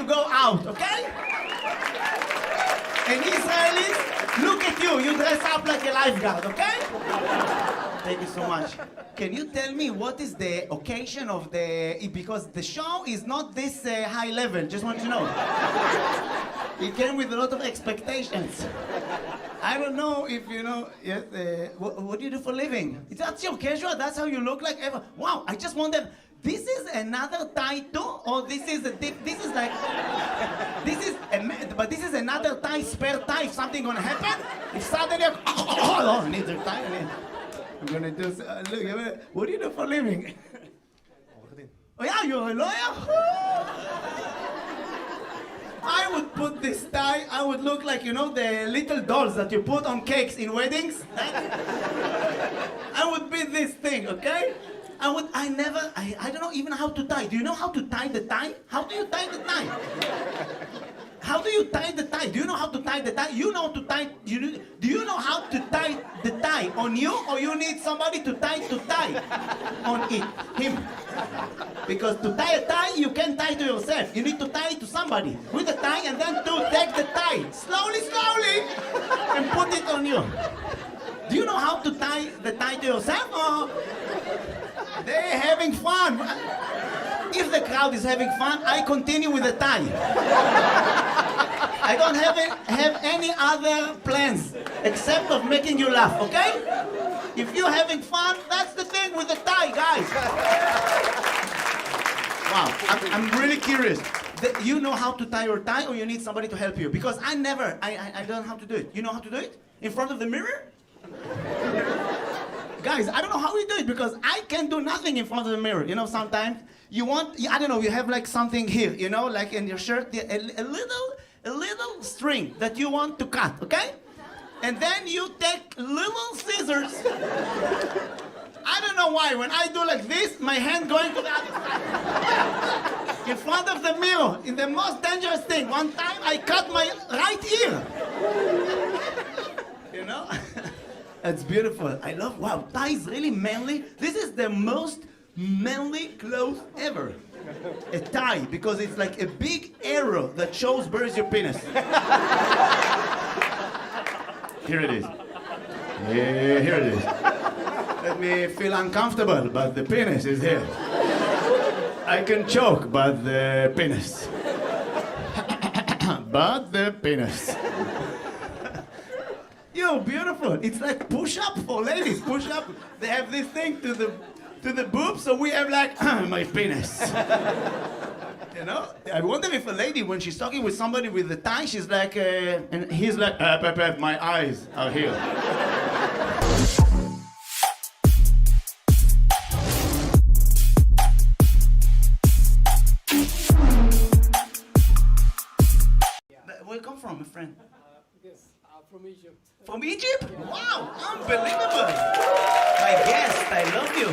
to go out, okay? And Israelis, look at you. You dress up like a lifeguard, okay? Thank you so much. Can you tell me what is the occasion of because the show is not this high level, just want to know. It came with a lot of expectations. I don't know if you know, yes, what do you do for a living? That's your casual, that's how you look like ever. Wow, I just wondered, this is another tie too? Or this is but this is another tie, spare tie, if something gonna happen? If suddenly, oh, need a tie, I'm gonna do, look, what do you do for a living? Oh yeah, you're a lawyer? I would put this tie, I would look like, you know, the little dolls that you put on cakes in weddings. I would be this thing, okay? I don't know even how to tie. Do you know how to tie the tie? How do you tie the tie? How do you tie the tie? Do you know how to tie the tie? You know to tie, do you know how to tie the tie on you, or you need somebody to tie on him? Because to tie a tie, you can't tie to yourself. You need to tie it to somebody with a tie, and then to take the tie slowly, and put it on you. Do you know how to tie the tie to yourself, or they're having fun? If the crowd is having fun, I continue with the tie. I don't have any other plans except of making you laugh, okay? If you're having fun, that's the thing with the tie, guys. Wow, I'm really curious. You know how to tie your tie, or you need somebody to help you? Because I don't know how to do it. You know how to do it? In front of the mirror? Guys, I don't know how we do it, because I can do nothing in front of the mirror. You know, sometimes you I don't know, you have like something here, you know, like in your shirt, a little string that you want to cut, okay? And then you take little scissors. I don't know why, when I do like this, my hand going to the other side. In front of the mirror, in the most dangerous thing. One time I cut my right ear. You know? It's beautiful. I love, wow, tie is really manly. This is the most manly clothes ever. A tie, because it's like a big arrow that shows where is your penis. Here it is. Yeah, here it is. Let me feel uncomfortable, but the penis is here. I can choke, but the penis. But the penis. You're beautiful. It's like push-up for ladies. Push-up. They have this thing to the boobs, so we have like my penis. You know? I wonder if a lady, when she's talking with somebody with the tie, she's like, and he's like, my eyes are here. Where you come from, my friend? From Egypt. From Egypt? Wow, unbelievable. My guest, I love you.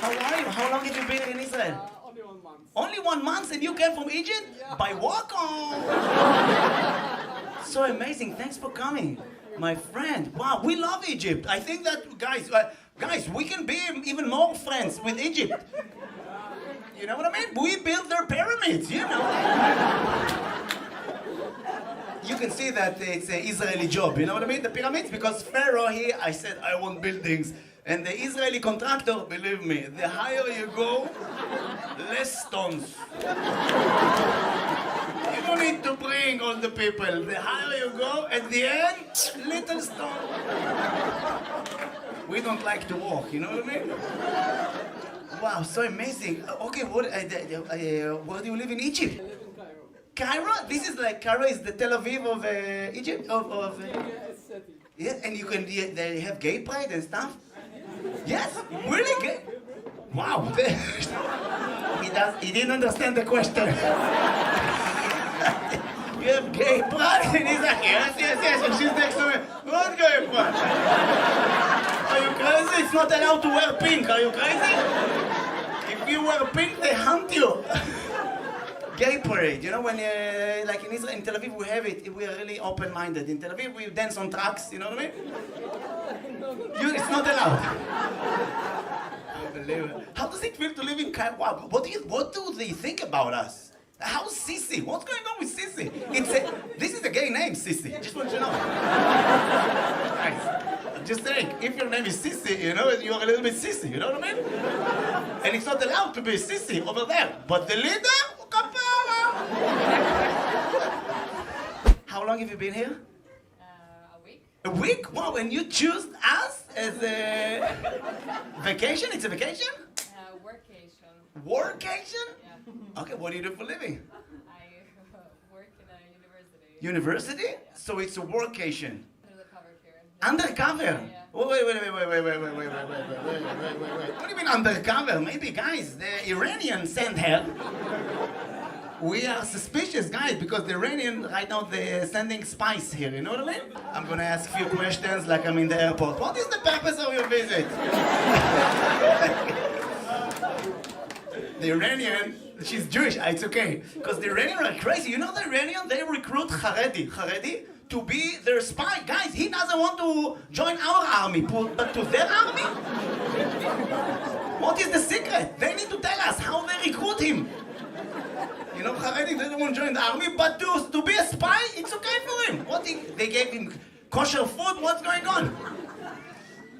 How are you? How long have you been in Israel? Only 1 month. Only 1 month, and you came from Egypt? Yeah. By walk on. So amazing. Thanks for coming. My friend. Wow, we love Egypt. I think that, guys, we can be even more friends with Egypt. You know what I mean? We built their pyramids, you know. You can see that it's an Israeli job, you know what I mean? The pyramids, because Pharaoh here, I said, I want buildings. And the Israeli contractor, believe me, the higher you go, less stones. You don't need to bring all the people. The higher you go, at the end, little stone. We don't like to walk, you know what I mean? Wow, so amazing. Okay, where do you live in Egypt? I live in Cairo? Cairo. This is like, Cairo is the Tel Aviv of Egypt? It's city. Yeah, and they have gay pride and stuff? Yes? Really gay? Wow. He didn't understand the question. You have gay pride? And he's like, yes. And she's next to me, what gay pride? Are you crazy? It's not allowed to wear pink. Are you crazy? If you wear pink, they hunt you. Gay parade, you know, when like in Israel, in Tel Aviv we have it, we are really open-minded. In Tel Aviv we dance on trucks, you know what I mean? It's not allowed. Unbelievable. How does it feel to live in Cairo? Wow, what do they think about us? How's Sissy? What's going on with Sissy? This is a gay name, Sissy. Just want you to know. Guys, I'm just saying, if your name is Sissy, you know, you are a little bit sissy, you know what I mean? And it's not allowed to be sissy over there. But the leader, kapara! How long have you been here? A week. A week? Wow, and you choose us as a vacation? It's a vacation? Workation. Workation? Yeah. Okay, what do you do for a living? I work in a university. University? So it's a workation. Under the cover here. Undercover? Yeah. Wait. What do you mean undercover? Maybe, guys, the Iranian sent her. We are suspicious, guys, because the Iranian, right now, they're sending spies here, you know what I mean? I'm gonna ask a few questions like I'm in the airport. What is the purpose of your visit? The Iranian, she's Jewish, it's okay. Because the Iranian are crazy. You know the Iranian, they recruit Haredi to be their spy. Guys, he doesn't want to join our army, but to their army? What is the secret? They need to tell us how they recruit him. You know, Haredi doesn't want to join the army, but to be a spy, it's okay for him. They gave him kosher food? What's going on?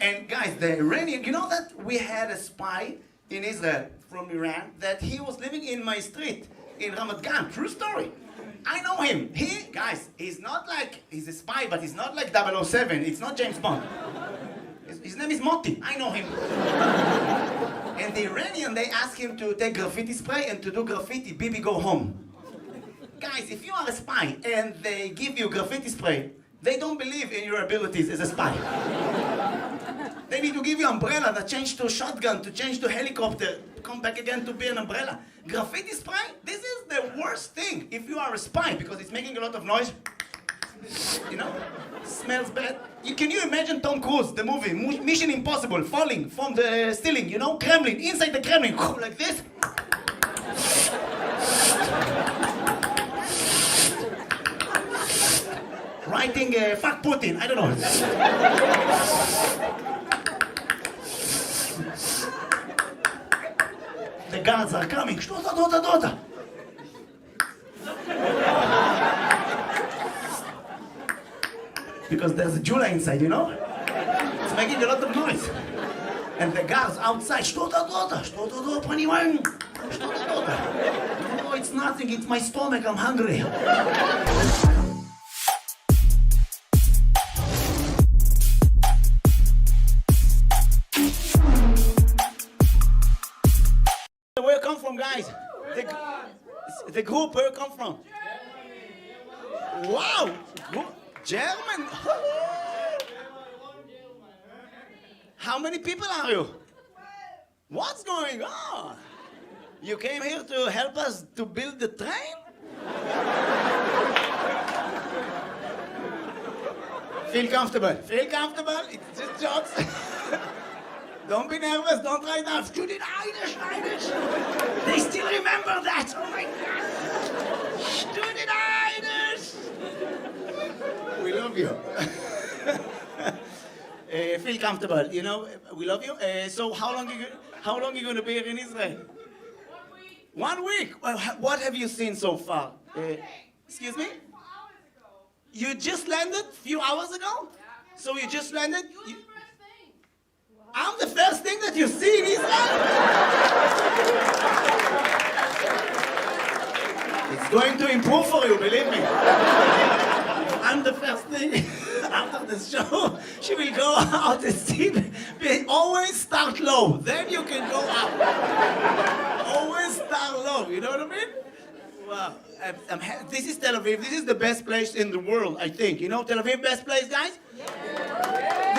And guys, the Iranian, you know that we had a spy in Israel from Iran that he was living in my street in Ramat Gan. True story. I know him. He's not like, he's a spy, but he's not like 007. It's not James Bond. His name is Moti. I know him. And the Iranian, they ask him to take graffiti spray and to do graffiti. Bibi, go home. Guys, if you are a spy and they give you graffiti spray, they don't believe in your abilities as a spy. They need to give you umbrella that change to shotgun, to change to helicopter, come back again to be an umbrella. Graffiti spray, this is the worst thing if you are a spy because it's making a lot of noise. You know, smells bad. Can you imagine Tom Cruise, the movie, Mission Impossible, falling from the ceiling, you know, Kremlin, inside the Kremlin, like this? Writing, fuck Putin, I don't know. The guards are coming. Что-то. Because there's a Jula inside, you know? It's making a lot of noise. And the guards outside, что-то, понимаем? Что-то. No, it's nothing, it's my stomach, I'm hungry. Where you come from, guys? The group, where you come from? Wow! German? How many people are you? What's going on? You came here to help us to build the train? Feel comfortable. It's just jokes. Don't be nervous, don't write down. Student Irish. They still remember that. Oh my God. Student Irish. We love you. Feel comfortable. You know, we love you. So how long are you going to be here in Israel? 1 week. Well, what have you seen so far? Excuse me? You just landed a few hours ago? So you just landed? I'm the first thing that you see in Israel? It's going to improve for you, believe me. I'm the first thing. After the show, she will go out and see. Always start low, then you can go up. Always start low, you know what I mean? Wow. This is Tel Aviv. This is the best place in the world, I think. You know Tel Aviv, best place, guys?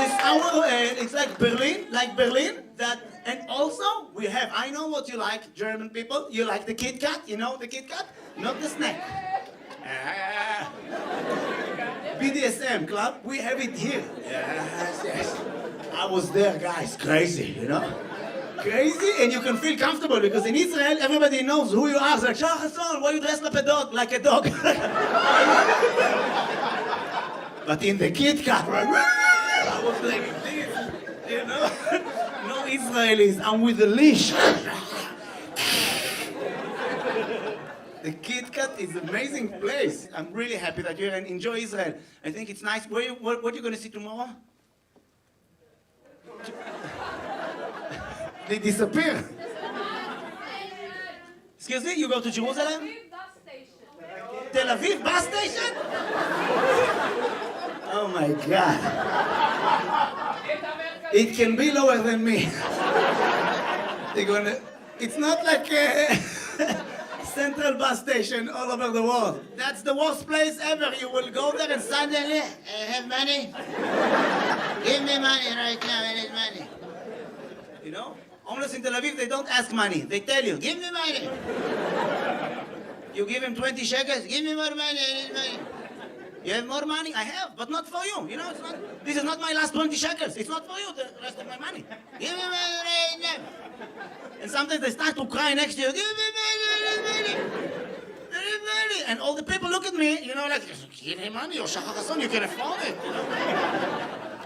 It's like Berlin, and also we have, I know what you like, German people, you like the Kit Kat, you know the Kit Kat? Not the snack. BDSM club, we have it here. Yes. I was there, guys, crazy, you know? Crazy, and you can feel comfortable, because in Israel, everybody knows who you are. It's like, Shah Hassan, why you dress like a dog? But in the Kit Kat, I was like this, you know? No Israelis, I'm with a leash. The Kit Kat is an amazing place. I'm really happy that you're here and enjoy Israel. I think it's nice. What are you going to see tomorrow? They disappear. Excuse me, you go to Jerusalem? Tel Aviv bus station? Oh my God. It can be lower than me. They're gonna, it's not like a central bus station all over the world. That's the worst place ever. You will go there and suddenly, have money? Give me money right now, I need money. You know? Homeless in Tel Aviv, they don't ask money. They tell you, give me money. You give him 20 shekels, give me more money, I need money. You have more money? I have, but not for you. You know, it's not, this is not my last 20 shekels. It's not for you, the rest of my money. Give me money right now. And sometimes they start to cry next to you, give me money, I need money. I need money. And all the people look at me, you know, like, give me money, or Shachar Hassan, you can afford it. You know?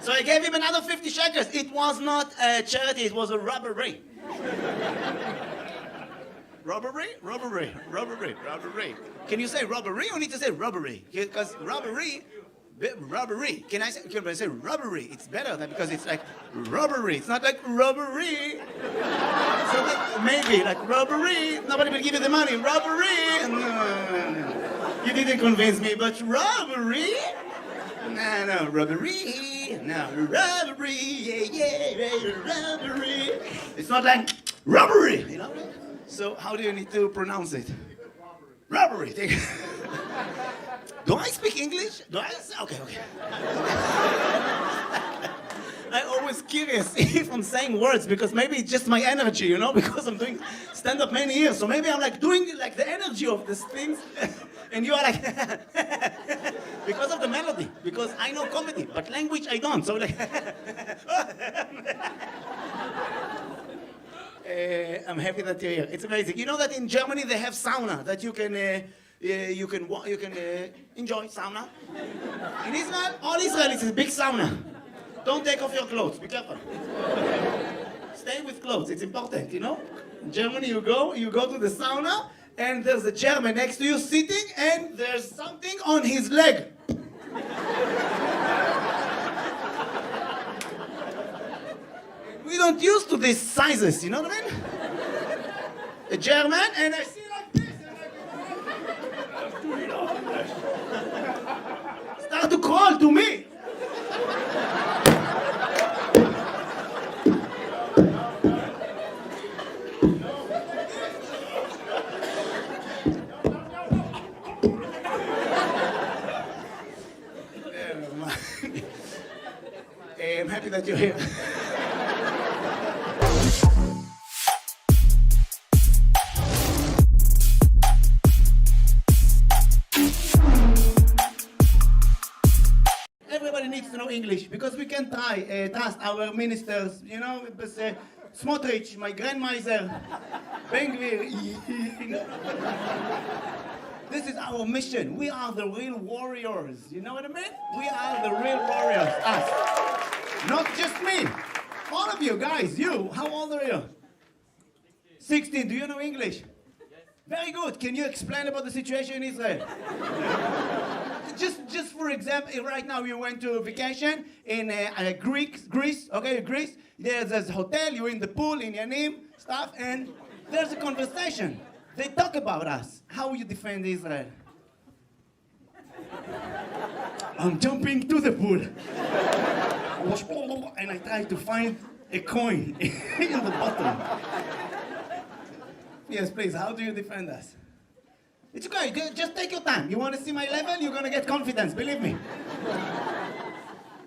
So I gave him another 50 shekels. It was not a charity, it was a robbery. Robbery? Robbery. Robbery. Robbery. Can you say robbery or need to say robbery? Because robbery. Can I say robbery? It's better than because it's like robbery. It's not like robbery. So like, maybe like robbery. Nobody will give you the money. Robbery. No. You didn't convince me, but robbery? No, robbery. No, robbery. Yeah, robbery. It's not like robbery, you know? So how do you need to pronounce it? Robbery. Do I speak English? Do I? Okay. I'm always curious if I'm saying words because maybe it's just my energy, you know, because I'm doing stand-up many years. So maybe I'm like doing like the energy of these things and you are like, because of the melody, because I know comedy, but language I don't. So like, I'm happy that you're here. It's amazing. You know that in Germany they have sauna that you can enjoy sauna. In Israel, all Israel is a big sauna. Don't take off your clothes. Be careful. Stay with clothes. It's important, you know. In Germany, you go to the sauna, and there's a German next to you sitting, and there's something on his leg. We don't used to these sizes, you know what I mean? A German, and I see like this, and I start to crawl to me. I'm happy that you're here. Everybody needs to know English because we can trust our ministers, you know, Smotrich, my grandmother, Ben-Gvir. This is our mission. We are the real warriors. You know what I mean? We are the real warriors. Us. Not just me. All of you guys, you. How old are you? 16. Do you know English? Yes. Very good. Can you explain about the situation in Israel? Just for example, right now you went to a vacation in Greece, okay, Greece. There's a hotel, you're in the pool, in Yanim, stuff, and there's a conversation. They talk about us. How you defend Israel? I'm jumping to the pool. And I try to find a coin in the bottom. Yes, please, how do you defend us? It's okay, just take your time. You want to see my level? You're going to get confidence, believe me.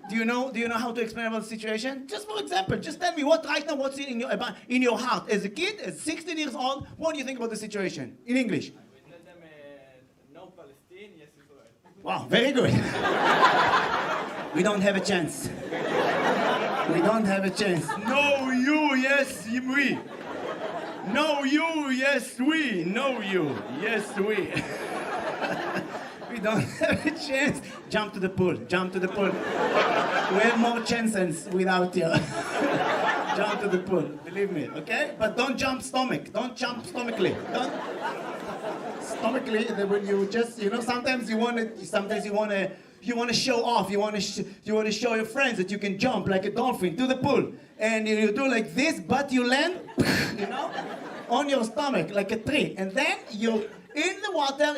Do you know how to explain about the situation? Just for example, just tell me what's in your heart. As a kid, as 16 years old, what do you think about the situation? In English. I would tell them no Palestine, yes Israel. Wow, very good. We don't have a chance. We don't have a chance. No, you, yes, we. No, you, yes, we. No, you, yes, we. We don't have a chance. Jump to the pool. Jump to the pool. We have more chances without you. Jump to the pool. Believe me, okay? But don't jump stomach. Don't jump stomachly. Don't. stomachly, that when you just, sometimes you want to show off. You want to show your friends that you can jump like a dolphin to the pool, and you do like this, but you land, on your stomach like a tree, and then you are in the water,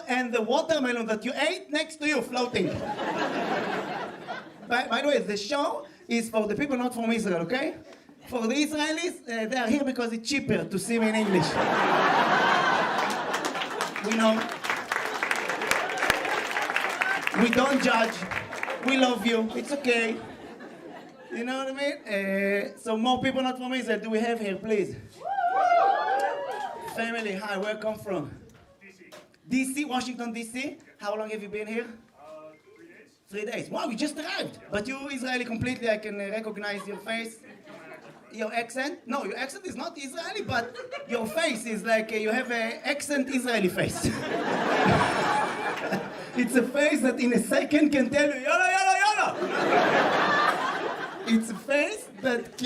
and the watermelon that you ate next to you floating. By the way, the show is for the people not from Israel, okay? For the Israelis, they are here because it's cheaper to see me in English. We know. We don't judge. We love you. It's okay. You know what I mean? So more people not from Israel do we have here, please? Family, hi, where come from? DC, Washington, DC. How long have you been here? 3 days. 3 days. Wow, you just arrived. But you Israeli completely, I can recognize your face. Your accent? No, your accent is not Israeli, but your face is like you have an accent Israeli face. It's a face that in a second can tell you, yalla, yalla, yalla. It's a face that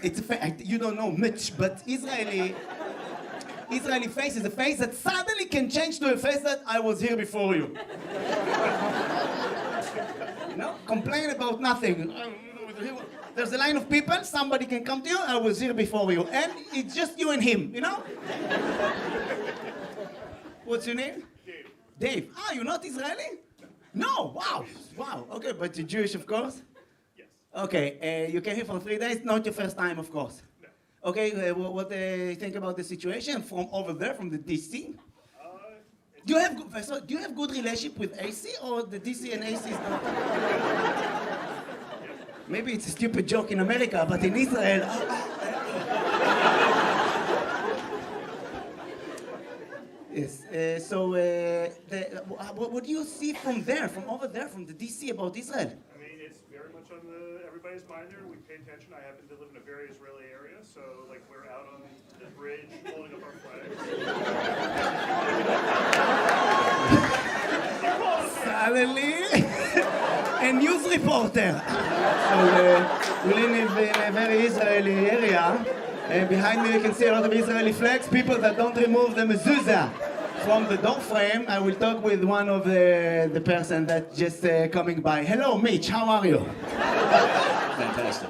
it's a face, you don't know much, but Israeli face is a face that suddenly can change to a face that I was here before you. Complain about nothing. There's a line of people, somebody can come to you, I was here before you. And it's just you and him, What's your name? Dave. Dave. Ah, you're not Israeli? No. Wow. Wow. Okay, but you're Jewish, of course? Yes. Okay, you came here for 3 days, not your first time, of course. No. Okay, what do you think about the situation from over there, from the DC? It's Do you have good relationship with AC, or the DC and AC is not? Maybe it's a stupid joke in America, but in Israel... Yes. What do you see from there, from over there, from the DC about Israel? I mean, it's very much on everybody's mind there. We pay attention. I happen to live in a very Israeli area, so like we're out on the bridge holding up our flags. Suddenly, a news reporter. So we live in a very Israeli area. Behind me you can see a lot of Israeli flags, people that don't remove the mezuzah from the door frame. I will talk with one of the person that's just coming by. Hello, Mitch, how are you? Fantastic.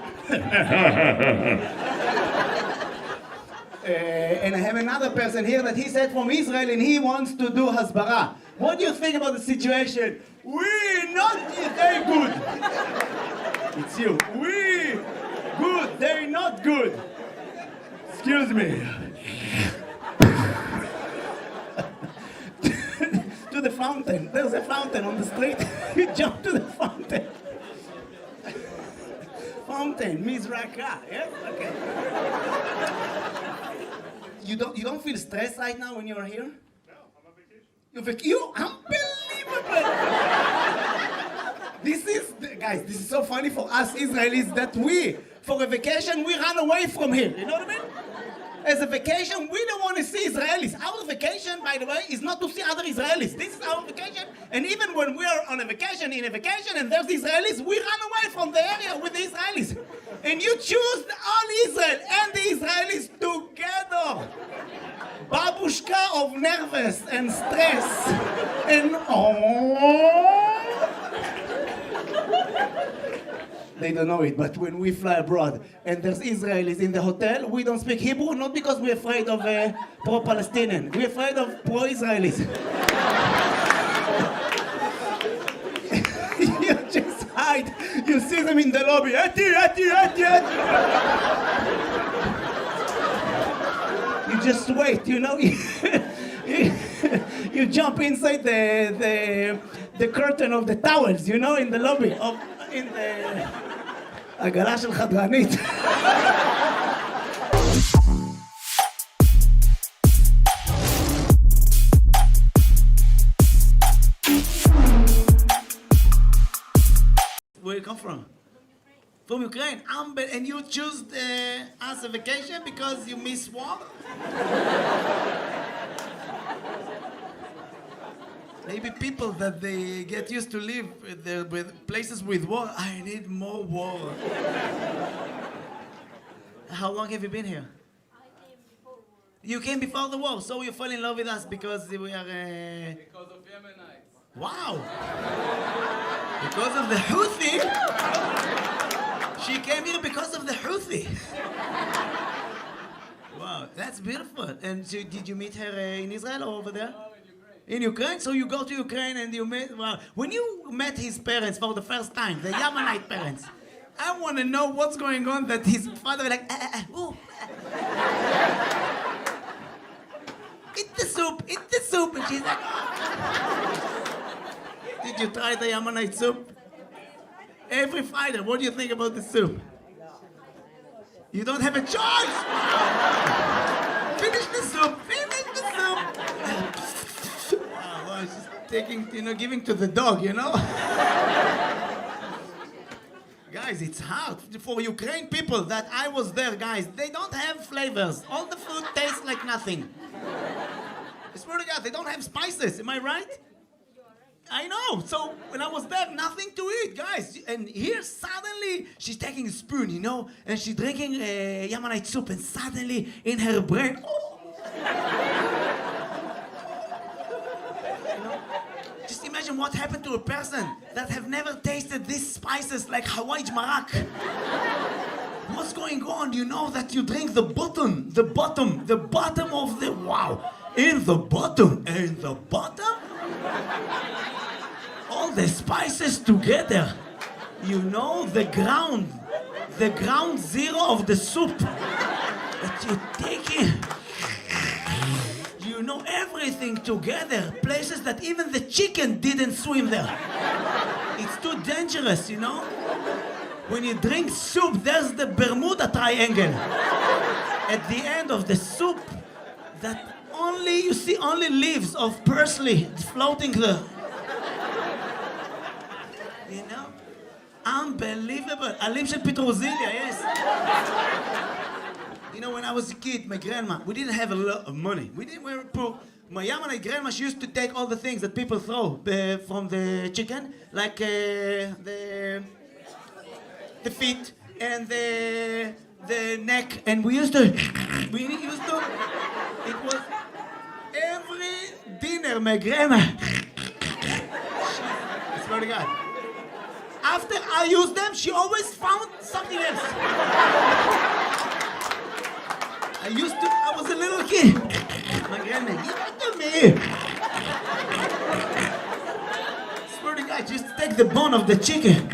And I have another person here that he said from Israel and he wants to do hasbara. What do you think about the situation? We not they good. It's you. We good, they not good. Excuse me. To the fountain. There's a fountain on the street. You jump to the fountain. Fountain, Mizraka. Yes? Okay. You don't feel stressed right now when you're here? No, I'm on vacation. You unbelievable! Guys, this is so funny for us Israelis that for a vacation, we run away from here. You know what I mean? As a vacation, we don't want to see Israelis. Our vacation, by the way, is not to see other Israelis. This is our vacation. And even when we are on a vacation, and there's Israelis, we run away from the area with the Israelis. And you choose all Israel and the Israelis together. Babushka of nervous and stress. And They don't know it, but when we fly abroad and there's Israelis in the hotel, we don't speak Hebrew, not because we're afraid of pro-Palestinian. We're afraid of pro-Israelis. You just hide. You see them in the lobby. You just wait, You jump inside the curtain of the towels, in the lobby. In the... עגלה של חדרנית. Where you come from? From Ukraine. And you choose us a vacation because you miss war? Maybe people that they get used to live with places with war. I need more war. How long have you been here? I came before war. You came before the war, so you fell in love with us because we are. Because of Yemenites. Wow! Because of the Houthi. She came here because of the Houthi. Wow, that's beautiful. And so did you meet her in Israel or over there? Oh, in Ukraine. In Ukraine? So you go to Ukraine and you met. Wow. When you met his parents for the first time, the Yemenite parents, I want to know what's going on that his father like, ooh. Eat the soup, and she's like, did you try the Yemenite soup? Every fighter, what do you think about the soup? You don't have a choice! Finish the soup! Wow, she's taking, giving to the dog, Guys, it's hard for Ukraine people that I was there, guys. They don't have flavors. All the food tastes like nothing. I swear to God, they don't have spices. Am I right? I know. So when I was there, nothing to eat, guys. And here, suddenly, she's taking a spoon, and she's drinking Yemenite soup, and suddenly, in her brain, just imagine what happened to a person that have never tasted these spices like Hawaii marak. What's going on? You know that you drink the bottom of the wow. In the bottom, all the spices together. The ground zero of the soup that you take in. Everything together, places that even the chicken didn't swim there. It's too dangerous, When you drink soup, there's the Bermuda Triangle. At the end of the soup, that you see only leaves of parsley floating there. Unbelievable. עלים של פטרוזיליה, yes. When I was a kid, my grandma, we didn't have a lot of money. We were poor. My Yemenite grandma, she used to take all the things that people throw from the chicken, like the feet and the neck, and it was every dinner, my grandma. I swear to God. After I used them, she always found something else. I was a little kid. My grandma, give it to me. Swear to God, just take the bone of the chicken.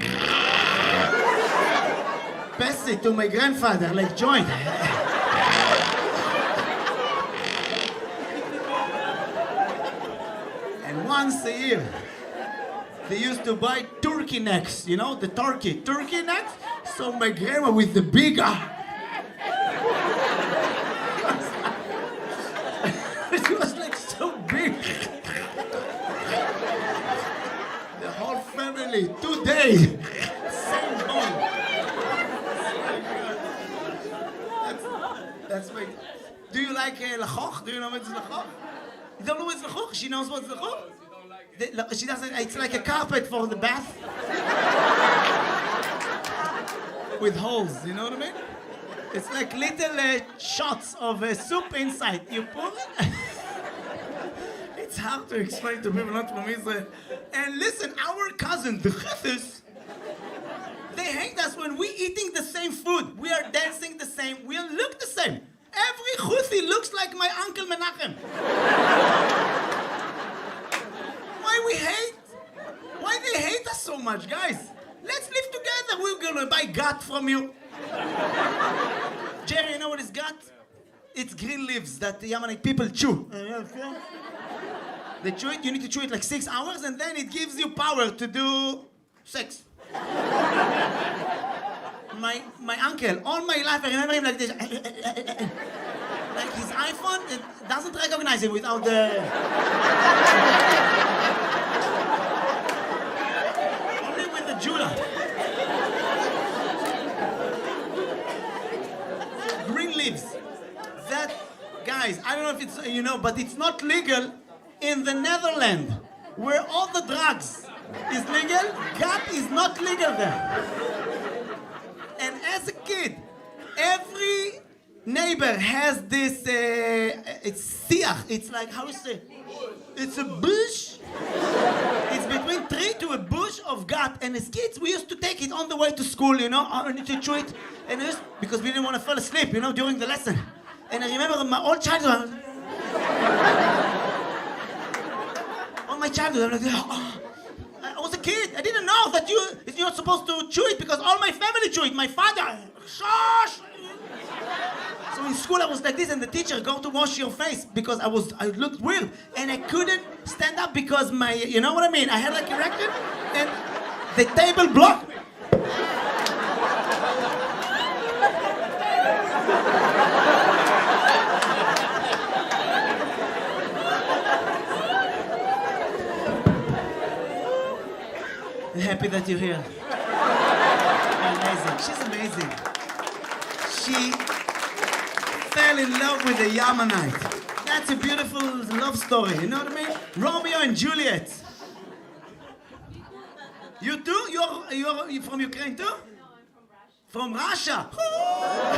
Pass it to my grandfather, like joint. And once a year, they used to buy turkey necks, the turkey necks. So my grandma with the big it was like so big. The whole family, 2 days, same bone. That's my. Do you like lachoch? Do you know what's lachoch? You don't know what's lachoch? She knows what's lachoch. She doesn't. It's like a carpet for the bath with holes. You know what I mean? It's like little shots of soup inside. You pour it. It's hard to explain to people not from Israel. And listen, our cousin, the Chethus, they hate us when we eating the same food. We are dancing the same. We look the same. Every Houthi looks like my uncle Menachem. Why they hate us so much, guys? Let's live together. We're gonna buy gut from you. Jerry, you know what is gut? It's green leaves that the Yemenite people chew. They chew it, you need to chew it like 6 hours, and then it gives you power to do sex. My uncle, all my life, I remember him like this. Like his iPhone, it doesn't recognize him without the... Only with the Judah. Green leaves. That, guys, I don't know if it's, but it's not legal in the Netherlands, where all the drugs is legal. Gut is not legal there. And as a kid, every neighbor has this, it's siach. It's like, how you say? It's a bush. It's between tree to a bush of gut. And as kids, we used to take it on the way to school, you know, I need to chew it. And because we didn't want to fall asleep, you know, during the lesson. And I remember my whole childhood, all my childhood, I'm like, oh. I was a kid. I didn't know that you're not supposed to chew it because all my family chew it. My father, shush. So in school I was like this, and the teacher go to wash your face because I looked weird, and I couldn't stand up because my, you know what I mean? I had like erection, and the table blocked me. I'm happy that you're here. Amazing. She's amazing. She fell in love with a Yemenite. That's a beautiful love story, you know what I mean? Romeo and Juliet. You too? You're from Ukraine too? No, I'm from Russia. From Russia?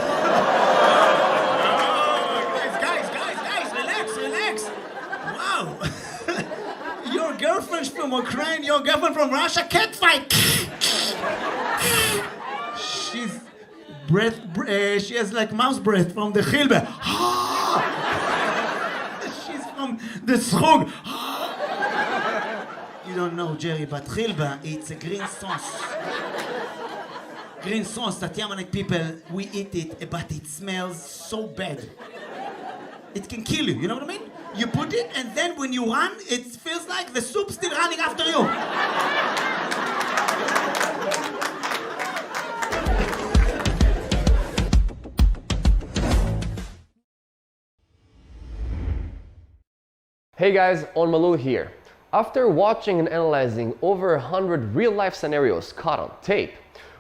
Guys, relax. Wow. Your girlfriend's from Ukraine, your girlfriend from Russia, can't fight. She has like mouse breath from the Chilbe. She's from the Schug. You don't know, Jerry, but Chilbe, it's a green sauce. Green sauce that Yemenite people, we eat it, but it smells so bad. It can kill you, you know what I mean? You put it, and then when you run, it feels like the soup's still running after you. Hey guys, On Malul here. After watching and analyzing over 100 real-life scenarios caught on tape,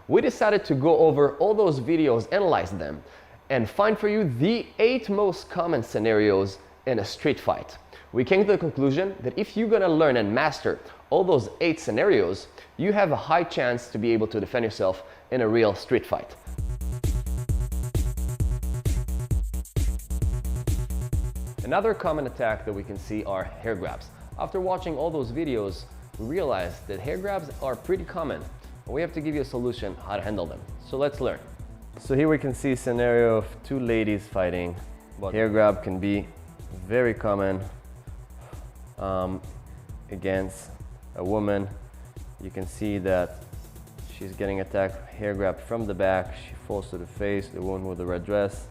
we decided to go over all those videos, analyze them, and find for you the 8 most common scenarios in a street fight. We came to the conclusion that if you're gonna learn and master all those 8 scenarios, you have a high chance to be able to defend yourself in a real street fight. Another common attack that we can see are hair grabs. After watching all those videos, we realized that hair grabs are pretty common, and we have to give you a solution how to handle them. So let's learn. So here we can see a scenario of 2 ladies fighting. Hair grab can be very common against a woman. You can see that she's getting attacked, hair grab from the back. She falls to the face, the woman with the red dress.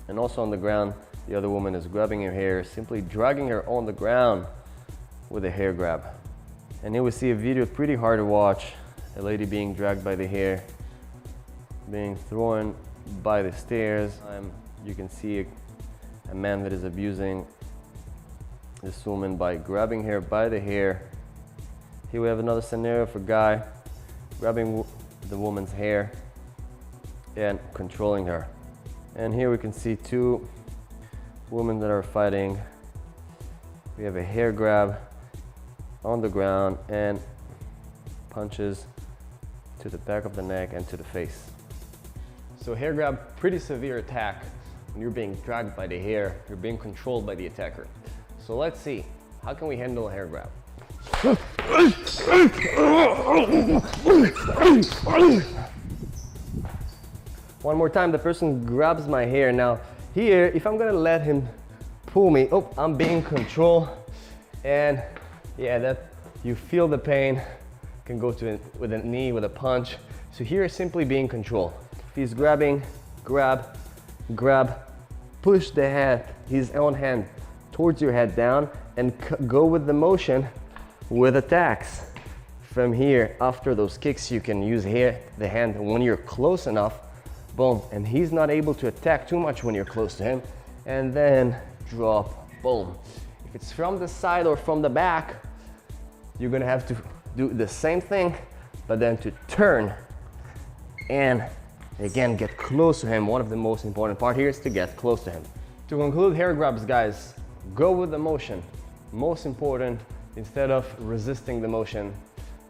And also on the ground, the other woman is grabbing her hair, simply dragging her on the ground with a hair grab. And here we see a video pretty hard to watch. A lady being dragged by the hair, being thrown by the stairs. You can see a man that is abusing this woman by grabbing her by the hair. Here we have another scenario of a guy grabbing the woman's hair and controlling her. And here we can see 2 women that are fighting. We have a hair grab on the ground and punches to the back of the neck and to the face. So hair grab, pretty severe attack. When you're being dragged by the hair, you're being controlled by the attacker. So let's see, how can we handle a hair grab? One more time, the person grabs my hair. Now here, if I'm gonna let him pull me, oh, I'm being controlled. And yeah, that you feel the pain. Can go to it with a knee, with a punch. So here is simply being controlled. If he's grabbing, grab, push the head, his own hand towards your head down, and go with the motion with attacks. From here, after those kicks, you can use here the hand when you're close enough, boom, and he's not able to attack too much when you're close to him, and then drop, boom. If it's from the side or from the back, you're gonna have to do the same thing, but then to turn and again get close to him. One of the most important part here is to get close to him. To conclude hair grabs, guys, go with the motion. Most important, instead of resisting the motion.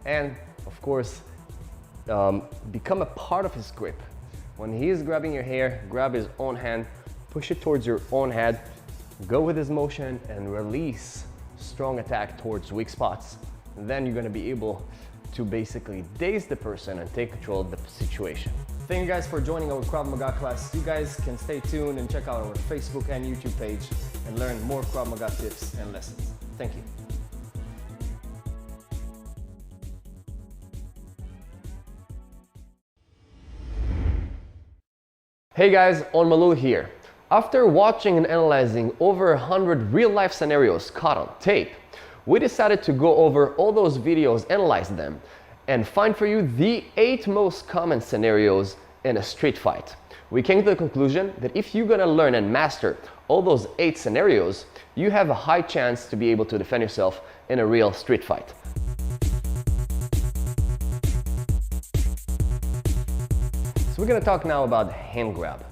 And of course, become a part of his grip. When he's grabbing your hair, grab his own hand, push it towards your own head, go with his motion and release strong attack towards weak spots. And then you're gonna be able to basically daze the person and take control of the situation. Thank you guys for joining our Krav Maga class. You guys can stay tuned and check out our Facebook and YouTube page and learn more Krav Maga tips and lessons. Thank you. Hey guys, On Malul here. After watching and analyzing over 100 real-life scenarios caught on tape, we decided to go over all those videos, analyze them, and find for you the 8 most common scenarios in a street fight. We came to the conclusion that if you're gonna learn and master all those 8 scenarios, you have a high chance to be able to defend yourself in a real street fight. So we're gonna talk now about hand grab.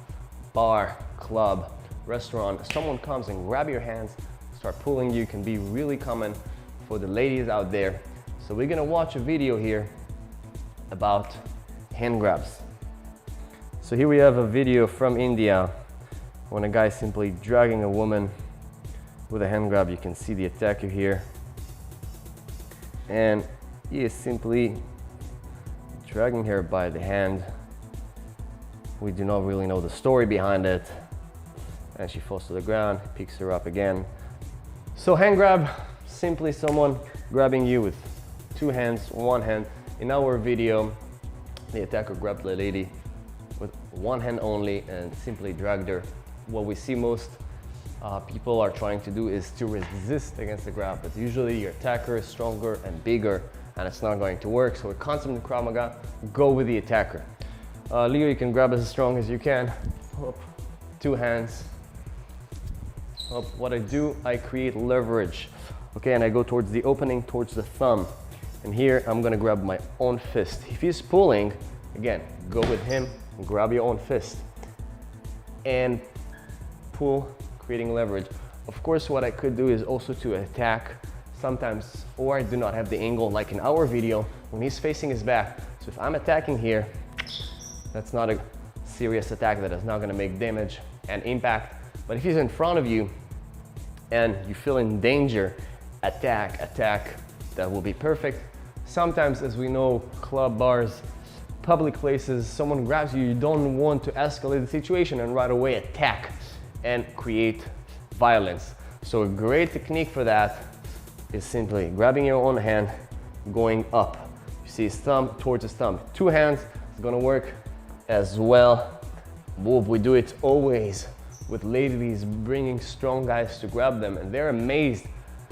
Bar, club, restaurant, someone comes and grab your hands, start pulling you, can be really common for the ladies out there. So we're gonna watch a video here about hand grabs. So here we have a video from India when a guy is simply dragging a woman with a hand grab. You can see the attacker here. And he is simply dragging her by the hand. We do not really know the story behind it. And she falls to the ground, picks her up again. So hand grab, simply someone grabbing you with 2 hands, 1 hand. In our video, the attacker grabbed the lady with 1 hand only and simply dragged her. What we see most people are trying to do is to resist against the grab, but usually your attacker is stronger and bigger and it's not going to work. So a concept in Krav Maga, go with the attacker. Leo, you can grab as strong as you can. Up, 2 hands. Up. What I do, I create leverage. Okay, and I go towards the opening, towards the thumb. And here, I'm gonna grab my own fist. If he's pulling, again, go with him, grab your own fist. And pull, creating leverage. Of course, what I could do is also to attack sometimes, or I do not have the angle, like in our video, when he's facing his back. So if I'm attacking here, that's not a serious attack that is not gonna make damage and impact. But if he's in front of you and you feel in danger, attack, that will be perfect. Sometimes, as we know, club, bars, public places, someone grabs you, you don't want to escalate the situation and right away attack and create violence. So a great technique for that is simply grabbing your own hand, going up. You see his thumb towards his thumb. 2 hands is gonna work as well. We do it always with ladies, bringing strong guys to grab them, and they're amazed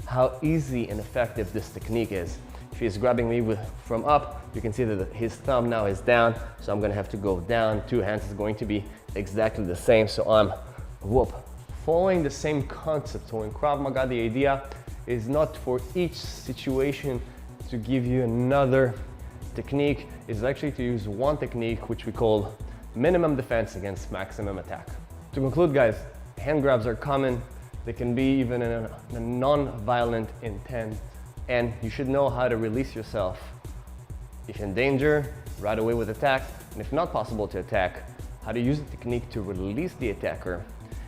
how easy and effective this technique is. If he's grabbing me from up, you can see that his thumb now is down, so I'm gonna have to go down. 2 hands is going to be exactly the same, so I'm following the same concept. So in Krav Maga, the idea is not for each situation to give you another technique. It's actually to use one technique, which we call minimum defense against maximum attack. To conclude, guys, hand grabs are common. They can be even in a non-violent intent, and you should know how to release yourself. If in danger, right away with attack, and if not possible to attack, how to use the technique to release the attacker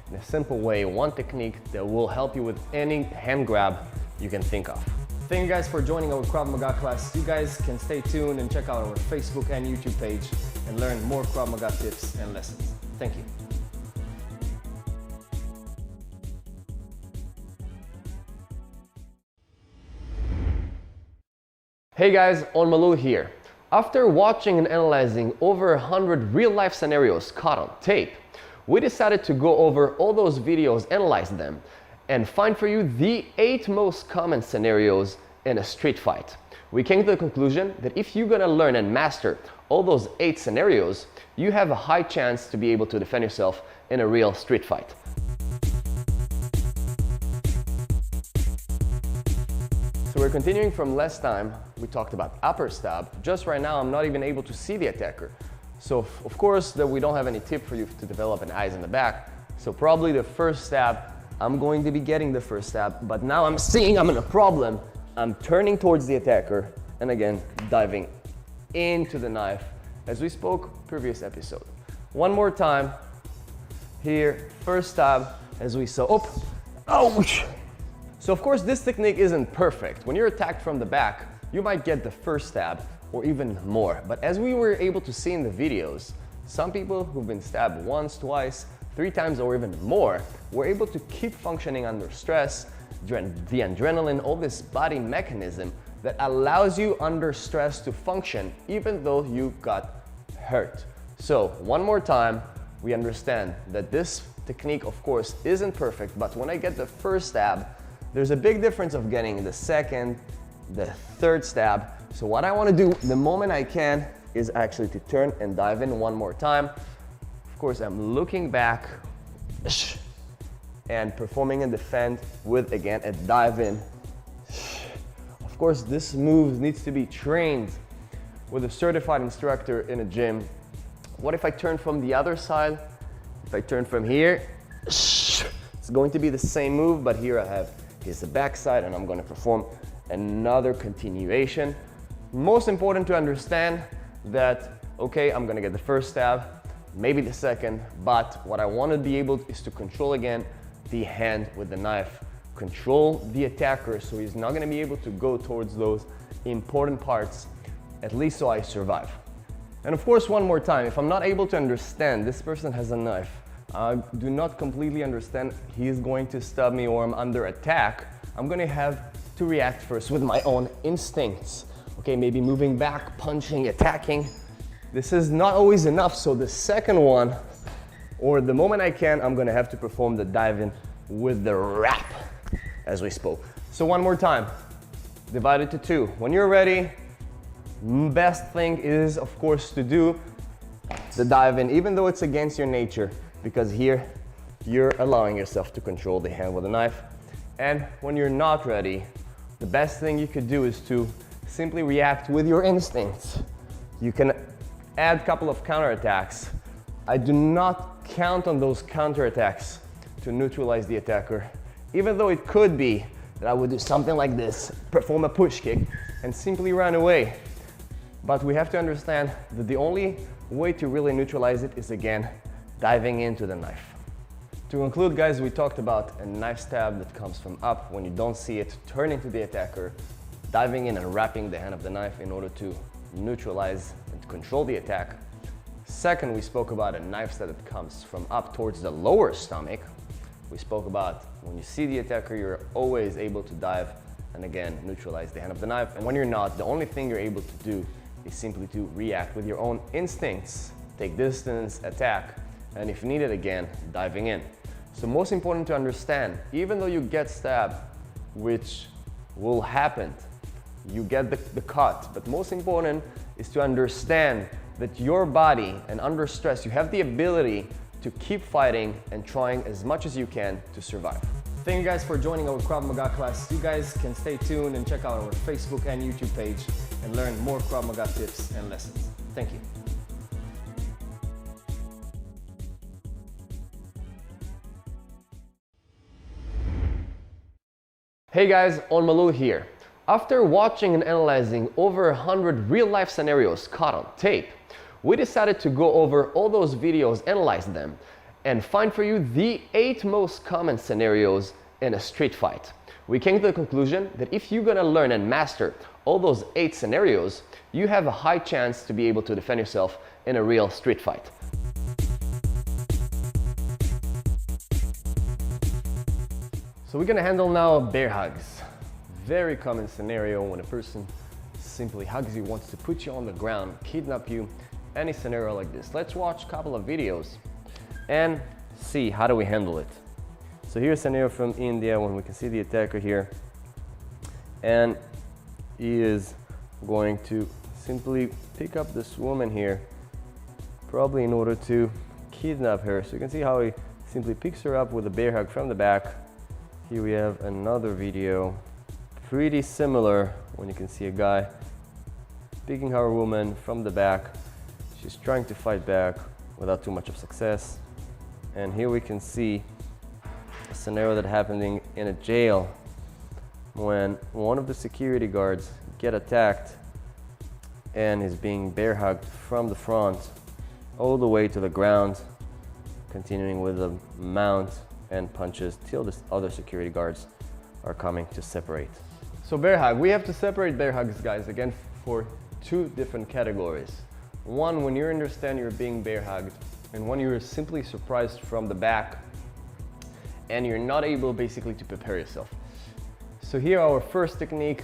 in a simple way, one technique that will help you with any hand grab you can think of. Thank you guys for joining our Krav Maga class. You guys can stay tuned and check out our Facebook and YouTube page and learn more Krav Maga tips and lessons. Thank you. Hey guys, On Malul here. After watching and analyzing over 100 real-life scenarios caught on tape, we decided to go over all those videos, analyze them, and find for you the 8 most common scenarios in a street fight. We came to the conclusion that if you're gonna learn and master all those 8 scenarios, you have a high chance to be able to defend yourself in a real street fight. So we're continuing from last time. We talked about upper stab. Just right now, I'm not even able to see the attacker. So of course, that we don't have any tip for you to develop an eyes in the back. So probably the first stab, I'm going to be getting the first stab, but now I'm seeing I'm in a problem. I'm turning towards the attacker and again, diving into the knife as we spoke previous episode. One more time. Here, first stab, as we saw. Oh, ouch! So of course, this technique isn't perfect. When you're attacked from the back, you might get the first stab or even more. But as we were able to see in the videos, some people who've been stabbed once, twice, 3 times or even more were able to keep functioning under stress. The adrenaline, all this body mechanism that allows you under stress to function even though you got hurt. So one more time, we understand that this technique of course isn't perfect, but when I get the first stab, there's a big difference of getting the second, the third stab. So what I want to do the moment I can is actually to turn and dive in one more time. Of course, I'm looking back and performing a defend with, again, a dive in. Of course, this move needs to be trained with a certified instructor in a gym. What if I turn from the other side? If I turn from here, it's going to be the same move, but here I have, here's the back side, and I'm going to perform another continuation. Most important to understand that, okay, I'm going to get the first stab, maybe the second, but what I want to be able is to control again the hand with the knife. Control the attacker so he's not going to be able to go towards those important parts, at least so I survive. And of course, one more time, if I'm not able to understand this person has a knife, I do not completely understand he's going to stab me or I'm under attack, I'm going to have to react first with my own instincts. Okay, maybe moving back, punching, attacking. This is not always enough, so the second one, or the moment I can, I'm gonna have to perform the dive in with the wrap, as we spoke. So one more time, divide it to 2. When you're ready, best thing is, of course, to do the dive in, even though it's against your nature, because here, you're allowing yourself to control the hand with a knife. And when you're not ready, the best thing you could do is to simply react with your instincts. You can add a couple of counterattacks. I do not count on those counterattacks to neutralize the attacker, even though it could be that I would do something like this, perform a push kick, and simply run away. But we have to understand that the only way to really neutralize it is, again, diving into the knife. To conclude, guys, we talked about a knife stab that comes from up when you don't see it, turning to the attacker, diving in and wrapping the hand of the knife in order to neutralize and control the attack. Second, we spoke about a knife stab that comes from up towards the lower stomach. We spoke about when you see the attacker, you're always able to dive and again, neutralize the hand of the knife. And when you're not, the only thing you're able to do is simply to react with your own instincts, take distance, attack, and if needed, again, diving in. So most important to understand, even though you get stabbed, which will happen, you get the cut, but most important is to understand that your body, and under stress, you have the ability to keep fighting and trying as much as you can to survive. Thank you guys for joining our Krav Maga class. You guys can stay tuned and check out our Facebook and YouTube page and learn more Krav Maga tips and lessons. Thank you. Hey guys, On Malou here. After watching and analyzing over 100 real-life scenarios caught on tape, we decided to go over all those videos, analyze them, and find for you the 8 most common scenarios in a street fight. We came to the conclusion that if you're gonna learn and master all those 8 scenarios, you have a high chance to be able to defend yourself in a real street fight. So we're gonna handle now bear hugs. Very common scenario when a person simply hugs you, wants to put you on the ground, kidnap you, any scenario like this. Let's watch a couple of videos and see how do we handle it. So here's a scenario from India when we can see the attacker here, and he is going to simply pick up this woman here, probably in order to kidnap her. So you can see how he simply picks her up with a bear hug from the back. Here we have another video, pretty similar, when you can see a guy picking her woman from the back. She's trying to fight back without too much of success. And here we can see a scenario that happening in a jail when one of the security guards get attacked and is being bear hugged from the front all the way to the ground, continuing with the mount and punches till the other security guards are coming to separate. So bear hug, we have to separate bear hugs, guys, again for two different categories. One, when you understand you're being bear hugged, and when you're simply surprised from the back and you're not able basically to prepare yourself. So here our first technique,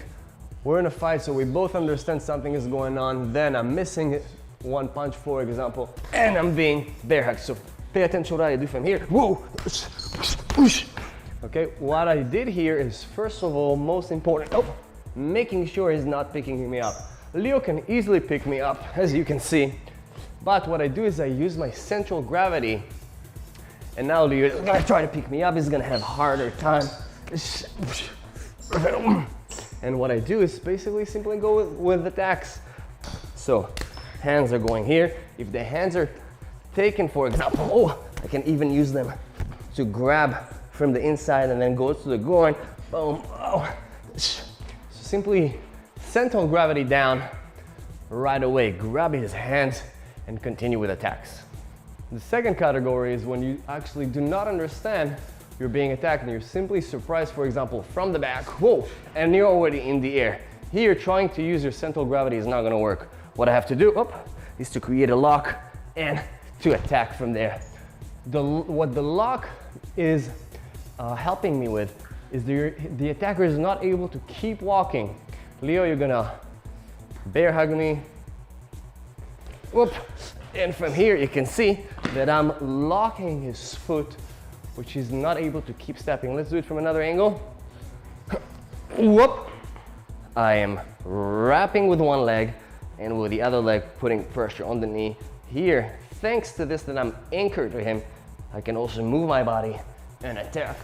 we're in a fight, so we both understand something is going on, then I'm missing one punch, for example, and I'm being bear hugged. So pay attention what I do from here. Whoa! Okay, what I did here is, first of all, most important, making sure he's not picking me up. Leo can easily pick me up, as you can see, but what I do is I use my central gravity, and now Leo is gonna try to pick me up, he's gonna have harder time. And what I do is basically simply go with attacks. So hands are going here. If the hands are taken, for example, I can even use them to grab from the inside and then go to the groin. Boom. So simply central gravity down right away. Grab his hands and continue with attacks. The second category is when you actually do not understand you're being attacked and you're simply surprised, for example, from the back, whoa, and you're already in the air. Here, trying to use your central gravity is not gonna work. What I have to do, is to create a lock and to attack from there. What the lock is helping me with is the attacker is not able to keep walking. Leo, you're gonna bear hug me, whoop, and from here you can see that I'm locking his foot, which he's not able to keep stepping. Let's do it from another angle. Whoop. I am wrapping with one leg and with the other leg putting pressure on the knee. Here, thanks to this that I'm anchored to him, I can also move my body and attack.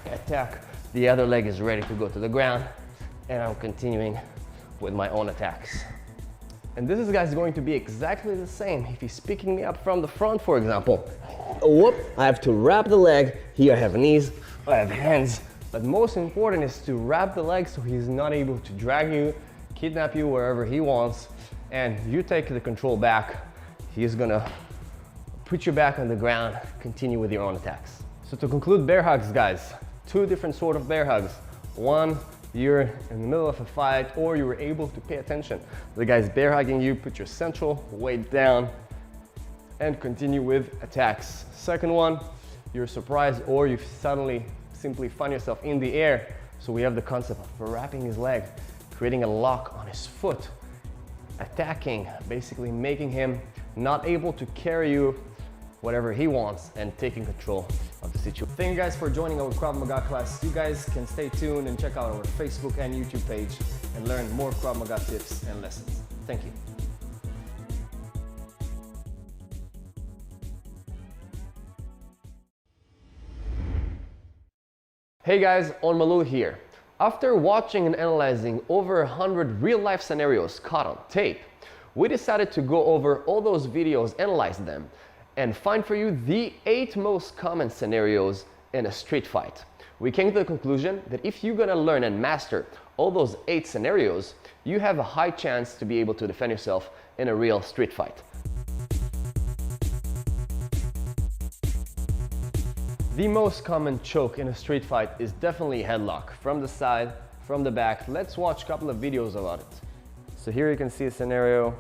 The other leg is ready to go to the ground and I'm continuing with my own attacks. And this is, guys, going to be exactly the same if he's picking me up from the front, for example. Whoop, I have to wrap the leg. Here I have knees, I have hands. But most important is to wrap the leg so he's not able to drag you, kidnap you wherever he wants, and you take the control back. He's gonna put you back on the ground, continue with your own attacks. So to conclude bear hugs, guys, two different sort of bear hugs. One, you're in the middle of a fight or you were able to pay attention. The guy's bear hugging you, put your central weight down and continue with attacks. Second one, you're surprised or you suddenly simply find yourself in the air. So we have the concept of wrapping his leg, creating a lock on his foot, attacking, basically making him not able to carry you whatever he wants and taking control of the situation. Thank you guys for joining our Krav Maga class. You guys can stay tuned and check out our Facebook and YouTube page and learn more Krav Maga tips and lessons. Thank you. Hey guys, On Malou here. After watching and analyzing over 100 real-life scenarios caught on tape, we decided to go over all those videos, analyze them, and find for you the 8 most common scenarios in a street fight. We came to the conclusion that if you're gonna learn and master all those 8 scenarios, you have a high chance to be able to defend yourself in a real street fight. The most common choke in a street fight is definitely headlock. From the side, from the back. Let's watch a couple of videos about it. So here you can see a scenario,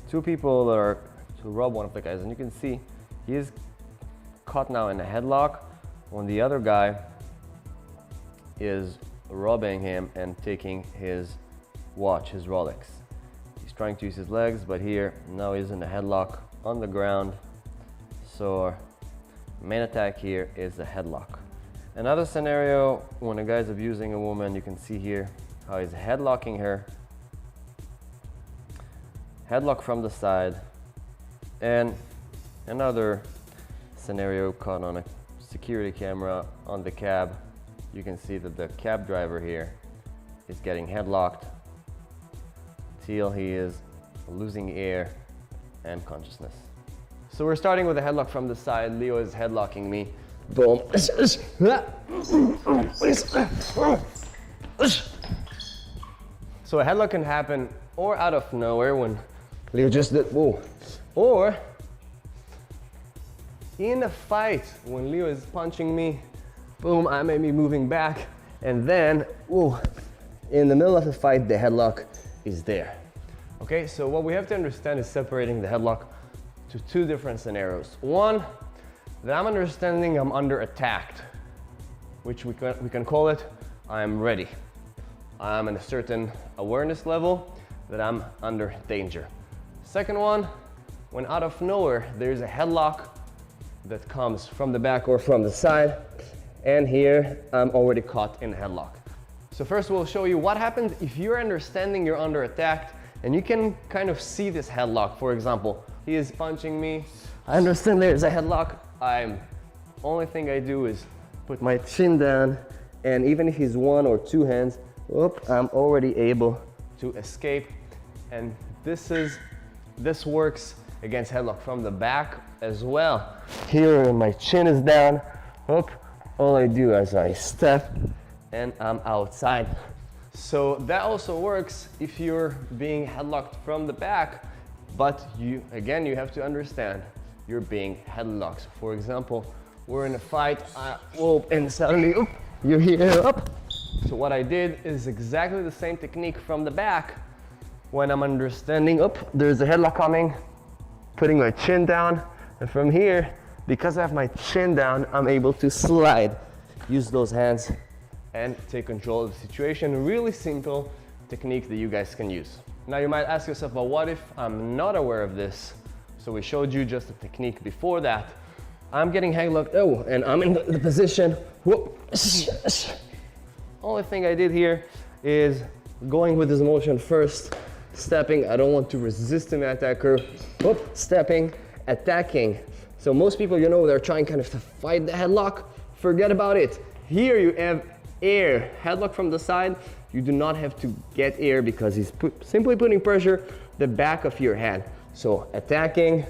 2 people that are to rob one of the guys, and you can see he is caught now in a headlock when the other guy is robbing him and taking his watch, his Rolex. He's trying to use his legs, but here now he's in a headlock on the ground. So our main attack here is a headlock. Another scenario when a guy's abusing a woman, you can see here how he's headlocking her. Headlock from the side. And another scenario caught on a security camera on the cab. You can see that the cab driver here is getting headlocked till he is losing air and consciousness. So we're starting with a headlock from the side. Leo is headlocking me. Boom. So a headlock can happen or out of nowhere when Leo just did, whoa, or in a fight, when Leo is punching me, boom, I may be moving back, and then, ooh, in the middle of the fight, the headlock is there. Okay, so what we have to understand is separating the headlock to two different scenarios. One, that I'm understanding I'm under attack, which we can call it, I'm ready. I'm in a certain awareness level that I'm under danger. Second one, when out of nowhere, there's a headlock that comes from the back or from the side, and here I'm already caught in a headlock. So first we'll show you what happens if you're understanding you're under attack, and you can kind of see this headlock. For example, he is punching me, I understand there's a headlock, only thing I do is put my chin down, and even if he's one or two hands, whoop, I'm already able to escape. And this works against headlock from the back as well. Here my chin is down, whoop, all I do is I step and I'm outside. So that also works if you're being headlocked from the back, but you have to understand you're being headlocked. For example, we're in a fight, whoop, and suddenly, oop, you're here, up. So what I did is exactly the same technique from the back. When I'm understanding, there's a headlock coming, putting my chin down, and from here, because I have my chin down, I'm able to slide, use those hands, and take control of the situation. A really simple technique that you guys can use. Now you might ask yourself, well, what if I'm not aware of this? So we showed you just a technique before that. I'm getting headlocked, and I'm in the position, whoop. Only thing I did here is going with this motion first, stepping, I don't want to resist my attacker, whoop, stepping, attacking. So most people, they're trying kind of to fight the headlock, forget about it. Here you have air, headlock from the side, you do not have to get air because he's simply putting pressure the back of your hand. So attacking,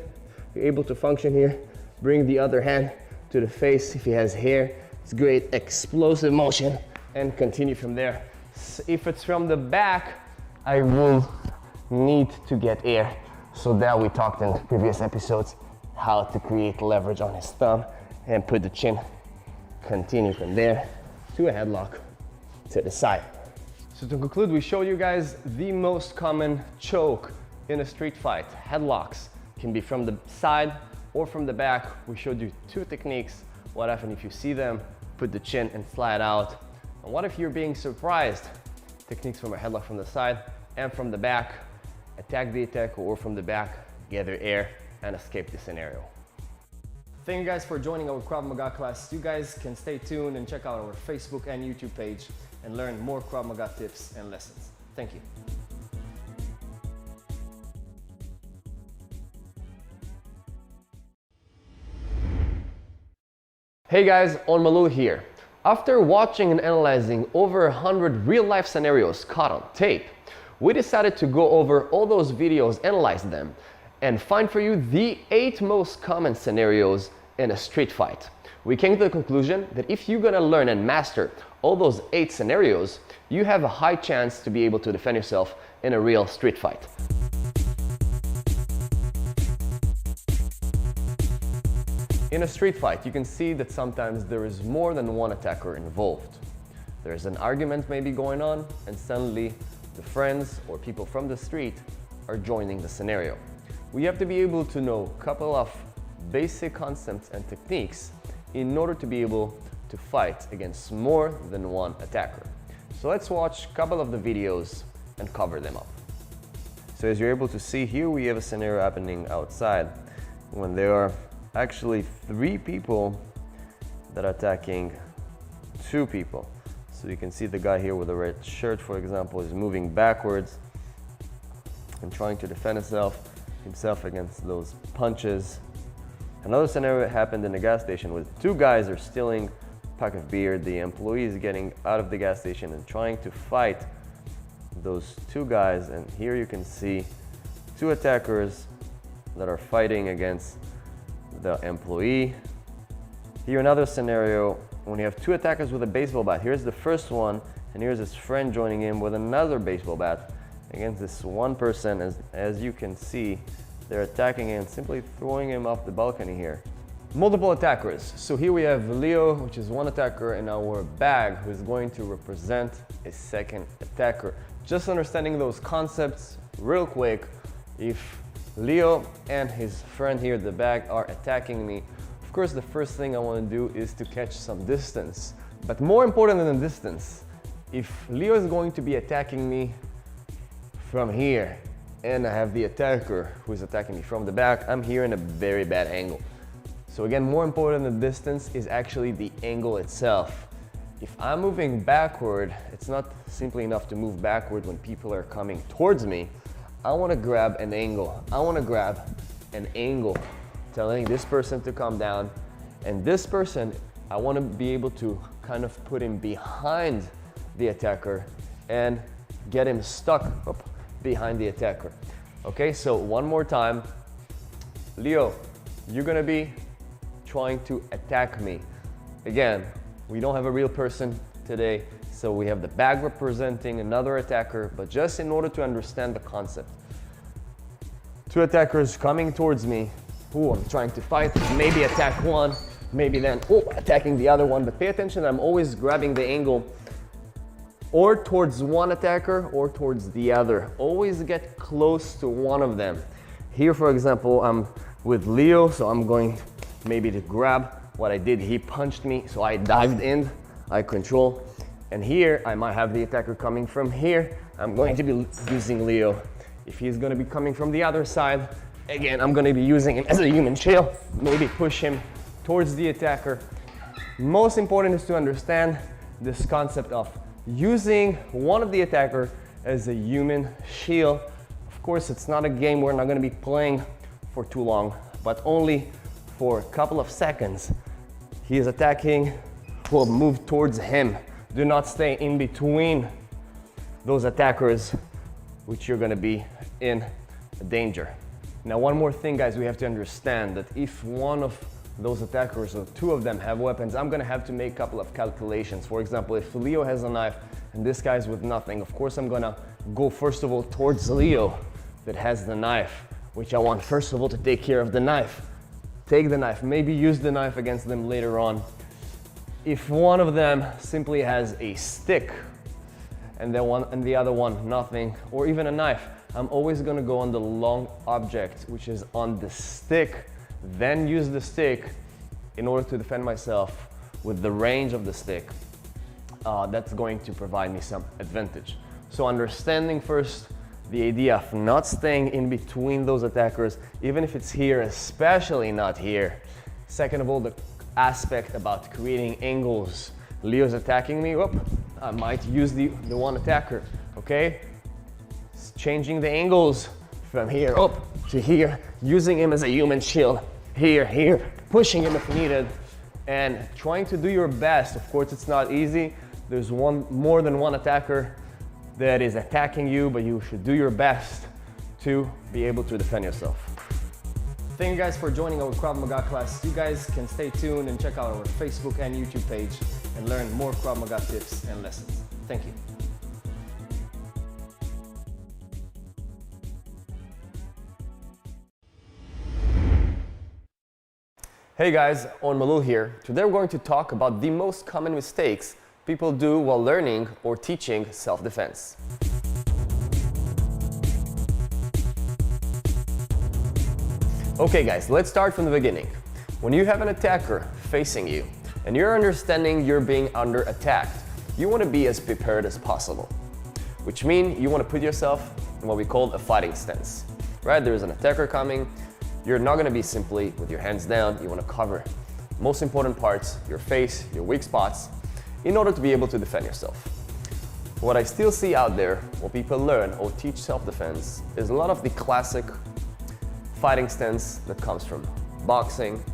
you're able to function here, bring the other hand to the face if he has hair, it's great, explosive motion, and continue from there. If it's from the back, I will need to get air. So that we talked in previous episodes, how to create leverage on his thumb and put the chin, continue from there to a headlock to the side. So to conclude, we showed you guys the most common choke in a street fight. Headlocks can be from the side or from the back. We showed you two techniques. What happens if you see them? Put the chin and slide out. And what if you're being surprised? Techniques from a headlock from the side and from the back. Attack the attacker or from the back, gather air and escape the scenario. Thank you guys for joining our Krav Maga class. You guys can stay tuned and check out our Facebook and YouTube page and learn more Krav Maga tips and lessons. Thank you. Hey guys, On Malul here. After watching and analyzing over 100 real-life scenarios caught on tape, we decided to go over all those videos, analyze them, and find for you the 8 most common scenarios in a street fight. We came to the conclusion that if you're gonna learn and master all those 8 scenarios, you have a high chance to be able to defend yourself in a real street fight. In a street fight, you can see that sometimes there is more than one attacker involved. There's an argument maybe going on, and suddenly the friends or people from the street are joining the scenario. We have to be able to know a couple of basic concepts and techniques in order to be able to fight against more than one attacker. So let's watch a couple of the videos and cover them up. So as you're able to see here, we have a scenario happening outside when there are actually 3 people that are attacking 2 people. So you can see the guy here with the red shirt, for example, is moving backwards and trying to defend himself against those punches. Another scenario happened in a gas station where 2 guys are stealing a pack of beer. The employee is getting out of the gas station and trying to fight those 2 guys. And here you can see 2 attackers that are fighting against the employee. Here another scenario when you have 2 attackers with a baseball bat. Here's the first one, and here's his friend joining him with another baseball bat against this one person. As you can see, they're attacking him, simply throwing him off the balcony here. multiple attackers. So here we have Leo, which is one attacker, and our bag, who is going to represent a second attacker. Just understanding those concepts real quick. If Leo and his friend here, the bag, are attacking me, of course the first thing I want to do is to catch some distance. But more important than the distance, if Leo is going to be attacking me from here, and I have the attacker who is attacking me from the back, I'm here in a very bad angle. So again, more important than the distance is actually the angle itself. If I'm moving backward, it's not simply enough to move backward when people are coming towards me. I want to grab an angle. I want to grab an angle, telling this person to come down, and this person, I want to be able to kind of put him behind the attacker and get him stuck behind the attacker. Okay, so one more time. Leo, you're gonna be trying to attack me. Again, we don't have a real person today, so we have the bag representing another attacker, but just in order to understand the concept. Two attackers coming towards me, who I'm trying to fight, maybe attack one, maybe then attacking the other one, but pay attention, I'm always grabbing the angle or towards one attacker or towards the other. Always get close to one of them. Here, for example, I'm with Leo, so I'm going maybe to grab what I did. He punched me, so I dived in, I control. And here, I might have the attacker coming from here. I'm going to be using Leo. If he's gonna be coming from the other side, again, I'm gonna be using him as a human shield, maybe push him towards the attacker. Most important is to understand this concept of using one of the attacker as a human shield. Of course, it's not a game we're not going to be playing for too long, but only for a couple of seconds. He is attacking, we'll move towards him. Do not stay in between those attackers, which you're going to be in danger. Now, one more thing, guys, we have to understand that if one of those attackers or two of them have weapons, I'm gonna have to make a couple of calculations. For example, if Leo has a knife and this guy's with nothing, of course I'm gonna go first of all towards Leo that has the knife, which I want first of all to take care of the knife. Take the knife, maybe use the knife against them later on. If one of them simply has a stick and the other one nothing, or even a knife, I'm always gonna go on the long object, which is on the stick, then use the stick in order to defend myself with the range of the stick. That's going to provide me some advantage. So understanding first the idea of not staying in between those attackers, even if it's here, especially not here. Second of all, the aspect about creating angles. Leo's attacking me, I might use the one attacker, okay? Changing the angles from here up to here, using him as a human shield. Here, pushing him if needed, and trying to do your best. Of course, it's not easy. There's more than one attacker that is attacking you, but you should do your best to be able to defend yourself. Thank you guys for joining our Krav Maga class. You guys can stay tuned and check out our Facebook and YouTube page and learn more Krav Maga tips and lessons. Thank you. Hey guys, Owen Malul here. Today we're going to talk about the most common mistakes people do while learning or teaching self-defense. Okay guys, let's start from the beginning. When you have an attacker facing you and you're understanding you're being under attacked, you want to be as prepared as possible, which means you want to put yourself in what we call a fighting stance, right? There's an attacker coming. You're not going to be simply with your hands down. You want to cover most important parts, your face, your weak spots, in order to be able to defend yourself. What I still see out there, what people learn or teach self-defense, is a lot of the classic fighting stance that comes from boxing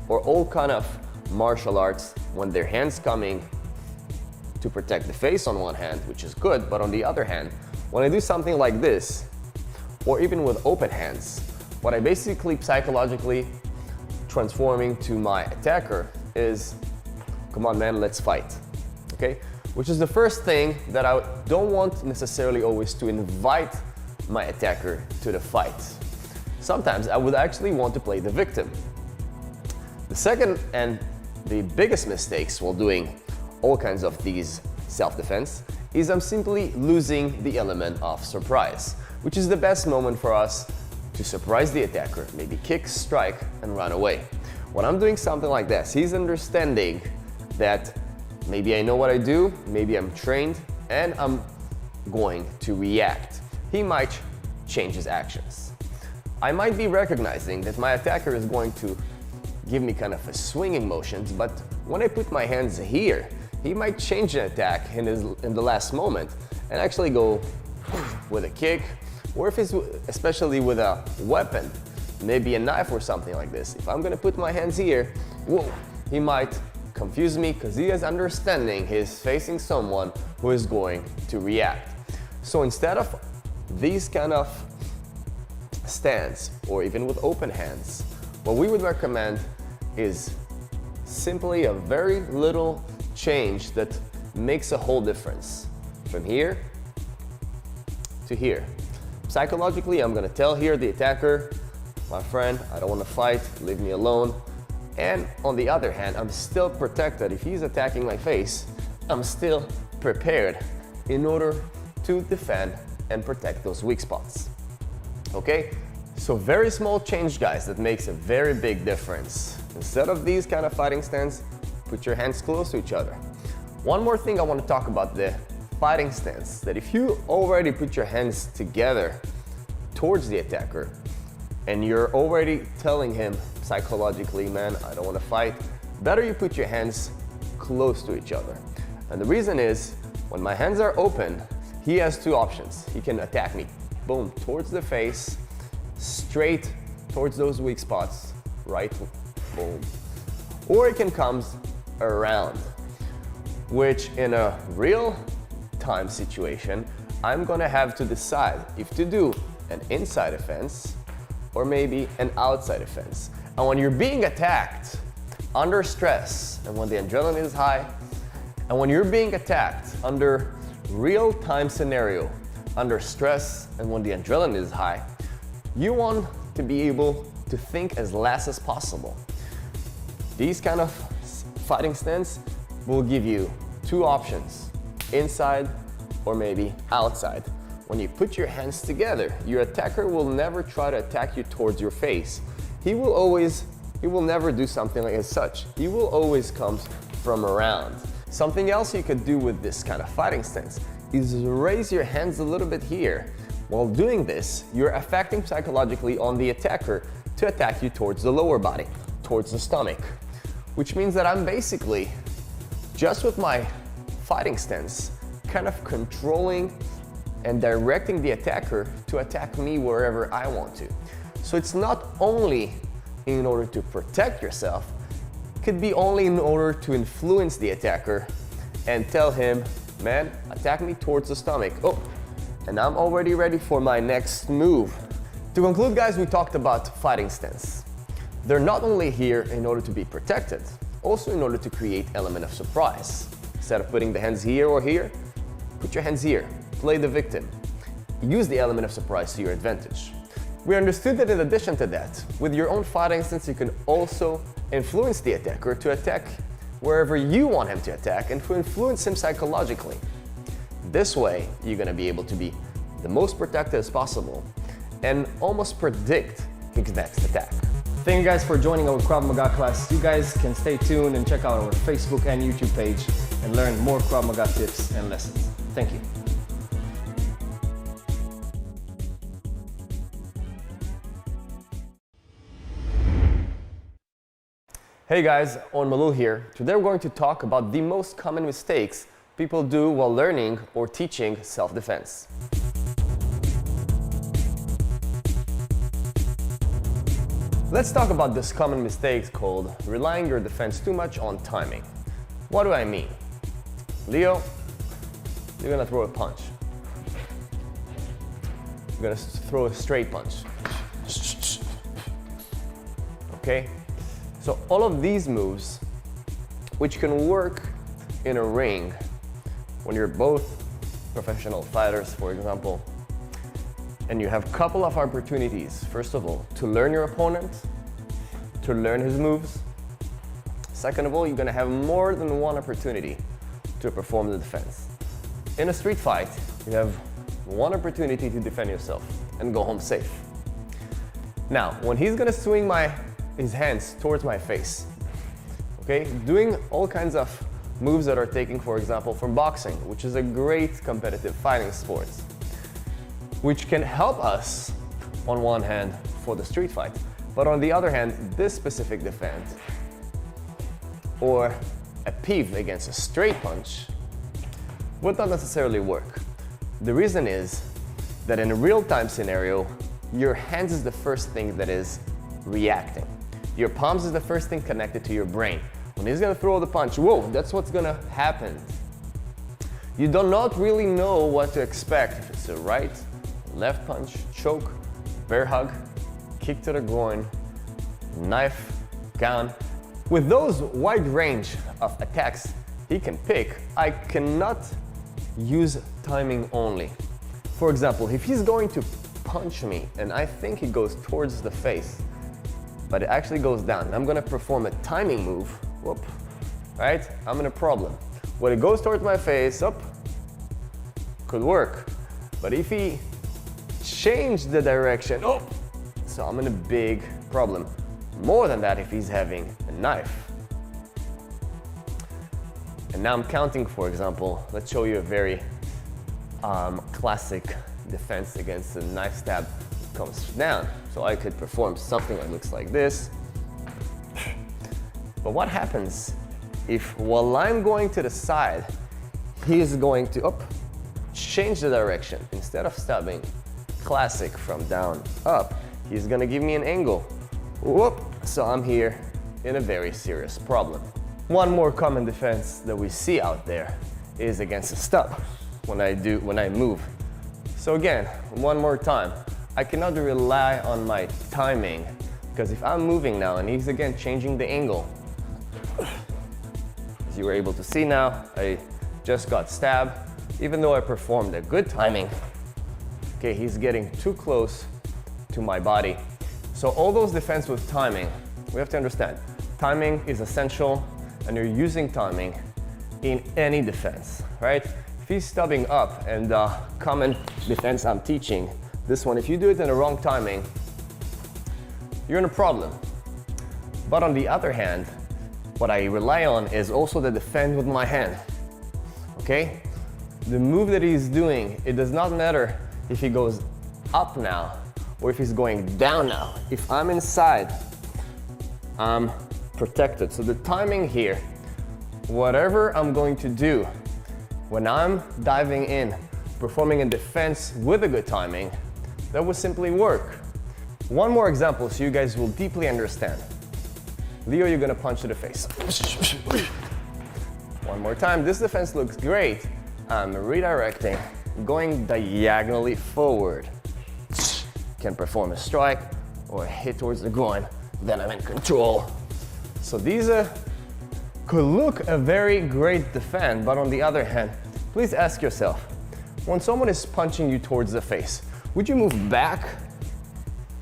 or all kind of martial arts, when their hands coming to protect the face on one hand, which is good, but on the other hand, when I do something like this, or even with open hands, what I basically psychologically transforming to my attacker is, come on man, let's fight, okay? Which is the first thing that I don't want necessarily always to invite my attacker to the fight. Sometimes I would actually want to play the victim. The second and the biggest mistakes while doing all kinds of these self-defense is I'm simply losing the element of surprise, which is the best moment for us to surprise the attacker, maybe kick, strike, and run away. When I'm doing something like this, he's understanding that maybe I know what I do, maybe I'm trained, and I'm going to react. He might change his actions. I might be recognizing that my attacker is going to give me kind of a swinging motions, but when I put my hands here, he might change an attack in the last moment and actually go with a kick, or if it's especially with a weapon, maybe a knife or something like this. If I'm gonna put my hands here, whoa, he might confuse me because he is understanding he's facing someone who is going to react. So instead of these kind of stance or even with open hands, what we would recommend is simply a very little change that makes a whole difference. From here to here. Psychologically, I'm gonna tell here the attacker, my friend, I don't wanna fight, leave me alone. And on the other hand, I'm still protected. If he's attacking my face, I'm still prepared in order to defend and protect those weak spots. Okay? So very small change, guys, that makes a very big difference. Instead of these kind of fighting stance, put your hands close to each other. One more thing I want to talk about the fighting stance, that if you already put your hands together towards the attacker and you're already telling him psychologically, man, I don't want to fight, better you put your hands close to each other. And the reason is, when my hands are open, he has two options. He can attack me, boom, towards the face, straight towards those weak spots, right, boom. Or it can come around, which in a real time situation, I'm gonna have to decide if to do an inside offense or maybe an outside offense. And when you're being attacked under stress and when the adrenaline is high, and when you're being attacked under real-time scenario, under stress and when the adrenaline is high, you want to be able to think as less as possible. These kind of fighting stance will give you two options, inside or maybe outside. When you put your hands together, your attacker will never try to attack you towards your face. He will never do something like as such. He will always come from around. Something else you could do with this kind of fighting stance is raise your hands a little bit here. While doing this, you're affecting psychologically on the attacker to attack you towards the lower body, towards the stomach, which means that I'm basically, just with my fighting stance, kind of controlling and directing the attacker to attack me wherever I want to. So it's not only in order to protect yourself, it could be only in order to influence the attacker and tell him, man, attack me towards the stomach. Oh, and I'm already ready for my next move. To conclude, guys, we talked about fighting stance. They're not only here in order to be protected, also in order to create element of surprise. Instead of putting the hands here or here, put your hands here. Play the victim. Use the element of surprise to your advantage. We understood that in addition to that, with your own fighting stance, you can also influence the attacker to attack wherever you want him to attack and to influence him psychologically. This way, you're gonna be able to be the most protected as possible and almost predict his next attack. Thank you guys for joining our Krav Maga class. You guys can stay tuned and check out our Facebook and YouTube page and learn more Krav Maga tips and lessons. Thank you. Hey guys, Owen Malul here. Today we're going to talk about the most common mistakes people do while learning or teaching self-defense. Let's talk about this common mistake called relying your defense too much on timing. What do I mean? Leo, you're gonna throw a punch. You're gonna throw a straight punch. Okay? So all of these moves, which can work in a ring when you're both professional fighters, for example, and you have a couple of opportunities, first of all, to learn your opponent, to learn his moves, Second of all, you're gonna have more than one opportunity to perform the defense. In a street fight, you have one opportunity to defend yourself and go home safe. Now, when he's gonna swing his hands towards my face, okay, doing all kinds of moves that are taken, for example, from boxing, which is a great competitive fighting sport, which can help us on one hand for the street fight, but on the other hand, this specific defense or a peeve against a straight punch would not necessarily work. The reason is that in a real-time scenario, your hands is the first thing that is reacting. Your palms is the first thing connected to your brain. When he's gonna throw the punch, whoa, that's what's gonna happen. You do not really know what to expect. If it's a right, left punch, choke, bear hug, kick to the groin, knife, gun. With those wide range of attacks he can pick, I cannot use timing only. For example, if he's going to punch me and I think he goes towards the face, but it actually goes down, I'm gonna perform a timing move, whoop, right? I'm in a problem. When it goes towards my face, up, could work. But if he changed the direction, oh, so I'm in a big problem. More than that if he's having a knife. And now I'm counting, for example, let's show you a very classic defense against a knife stab comes down. So I could perform something that looks like this. But what happens if while I'm going to the side, he is going to change the direction. Instead of stabbing classic from down up, he's gonna give me an angle. Whoop. So I'm here in a very serious problem. One more common defense that we see out there is against a stub when I move. So again, one more time, I cannot rely on my timing because if I'm moving now and he's again changing the angle, as you were able to see now, I just got stabbed, even though I performed a good timing. Okay, he's getting too close to my body. So all those defense with timing, we have to understand, timing is essential and you're using timing in any defense, right? If he's stubbing up and common defense I'm teaching, this one, if you do it in the wrong timing, you're in a problem. But on the other hand, what I rely on is also the defense with my hand, okay? The move that he's doing, it does not matter if he goes up now or if he's going down now. If I'm inside, I'm protected. So the timing here, whatever I'm going to do, when I'm diving in, performing a defense with a good timing, that will simply work. One more example so you guys will deeply understand. Leo, you're gonna punch to the face. One more time, this defense looks great. I'm redirecting, going diagonally forward. Can perform a strike or a hit towards the groin, then I'm in control. So these could look a very great defense, but on the other hand, please ask yourself, when someone is punching you towards the face, would you move back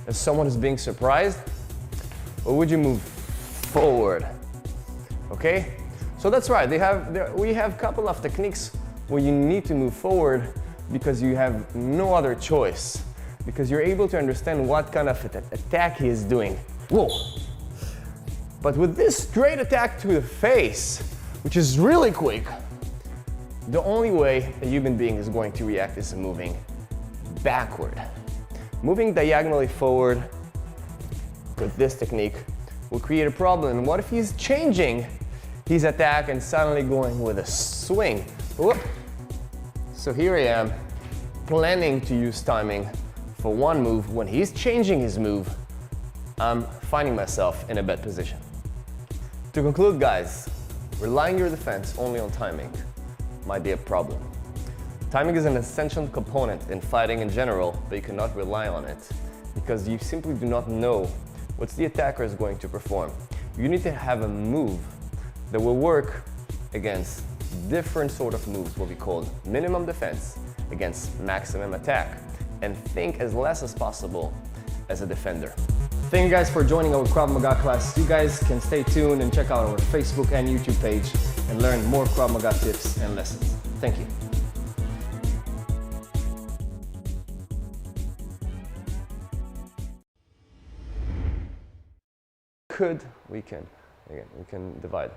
as someone is being surprised? Or would you move forward? Okay? So that's right, we have a couple of techniques where you need to move forward because you have no other choice. Because you're able to understand what kind of attack he is doing. Whoa! But with this straight attack to the face, which is really quick, the only way a human being is going to react is moving backward. Moving diagonally forward with this technique will create a problem. And what if he's changing his attack and suddenly going with a swing? Whoop. So here I am, planning to use timing for one move. When he's changing his move, I'm finding myself in a bad position. To conclude, guys, relying your defense only on timing might be a problem. Timing is an essential component in fighting in general, but you cannot rely on it because you simply do not know what the attacker is going to perform. You need to have a move that will work against different sort of moves, what we call minimum defense against maximum attack, and think as less as possible as a defender. Thank you guys for joining our Krav Maga class. You guys can stay tuned and check out our Facebook and YouTube page and learn more Krav Maga tips and lessons. Thank you. We can divide.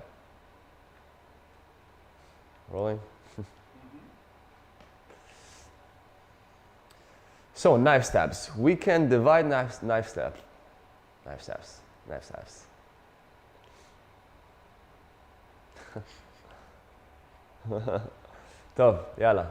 Rolling. So knife stabs. We can divide knife stabs. טוב, יאללה.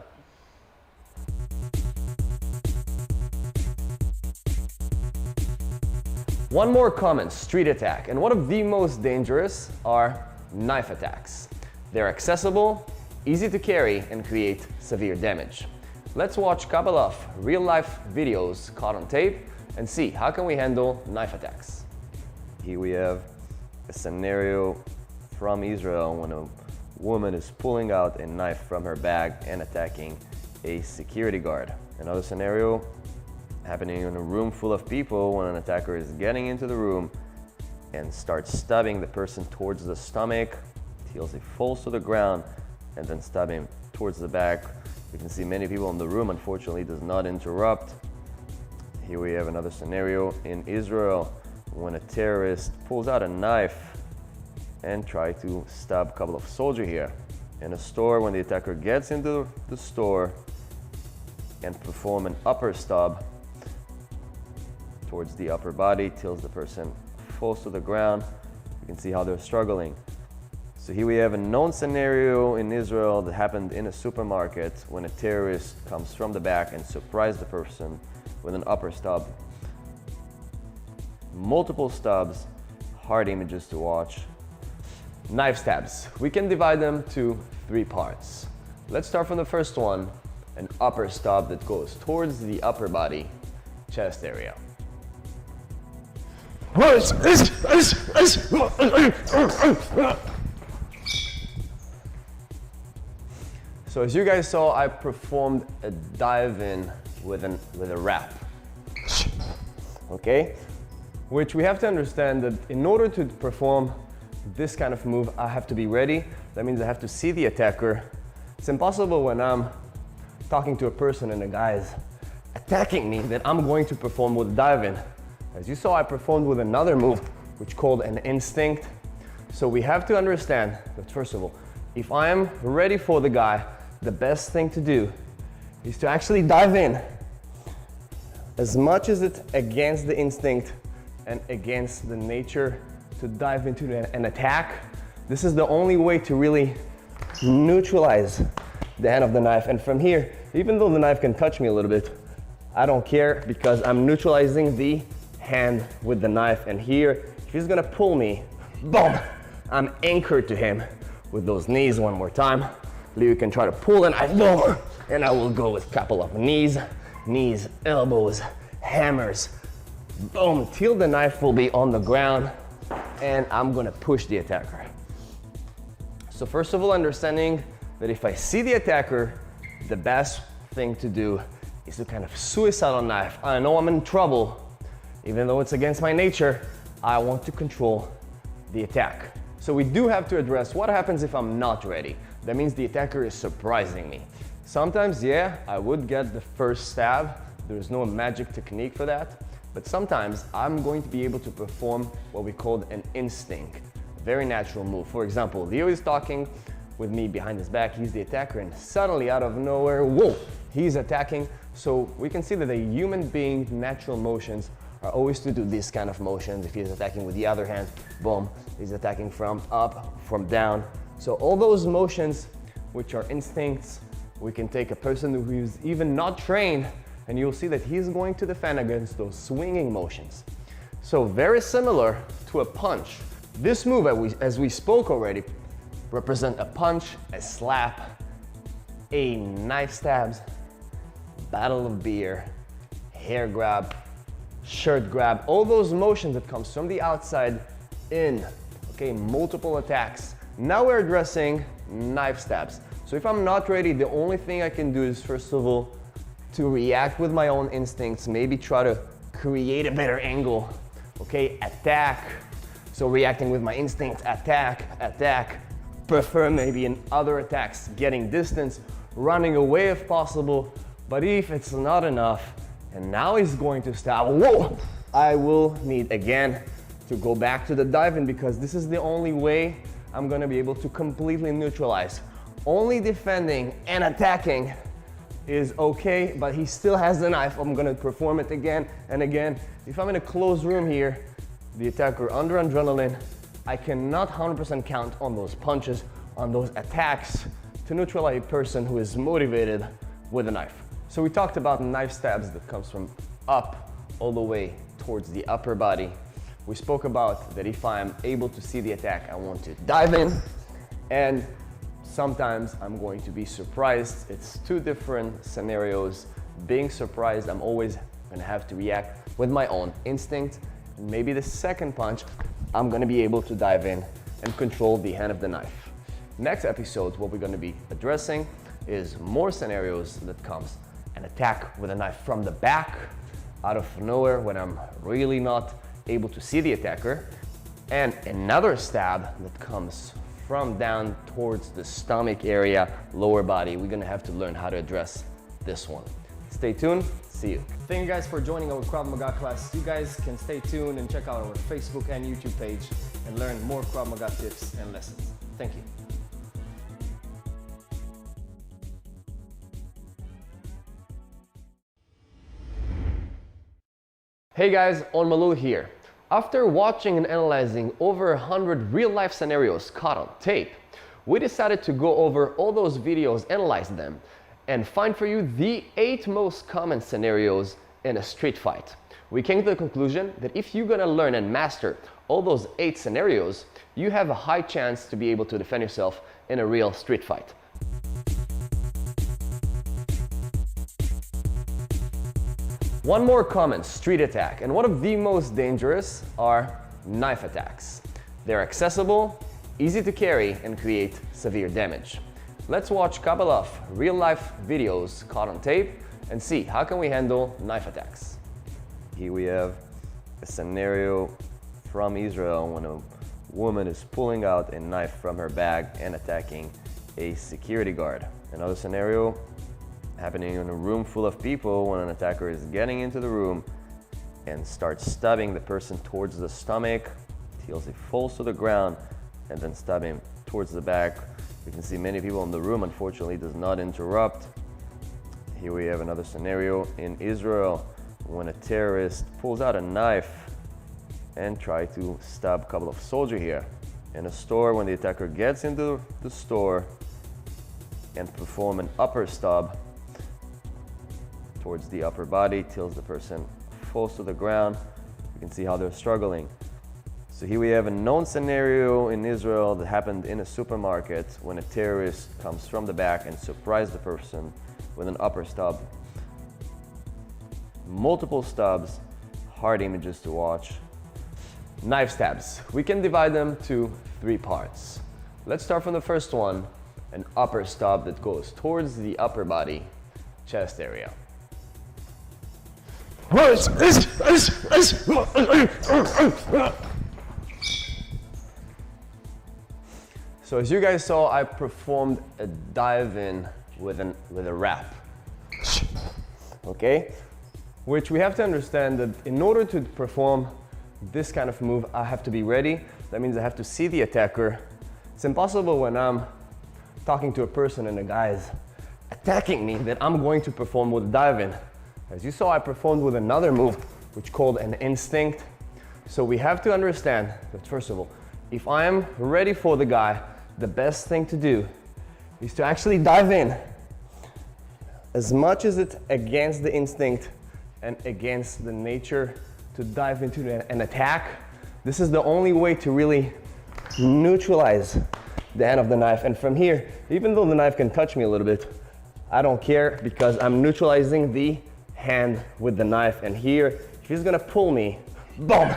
One more common street attack, and one of the most dangerous are knife attacks. They're accessible, easy to carry, and create severe damage. Let's watch a couple of real-life videos caught on tape and see how can we handle knife attacks. Here we have a scenario from Israel when a woman is pulling out a knife from her bag and attacking a security guard. Another scenario happening in a room full of people when an attacker is getting into the room and starts stabbing the person towards the stomach till he falls to the ground and then stab him towards the back. You can see many people in the room, unfortunately, does not interrupt. Here we have another scenario in Israel when a terrorist pulls out a knife and tries to stab a couple of soldiers here. In a store, when the attacker gets into the store and perform an upper stab towards the upper body till the person falls to the ground. You can see how they're struggling. So here we have a known scenario in Israel that happened in a supermarket when a terrorist comes from the back and surprises the person with an upper stab. Multiple stabs, hard images to watch. Knife stabs. We can divide them to 3 parts. Let's start from the first one, an upper stab that goes towards the upper body, chest area. So as you guys saw, I performed a dive in with a wrap. Okay? Which we have to understand that in order to perform this kind of move, I have to be ready. That means I have to see the attacker. It's impossible when I'm talking to a person and a guy is attacking me that I'm going to perform with dive in. As you saw, I performed with another move, which called an instinct. So we have to understand that first of all, if I am ready for the guy, the best thing to do is to actually dive in. As much as it's against the instinct and against the nature to dive into an attack, this is the only way to really neutralize the hand of the knife. And from here, even though the knife can touch me a little bit, I don't care because I'm neutralizing the hand with the knife. And here, if he's gonna pull me, boom, I'm anchored to him with those knees. One more time. You can try to pull the knife, boom, and I will go with a couple of knees, elbows, hammers, boom, till the knife will be on the ground, and I'm gonna push the attacker. So first of all, understanding that if I see the attacker, the best thing to do is to kind of suicidal knife. I know I'm in trouble, even though it's against my nature, I want to control the attack. So we do have to address what happens if I'm not ready. That means the attacker is surprising me. Sometimes, yeah, I would get the first stab. There's no magic technique for that. But sometimes I'm going to be able to perform what we call an instinct, a very natural move. For example, Leo is talking with me behind his back. He's the attacker, and suddenly out of nowhere, whoa, he's attacking. So we can see that a human being's natural motions are always to do this kind of motions. If he's attacking with the other hand, boom, he's attacking from up, from down. So all those motions, which are instincts, we can take a person who is even not trained, and you'll see that he's going to defend against those swinging motions. So very similar to a punch. This move, as we spoke already, represent a punch, a slap, a knife stabs, battle of beer, hair grab, shirt grab, all those motions that comes from the outside in, okay, multiple attacks. Now we're addressing knife stabs. So if I'm not ready, the only thing I can do is first of all, to react with my own instincts, maybe try to create a better angle Okay, attack. So reacting with my instinct, attack, attack. Prefer maybe in other attacks, getting distance, running away if possible. But if it's not enough, and now he's going to stop, whoa, I will need again to go back to the dive in, because this is the only way I'm gonna be able to completely neutralize. Only defending and attacking is okay, but he still has the knife. I'm gonna perform it again and again. If I'm in a closed room here, the attacker under adrenaline, I cannot 100% count on those punches, on those attacks to neutralize a person who is motivated with a knife. So we talked about knife stabs that comes from up all the way towards the upper body. We spoke about that if I'm able to see the attack, I want to dive in, and sometimes I'm going to be surprised. It's two different scenarios. Being surprised, I'm always gonna have to react with my own instinct. And maybe the second punch, I'm gonna be able to dive in and control the hand of the knife. Next episode, what we're gonna be addressing is more scenarios that comes an attack with a knife from the back, out of nowhere when I'm really not able to see the attacker, and another stab that comes from down towards the stomach area, lower body. We're gonna have to learn how to address this one. Stay tuned, see you. Thank you guys for joining our Krav Maga class. You guys can stay tuned and check out our Facebook and YouTube page and learn more Krav Maga tips and lessons. Thank you. Hey guys, On Malou here. After watching and analyzing over 100 real-life scenarios caught on tape, we decided to go over all those videos, analyze them, and find for you the 8 most common scenarios in a street fight. We came to the conclusion that if you're gonna learn and master all those 8 scenarios, you have a high chance to be able to defend yourself in a real street fight. One more common street attack, and one of the most dangerous, are knife attacks. They're accessible, easy to carry, and create severe damage. Let's watch a couple of real-life videos caught on tape and see how can we handle knife attacks. Here we have a scenario from Israel when a woman is pulling out a knife from her bag and attacking a security guard. Another scenario happening in a room full of people when an attacker is getting into the room and starts stabbing the person towards the stomach till he falls to the ground, and then stab him towards the back. You can see many people in the room. Unfortunately, it does not interrupt. Here we have another scenario in Israel when a terrorist pulls out a knife and tries to stab a couple of soldiers here. In a store, when the attacker gets into the store and perform an upper stab towards the upper body till the person falls to the ground. You can see how they're struggling. So here we have a known scenario in Israel that happened in a supermarket when a terrorist comes from the back and surprises the person with an upper stab. Multiple stabs, hard images to watch. Knife stabs. We can divide them to 3 parts. Let's start from the first one, an upper stab that goes towards the upper body, chest area. So as you guys saw, I performed a dive in with a wrap. Okay? Which we have to understand that in order to perform this kind of move, I have to be ready. That means I have to see the attacker. It's impossible when I'm talking to a person and a guy is attacking me that I'm going to perform with a dive in. As you saw, I performed with another move, which called an instinct. So we have to understand that, first of all, if I am ready for the guy, the best thing to do is to actually dive in. As much as it's against the instinct and against the nature to dive into an attack, this is the only way to really neutralize the hand of the knife. And from here, even though the knife can touch me a little bit, I don't care because I'm neutralizing the hand with the knife. And here, if he's gonna pull me, boom,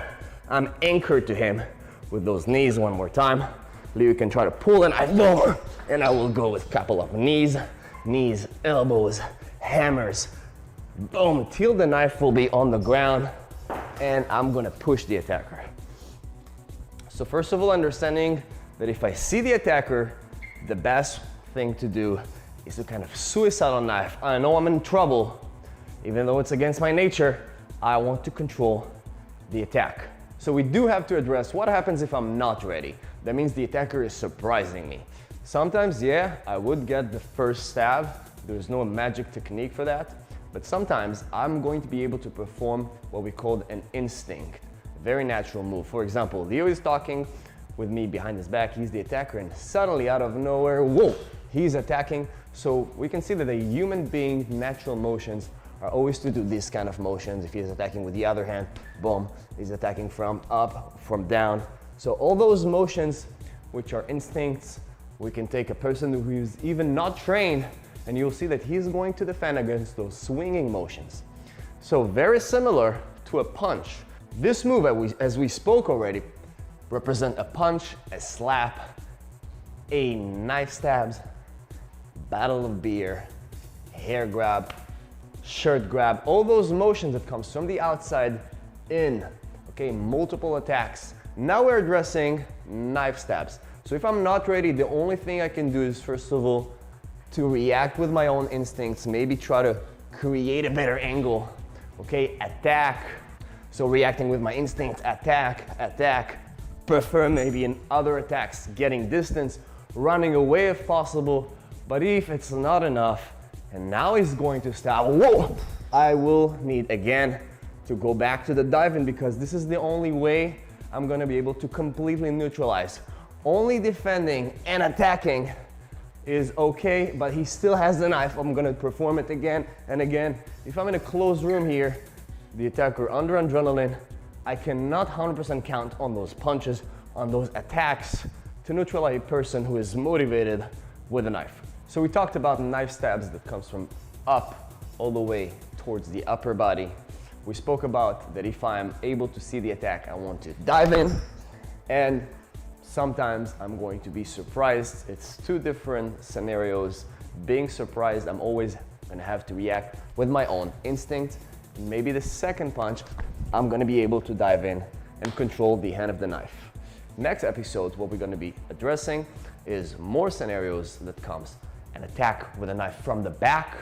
I'm anchored to him with those knees. One more time. Leo can try to pull the knife, boom, and I will go with a couple of knees, elbows, hammers, boom, till the knife will be on the ground. and I'm gonna push the attacker. So first of all, understanding that if I see the attacker, the best thing to do is to kind of suicidal knife. I know I'm in trouble, even though it's against my nature, I want to control the attack. So we do have to address what happens if I'm not ready. That means the attacker is surprising me. Sometimes, yeah, I would get the first stab. There's no magic technique for that. But sometimes I'm going to be able to perform what we call an instinct, a very natural move. For example, Leo is talking with me behind his back, he's the attacker, and suddenly out of nowhere, whoa, he's attacking. So we can see that a human being natural motions are always to do this kind of motions. If he's attacking with the other hand, boom, he's attacking from up, from down. So all those motions, which are instincts, we can take a person who is even not trained, and you'll see that he's going to defend against those swinging motions. So very similar to a punch. This move, as we spoke already, represent a punch, a slap, a knife stabs, battle of beer, hair grab, shirt grab, all those motions that comes from the outside in, okay, multiple attacks. Now we're addressing knife stabs. So if I'm not ready, the only thing I can do is first of all, to react with my own instincts, maybe try to create a better angle, okay, attack. So reacting with my instincts, attack, prefer maybe in other attacks, getting distance, running away if possible. But if it's not enough, and now he's going to stab, whoa, I will need again to go back to the dive-in, because this is the only way I'm gonna be able to completely neutralize. Only defending and attacking is okay, but he still has the knife. I'm gonna perform it again and again. If I'm in a closed room here, the attacker under adrenaline, I cannot 100% count on those punches, on those attacks to neutralize a person who is motivated with a knife. So we talked about knife stabs that comes from up all the way towards the upper body. We spoke about that if I'm able to see the attack, I want to dive in, and sometimes I'm going to be surprised. It's two different scenarios. Being surprised, I'm always gonna have to react with my own instinct. Maybe the second punch, I'm gonna be able to dive in and control the hand of the knife. Next episode, what we're gonna be addressing is more scenarios that comes an attack with a knife from the back,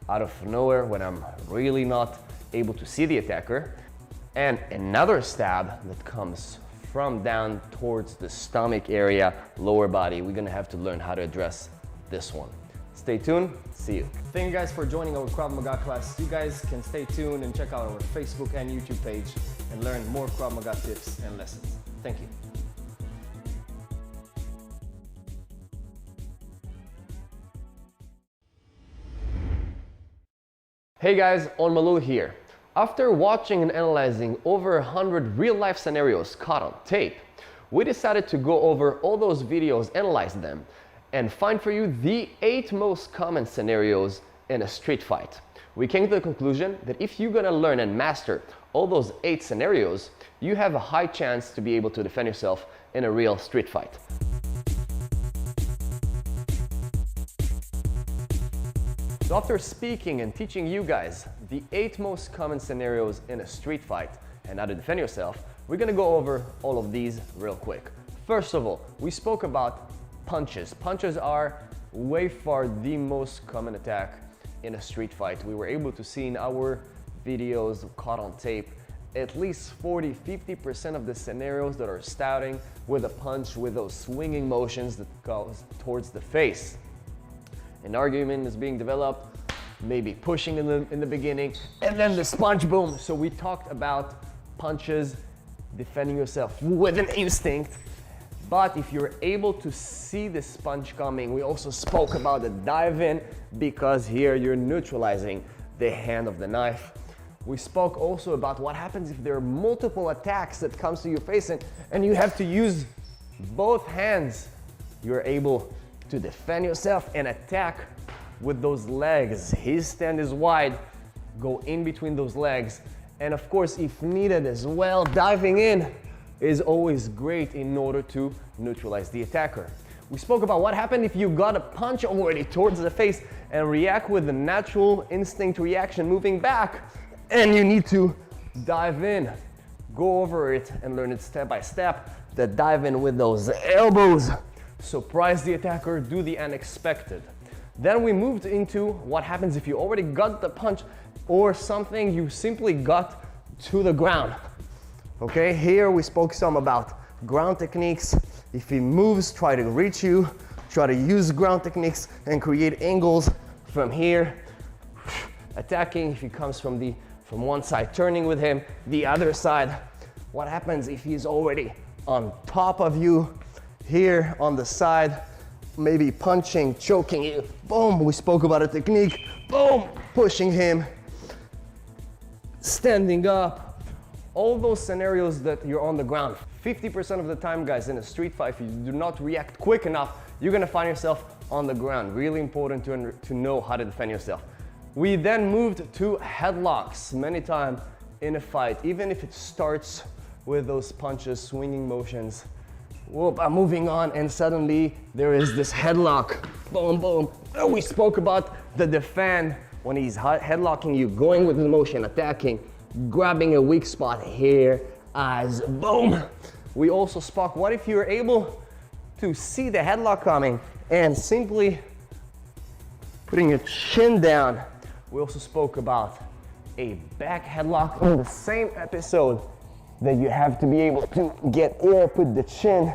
out of nowhere when I'm really not able to see the attacker, and another stab that comes from down towards the stomach area, lower body. We're gonna have to learn how to address this one. Stay tuned, see you. Thank you guys for joining our Krav Maga class. You guys can stay tuned and check out our Facebook and YouTube page and learn more Krav Maga tips and lessons. Thank you. Hey guys, On Malul here. After watching and analyzing over 100 real-life scenarios caught on tape, we decided to go over all those videos, analyze them, and find for you the 8 most common scenarios in a street fight. We came to the conclusion that if you're gonna learn and master all those 8 scenarios, you have a high chance to be able to defend yourself in a real street fight. So after speaking and teaching you guys the 8 most common scenarios in a street fight and how to defend yourself, we're gonna go over all of these real quick. First of all, we spoke about punches. Punches are way far the most common attack in a street fight. We were able to see in our videos caught on tape at least 40–50% of the scenarios that are starting with a punch, with those swinging motions that goes towards the face. An argument is being developed, maybe pushing in the beginning, and then the sponge boom. So we talked about punches, defending yourself with an instinct. But if you're able to see the sponge coming, we also spoke about the dive in, because here you're neutralizing the hand of the knife. We spoke also about what happens if there are multiple attacks that comes to your face and you have to use both hands. You're able to defend yourself and attack with those legs. His stand is wide, go in between those legs. And of course, if needed as well, diving in is always great in order to neutralize the attacker. We spoke about what happened if you got a punch already towards the face and react with the natural instinct reaction moving back, and you need to dive in. go over it and learn it step by step. The dive in with those elbows, surprise the attacker, do the unexpected. Then we moved into what happens if you already got the punch or something you simply got to the ground. Okay, here we spoke some about ground techniques. If he moves, try to reach you, try to use ground techniques and create angles from here. Attacking if he comes from one side, turning with him, the other side. What happens if he's already on top of you, here on the side, maybe punching, choking you, boom, we spoke about a technique, boom, pushing him, standing up, all those scenarios that you're on the ground. 50% of the time, guys, in a street fight, if you do not react quick enough, you're gonna find yourself on the ground. Really important to know how to defend yourself. We then moved to headlocks many times in a fight, even if it starts with those punches, swinging motions. Whoop, I'm moving on and suddenly there is this headlock. Boom, boom. We spoke about the defend when he's headlocking you, going with the motion, attacking, grabbing a weak spot here, eyes, boom. We also spoke, what if you're able to see the headlock coming and simply putting your chin down. We also spoke about a back headlock in the same episode that you have to be able to get air, put the chin,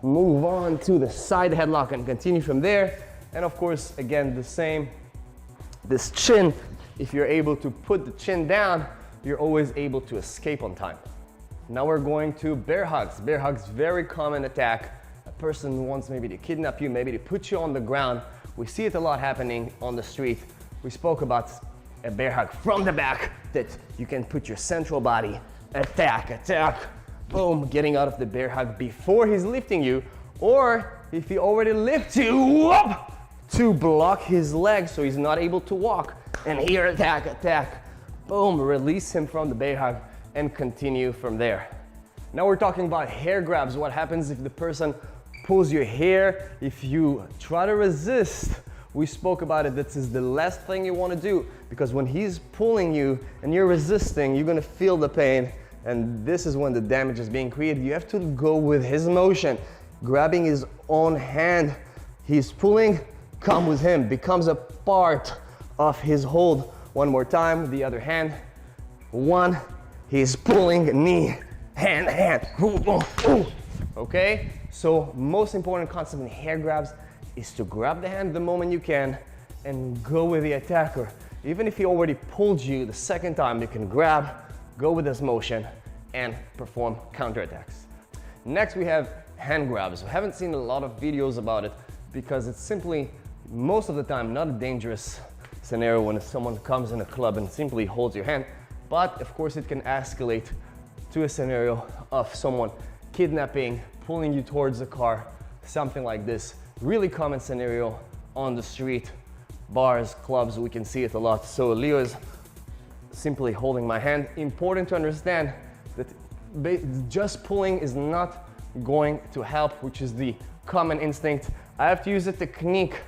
move on to the side headlock and continue from there. And of course, again, the same, this chin, if you're able to put the chin down, you're always able to escape on time. Now we're going to bear hugs. Bear hugs, very common attack. A person wants maybe to kidnap you, maybe to put you on the ground. We see it a lot happening on the street. We spoke about a bear hug from the back that you can put your central body, attack, boom, getting out of the bear hug before he's lifting you, or if he already lifts you, whoop, to block his legs so he's not able to walk. And here, attack, boom, release him from the bear hug and continue from there. Now we're talking about hair grabs. What happens if the person pulls your hair? If you try to resist, we spoke about it, this is the last thing you want to do, because when he's pulling you and you're resisting, you're going to feel the pain, and this is when the damage is being created. You have to go with his motion, grabbing his own hand. He's pulling, come with him, becomes a part of his hold. One more time, the other hand. One, he's pulling, knee, hand, okay? So most important concept in hair grabs is to grab the hand the moment you can and go with the attacker. Even if he already pulled you the second time, you can grab, go with this motion, and perform counterattacks. Next, we have hand grabs. We haven't seen a lot of videos about it because it's simply, most of the time, not a dangerous scenario when someone comes in a club and simply holds your hand. But of course, it can escalate to a scenario of someone kidnapping, pulling you towards the car, something like this. Really common scenario on the street, bars, clubs, we can see it a lot. So Leo is simply holding my hand. Important to understand that just pulling is not going to help, which is the common instinct. I have to use a technique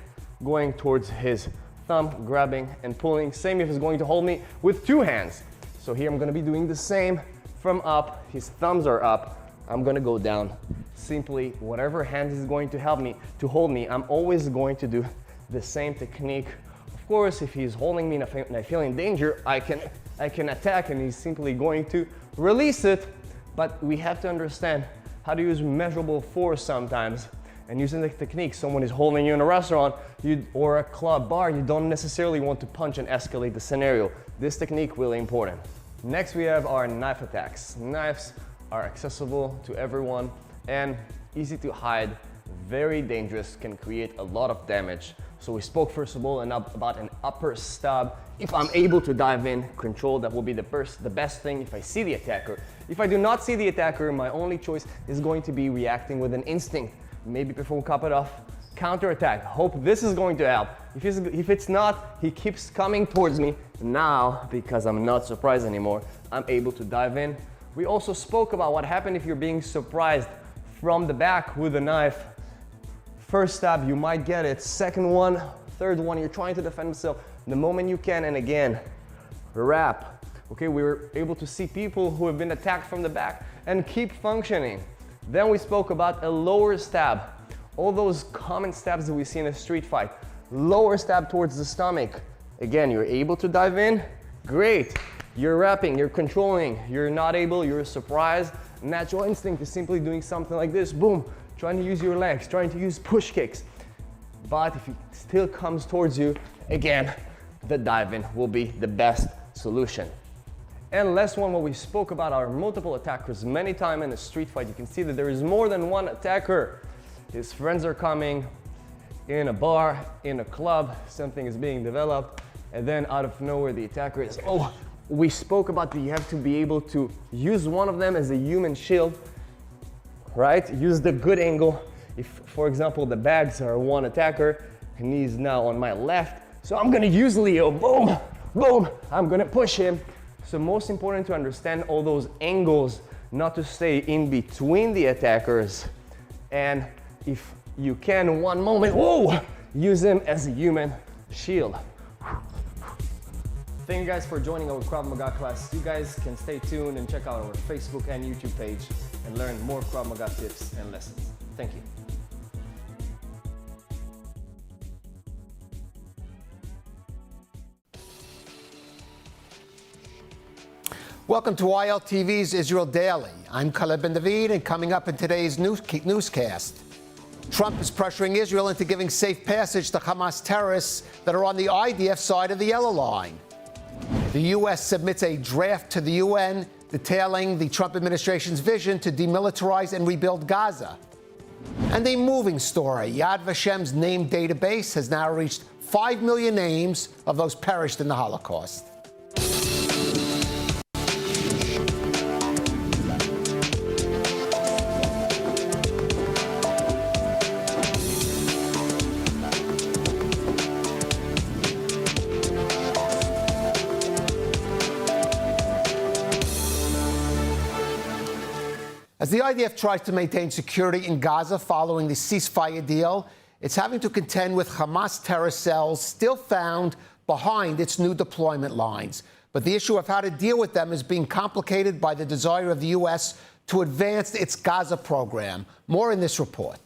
going towards his thumb, grabbing and pulling. Same if he's going to hold me with two hands. So here I'm gonna be doing the same from up. His thumbs are up. I'm gonna go down. Simply, whatever hand is going to help me, to hold me, I'm always going to do the same technique. Of course, if he's holding me and I feel in danger, I can attack and he's simply going to release it. But we have to understand how to use measurable force sometimes. And using the technique, someone is holding you in a restaurant or a club bar, you don't necessarily want to punch and escalate the scenario. This technique really important. Next, we have our knife attacks. Knives are accessible to everyone and easy to hide, very dangerous, can create a lot of damage. So we spoke first of all about an upper stab. If I'm able to dive in, control, that will be the best thing if I see the attacker. If I do not see the attacker, my only choice is going to be reacting with an instinct. Maybe before we cap it off, counterattack. Hope this is going to help. If it's not, he keeps coming towards me. Now, because I'm not surprised anymore, I'm able to dive in. We also spoke about what happened if you're being surprised from the back with a knife. First stab, you might get it. Second one, third one, you're trying to defend yourself the moment you can. And again, wrap, Okay, we were able to see people who have been attacked from the back and keep functioning. Then we spoke about a lower stab. All those common stabs that we see in a street fight. Lower stab towards the stomach. Again, you're able to dive in, great. You're wrapping, you're controlling, you're not able, you're surprised. Natural instinct is simply doing something like this, boom, trying to use your legs, trying to use push kicks. But if it still comes towards you, again, the dive-in will be the best solution. And last one, what we spoke about are multiple attackers. Many times in a street fight, you can see that there is more than one attacker. His friends are coming in a bar, in a club, something is being developed, and then out of nowhere, the attacker is, oh, we spoke about that you have to be able to use one of them as a human shield, right? Use the good angle. If, for example, the bags are one attacker, and he's now on my left, so I'm gonna use Leo, boom, boom, I'm gonna push him. So most important to understand all those angles, not to stay in between the attackers. And if you can, one moment, whoa, use him as a human shield. Thank you guys for joining our Krav Maga class. You guys can stay tuned and check out our Facebook and YouTube page and learn more Krav Maga tips and lessons. Thank you. Welcome to ILTV's Israel Daily. I'm Caleb Ben David, and coming up in today's newscast, Trump is pressuring Israel into giving safe passage to Hamas terrorists that are on the IDF side of the yellow line. The U.S. submits a draft to the UN detailing the Trump administration's vision to demilitarize and rebuild Gaza. And a moving story. Yad Vashem's name database has now reached 5 million names of those perished in the Holocaust. As the IDF tries to maintain security in Gaza following the ceasefire deal, it's having to contend with Hamas terrorist cells still found behind its new deployment lines. But the issue of how to deal with them is being complicated by the desire of the U.S. to advance its Gaza program. More in this report.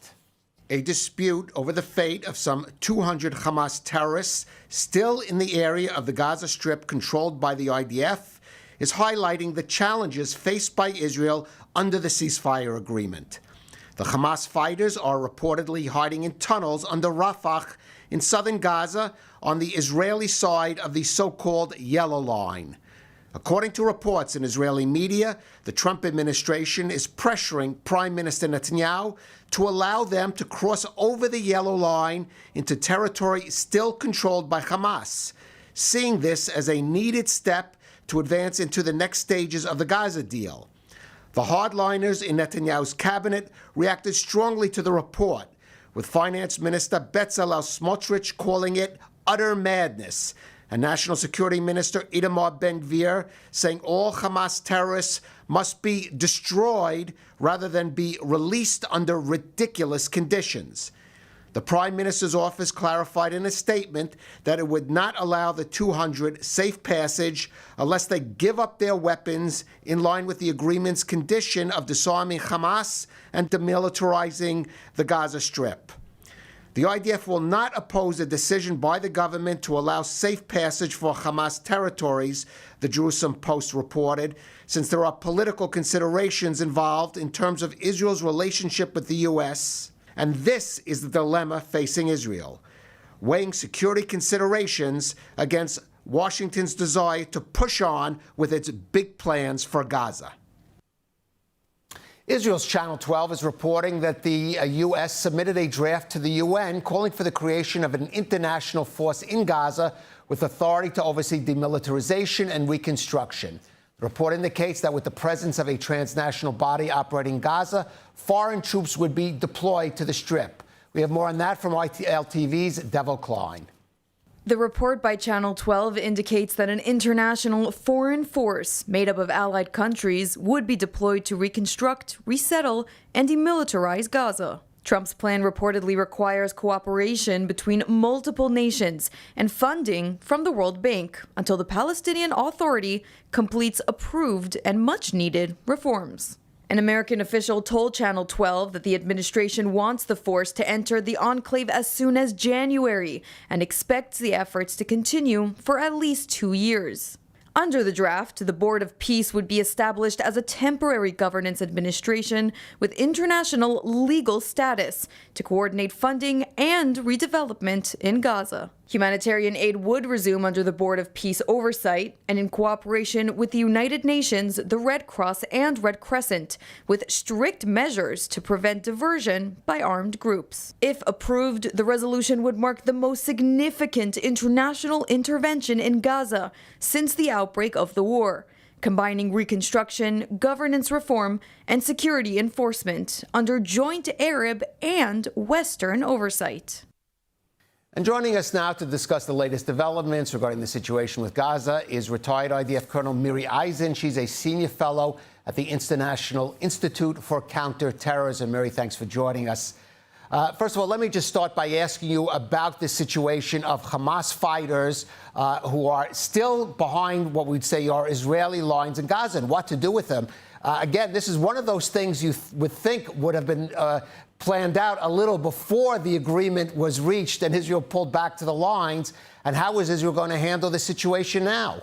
A dispute over the fate of some 200 Hamas terrorists still in the area of the Gaza Strip controlled by the IDF is highlighting the challenges faced by Israel under the ceasefire agreement. The Hamas fighters are reportedly hiding in tunnels under Rafah in southern Gaza on the Israeli side of the so-called Yellow Line. According to reports in Israeli media, the Trump administration is pressuring Prime Minister Netanyahu to allow them to cross over the Yellow Line into territory still controlled by Hamas, seeing this as a needed step to advance into the next stages of the Gaza deal. The hardliners in Netanyahu's cabinet reacted strongly to the report, with Finance Minister Bezalel Smotrich calling it utter madness, and National Security Minister Itamar Ben-Gvir saying all Hamas terrorists must be destroyed rather than be released under ridiculous conditions. The Prime Minister's office clarified in a statement that it would not allow the 200 safe passage unless they give up their weapons in line with the agreement's condition of disarming Hamas and demilitarizing the Gaza Strip. The IDF will not oppose a decision by the government to allow safe passage for Hamas territories, the Jerusalem Post reported, since there are political considerations involved in terms of Israel's relationship with the U.S., and this is the dilemma facing Israel, weighing security considerations against Washington's desire to push on with its big plans for Gaza. Israel's Channel 12 is reporting that the U.S. submitted a draft to the UN calling for the creation of an international force in Gaza with authority to oversee demilitarization and reconstruction. The report indicates that with the presence of a transnational body operating Gaza, foreign troops would be deployed to the Strip. We have more on that from ILTV's Devil Klein. The report by Channel 12 indicates that an international foreign force made up of allied countries would be deployed to reconstruct, resettle, and demilitarize Gaza. Trump's plan reportedly requires cooperation between multiple nations and funding from the World Bank until the Palestinian Authority completes approved and much-needed reforms. An American official told Channel 12 that the administration wants the force to enter the enclave as soon as January and expects the efforts to continue for at least 2 years. Under the draft, the Board of Peace would be established as a temporary governance administration with international legal status to coordinate funding and redevelopment in Gaza. Humanitarian aid would resume under the Board of Peace oversight and in cooperation with the United Nations, the Red Cross, and Red Crescent, with strict measures to prevent diversion by armed groups. If approved, the resolution would mark the most significant international intervention in Gaza since the outbreak of the war, combining reconstruction, governance reform, and security enforcement under joint Arab and Western oversight. And joining us now to discuss the latest developments regarding the situation with Gaza is retired IDF Colonel Miri Eisen. She's a senior fellow at the International Institute for Counterterrorism. Miri, thanks for joining us. First of all, let me just start by asking you about the situation of Hamas fighters who are still behind what we'd say are Israeli lines in Gaza and what to do with them. Again, this is one of those things you would think would have been planned out a little before the agreement was reached and Israel pulled back to the lines. And how is Israel going to handle the situation now?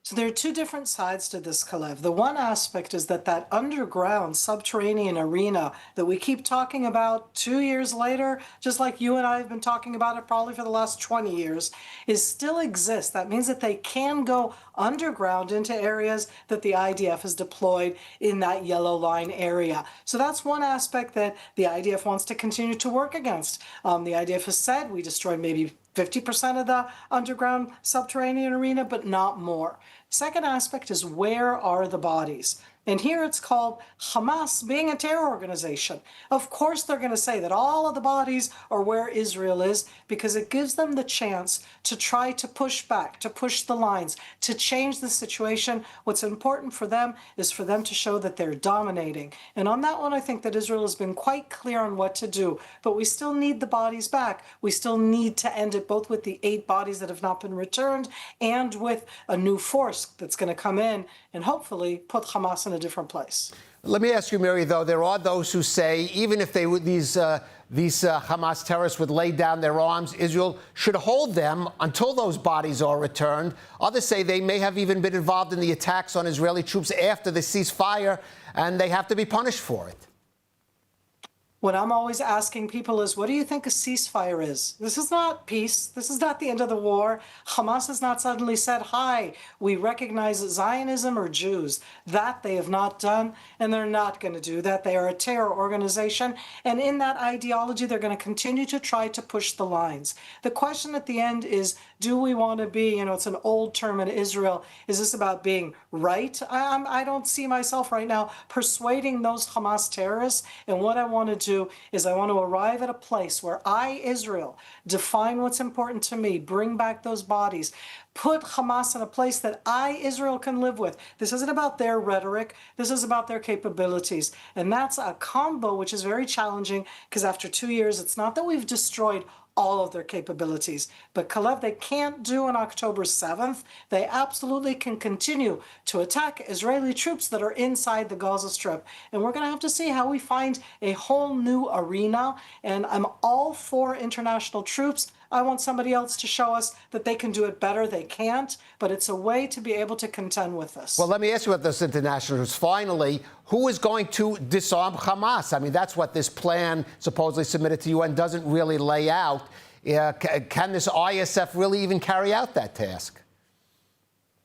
So there are two different sides to this, Kalev. The one aspect is that underground subterranean arena that we keep talking about 2 years later, just like you and I have been talking about it probably for the last 20 years, still exists. That means that they can go underground into areas that the IDF has deployed in that yellow line area. So that's one aspect that the IDF wants to continue to work against. The IDF has said we destroyed maybe 50% of the underground subterranean arena, but not more. Second aspect is, where are the bodies? And here it's called Hamas being a terror organization. Of course they're going to say that all of the bodies are where Israel is, because it gives them the chance to try to push back, to push the lines, to change the situation. What's important for them is for them to show that they're dominating. And on that one, I think that Israel has been quite clear on what to do. But we still need the bodies back. We still need to end it both with the 8 bodies that have not been returned and with a new force that's going to come in and hopefully put Hamas in a different place. Let me ask you, Miri, though, there are those who say even if they would, these Hamas terrorists would lay down their arms, Israel should hold them until those bodies are returned. Others say they may have even been involved in the attacks on Israeli troops after the ceasefire, and they have to be punished for it. What I'm always asking people is, what do you think a ceasefire is? This is not peace. This is not the end of the war. Hamas has not suddenly said, hi, we recognize Zionism or Jews. That they have not done, and they're not going to do that. They are a terror organization, and in that ideology, they're going to continue to try to push the lines. The question at the end is, do we want to be, it's an old term in Israel, is this about being right? I don't see myself right now persuading those Hamas terrorists, and what I want to do is I want to arrive at a place where I, Israel, define what's important to me, bring back those bodies, put Hamas in a place that I, Israel, can live with. This isn't about their rhetoric. This is about their capabilities. And that's a combo which is very challenging, because after 2 years, it's not that we've destroyed all of their capabilities. But Kalev, they can't do on October 7th. They absolutely can continue to attack Israeli troops that are inside the Gaza Strip. And we're going to have to see how we find a whole new arena. And I'm all for international troops. I want somebody else to show us that they can do it better. They can't, but it's a way to be able to contend with this. Well, let me ask you about those internationals. Finally, who is going to disarm Hamas? I mean, that's what this plan supposedly submitted to UN doesn't really lay out. Can this ISF really even carry out that task?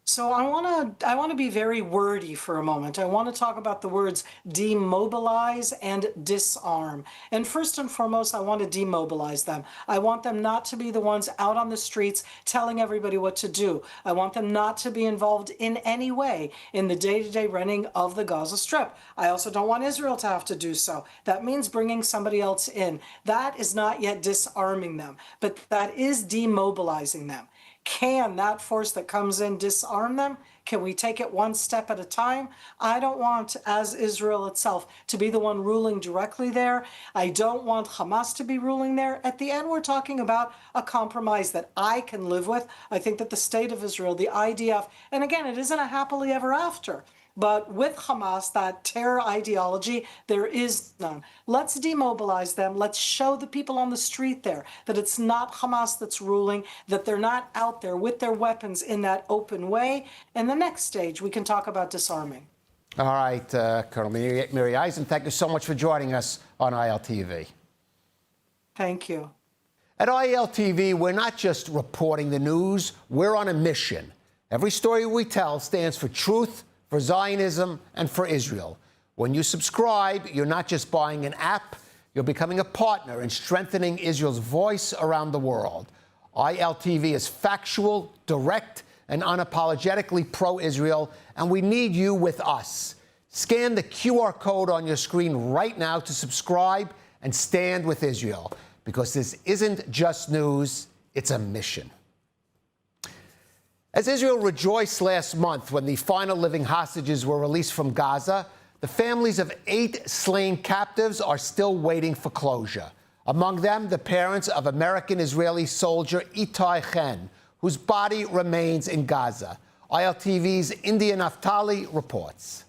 So I want to be very wordy for a moment. I want to talk about the words demobilize and disarm. And first and foremost, I want to demobilize them. I want them not to be the ones out on the streets telling everybody what to do. I want them not to be involved in any way in the day-to-day running of the Gaza Strip. I also don't want Israel to have to do so. That means bringing somebody else in. That is not yet disarming them, but that is demobilizing them. Can that force that comes in disarm them? Can we take it one step at a time? I don't want, as Israel itself, to be the one ruling directly there. I don't want Hamas to be ruling there. At the end, we're talking about a compromise that I can live with. I think that the state of Israel, the IDF, and again, it isn't a happily ever after. But with Hamas, that terror ideology, there is none. Let's demobilize them. Let's show the people on the street there that it's not Hamas that's ruling, that they're not out there with their weapons in that open way. And the next stage, we can talk about disarming. All right, Colonel Miri Eisen, thank you so much for joining us on ILTV. Thank you. At ILTV, we're not just reporting the news, we're on a mission. Every story we tell stands for truth, for Zionism, and for Israel. When you subscribe, you're not just buying an app, you're becoming a partner in strengthening Israel's voice around the world. ILTV is factual, direct, and unapologetically pro-Israel, and we need you with us. Scan the QR code on your screen right now to subscribe and stand with Israel, because this isn't just news, it's a mission. As Israel rejoiced last month when the final living hostages were released from Gaza, the families of 8 slain captives are still waiting for closure. Among them, the parents of American-Israeli soldier Itai Chen, whose body remains in Gaza. ILTV's India Naftali reports.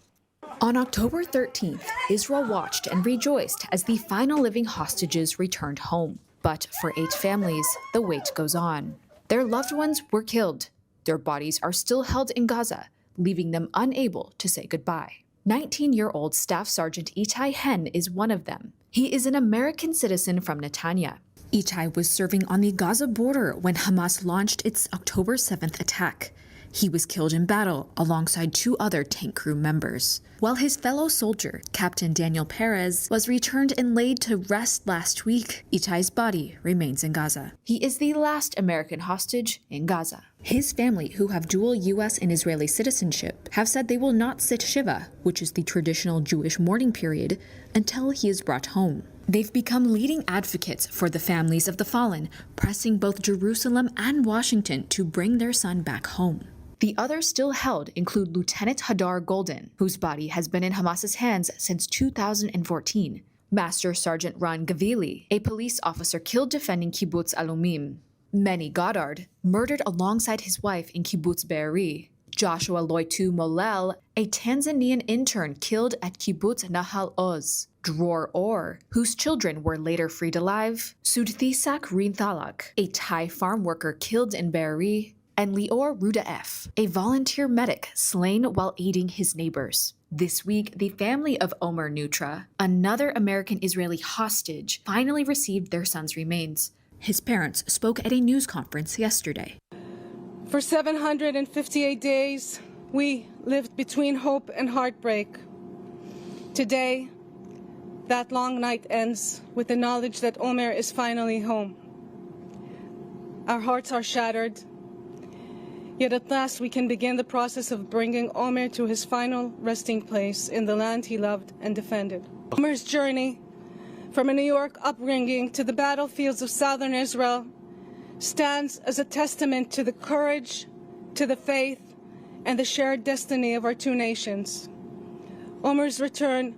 On October 13th, Israel watched and rejoiced as the final living hostages returned home. But for 8 families, the wait goes on. Their loved ones were killed. Their bodies are still held in Gaza, leaving them unable to say goodbye. 19-year-old Staff Sergeant Itai Hen is one of them. He is an American citizen from Netanya. Itai was serving on the Gaza border when Hamas launched its October 7th attack. He was killed in battle alongside 2 other tank crew members. While his fellow soldier, Captain Daniel Perez, was returned and laid to rest last week, Itai's body remains in Gaza. He is the last American hostage in Gaza. His family, who have dual U.S. and Israeli citizenship, have said they will not sit Shiva, which is the traditional Jewish mourning period, until he is brought home. They've become leading advocates for the families of the fallen, pressing both Jerusalem and Washington to bring their son back home. The others still held include Lieutenant Hadar Golden, whose body has been in Hamas's hands since 2014, Master Sergeant Ran Gavili, a police officer killed defending Kibbutz Alumim, Manny Goddard, murdered alongside his wife in Kibbutz Be'eri, Joshua Loitu Molel, a Tanzanian intern killed at Kibbutz Nahal Oz, Dror Or, whose children were later freed alive, Sudthisak Rinthalak, a Thai farm worker killed in Be'eri, and Lior Ruda F., a volunteer medic slain while aiding his neighbors. This week, the family of Omer Nutra, another American-Israeli hostage, finally received their son's remains. His parents spoke at a news conference yesterday. For 758 days, we lived between hope and heartbreak. Today, that long night ends with the knowledge that Omer is finally home. Our hearts are shattered. Yet at last we can begin the process of bringing Omer to his final resting place in the land he loved and defended. Omer's journey from a New York upbringing to the battlefields of southern Israel stands as a testament to the courage, to the faith, and the shared destiny of our 2 nations. Omer's return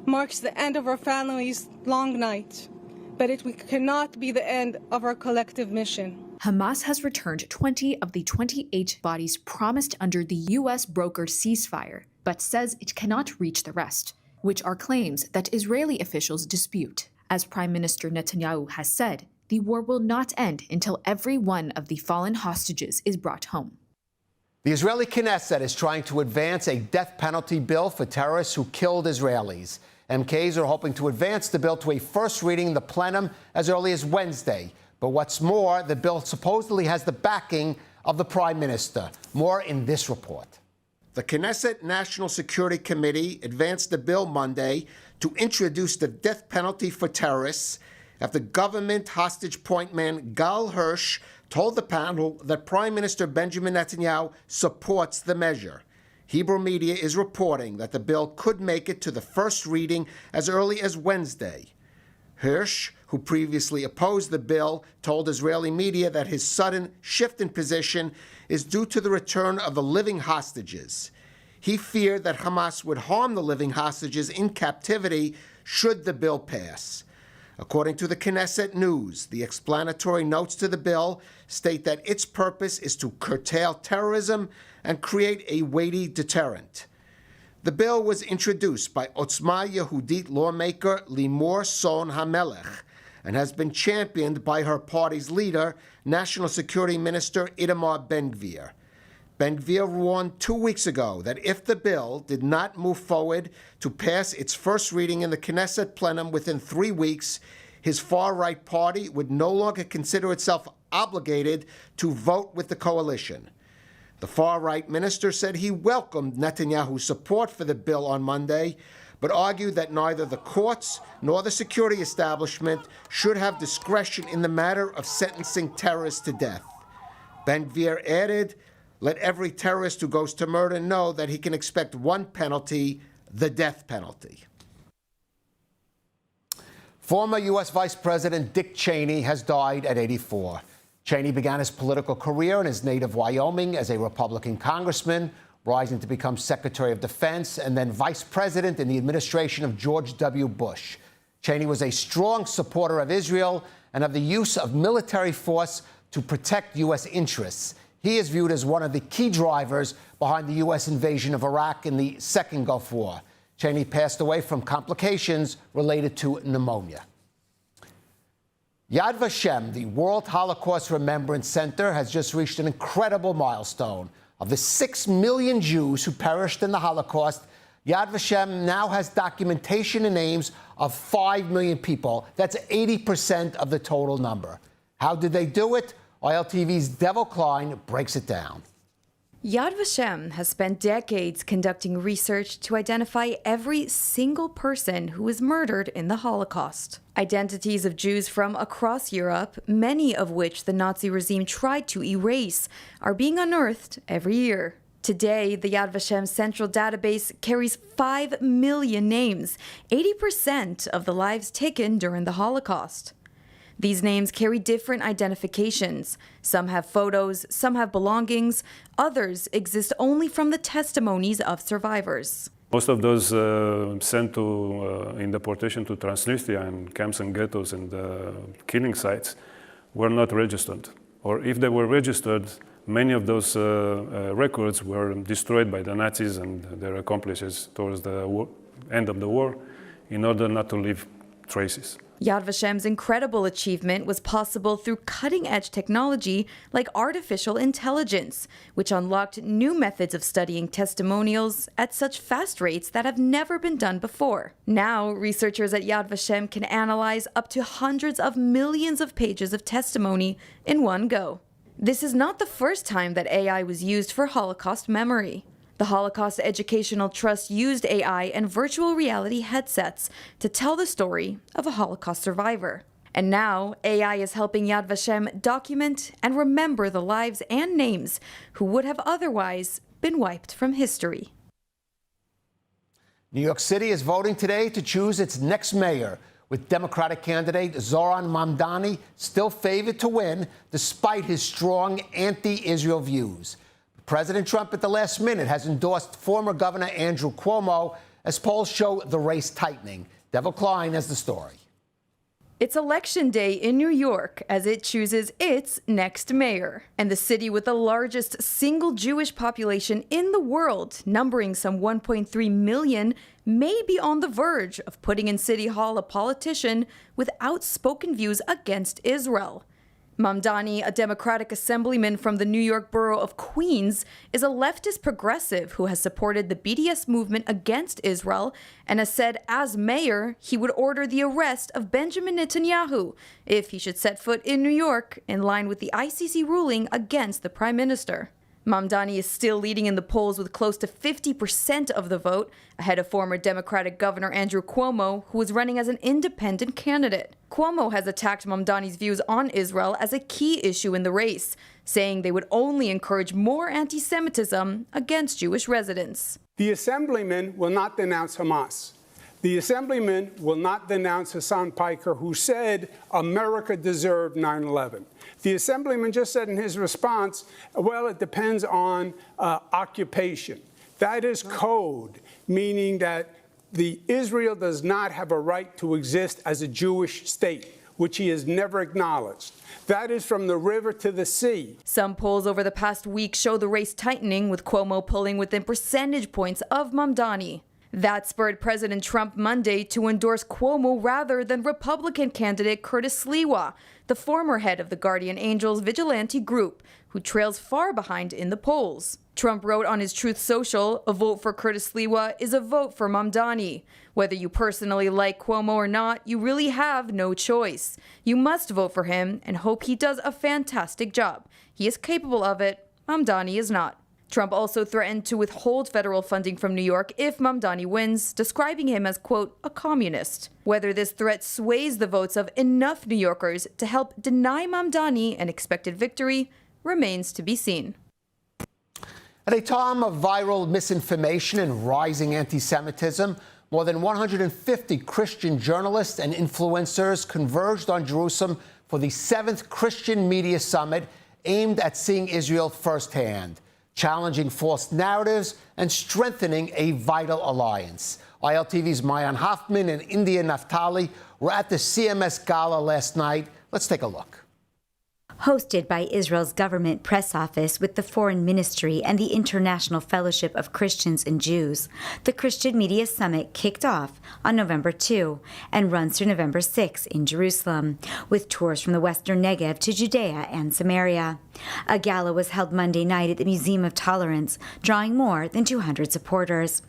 marks the end of our family's long night, but it cannot be the end of our collective mission. Hamas has returned 20 of the 28 bodies promised under the U.S. brokered ceasefire, but says it cannot reach the rest, which are claims that Israeli officials dispute. As Prime Minister Netanyahu has said, the war will not end until every one of the fallen hostages is brought home. The Israeli Knesset is trying to advance a death penalty bill for terrorists who killed Israelis. MKs are hoping to advance the bill to a first reading in the plenum as early as Wednesday. But what's more, the bill supposedly has the backing of the Prime Minister. More in this report. The Knesset National Security Committee advanced the bill Monday to introduce the death penalty for terrorists after government hostage point man Gal Hirsch told the panel that Prime Minister Benjamin Netanyahu supports the measure. Hebrew media is reporting that the bill could make it to the first reading as early as Wednesday. Hirsch, who previously opposed the bill, told Israeli media that his sudden shift in position is due to the return of the living hostages. He feared that Hamas would harm the living hostages in captivity should the bill pass. According to the Knesset News, the explanatory notes to the bill state that its purpose is to curtail terrorism and create a weighty deterrent. The bill was introduced by Otzma Yehudit lawmaker Limor Son HaMelech and has been championed by her party's leader, National Security Minister Itamar Ben-Gvir. Ben-Gvir warned 2 weeks ago that if the bill did not move forward to pass its first reading in the Knesset plenum within 3 weeks, his far-right party would no longer consider itself obligated to vote with the coalition. The far-right minister said he welcomed Netanyahu's support for the bill on Monday, but argued that neither the courts nor the security establishment should have discretion in the matter of sentencing terrorists to death. Ben-Gvir added, "Let every terrorist who goes to murder know that he can expect one penalty, the death penalty." Former U.S. Vice President Dick Cheney has died at 84. Cheney began his political career in his native Wyoming as a Republican congressman, rising to become Secretary of Defense and then Vice President in the administration of George W. Bush. Cheney was a strong supporter of Israel and of the use of military force to protect U.S. interests. He is viewed as one of the key drivers behind the U.S. invasion of Iraq in the Second Gulf War. Cheney passed away from complications related to pneumonia. Yad Vashem, the World Holocaust Remembrance Center, has just reached an incredible milestone. Of the 6 million Jews who perished in the Holocaust, Yad Vashem now has documentation and names of 5 million people. That's 80% of the total number. How did they do it? ILTV's Devil Klein breaks it down. Yad Vashem has spent decades conducting research to identify every single person who was murdered in the Holocaust. Identities of Jews from across Europe, many of which the Nazi regime tried to erase, are being unearthed every year. Today, the Yad Vashem Central Database carries 5 million names, 80% of the lives taken during the Holocaust. These names carry different identifications. Some have photos, some have belongings, others exist only from the testimonies of survivors. Most of those sent to in deportation to Transnistria and camps and ghettos and killing sites were not registered. Or if they were registered, many of those records were destroyed by the Nazis and their accomplices towards the end of the war in order not to leave traces. Yad Vashem's incredible achievement was possible through cutting-edge technology like artificial intelligence, which unlocked new methods of studying testimonials at such fast rates that have never been done before. Now, researchers at Yad Vashem can analyze up to hundreds of millions of pages of testimony in one go. This is not the first time that AI was used for Holocaust memory. The Holocaust Educational Trust used AI and virtual reality headsets to tell the story of a Holocaust survivor. And now, AI is helping Yad Vashem document and remember the lives and names who would have otherwise been wiped from history. New York City is voting today to choose its next mayor, with Democratic candidate Zohran Mamdani still favored to win despite his strong anti-Israel views. President Trump at the last minute has endorsed former Governor Andrew Cuomo as polls show the race tightening. Devil Klein has the story. It's election day in New York as it chooses its next mayor. And the city with the largest single Jewish population in the world, numbering some 1.3 million, may be on the verge of putting in City Hall a politician with outspoken views against Israel. Mamdani, a Democratic assemblyman from the New York borough of Queens, is a leftist progressive who has supported the BDS movement against Israel and has said as mayor he would order the arrest of Benjamin Netanyahu if he should set foot in New York, in line with the ICC ruling against the prime minister. Mamdani is still leading in the polls with close to 50% of the vote, ahead of former Democratic Governor Andrew Cuomo, who is running as an independent candidate. Cuomo has attacked Mamdani's views on Israel as a key issue in the race, saying they would only encourage more anti-Semitism against Jewish residents. The assemblyman will not denounce Hamas. The assemblyman will not denounce Hassan Piker, who said America deserved 9/11. The assemblyman just said in his response, well, it depends on occupation. That is code, meaning that Israel does not have a right to exist as a Jewish state, which he has never acknowledged. That is from the river to the sea. Some polls over the past week show the race tightening, with Cuomo pulling within percentage points of Mamdani. That spurred President Trump Monday to endorse Cuomo rather than Republican candidate Curtis Sliwa, the former head of the Guardian Angels vigilante group, who trails far behind in the polls. Trump wrote on his Truth Social, "A vote for Curtis Sliwa is a vote for Mamdani. Whether you personally like Cuomo or not, you really have no choice. You must vote for him and hope he does a fantastic job. He is capable of it. Mamdani is not." Trump also threatened to withhold federal funding from New York if Mamdani wins, describing him as, quote, a communist. Whether this threat sways the votes of enough New Yorkers to help deny Mamdani an expected victory remains to be seen. At a time of viral misinformation and rising anti-Semitism, more than 150 Christian journalists and influencers converged on Jerusalem for the 7th Christian Media Summit aimed at seeing Israel firsthand, challenging false narratives and strengthening a vital alliance. ILTV's Mayan Hoffman and India Naftali were at the CMS Gala last night. Let's take a look. Hosted by Israel's government press office with the Foreign Ministry and the International Fellowship of Christians and Jews, the Christian Media Summit kicked off on November 2 and runs through November 6 in Jerusalem, with tours from the Western Negev to Judea and Samaria. A gala was held Monday night at the Museum of Tolerance, drawing more than 200 supporters.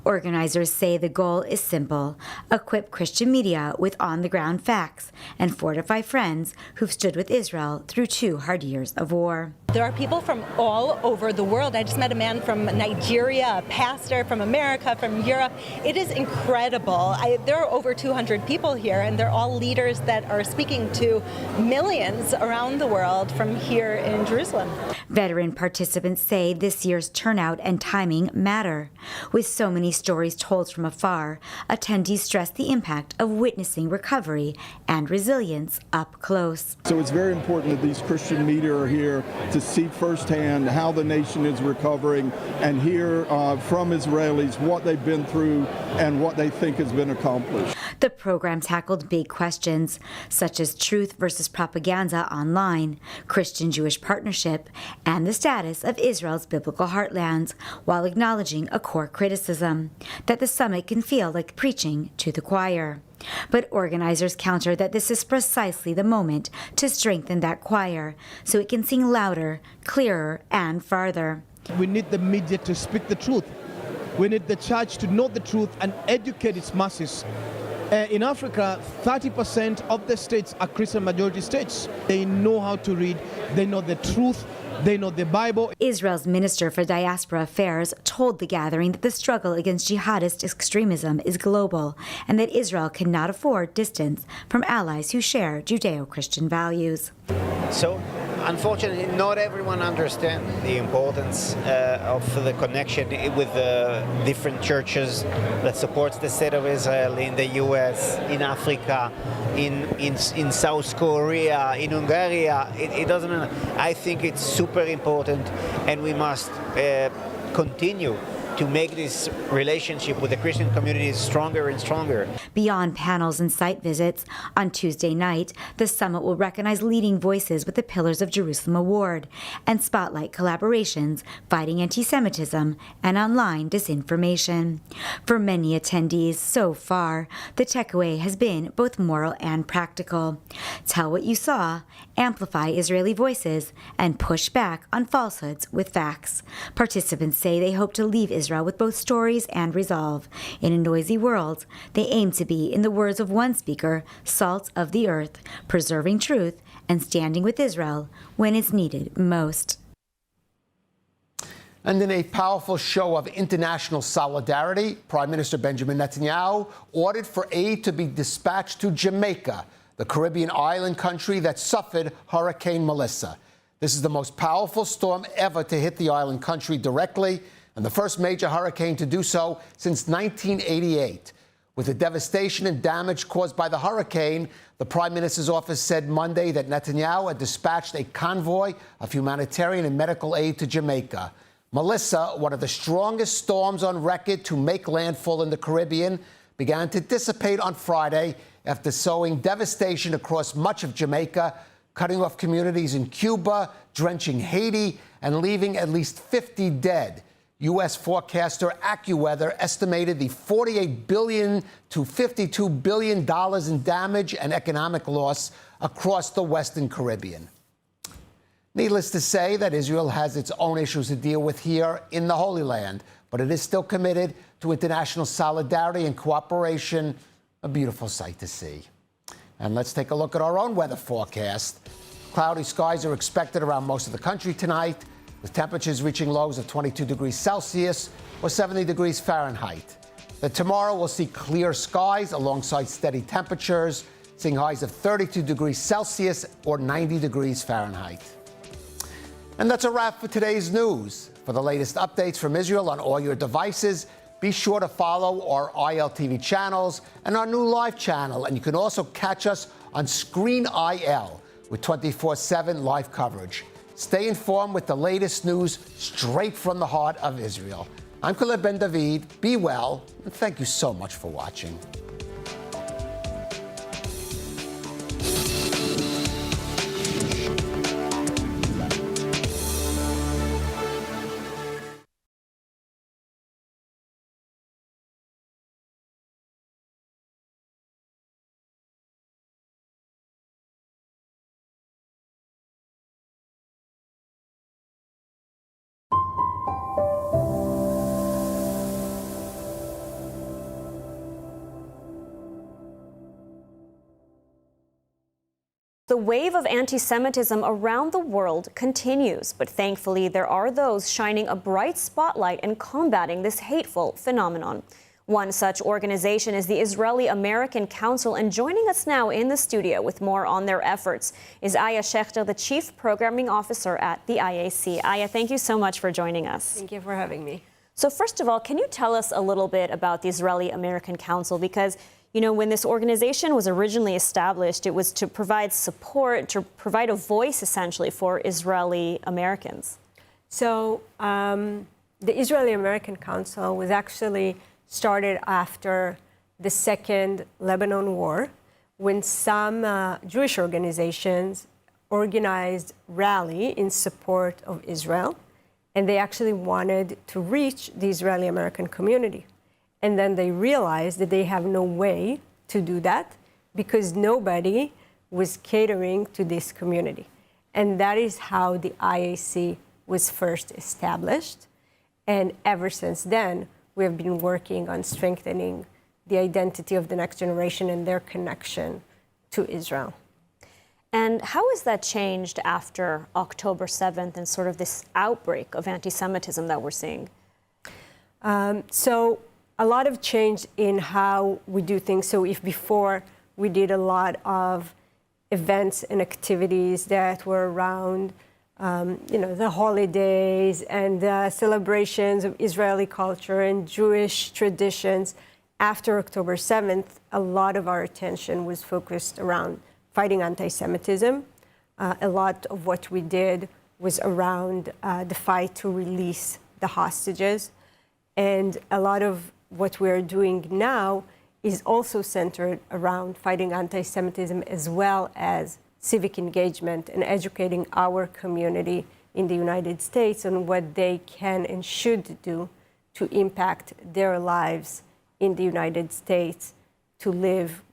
Organizers say the goal is simple: equip Christian media with on-the-ground facts and fortify friends who've stood with Israel through 2 hard years of war. There are people from all over the world. I just met a man from Nigeria, a pastor from America, from Europe. It is incredible. There are over 200 people here, and they're all leaders that are speaking to millions around the world from here in Jerusalem. Veteran participants say this year's turnout and timing matter. With so many stories told from afar, attendees stress the impact of witnessing recovery and resilience up close. So it's very important that these Christian media are here to see firsthand how the nation is recovering and hear from Israelis what they've been through and what they think has been accomplished. The program tackled big questions, such as truth versus propaganda online, Christian-Jewish partnership, and the status of Israel's biblical heartlands, while acknowledging a core criticism, that the summit can feel like preaching to the choir. But organizers counter that this is precisely the moment to strengthen that choir so it can sing louder, clearer, and farther. We need the media to speak the truth. We need the church to know the truth and educate its masses. In Africa, 30% of the states are Christian majority states. They know how to read, they know the truth, they know the Bible. Israel's Minister for Diaspora Affairs told the gathering that the struggle against jihadist extremism is global and that Israel cannot afford distance from allies who share Judeo-Christian values. So, unfortunately, not everyone understands the importance of the connection with the different churches that supports the state of Israel in the U.S., in Africa, in South Korea, in Hungary. It doesn't matter. I think it's super important, and we must continue to make this relationship with the Christian community stronger and stronger. Beyond panels and site visits, on Tuesday night, the summit will recognize leading voices with the Pillars of Jerusalem Award and spotlight collaborations fighting anti-Semitism and online disinformation. For many attendees so far, the takeaway has been both moral and practical. Tell what you saw, amplify Israeli voices, and push back on falsehoods with facts. Participants say they hope to leave Israel with both stories and resolve. In a noisy world, they aim to be, in the words of one speaker, salt of the earth, preserving truth and standing with Israel when it's needed most. And in a powerful show of international solidarity, Prime Minister Benjamin Netanyahu ordered for aid to be dispatched to Jamaica, the Caribbean island country that suffered Hurricane Melissa. This is the most powerful storm ever to hit the island country directly, and the first major hurricane to do so since 1988. With the devastation and damage caused by the hurricane, the Prime Minister's office said Monday that Netanyahu had dispatched a convoy of humanitarian and medical aid to Jamaica. Melissa, one of the strongest storms on record to make landfall in the Caribbean, began to dissipate on Friday after sowing devastation across much of Jamaica, cutting off communities in Cuba, drenching Haiti, and leaving at least 50 dead. U.S. forecaster AccuWeather estimated the $48 billion to $52 billion in damage and economic loss across the Western Caribbean. Needless to say that Israel has its own issues to deal with here in the Holy Land, but it is still committed to international solidarity and cooperation, a beautiful sight to see. And let's take a look at our own weather forecast. Cloudy skies are expected around most of the country tonight, with temperatures reaching lows of 22 degrees Celsius or 70 degrees Fahrenheit. Then tomorrow we'll see clear skies alongside steady temperatures, seeing highs of 32 degrees Celsius or 90 degrees Fahrenheit. And that's a wrap for today's news. For the latest updates from Israel on all your devices, be sure to follow our ILTV channels and our new live channel. And you can also catch us on Screen IL with 24/7 live coverage. Stay informed with the latest news straight from the heart of Israel. I'm Khaled Ben David. Be well, and thank you so much for watching. The wave of anti-Semitism around the world continues, but thankfully there are those shining a bright spotlight and combating this hateful phenomenon. One such organization is the Israeli American Council, and joining us now in the studio with more on their efforts is Aya Schechter, the Chief Programming Officer at the IAC. Aya, thank you so much for joining us. Thank you for having me. So first of all, can you tell us a little bit about the Israeli American Council? Because you know, when this organization was originally established, it was to provide support, to provide a voice, essentially, for Israeli Americans. So the Israeli American Council was actually started after the Second Lebanon War, when some Jewish organizations organized rally in support of Israel, and they actually wanted to reach the Israeli American community. And then they realized that they have no way to do that because nobody was catering to this community. And that is how the IAC was first established. And ever since then, we have been working on strengthening the identity of the next generation and their connection to Israel. And how has that changed after October 7th and sort of this outbreak of anti-Semitism that we're seeing? So a lot of change in how we do things. So if before we did a lot of events and activities that were around, the holidays and celebrations of Israeli culture and Jewish traditions, after October 7th, a lot of our attention was focused around fighting anti-Semitism. A lot of what we did was around the fight to release the hostages. And a lot of what we're doing now is also centered around fighting anti-Semitism as well as civic engagement and educating our community in the United States on what they can and should do to impact their lives in the United States to live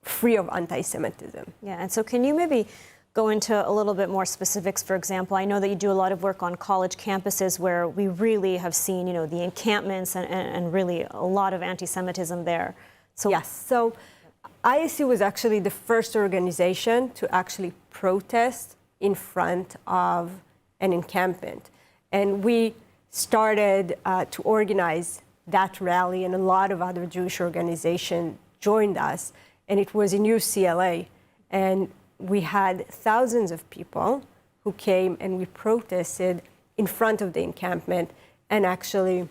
free of anti-Semitism. Yeah, and so can you maybe go into a little bit more specifics? For example, I know that you do a lot of work on college campuses where we really have seen, the encampments and really a lot of anti-Semitism there. So yes, so IAC was actually the first organization to actually protest in front of an encampment. And we started to organize that rally, and a lot of other Jewish organizations joined us, and it was in UCLA. And we had thousands of people who came and we protested in front of the encampment. And actually,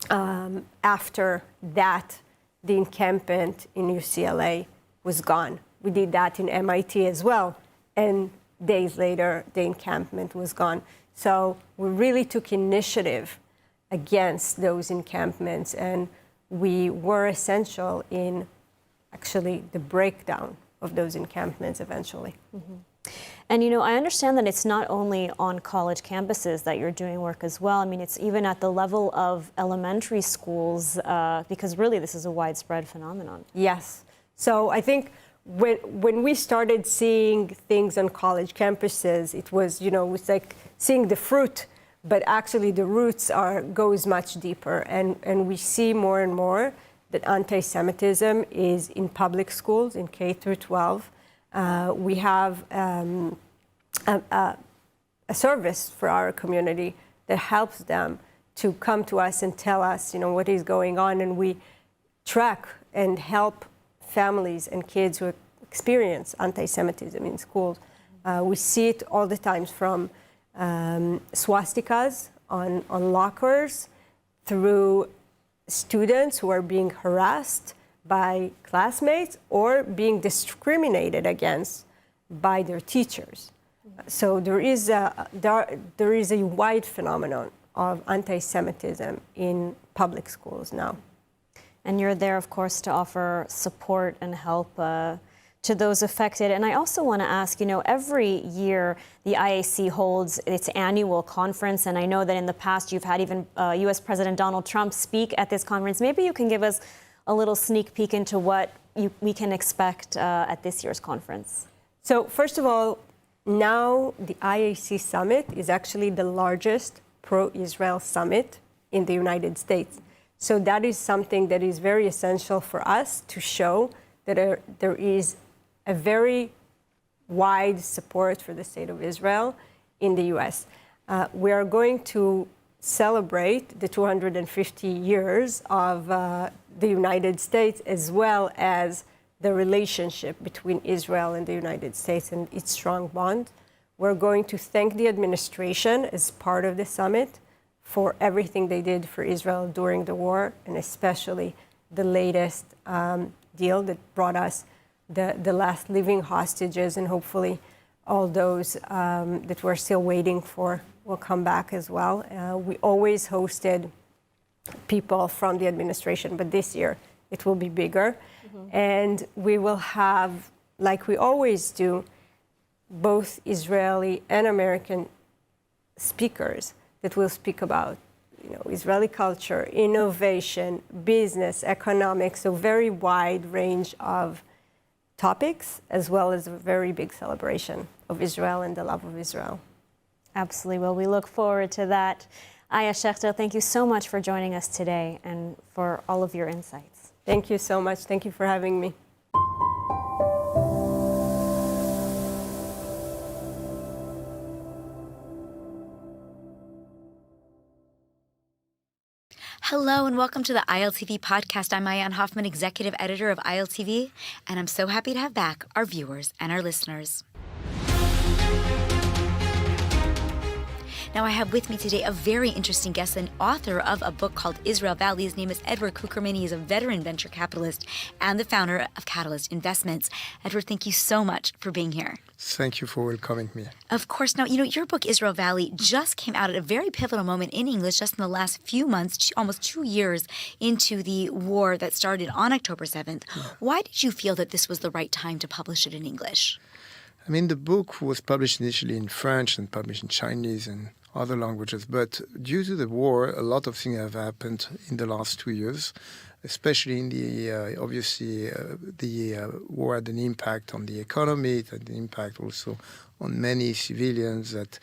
after that, the encampment in UCLA was gone. We did that in MIT as well, and days later, the encampment was gone. So we really took initiative against those encampments, and we were essential in actually the breakdown of those encampments eventually. And I understand that it's not only on college campuses that you're doing work as well. I mean, it's even at the level of elementary schools, because really this is a widespread phenomenon. Yes. So I think when we started seeing things on college campuses, it was, it's like seeing the fruit, but actually the roots goes much deeper. And we see more and more that anti-Semitism is in public schools, in K through 12. We have a service for our community that helps them to come to us and tell us, what is going on, and we track and help families and kids who experience anti-Semitism in schools. We see it all the time, from swastikas on lockers, through students who are being harassed by classmates or being discriminated against by their teachers. So there is a wide phenomenon of anti-Semitism in public schools now. And you're there, of course, to offer support and help to those affected. And I also want to ask, every year the IAC holds its annual conference, and I know that in the past you've had even U.S. President Donald Trump speak at this conference. Maybe you can give us a little sneak peek into what we can expect at this year's conference. So first of all, now the IAC summit is actually the largest pro-Israel summit in the United States. So that is something that is very essential for us to show that there is a very wide support for the state of Israel in the US. We are going to celebrate the 250 years of the United States, as well as the relationship between Israel and the United States and its strong bond. We're going to thank the administration as part of the summit for everything they did for Israel during the war, and especially the latest deal that brought us the last living hostages, and hopefully all those that we're still waiting for will come back as well. We always hosted people from the administration, but this year it will be bigger. And we will have, like we always do, both Israeli and American speakers that will speak about Israeli culture, innovation, business, economics, so very wide range of topics, as well as a very big celebration of Israel and the love of Israel. Absolutely. Well, we look forward to that. Aya Shechter, thank you so much for joining us today and for all of your insights. Thank you so much. Thank you for having me. Hello and welcome to the ILTV podcast. I'm Ayan Hoffman, executive editor of ILTV, and I'm so happy to have back our viewers and our listeners. Now, I have with me today a very interesting guest, an author of a book called Israel Valley. His name is Edward Kukerman. He is a veteran venture capitalist and the founder of Catalyst Investments. Edward, thank you so much for being here. Thank you for welcoming me. Of course. Now, your book, Israel Valley, just came out at a very pivotal moment in English, just in the last few months, almost 2 years into the war that started on October 7th. Yeah. Why did you feel that this was the right time to publish it in English? I mean, the book was published initially in French and published in Chinese and other languages, but due to the war, a lot of things have happened in the last 2 years, especially in the, obviously, the war had an impact on the economy, it had an impact also on many civilians that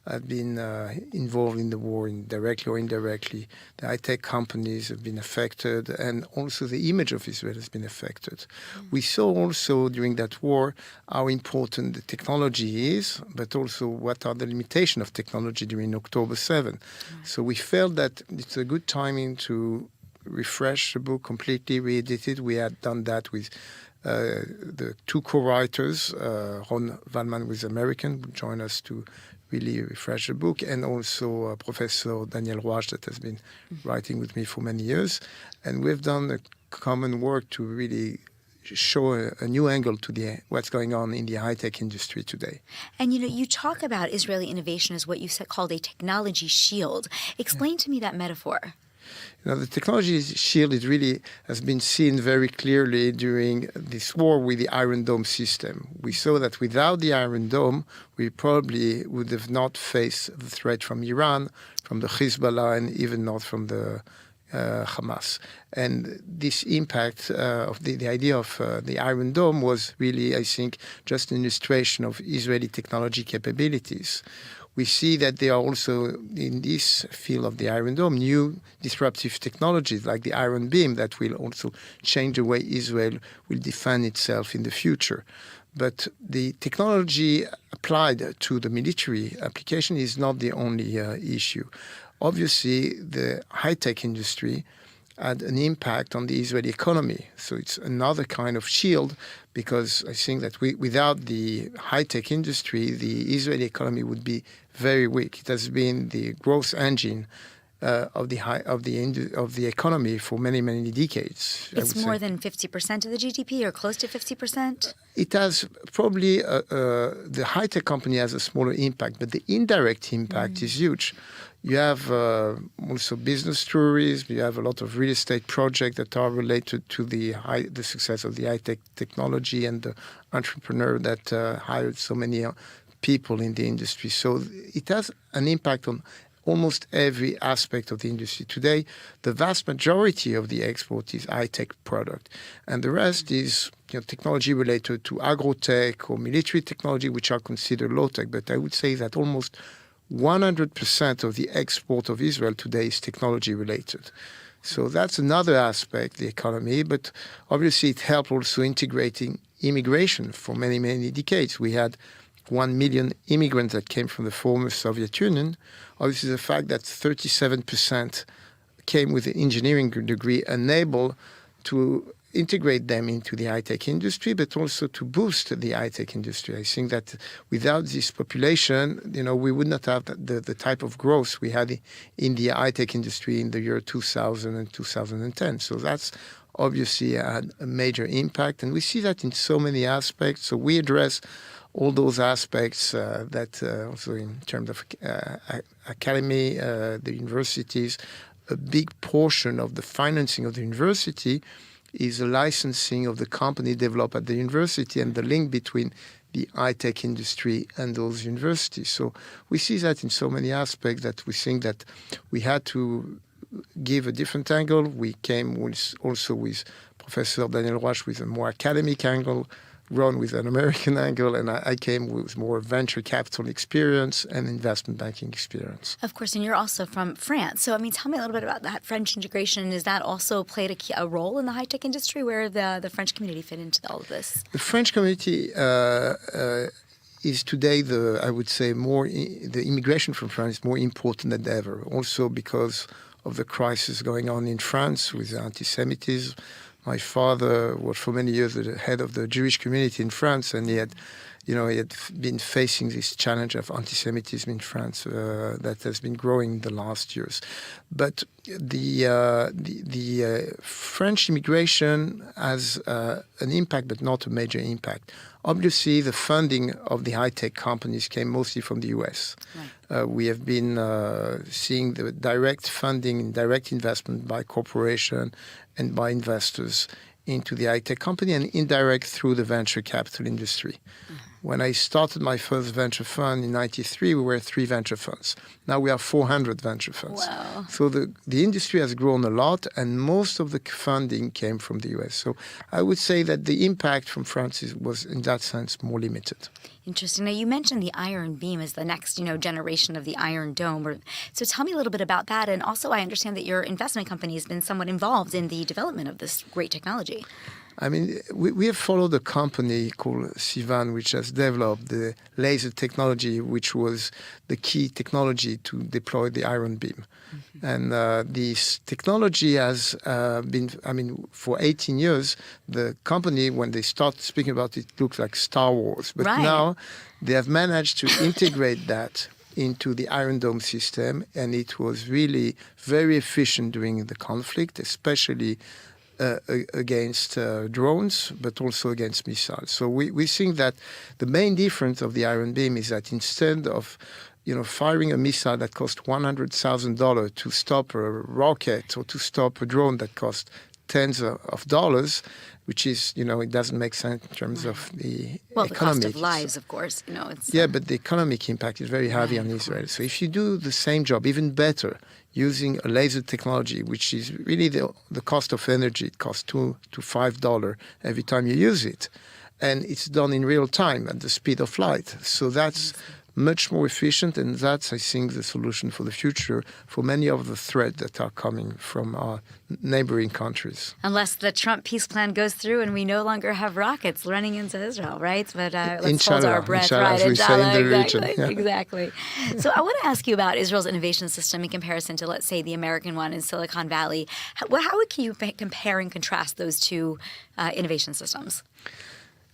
have been involved in the war, directly or indirectly. The high-tech companies have been affected, and also the image of Israel has been affected. We saw also during that war how important the technology is, but also what are the limitations of technology during October 7. So we felt that it's a good timing to refresh the book, completely re-edit it. We had done that with the two co-writers, Ron Valman, who is American, who joined us to really refresh the book, and also Professor Daniel Roach, that has been writing with me for many years. And we've done a common work to really show a new angle to what's going on in the high-tech industry today. And you talk about Israeli innovation as what you called a technology shield. Explain to me that metaphor. The technology shield has been seen very clearly during this war with the Iron Dome system. We saw that without the Iron Dome, we probably would have not faced the threat from Iran, from the Hezbollah, and even not from the Hamas. And this impact of the idea of the Iron Dome was really, I think, just an illustration of Israeli technology capabilities. We see that there are also, in this field of the Iron Dome, new disruptive technologies like the Iron Beam that will also change the way Israel will defend itself in the future. But the technology applied to the military application is not the only issue. Obviously, the high-tech industry had an impact on the Israeli economy. So it's another kind of shield, because I think that without the high-tech industry, the Israeli economy would be very weak. It has been the growth engine of the economy for many, many decades. It's more than 50% of the GDP, or close to 50%? It has probably, the high-tech company has a smaller impact, but the indirect impact is huge. You have also business tourism. You have a lot of real estate projects that are related to the success of the high-tech technology and the entrepreneur that hired so many people in the industry. So it has an impact on almost every aspect of the industry. Today, the vast majority of the export is high-tech product, and the rest is technology related to agro-tech or military technology, which are considered low-tech. But I would say that almost 100% of the export of Israel today is technology related. So that's another aspect, the economy, but obviously it helped also integrating immigration for many, many decades. We had 1 million immigrants that came from the former Soviet Union. Obviously the fact that 37% came with an engineering degree enabled to integrate them into the high-tech industry, but also to boost the high-tech industry. I think that without this population, we would not have the type of growth we had in the high-tech industry in the year 2000 and 2010. So that's obviously had a major impact, and we see that in so many aspects. So we address all those aspects that also in terms of academy, the universities, a big portion of the financing of the university is the licensing of the company developed at the university and the link between the high-tech industry and those universities. So we see that in so many aspects that we think that we had to give a different angle. We came also with Professor Daniel Roche with a more academic angle, Ron with an American angle, and I came with more venture capital experience and investment banking experience. Of course, and you're also from France. So, tell me a little bit about that French integration. Is that also played a role in the high-tech industry? Where the French community fit into all of this? The French community is today, I would say, the immigration from France is more important than ever. Also because of the crisis going on in France with anti-Semitism. My father was for many years the head of the Jewish community in France, and he had been facing this challenge of anti-Semitism in France that has been growing in the last years. But the French immigration has an impact, but not a major impact. Obviously, the funding of the high-tech companies came mostly from the U.S. Right. We have been seeing the direct funding and direct investment by corporation and by investors into the high-tech company, and indirect through the venture capital industry. Mm-hmm. When I started my first venture fund in 1993, we were 3 venture funds. Now we are 400 venture funds. Wow. So the industry has grown a lot, and most of the funding came from the US. So I would say that the impact from France was, in that sense, more limited. Interesting. Now, you mentioned the Iron Beam as the next, generation of the Iron Dome. So tell me a little bit about that. And also, I understand that your investment company has been somewhat involved in the development of this great technology. We have followed a company called Sivan, which has developed the laser technology, which was the key technology to deploy the Iron Beam. Mm-hmm. And this technology has been, for 18 years, the company, when they started speaking about it, looked like Star Wars. But right. Now they have managed to integrate that into the Iron Dome system, and it was really very efficient during the conflict, especially against drones, but also against missiles. So we think that the main difference of the Iron Beam is that instead of firing a missile that costs $100,000 to stop a rocket or to stop a drone that costs tens of dollars, which is, it doesn't make sense in terms of the well, economic. the cost of lives, of course. It's yeah, but the economic impact is very heavy on Israel. So if you do the same job, even better, using a laser technology, which is really the cost of energy, it costs $2 to $5 every time you use it, and it's done in real time at the speed of light. So that's much more efficient, and that's, I think, the solution for the future for many of the threats that are coming from our neighboring countries. Unless the Trump peace plan goes through and we no longer have rockets running into Israel, right? But let's inshallah, hold our breath, inshallah, right? as we say in the exactly, region. Yeah. Exactly. So I want to ask you about Israel's innovation system in comparison to, let's say, the American one in Silicon Valley. How can you compare and contrast those two innovation systems?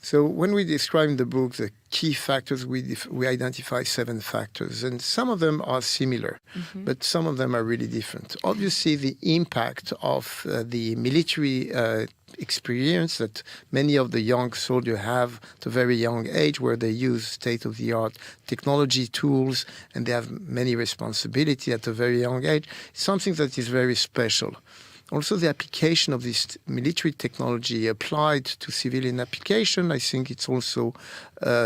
So when we describe in the book the key factors, we identify 7 factors, and some of them are similar, but some of them are really different. Obviously, the impact of the military experience that many of the young soldiers have at a very young age, where they use state-of-the-art technology tools and they have many responsibility at a very young age, is something that is very special. Also, the application of this military technology applied to civilian application, I think it's also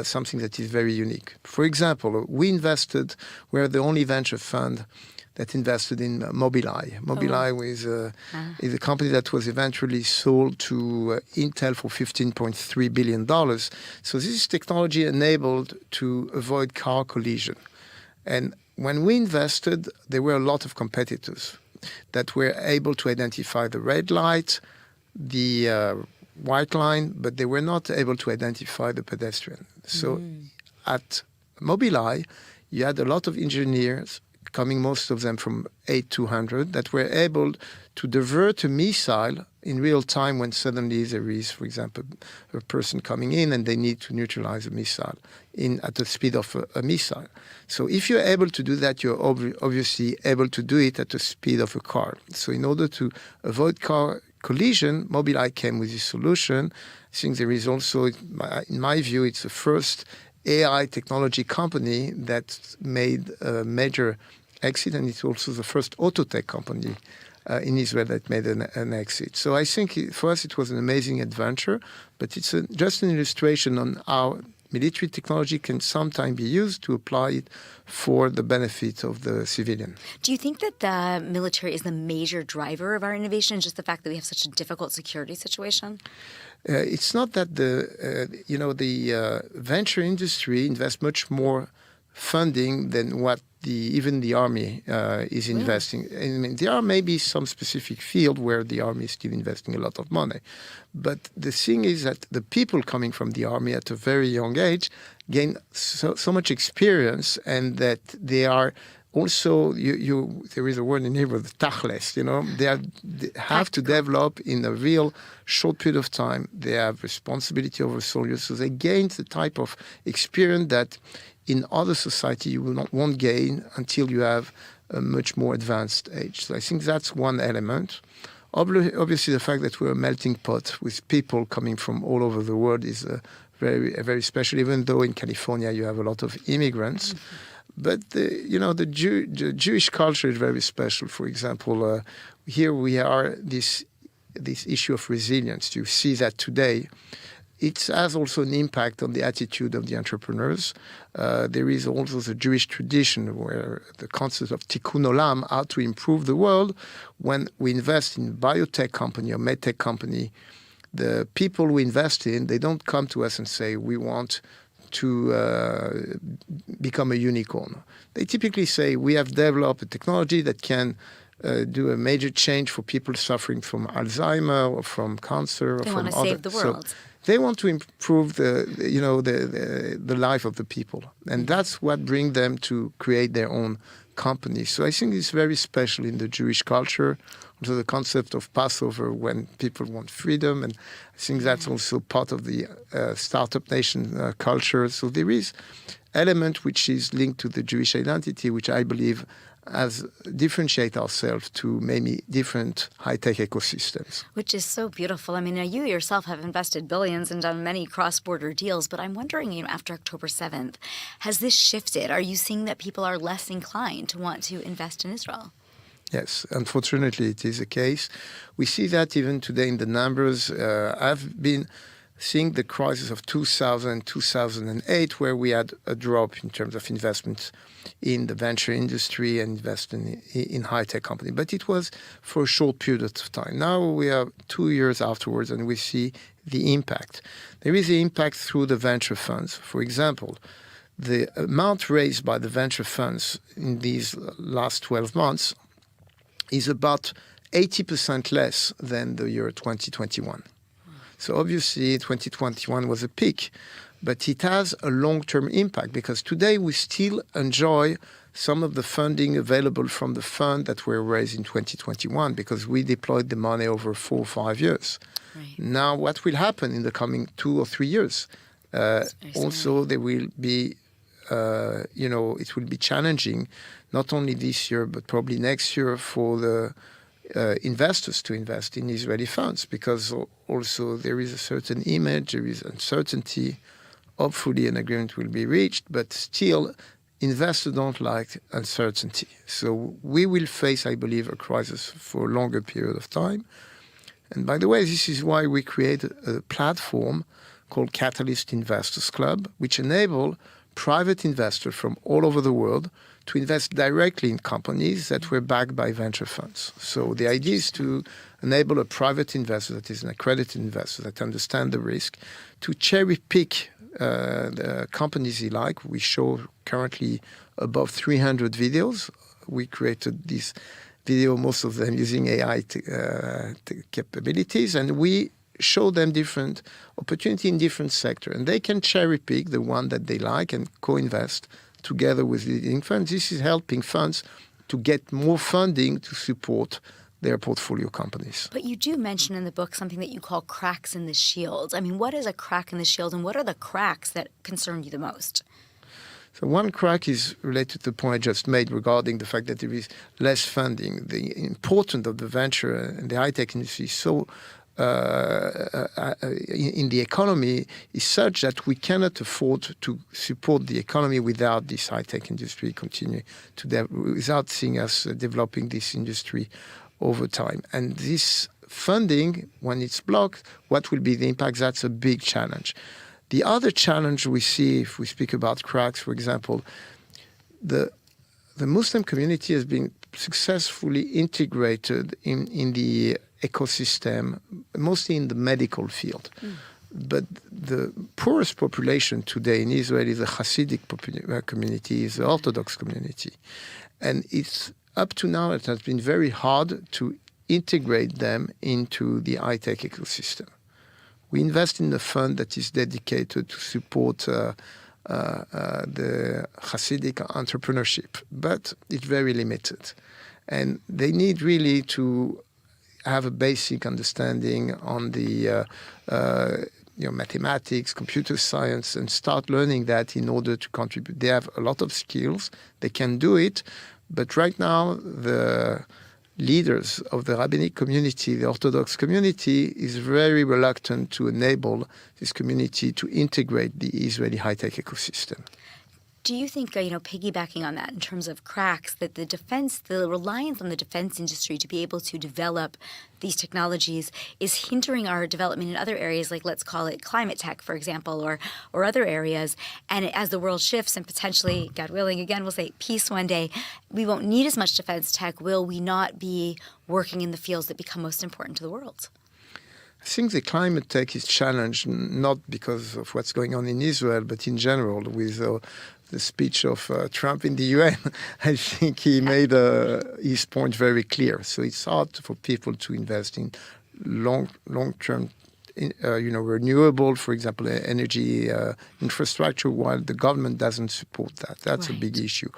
something that is very unique. For example, we're the only venture fund that invested in Mobileye. Mobileye is a company that was eventually sold to Intel for $15.3 billion. So this is technology enabled to avoid car collision. And when we invested, there were a lot of competitors that were able to identify the red light, the white line, but they were not able to identify the pedestrian. So at Mobileye, you had a lot of engineers coming, most of them from 8200, that were able to divert a missile in real time when suddenly there is, for example, a person coming in and they need to neutralize a missile at the speed of a missile. So if you're able to do that, you're obviously able to do it at the speed of a car. So in order to avoid car collision, Mobileye came with this solution. I think there is also, in my view, it's the first AI technology company that made a major exit, and it's also the first auto tech company in Israel that made an exit. So I think for us it was an amazing adventure, but it's just an illustration on how military technology can sometimes be used to apply it for the benefit of the civilian. Do you think that the military is the major driver of our innovation, just the fact that we have such a difficult security situation? It's not that the venture industry invests much more funding than what even the army is investing. I mean, there are maybe some specific field where the army is still investing a lot of money. But the thing is that the people coming from the army at a very young age gain so much experience, and that they are also, there is a word in Hebrew, tachles, they have to develop in a real short period of time. They have responsibility over soldiers, so they gain the type of experience that in other society you won't gain until you have a much more advanced age. So I think that's one element. Obviously, the fact that we're a melting pot with people coming from all over the world is very special, even though in California you have a lot of immigrants. But the Jewish culture is very special. For example, here we are, this issue of resilience. You see that today. It has also an impact on the attitude of the entrepreneurs. There is also the Jewish tradition where the concept of tikkun olam, how to improve the world. When we invest in biotech company or medtech company, the people we invest in, they don't come to us and say, we want to become a unicorn. They typically say, we have developed a technology that can do a major change for people suffering from Alzheimer or from cancer. They want to save the world. So they want to improve the life of the people, and that's what brings them to create their own company. So I think it's very special in the Jewish culture. Also, the concept of Passover when people want freedom, and I think that's also part of the startup nation culture. So there is element which is linked to the Jewish identity, which I believe as differentiate ourselves to maybe different high-tech ecosystems. Which is so beautiful. I mean, now you yourself have invested billions and done many cross-border deals, but I'm wondering, after October 7th, has this shifted? Are you seeing that people are less inclined to want to invest in Israel? Yes, unfortunately, it is the case. We see that even today in the numbers. I've been seeing the crisis of 2000, 2008, where we had a drop in terms of investment in the venture industry and investing in high-tech companies. But it was for a short period of time. Now we are 2 years afterwards, and we see the impact. There is the impact through the venture funds. For example, the amount raised by the venture funds in these last 12 months is about 80% less than the year 2021. So obviously 2021 was a peak, but it has a long-term impact because today we still enjoy some of the funding available from the fund that were raised in 2021 because we deployed the money over 4 or 5 years. Right. Now, what will happen in the coming 2 or 3 years? Also, there will be, it will be challenging, not only this year, but probably next year for the investors to invest in Israeli funds because also there is a certain image, there is uncertainty. Hopefully an agreement will be reached, but still investors don't like uncertainty. So we will face, I believe, a crisis for a longer period of time. And by the way, this is why we created a platform called Catalyst Investors Club, which enable private investors from all over the world to invest directly in companies that were backed by venture funds. So the idea is to enable a private investor that is an accredited investor that understands the risk to cherry pick the companies he like. We show currently above 300 videos. We created this video, most of them using AI capabilities, and we show them different opportunity in different sectors. And they can cherry pick the one that they like and co-invest together with leading funds. This is helping funds to get more funding to support their portfolio companies. But you do mention in the book something that you call cracks in the shield. I mean, what is a crack in the shield and what are the cracks that concern you the most? So one crack is related to the point I just made regarding the fact that there is less funding. The importance of the venture and the high-tech industry is so in the economy is such that we cannot afford to support the economy without this high-tech industry continue to without seeing us developing this industry over time. And this funding, when it's blocked, what will be the impact? That's a big challenge. The other challenge we see, if we speak about cracks, for example, the Muslim community has been successfully integrated in the ecosystem, mostly in the medical field. But the poorest population today in Israel is the Hasidic community, is the Orthodox community. And it's up to now, it has been very hard to integrate them into the high-tech ecosystem. We invest in a fund that is dedicated to support the Hasidic entrepreneurship, but it's very limited. And they need really to have a basic understanding on the mathematics, computer science, and start learning that in order to contribute. They have a lot of skills. They can do it. But right now, the leaders of the rabbinic community, the Orthodox community, is very reluctant to enable this community to integrate the Israeli high-tech ecosystem. Do you think, piggybacking on that in terms of cracks, that the reliance on the defense industry to be able to develop these technologies is hindering our development in other areas, like let's call it climate tech, for example, or other areas? And as the world shifts and potentially, God willing, again, we'll say peace one day, we won't need as much defense tech. Will we not be working in the fields that become most important to the world? I think the climate tech is challenged not because of what's going on in Israel, but in general with the speech of Trump in the UN. I think he made his point very clear. So it's hard for people to invest in long-term, renewable, for example, energy infrastructure, while the government doesn't support that. That's a big issue.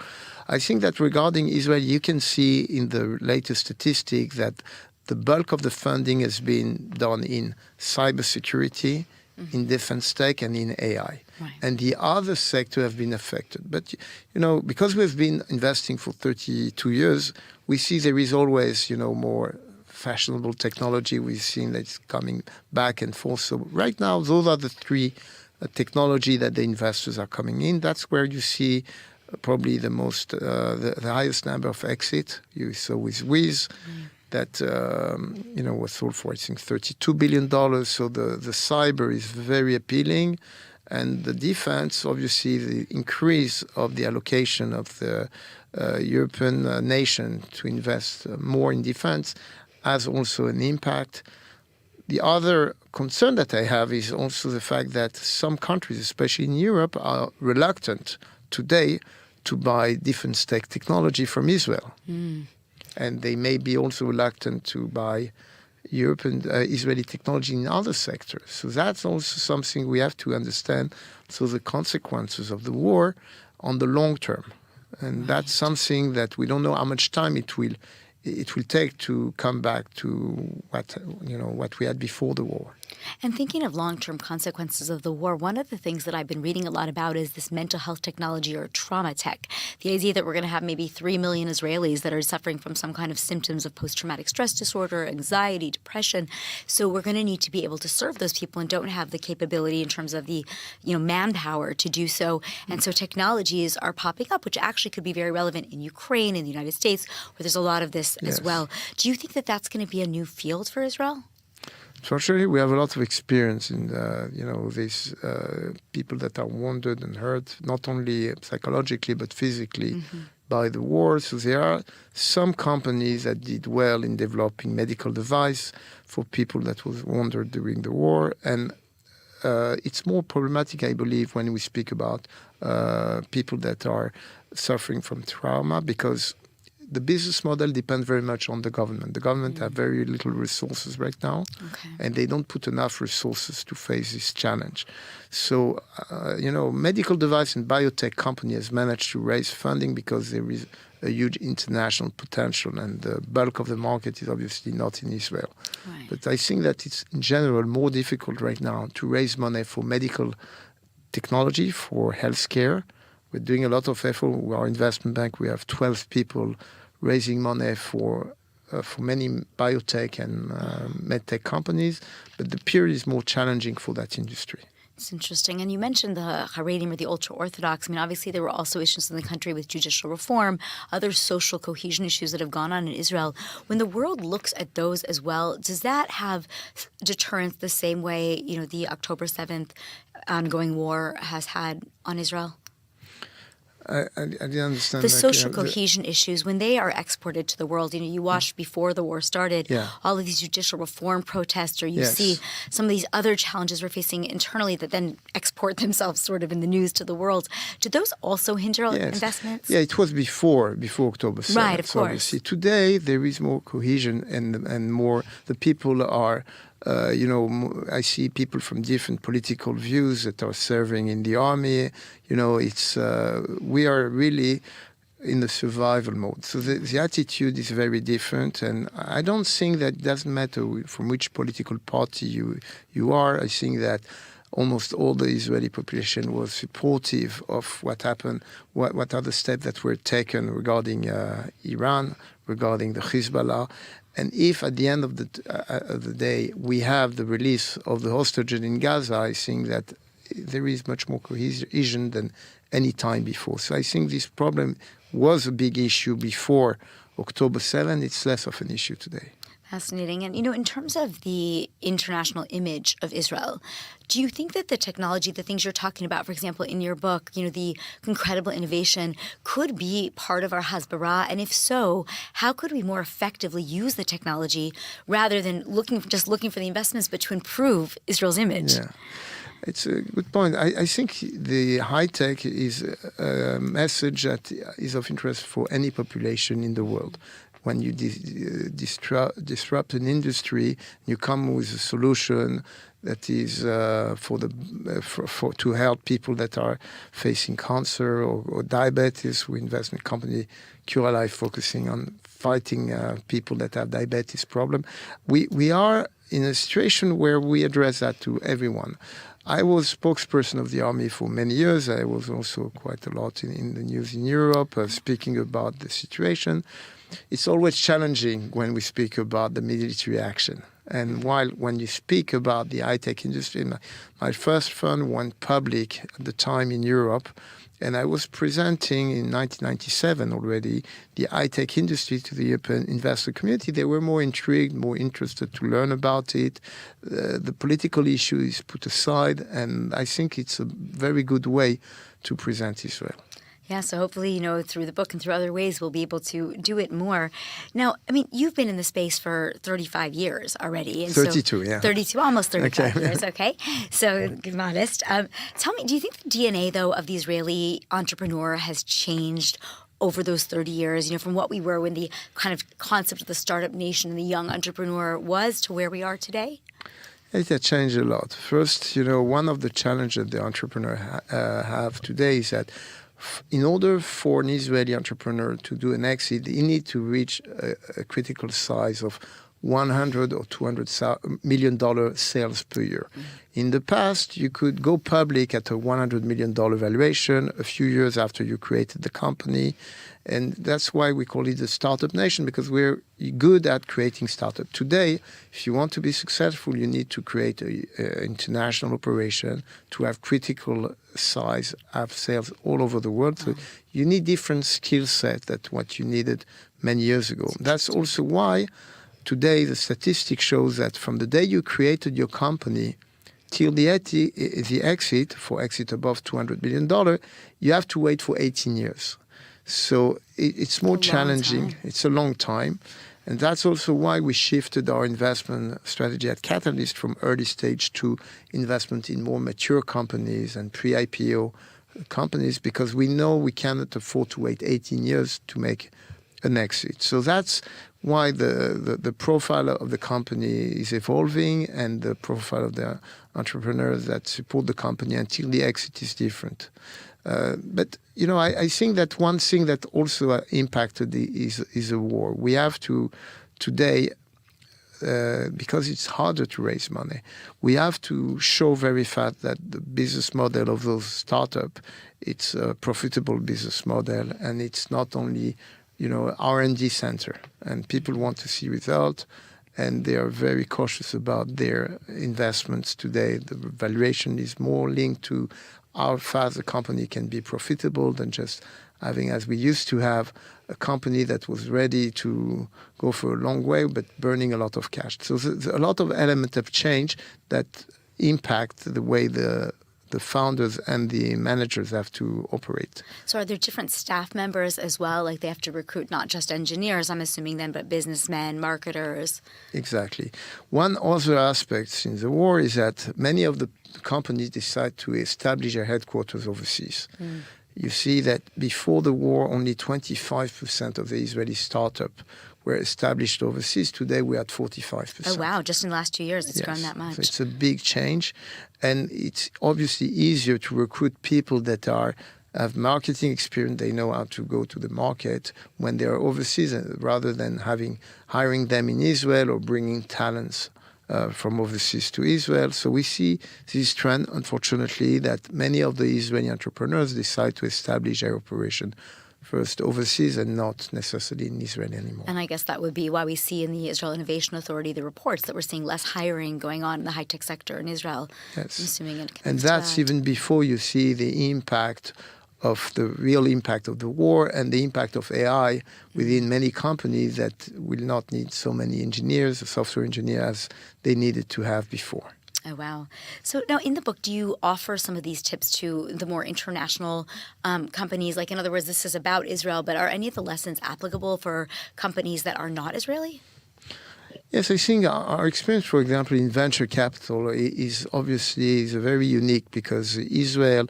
I think that regarding Israel, you can see in the latest statistics that the bulk of the funding has been done in cybersecurity, in defense tech and in AI. Right. And the other sector have been affected. But, because we've been investing for 32 years, we see there is always, more fashionable technology. We've seen that it's coming back and forth. So right now, those are the three technology that the investors are coming in. That's where you see probably the most, the highest number of exit. You saw with Wiz. That was sold for, I think, $32 billion. So the cyber is very appealing. And the defense, obviously, the increase of the allocation of the European nation to invest more in defense has also an impact. The other concern that I have is also the fact that some countries, especially in Europe, are reluctant today to buy defense tech technology from Israel. And they may be also reluctant to buy European Israeli technology in other sectors. So that's also something we have to understand. So the consequences of the war on the long term. And that's something that we don't know how much time it will take to come back to what we had before the war. And thinking of long-term consequences of the war, one of the things that I've been reading a lot about is this mental health technology or trauma tech. The idea that we're going to have maybe 3 million Israelis that are suffering from some kind of symptoms of post-traumatic stress disorder, anxiety, depression. So we're going to need to be able to serve those people and don't have the capability in terms of the manpower to do so. And so technologies are popping up, which actually could be very relevant in Ukraine, in the United States, where there's a lot of this as well. Do you think that that's going to be a new field for Israel? Fortunately, we have a lot of experience in these people that are wounded and hurt, not only psychologically but physically by the war. So there are some companies that did well in developing medical device for people that was wounded during the war. And it's more problematic, I believe, when we speak about people that are suffering from trauma, because the business model depends very much on the government. The government have very little resources right now, and they don't put enough resources to face this challenge. So, medical device and biotech company has managed to raise funding because there is a huge international potential, and the bulk of the market is obviously not in Israel. Right. But I think that it's in general more difficult right now to raise money for medical technology, for healthcare. We're doing a lot of effort. Our investment bank, we have 12 people raising money for many biotech and medtech companies, but the period is more challenging for that industry. It's interesting. And you mentioned the Haredim or the ultra-Orthodox. I mean, obviously there were also issues in the country with judicial reform, other social cohesion issues that have gone on in Israel. When the world looks at those as well, does that have deterrence the same way, the October 7th ongoing war has had on Israel? I didn't understand the social cohesion issues when they are exported to the world. You watched before the war started all of these judicial reform protests, or you see some of these other challenges we're facing internally that then export themselves sort of in the news to the world. Do those also hinder investments? Yeah, it was before October 7th. Right, of course. Obviously. Today there is more cohesion and more. The people are. I see people from different political views that are serving in the army. We are really in the survival mode. So the attitude is very different, and I don't think that it doesn't matter from which political party you are. I think that almost all the Israeli population was supportive of what happened, what are the steps that were taken regarding Iran, regarding the Hezbollah. And if at the end of the day we have the release of the hostages in Gaza, I think that there is much more cohesion than any time before. So I think this problem was a big issue before October 7th. It's less of an issue today. Fascinating. And, in terms of the international image of Israel, do you think that the technology, the things you're talking about, for example, in your book, the incredible innovation could be part of our hasbara? And if so, how could we more effectively use the technology rather than looking for the investments, but to improve Israel's image? Yeah. It's a good point. I think the high-tech is a message that is of interest for any population in the world. When you disrupt an industry, you come with a solution that is to help people that are facing cancer or diabetes. We invest in a company, CuraLife, focusing on fighting people that have diabetes problem. We are in a situation where we address that to everyone. I was spokesperson of the army for many years. I was also quite a lot in the news in Europe, speaking about the situation. It's always challenging when we speak about the military action. And when you speak about the high-tech industry, my first fund went public at the time in Europe, and I was presenting in 1997 already the high-tech industry to the European investor community. They were more intrigued, more interested to learn about it. The political issue is put aside, and I think it's a very good way to present Israel. Yeah, so hopefully, through the book and through other ways, we'll be able to do it more. Now, I mean, you've been in the space for 35 years already. And 32, yeah. 32, almost 35 Okay. years, okay? So, modest. Tell me, do you think the DNA, though, of the Israeli entrepreneur has changed over those 30 years, from what we were when the kind of concept of the startup nation and the young entrepreneur was to where we are today? It has changed a lot. First, one of the challenges the entrepreneur have today is that in order for an Israeli entrepreneur to do an exit, he needs to reach a critical size of $100 or $200 million sales per year. In the past, you could go public at a $100 million valuation a few years after you created the company. And that's why we call it the startup nation, because we're good at creating startups. Today, if you want to be successful, you need to create an international operation, to have critical size, have sales all over the world. So you need different skill set than what you needed many years ago. That's also why today the statistics shows that from the day you created your company till the exit, for exit above $200 million, you have to wait for 18 years. So it's more challenging. It's a long time. And that's also why we shifted our investment strategy at Catalyst from early stage to investment in more mature companies and pre-IPO companies, because we know we cannot afford to wait 18 years to make an exit. So that's why the profile of the company is evolving, and the profile of the entrepreneurs that support the company until the exit is different. But I think that one thing that also impacted is a war. We have to today, because it's harder to raise money, we have to show very fast that the business model of those startups, it's a profitable business model, and it's not only R&D center, and people want to see results, and they are very cautious about their investments today. The valuation is more linked to how fast the company can be profitable than just having, as we used to have, a company that was ready to go for a long way but burning a lot of cash. So a lot of elements have changed that impact the way the founders and the managers have to operate. So are there different staff members as well? Like they have to recruit not just engineers, I'm assuming then, but businessmen, marketers? Exactly. One other aspect in the war is that many of the companies decide to establish their headquarters overseas. You see that before the war, only 25% of the Israeli startups were established overseas. Today, we're at 45%. Oh, wow. Just in the last 2 years, it's grown that much. So it's a big change. And it's obviously easier to recruit people that have marketing experience. They know how to go to the market when they are overseas, rather than hiring them in Israel or bringing talents from overseas to Israel. So we see this trend, unfortunately, that many of the Israeli entrepreneurs decide to establish their operation first overseas and not necessarily in Israel anymore. And I guess that would be why we see in the Israel Innovation Authority the reports that we're seeing less hiring going on in the high-tech sector in Israel. Yes. I'm assuming it and that's even before you see the impact of the real impact of the war and the impact of AI within many companies that will not need so many engineers, software engineers, as they needed to have before. Oh, wow. So now in the book, do you offer some of these tips to the more international companies? Like, in other words, this is about Israel, but are any of the lessons applicable for companies that are not Israeli? Yes, I think our experience, for example, in venture capital is obviously very unique, because Israel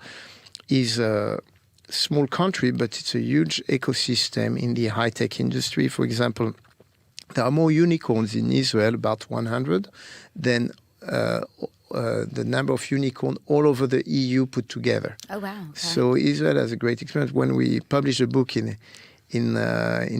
is a small country, but it's a huge ecosystem in the high-tech industry. For example, there are more unicorns in Israel, about 100, than the number of unicorns all over the EU put together. Oh, wow. Okay. So Israel has a great experience. When we published a book in In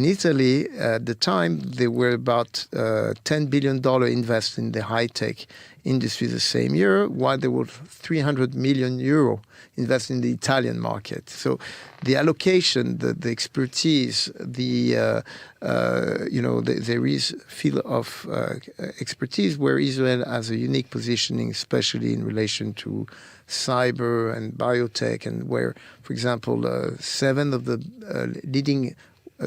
Italy, at the time, there were about $10 billion invested in the high-tech industry the same year, while there were 300 million euro invested in the Italian market. So the allocation, the expertise, there is field of expertise where Israel has a unique positioning, especially in relation to cyber and biotech, and where, for example, 7 of the leading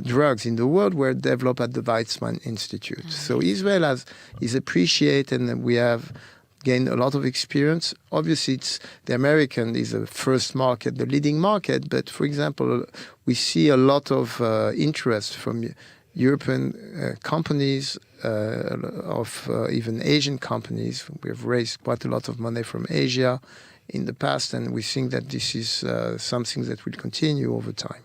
drugs in the world were developed at the Weizmann Institute. So Israel is appreciated, and we have gained a lot of experience. Obviously, the American is the first market, the leading market, but for example, we see a lot of interest from European companies, even Asian companies. We have raised quite a lot of money from Asia in the past, and we think that this is something that will continue over time.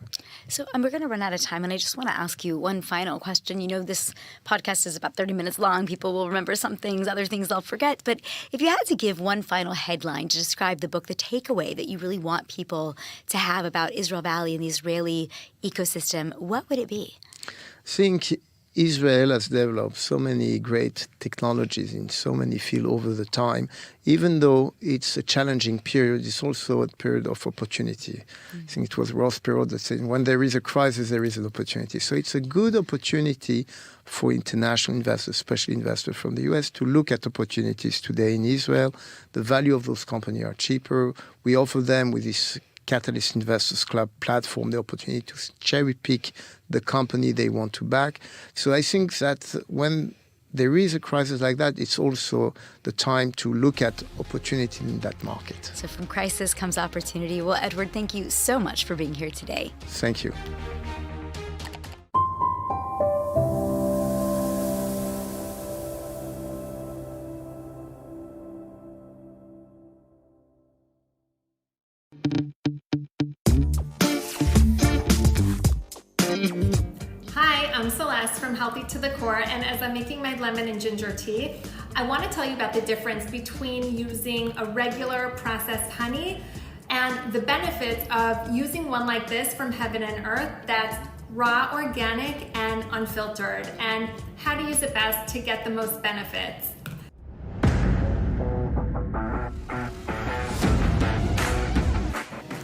So we're going to run out of time, and I just want to ask you one final question. You know, this podcast is about 30 minutes long. People will remember some things, other things they'll forget. But if you had to give one final headline to describe the book, the takeaway that you really want people to have about Israel Valley and the Israeli ecosystem, what would it be? I think Israel has developed so many great technologies in so many fields over the time. Even though it's a challenging period, it's also a period of opportunity. I think it was Ross Perot that said, when there is a crisis, there is an opportunity. So it's a good opportunity for international investors, especially investors from the US, to look at opportunities today in Israel. The value of those companies are cheaper. We offer them with this Catalyst Investors Club platform the opportunity to cherry pick the company they want to back. So I think that when there is a crisis like that, it's also the time to look at opportunity in that market. So from crisis comes opportunity. Well, Edward, thank you so much for being here today. Thank you. Hi, I'm Celeste from Healthy to the Core, and as I'm making my lemon and ginger tea, I want to tell you about the difference between using a regular processed honey and the benefits of using one like this from Heaven and Earth that's raw, organic, and unfiltered, and how to use it best to get the most benefits.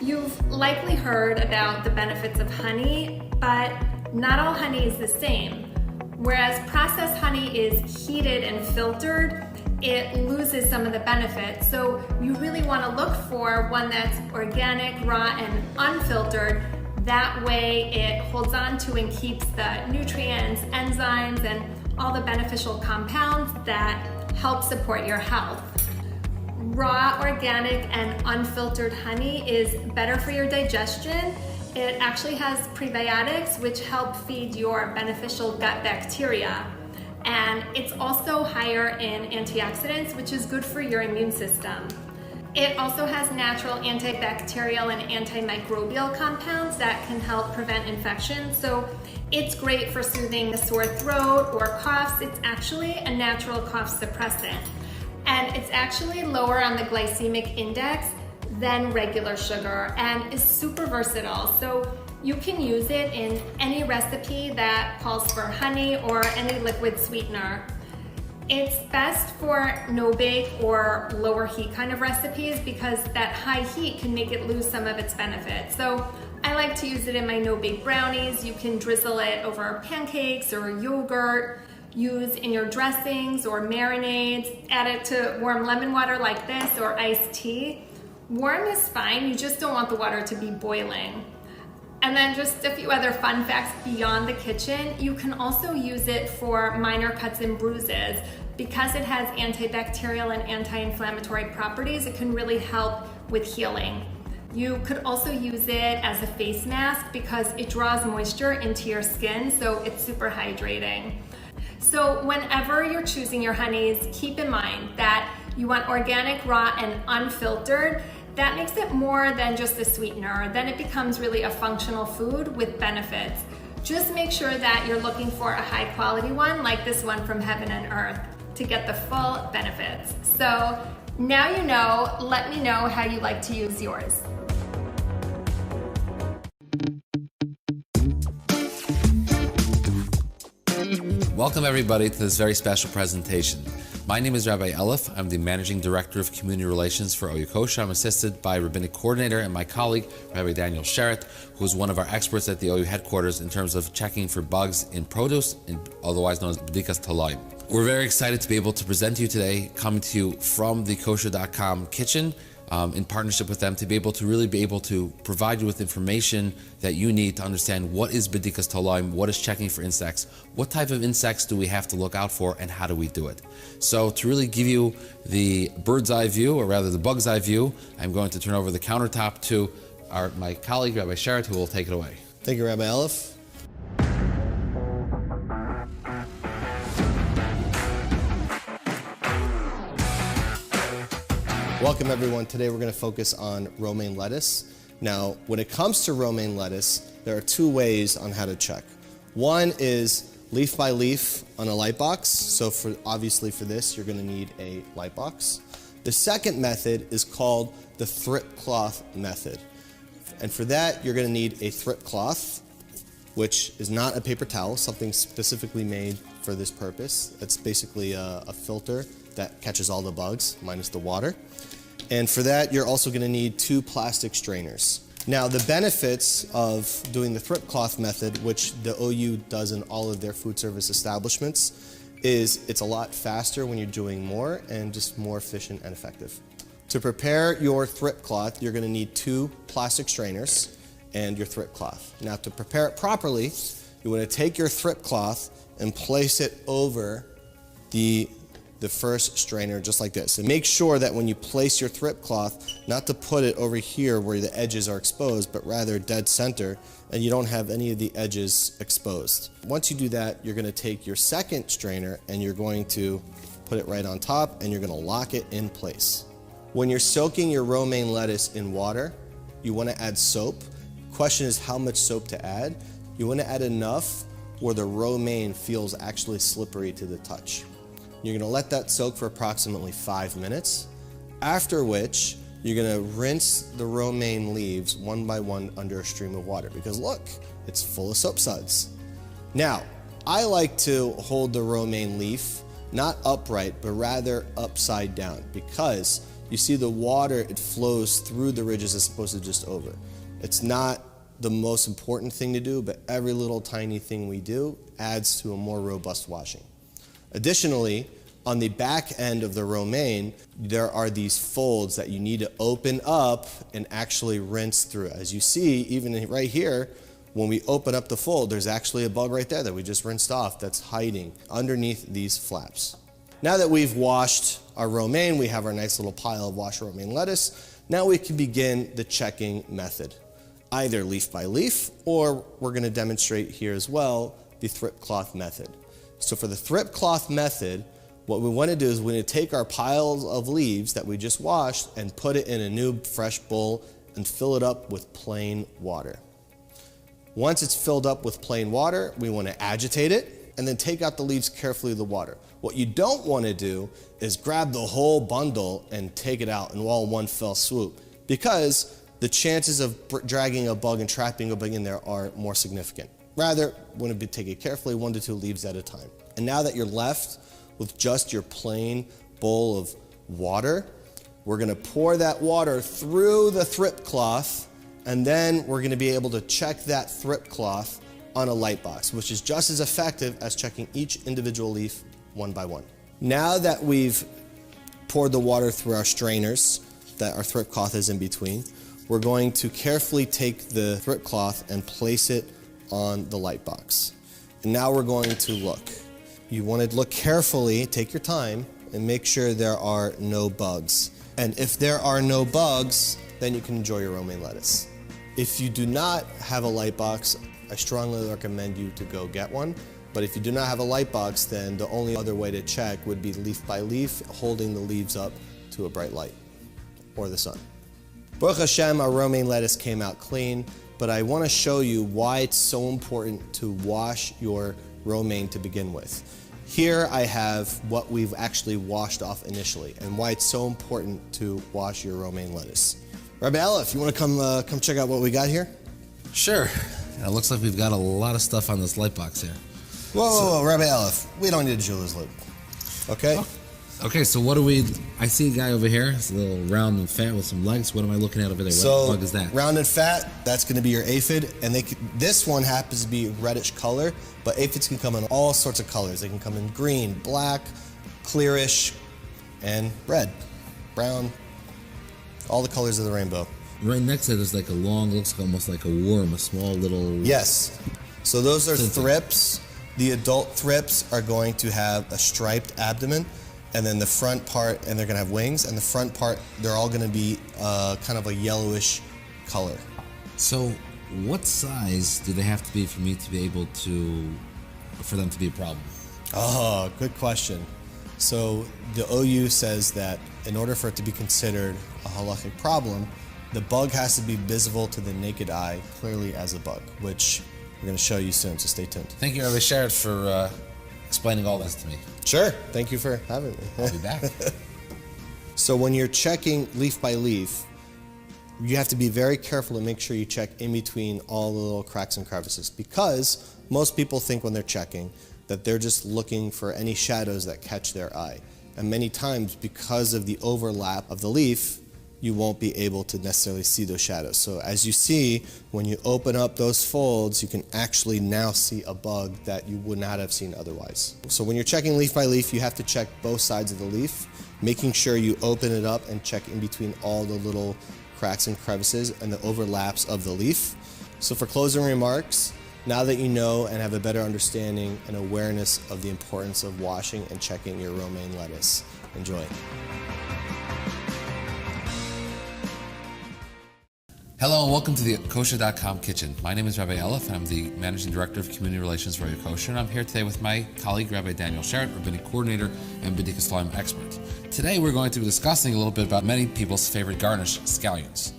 You've likely heard about the benefits of honey, but not all honey is the same. Whereas processed honey is heated and filtered, it loses some of the benefits. So you really want to look for one that's organic, raw, and unfiltered. That way it holds on to and keeps the nutrients, enzymes, and all the beneficial compounds that help support your health. Raw, organic, and unfiltered honey is better for your digestion. It actually has prebiotics, which help feed your beneficial gut bacteria. And it's also higher in antioxidants, which is good for your immune system. It also has natural antibacterial and antimicrobial compounds that can help prevent infections. So it's great for soothing a sore throat or coughs. It's actually a natural cough suppressant. And it's actually lower on the glycemic index than regular sugar and is super versatile. So you can use it in any recipe that calls for honey or any liquid sweetener. It's best for no-bake or lower heat kind of recipes because that high heat can make it lose some of its benefits. So I like to use it in my no-bake brownies. You can drizzle it over pancakes or yogurt, use in your dressings or marinades, add it to warm lemon water like this or iced tea. Warm is fine, you just don't want the water to be boiling. And then just a few other fun facts beyond the kitchen. You can also use it for minor cuts and bruises. Because it has antibacterial and anti-inflammatory properties, it can really help with healing. You could also use it as a face mask because it draws moisture into your skin, so it's super hydrating. So whenever you're choosing your honeys, keep in mind that you want organic, raw, and unfiltered. That makes it more than just a sweetener. Then it becomes really a functional food with benefits. Just make sure that you're looking for a high quality one like this one from Heaven and Earth to get the full benefits. So now you know, let me know how you like to use yours. Welcome everybody to this very special presentation. My name is Rabbi Elif. I'm the Managing Director of Community Relations for OU Kosher. I'm assisted by Rabbinic Coordinator and my colleague, Rabbi Daniel Sherritt, who is one of our experts at the OU headquarters in terms of checking for bugs in produce, otherwise known as B'dikas Talayim. We're very excited to be able to present to you today, coming to you from the kosher.com kitchen, in partnership with them, to really be able to provide you with information that you need to understand what is B'dikas Talayim, what is checking for insects, what type of insects do we have to look out for, and how do we do it. So to really give you the bird's eye view, or rather the bug's eye view, I'm going to turn over the countertop to my colleague, Rabbi Sherritt, who will take it away. Thank you, Rabbi Elif. Welcome everyone. Today we're going to focus on romaine lettuce. Now, when it comes to romaine lettuce, there are two ways on how to check. One is leaf by leaf on a light box. So obviously for this, you're going to need a light box. The second method is called the thrip cloth method. And for that, you're going to need a thrip cloth, which is not a paper towel, something specifically made for this purpose. It's basically a filter that catches all the bugs, minus the water. And for that, you're also going to need 2 plastic strainers. Now, the benefits of doing the thrip cloth method, which the OU does in all of their food service establishments, is it's a lot faster when you're doing more and just more efficient and effective. To prepare your thrip cloth, you're going to need 2 plastic strainers and your thrip cloth. Now, to prepare it properly, you want to take your thrip cloth and place it over the first strainer, just like this. And make sure that when you place your thrip cloth, not to put it over here where the edges are exposed, but rather dead center, and you don't have any of the edges exposed. Once you do that, you're going to take your second strainer and you're going to put it right on top, and you're going to lock it in place. When you're soaking your romaine lettuce in water, you want to add soap. Question is how much soap to add. You want to add enough where the romaine feels actually slippery to the touch. You're going to let that soak for approximately 5 minutes, after which you're going to rinse the romaine leaves one by one under a stream of water, because look, it's full of soap suds. Now, I like to hold the romaine leaf not upright, but rather upside down, because you see the water, it flows through the ridges as opposed to just over. It's not the most important thing to do, but every little tiny thing we do adds to a more robust washing. Additionally, on the back end of the romaine, there are these folds that you need to open up and actually rinse through. As you see, even right here, when we open up the fold, there's actually a bug right there that we just rinsed off that's hiding underneath these flaps. Now that we've washed our romaine, we have our nice little pile of washed romaine lettuce. Now we can begin the checking method, either leaf by leaf, or we're going to demonstrate here as well the thrip cloth method. So for the thrip cloth method, what we want to do is we're going to take our piles of leaves that we just washed and put it in a new fresh bowl and fill it up with plain water. Once it's filled up with plain water, we want to agitate it and then take out the leaves carefully with the water. What you don't want to do is grab the whole bundle and take it out in all one fell swoop, because the chances of dragging a bug and trapping a bug in there are more significant. Rather, we want to take it carefully, 1 to 2 leaves at a time. And now that you're left with just your plain bowl of water, we're going to pour that water through the thrip cloth, and then we're going to be able to check that thrip cloth on a light box, which is just as effective as checking each individual leaf one by one. Now that we've poured the water through our strainers, that our thrip cloth is in between, we're going to carefully take the thrip cloth and place it on the light box. And now we're going to look. You want to look carefully, take your time, and make sure there are no bugs. And if there are no bugs, then you can enjoy your romaine lettuce. If you do not have a light box, I strongly recommend you to go get one. But if you do not have a light box, then the only other way to check would be leaf by leaf, holding the leaves up to a bright light or the sun. Baruch Hashem, our romaine lettuce came out clean, but I want to show you why it's so important to wash your romaine to begin with. Here I have what we've actually washed off initially, and why it's so important to wash your romaine lettuce. Rabbi Elif, you want to come check out what we got here? Sure. It looks like we've got a lot of stuff on this light box here. Whoa, Rabbi Aleph, we don't need a jeweler's loop, okay? Okay, so what do we... I see a guy over here. It's a little round and fat with some legs. What am I looking at over there? So, what bug is that? Round and fat, that's going to be your aphid, and this one happens to be reddish color, but aphids can come in all sorts of colors. They can come in green, black, clearish, and red, brown, all the colors of the rainbow. Right next to it is like a long, looks almost like a worm, a small little... Yes. So those are thrips. The adult thrips are going to have a striped abdomen, and then the front part, and they're going to have wings, and the front part, they're all going to be kind of a yellowish color. So what size do they have to be for me to be able to, for them to be a problem? Oh, good question. So the OU says that in order for it to be considered a halachic problem, the bug has to be visible to the naked eye clearly as a bug, which we're going to show you soon, so stay tuned. Thank you, Rabbi Sherrod, for explaining all this to me. Sure. Thank you for having me. I'll be back. So when you're checking leaf by leaf, you have to be very careful to make sure you check in between all the little cracks and crevices, because most people think when they're checking that they're just looking for any shadows that catch their eye. And many times, because of the overlap of the leaf, you won't be able to necessarily see those shadows. So as you see, when you open up those folds, you can actually now see a bug that you would not have seen otherwise. So when you're checking leaf by leaf, you have to check both sides of the leaf, making sure you open it up and check in between all the little cracks and crevices and the overlaps of the leaf. So for closing remarks, now that you know and have a better understanding and awareness of the importance of washing and checking your romaine lettuce, enjoy. Hello and welcome to the Kosher.com kitchen. My name is Rabbi Aleph and I'm the Managing Director of Community Relations for Kosher, and I'm here today with my colleague Rabbi Daniel Sherrod, Rabbinic Coordinator and B'dikas Shalom expert. Today we're going to be discussing a little bit about many people's favorite garnish, scallions.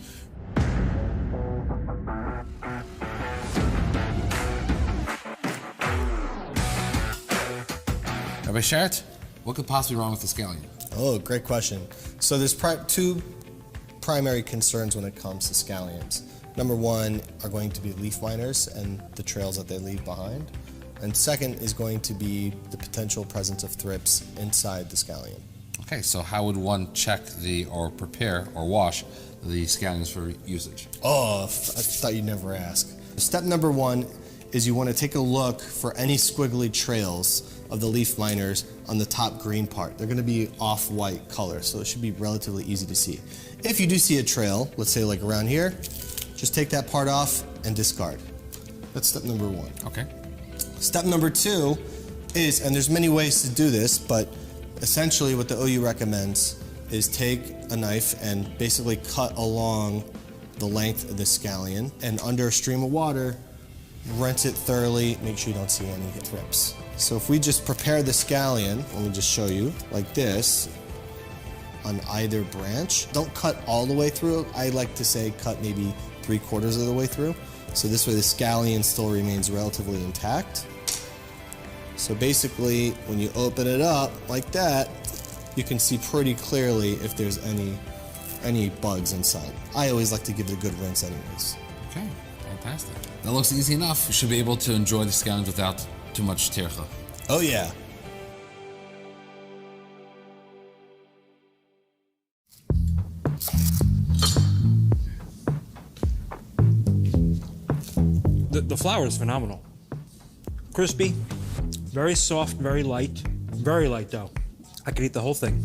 Rabbi Sherrod, what could possibly be wrong with the scallion? Oh, great question. So there's two primary concerns when it comes to scallions. Number one are going to be leaf miners and the trails that they leave behind. And second is going to be the potential presence of thrips inside the scallion. Okay, so how would one check or prepare or wash the scallions for usage? Oh, I thought you'd never ask. Step number one is you want to take a look for any squiggly trails of the leaf miners on the top green part. They're going to be off-white color, so it should be relatively easy to see. If you do see a trail, let's say like around here, just take that part off and discard. That's step number one. Okay. Step number two is, and there's many ways to do this, but essentially what the OU recommends is take a knife and basically cut along the length of the scallion, and under a stream of water, rinse it thoroughly, make sure you don't see any thrips. So if we just prepare the scallion, let me just show you, like this, on either branch. Don't cut all the way through. I like to say cut maybe 3/4 of the way through. So this way the scallion still remains relatively intact. So basically, when you open it up like that, you can see pretty clearly if there's any bugs inside. I always like to give it a good rinse anyways. Okay, fantastic. That looks easy enough. You should be able to enjoy the scallions without too much tircha. Oh yeah. The flour is phenomenal. Crispy, very soft, very light dough. I could eat the whole thing.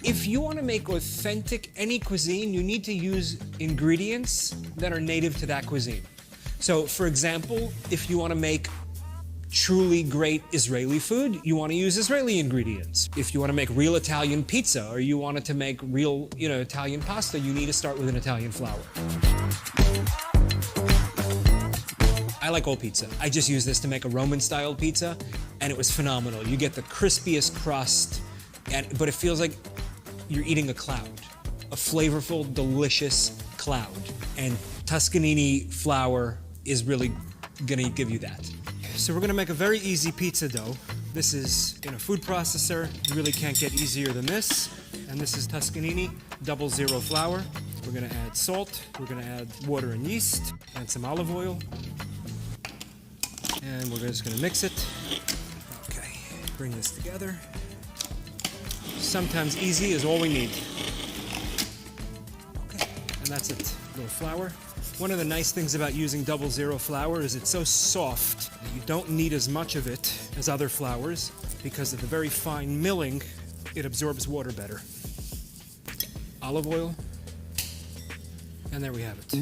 If you want to make authentic any cuisine, you need to use ingredients that are native to that cuisine. So, for example, if you want to make truly great Israeli food, you want to use Israeli ingredients. If you want to make real Italian pizza or you wanted to make real, Italian pasta, you need to start with an Italian flour. I like all pizza. I just use this to make a Roman-style pizza, and it was phenomenal. You get the crispiest crust, but it feels like you're eating a cloud, a flavorful, delicious cloud. And Toscanini flour is really gonna give you that. So we're gonna make a very easy pizza dough. This is in a food processor. You really can't get easier than this. And this is Toscanini 00 flour. We're gonna add salt, we're gonna add water and yeast, and some olive oil. And we're just gonna mix it. Okay, bring this together. Sometimes easy is all we need. Okay, and that's it. A little flour. One of the nice things about using 00 flour is it's so soft that you don't need as much of it as other flours because of the very fine milling, it absorbs water better. Olive oil, and there we have it.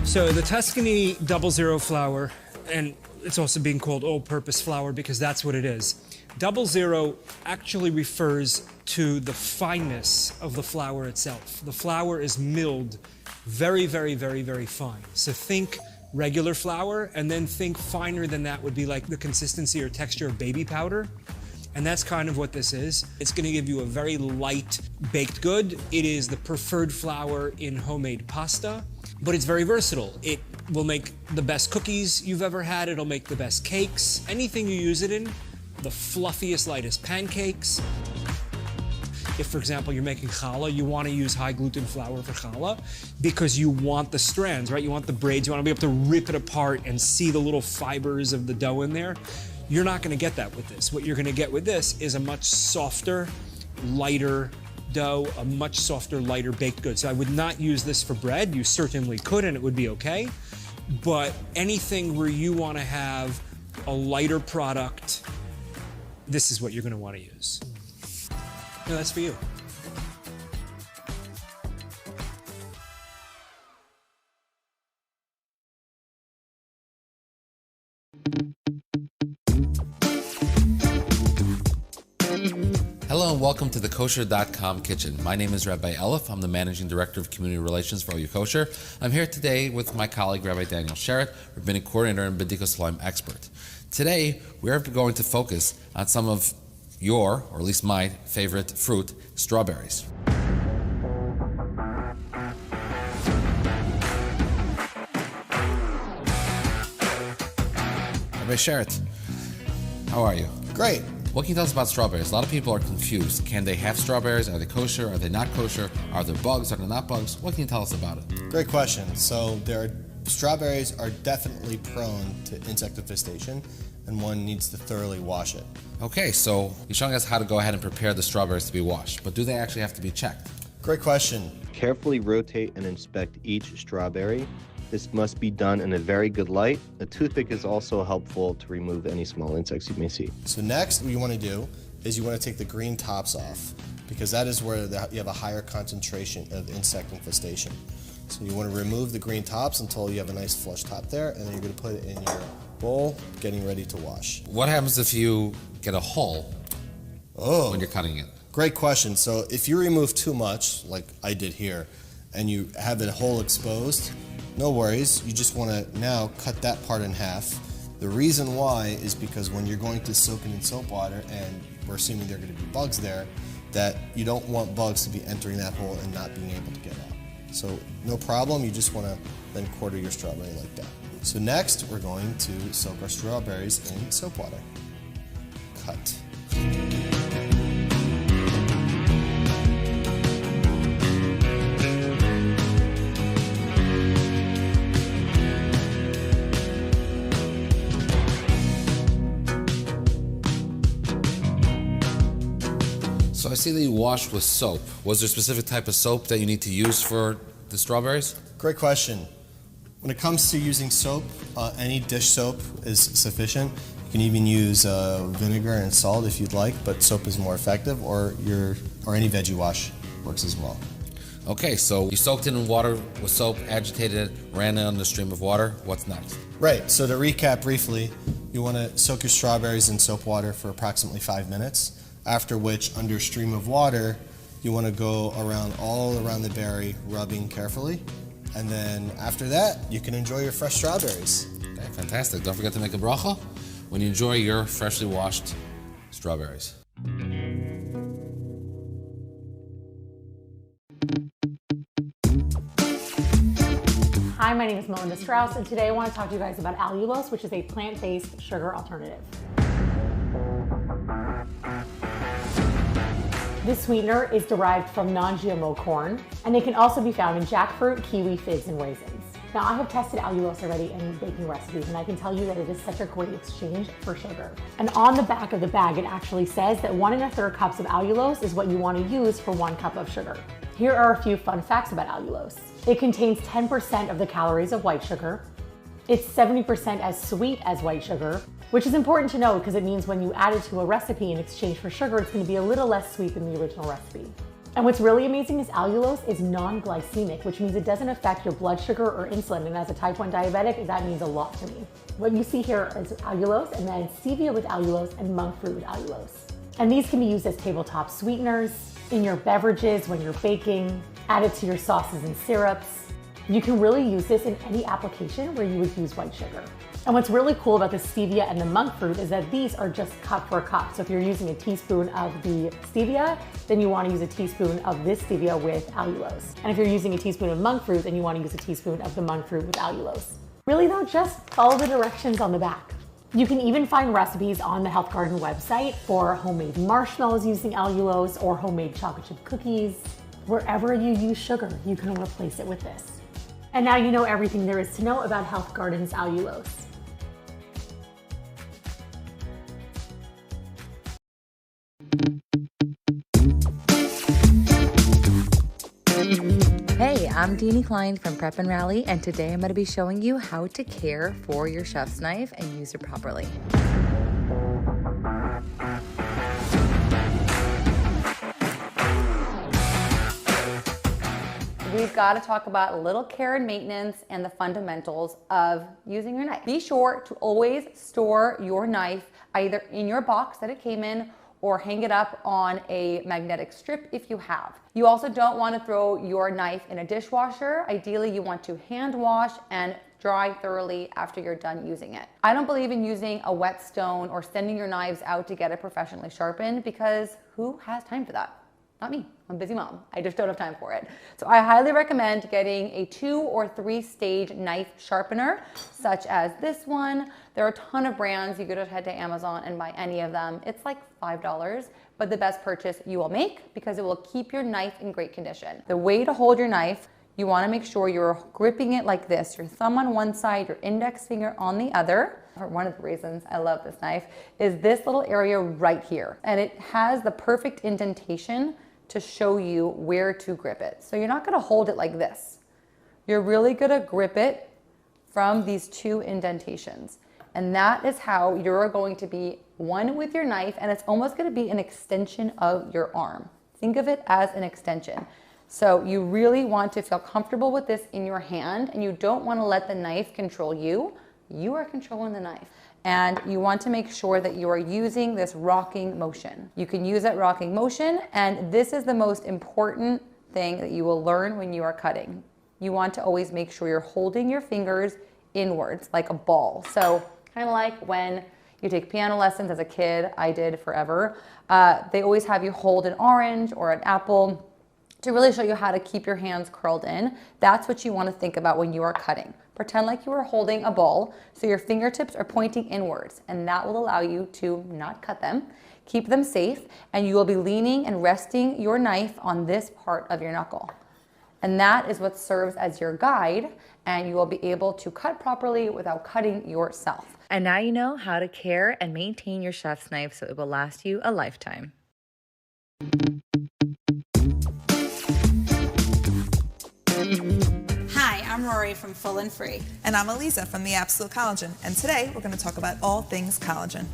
So the Tuscany 00 flour, and it's also being called all-purpose flour because that's what it is. 00 actually refers to the fineness of the flour itself. The flour is milled very, very, very, very fine. So think regular flour, and then think finer than that would be like the consistency or texture of baby powder. And that's kind of what this is. It's gonna give you a very light baked good. It is the preferred flour in homemade pasta, but it's very versatile. It will make the best cookies you've ever had. It'll make the best cakes. Anything you use it in, the fluffiest, lightest pancakes. If, for example, you're making challah, you want to use high gluten flour for challah because you want the strands, right? You want the braids. You want to be able to rip it apart and see the little fibers of the dough in there. You're not going to get that with this. What you're going to get with this is a much softer, lighter dough, a much softer, lighter baked good. So I would not use this for bread. You certainly could, and it would be okay. But anything where you want to have a lighter product, this is what you're going to want to use. No, that's for you. Hello and welcome to the Kosher.com kitchen. My name is Rabbi Elif. I'm the Managing Director of Community Relations for OU Kosher. I'm here today with my colleague, Rabbi Daniel Sherritt, Rabbinic Coordinator and B'dikos Laim expert. Today, we are going to focus on some of your, or at least my, favorite fruit, strawberries. Rabbi Sherritt, how are you? Great. What can you tell us about strawberries? A lot of people are confused. Can they have strawberries? Are they kosher? Are they not kosher? Are there bugs? Are there not bugs? What can you tell us about it? Great question. So strawberries are definitely prone to insect infestation, and one needs to thoroughly wash it. Okay, so you're showing us how to go ahead and prepare the strawberries to be washed, but do they actually have to be checked? Great question. Carefully rotate and inspect each strawberry. This must be done in a very good light. A toothpick is also helpful to remove any small insects you may see. So next, what you want to do is you want to take the green tops off, because that is where you have a higher concentration of insect infestation. So you want to remove the green tops until you have a nice flush top there, and then you're going to put it in your bowl, getting ready to wash. What happens if you get a hole when you're cutting it? Great question. So if you remove too much, like I did here, and you have the hole exposed, no worries. You just want to now cut that part in half. The reason why is because when you're going to soak it in soap water, and we're assuming there are going to be bugs there, that you don't want bugs to be entering that hole and not being able to get out. So no problem, you just want to then quarter your strawberry like that. So next, we're going to soak our strawberries in soap water. Cut. So I see that you washed with soap. Was there a specific type of soap that you need to use for the strawberries? Great question. When it comes to using soap, any dish soap is sufficient. You can even use vinegar and salt if you'd like, but soap is more effective, or any veggie wash works as well. Okay, so you soaked it in water with soap, agitated it, ran it under a stream of water. What's next? Right, so to recap briefly, you want to soak your strawberries in soap water for approximately 5 minutes, after which, under a stream of water, You want to go all around the berry, rubbing carefully. And then after that, you can enjoy your fresh strawberries. Okay, fantastic. Don't forget to make a bracha when you enjoy your freshly washed strawberries. Hi, my name is Melinda Strauss, and today I want to talk to you guys about allulose, which is a plant-based sugar alternative. This sweetener is derived from non-GMO corn, and it can also be found in jackfruit, kiwi, figs, and raisins. Now, I have tested allulose already in baking recipes, and I can tell you that it is such a great exchange for sugar. And on the back of the bag, it actually says that 1 1/3 cups of allulose is what you want to use for 1 cup of sugar. Here are a few fun facts about allulose. It contains 10% of the calories of white sugar. It's 70% as sweet as white sugar, which is important to know because it means when you add it to a recipe in exchange for sugar, it's going to be a little less sweet than the original recipe. And what's really amazing is allulose is non-glycemic, which means it doesn't affect your blood sugar or insulin. And as a type 1 diabetic, that means a lot to me. What you see here is allulose, and then stevia with allulose and monk fruit with allulose. And these can be used as tabletop sweeteners, in your beverages when you're baking, added to your sauces and syrups. You can really use this in any application where you would use white sugar. And what's really cool about the stevia and the monk fruit is that these are just cup for cup. So if you're using a teaspoon of the stevia, then you want to use a teaspoon of this stevia with allulose. And if you're using a teaspoon of monk fruit, then you want to use a teaspoon of the monk fruit with allulose. Really though, just follow the directions on the back. You can even find recipes on the Health Garden website for homemade marshmallows using allulose or homemade chocolate chip cookies. Wherever you use sugar, you can replace it with this. And now you know everything there is to know about Health Garden's allulose. Hey, I'm Deanie Klein from Prep and Rally, and today I'm going to be showing you how to care for your chef's knife and use it properly. We've got to talk about a little care and maintenance and the fundamentals of using your knife. Be sure to always store your knife either in your box that it came in or hang it up on a magnetic strip if you have. You also don't want to throw your knife in a dishwasher. Ideally, you want to hand wash and dry thoroughly after you're done using it. I don't believe in using a whetstone or sending your knives out to get it professionally sharpened because who has time for that? Not me. I'm a busy mom. I just don't have time for it. So I highly recommend getting a 2 or 3 stage knife sharpener, such as this one. There are a ton of brands. You could just head to Amazon and buy any of them. It's like $5, but the best purchase you will make because it will keep your knife in great condition. The way to hold your knife, you want to make sure you're gripping it like this, your thumb on one side, your index finger on the other. One of the reasons I love this knife is this little area right here, and it has the perfect indentation to show you where to grip it. So you're not gonna hold it like this. You're really gonna grip it from these 2 indentations. And that is how you're going to be one with your knife, and it's almost gonna be an extension of your arm. Think of it as an extension. So you really want to feel comfortable with this in your hand, and you don't wanna let the knife control you. You are controlling the knife. And you want to make sure that you are using this rocking motion. You can use that rocking motion, and this is the most important thing that you will learn when you are cutting. You want to always make sure you're holding your fingers inwards like a ball. So kind of like when you take piano lessons as a kid, I did forever. They always have you hold an orange or an apple to really show you how to keep your hands curled in. That's what you want to think about when you are cutting. Pretend like you are holding a ball, so your fingertips are pointing inwards, and that will allow you to not cut them, keep them safe, and you will be leaning and resting your knife on this part of your knuckle. And that is what serves as your guide, and you will be able to cut properly without cutting yourself. And now you know how to care and maintain your chef's knife so it will last you a lifetime. Hi, I'm Rory from Full and Free. And I'm Eliza from The Absolute Collagen. And today we're going to talk about all things collagen.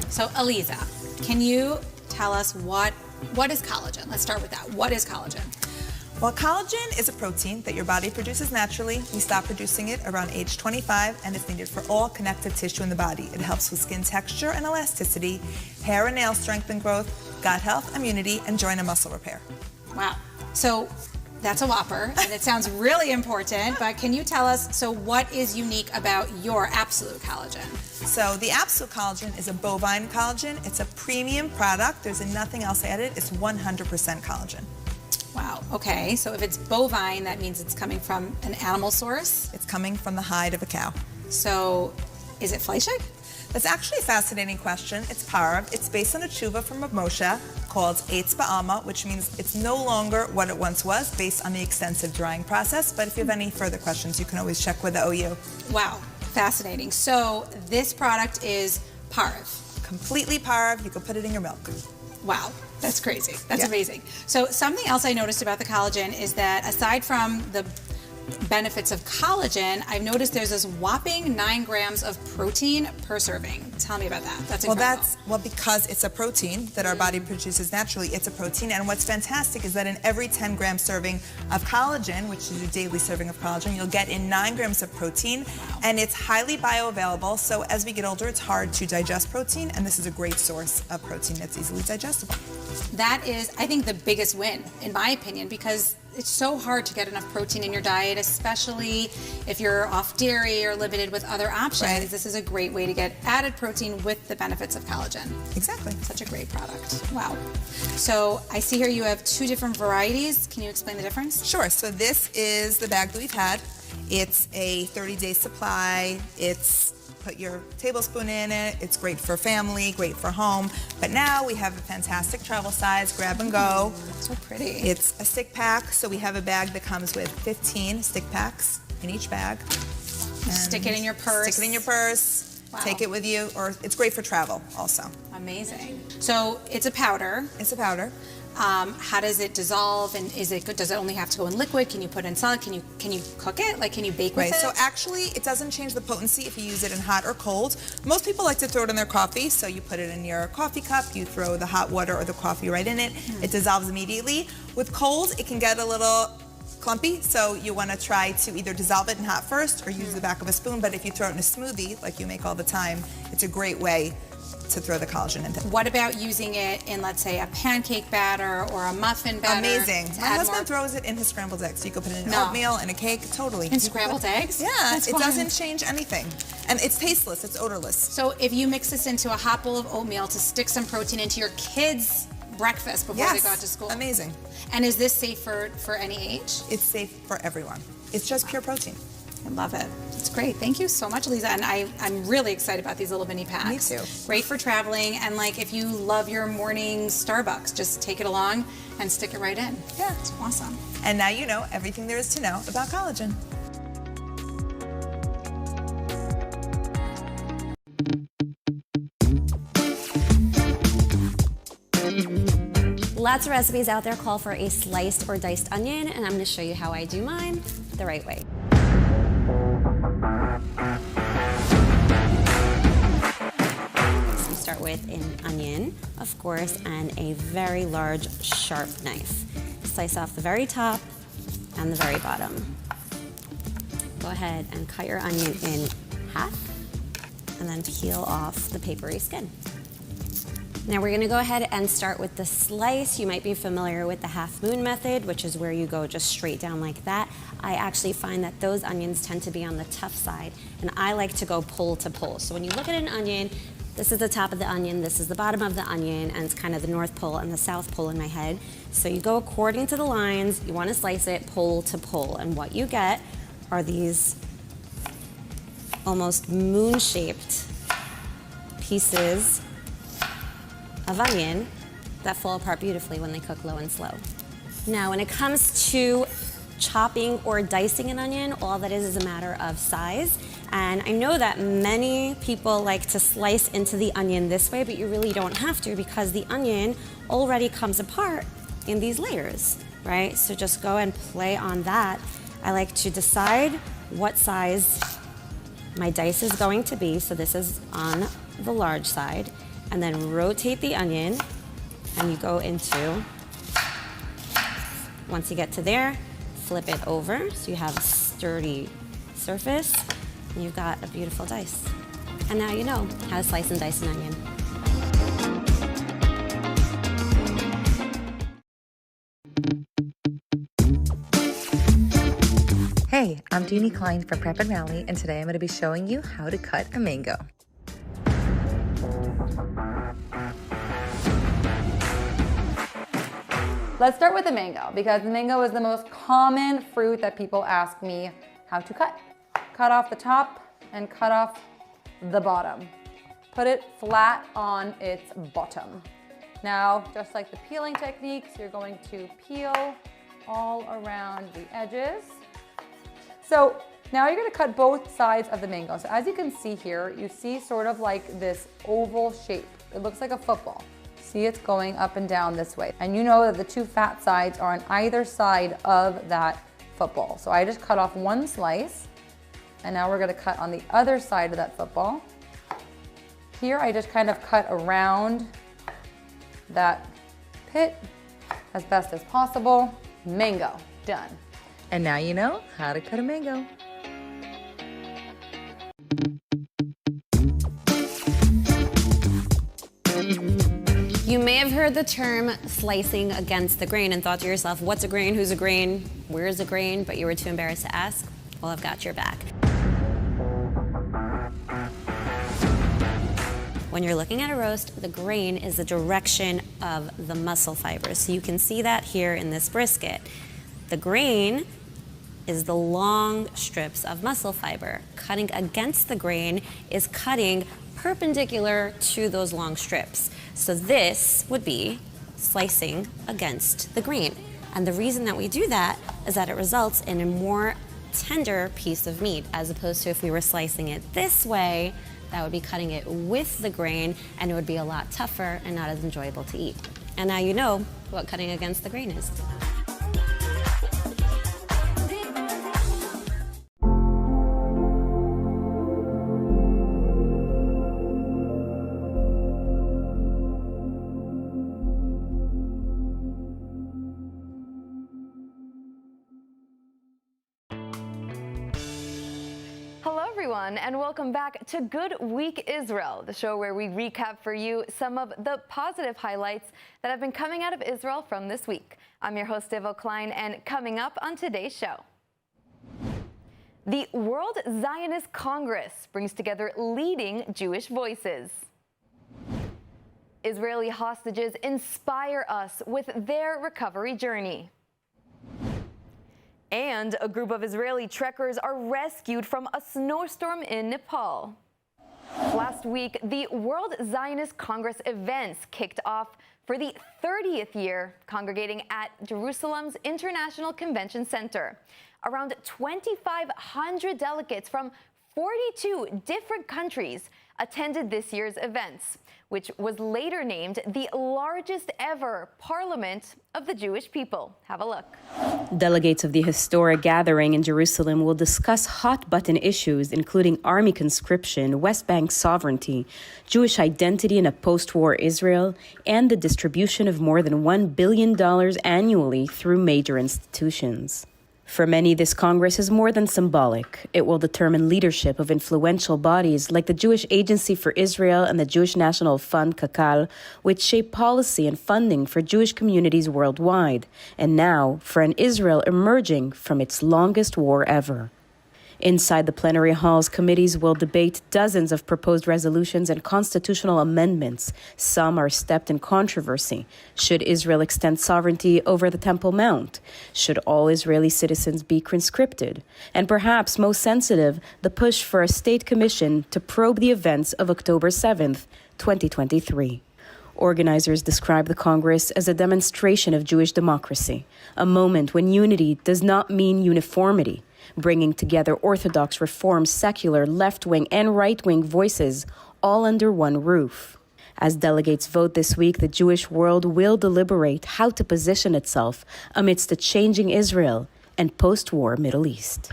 So Eliza, can you tell us what is collagen? Let's start with that. What is collagen? Well, collagen is a protein that your body produces naturally. We stop producing it around age 25, and it's needed for all connective tissue in the body. It helps with skin texture and elasticity, hair and nail strength and growth, gut health, immunity, and joint and muscle repair. Wow. So that's a whopper, and it sounds really important, but can you tell us, so what is unique about your Absolute Collagen? So the Absolute Collagen is a bovine collagen. It's a premium product. There's nothing else added. It's 100% collagen. Wow, okay, so if it's bovine, that means it's coming from an animal source? It's coming from the hide of a cow. So is it Fleischig? That's actually a fascinating question. It's parv. It's based on a tshuva from Moshe called Eitz Ba'alma, which means it's no longer what it once was based on the extensive drying process. But if you have any further questions, you can always check with the OU. Wow, fascinating. So this product is parv. Completely parv. You can put it in your milk. Wow, that's crazy. That's amazing. So something else I noticed about the collagen is that aside from the benefits of collagen, I've noticed there's this whopping 9 grams of protein per serving. Tell me about that. That's incredible. Well, because it's a protein that our body produces naturally, it's a protein. And what's fantastic is that in every 10-gram serving of collagen, which is your daily serving of collagen, you'll get in 9 grams of protein. Wow. And it's highly bioavailable. So as we get older, it's hard to digest protein. And this is a great source of protein that's easily digestible. That is, I think, the biggest win, in my opinion, because it's so hard to get enough protein in your diet, especially if you're off dairy or limited with other options. Right. This is a great way to get added protein with the benefits of collagen. Exactly. Such a great product. Wow. So I see here you have 2 different varieties. Can you explain the difference? Sure. So this is the bag that we've had. It's a 30-day supply. It's put your tablespoon in it. It's great for family, great for home. But now we have a fantastic travel size, grab and go. So pretty. It's a stick pack, so we have a bag that comes with 15 stick packs in each bag. And stick it in your purse. Stick it in your purse. Wow. Take it with you, or it's great for travel also. Amazing. So it's a powder. It's a powder. How does it dissolve, and does it only have to go in liquid? Can you put it in solid? Can you cook it? Like, can you bake with it? So actually, it doesn't change the potency if you use it in hot or cold. Most people like to throw it in their coffee, so you put it in your coffee cup, you throw the hot water or the coffee right in it. It dissolves immediately. With cold, it can get a little clumpy, so you want to try to either dissolve it in hot first or use the back of a spoon. But if you throw it in a smoothie, like you make all the time, it's a great way to throw the collagen into. What about using it in, let's say, a pancake batter or a muffin batter? Amazing. My husband throws it in his scrambled eggs. So you can put it in oatmeal and a cake, totally. In scrambled eggs? Yeah, That's it fun. doesn't change anything. And it's tasteless, it's odorless. So if you mix this into a hot bowl of oatmeal to stick some protein into your kids' breakfast before they go out to school. Amazing. And is this safe for any age? It's safe for everyone. It's just pure protein. I love it. It's great. Thank you so much, Lisa. And I'm really excited about these little mini packs. Me too. Great for traveling. And like, if you love your morning Starbucks, just take it along and stick it right in. Yeah. It's awesome. And now you know everything there is to know about collagen. Lots of recipes out there call for a sliced or diced onion, and I'm going to show you how I do mine the right way. So we start with an onion, of course, and a very large, sharp knife. Slice off the very top and the very bottom. Go ahead and cut your onion in half, and then peel off the papery skin. Now we're gonna go ahead and start with the slice. You might be familiar with the half moon method, which is where you go just straight down like that. I actually find that those onions tend to be on the tough side, and I like to go pull to pull. So when you look at an onion, this is the top of the onion, this is the bottom of the onion, and it's kind of the North Pole and the South Pole in my head. So you go according to the lines, you wanna slice it pull to pull, and what you get are these almost moon-shaped pieces of onion that fall apart beautifully when they cook low and slow. Now, when it comes to chopping or dicing an onion, all that is a matter of size. And I know that many people like to slice into the onion this way, but you really don't have to because the onion already comes apart in these layers, right? So just go and play on that. I like to decide what size my dice is going to be. So this is on the large side. And then rotate the onion, and you go into Once you get to there, flip it over so you have a sturdy surface, and you've got a beautiful dice. And now you know how to slice and dice an onion. Hey, I'm Deanie Klein from Prep and Rally, and today I'm going to be showing you how to cut a mango. Let's start with the mango, because the mango is the most common fruit that people ask me how to cut. Cut off the top and cut off the bottom. Put it flat on its bottom. Now, just like the peeling techniques, you're going to peel all around the edges. So now you're going to cut both sides of the mango. So as you can see here, you see sort of like this oval shape. It looks like a football. See, it's going up and down this way. And you know that the two fat sides are on either side of that football. So I just cut off one slice, and now we're going to cut on the other side of that football. Here I just kind of cut around that pit as best as possible. Mango, done. And now you know how to cut a mango. You may have heard the term slicing against the grain and thought to yourself, what's a grain, who's a grain, where's a grain, but you were too embarrassed to ask? Well, I've got your back. When you're looking at a roast, the grain is the direction of the muscle fibers. So you can see that here in this brisket. The grain is the long strips of muscle fiber. Cutting against the grain is cutting perpendicular to those long strips. So this would be slicing against the grain. And the reason that we do that is that it results in a more tender piece of meat, as opposed to if we were slicing it this way, that would be cutting it with the grain, and it would be a lot tougher and not as enjoyable to eat. And now you know what cutting against the grain is. Hello everyone, and welcome back to Good Week Israel, the show where we recap for you some of the positive highlights that have been coming out of Israel from this week. I'm your host, Devo Klein, and coming up on today's show, the World Zionist Congress brings together leading Jewish voices. Israeli hostages inspire us with their recovery journey. And a group of Israeli trekkers are rescued from a snowstorm in Nepal. Last week, the World Zionist Congress events kicked off for the 30th year, congregating at Jerusalem's International Convention Center. Around 2,500 delegates from 42 different countries attended this year's events, which was later named the largest ever Parliament of the Jewish people. Have a look. Delegates of the historic gathering in Jerusalem will discuss hot-button issues, including army conscription, West Bank sovereignty, Jewish identity in a post-war Israel, and the distribution of more than $1 billion annually through major institutions. For many, this Congress is more than symbolic. It will determine leadership of influential bodies like the Jewish Agency for Israel and the Jewish National Fund, Kakal, which shape policy and funding for Jewish communities worldwide, and now for an Israel emerging from its longest war ever. Inside the plenary halls, committees will debate dozens of proposed resolutions and constitutional amendments. Some are steeped in controversy. Should Israel extend sovereignty over the Temple Mount? Should all Israeli citizens be conscripted? And perhaps most sensitive, the push for a state commission to probe the events of October 7th, 2023. Organizers describe the Congress as a demonstration of Jewish democracy, a moment when unity does not mean uniformity, bringing together Orthodox, Reform, secular, left-wing, and right-wing voices all under one roof. As delegates vote this week, the Jewish world will deliberate how to position itself amidst a changing Israel and post-war Middle East.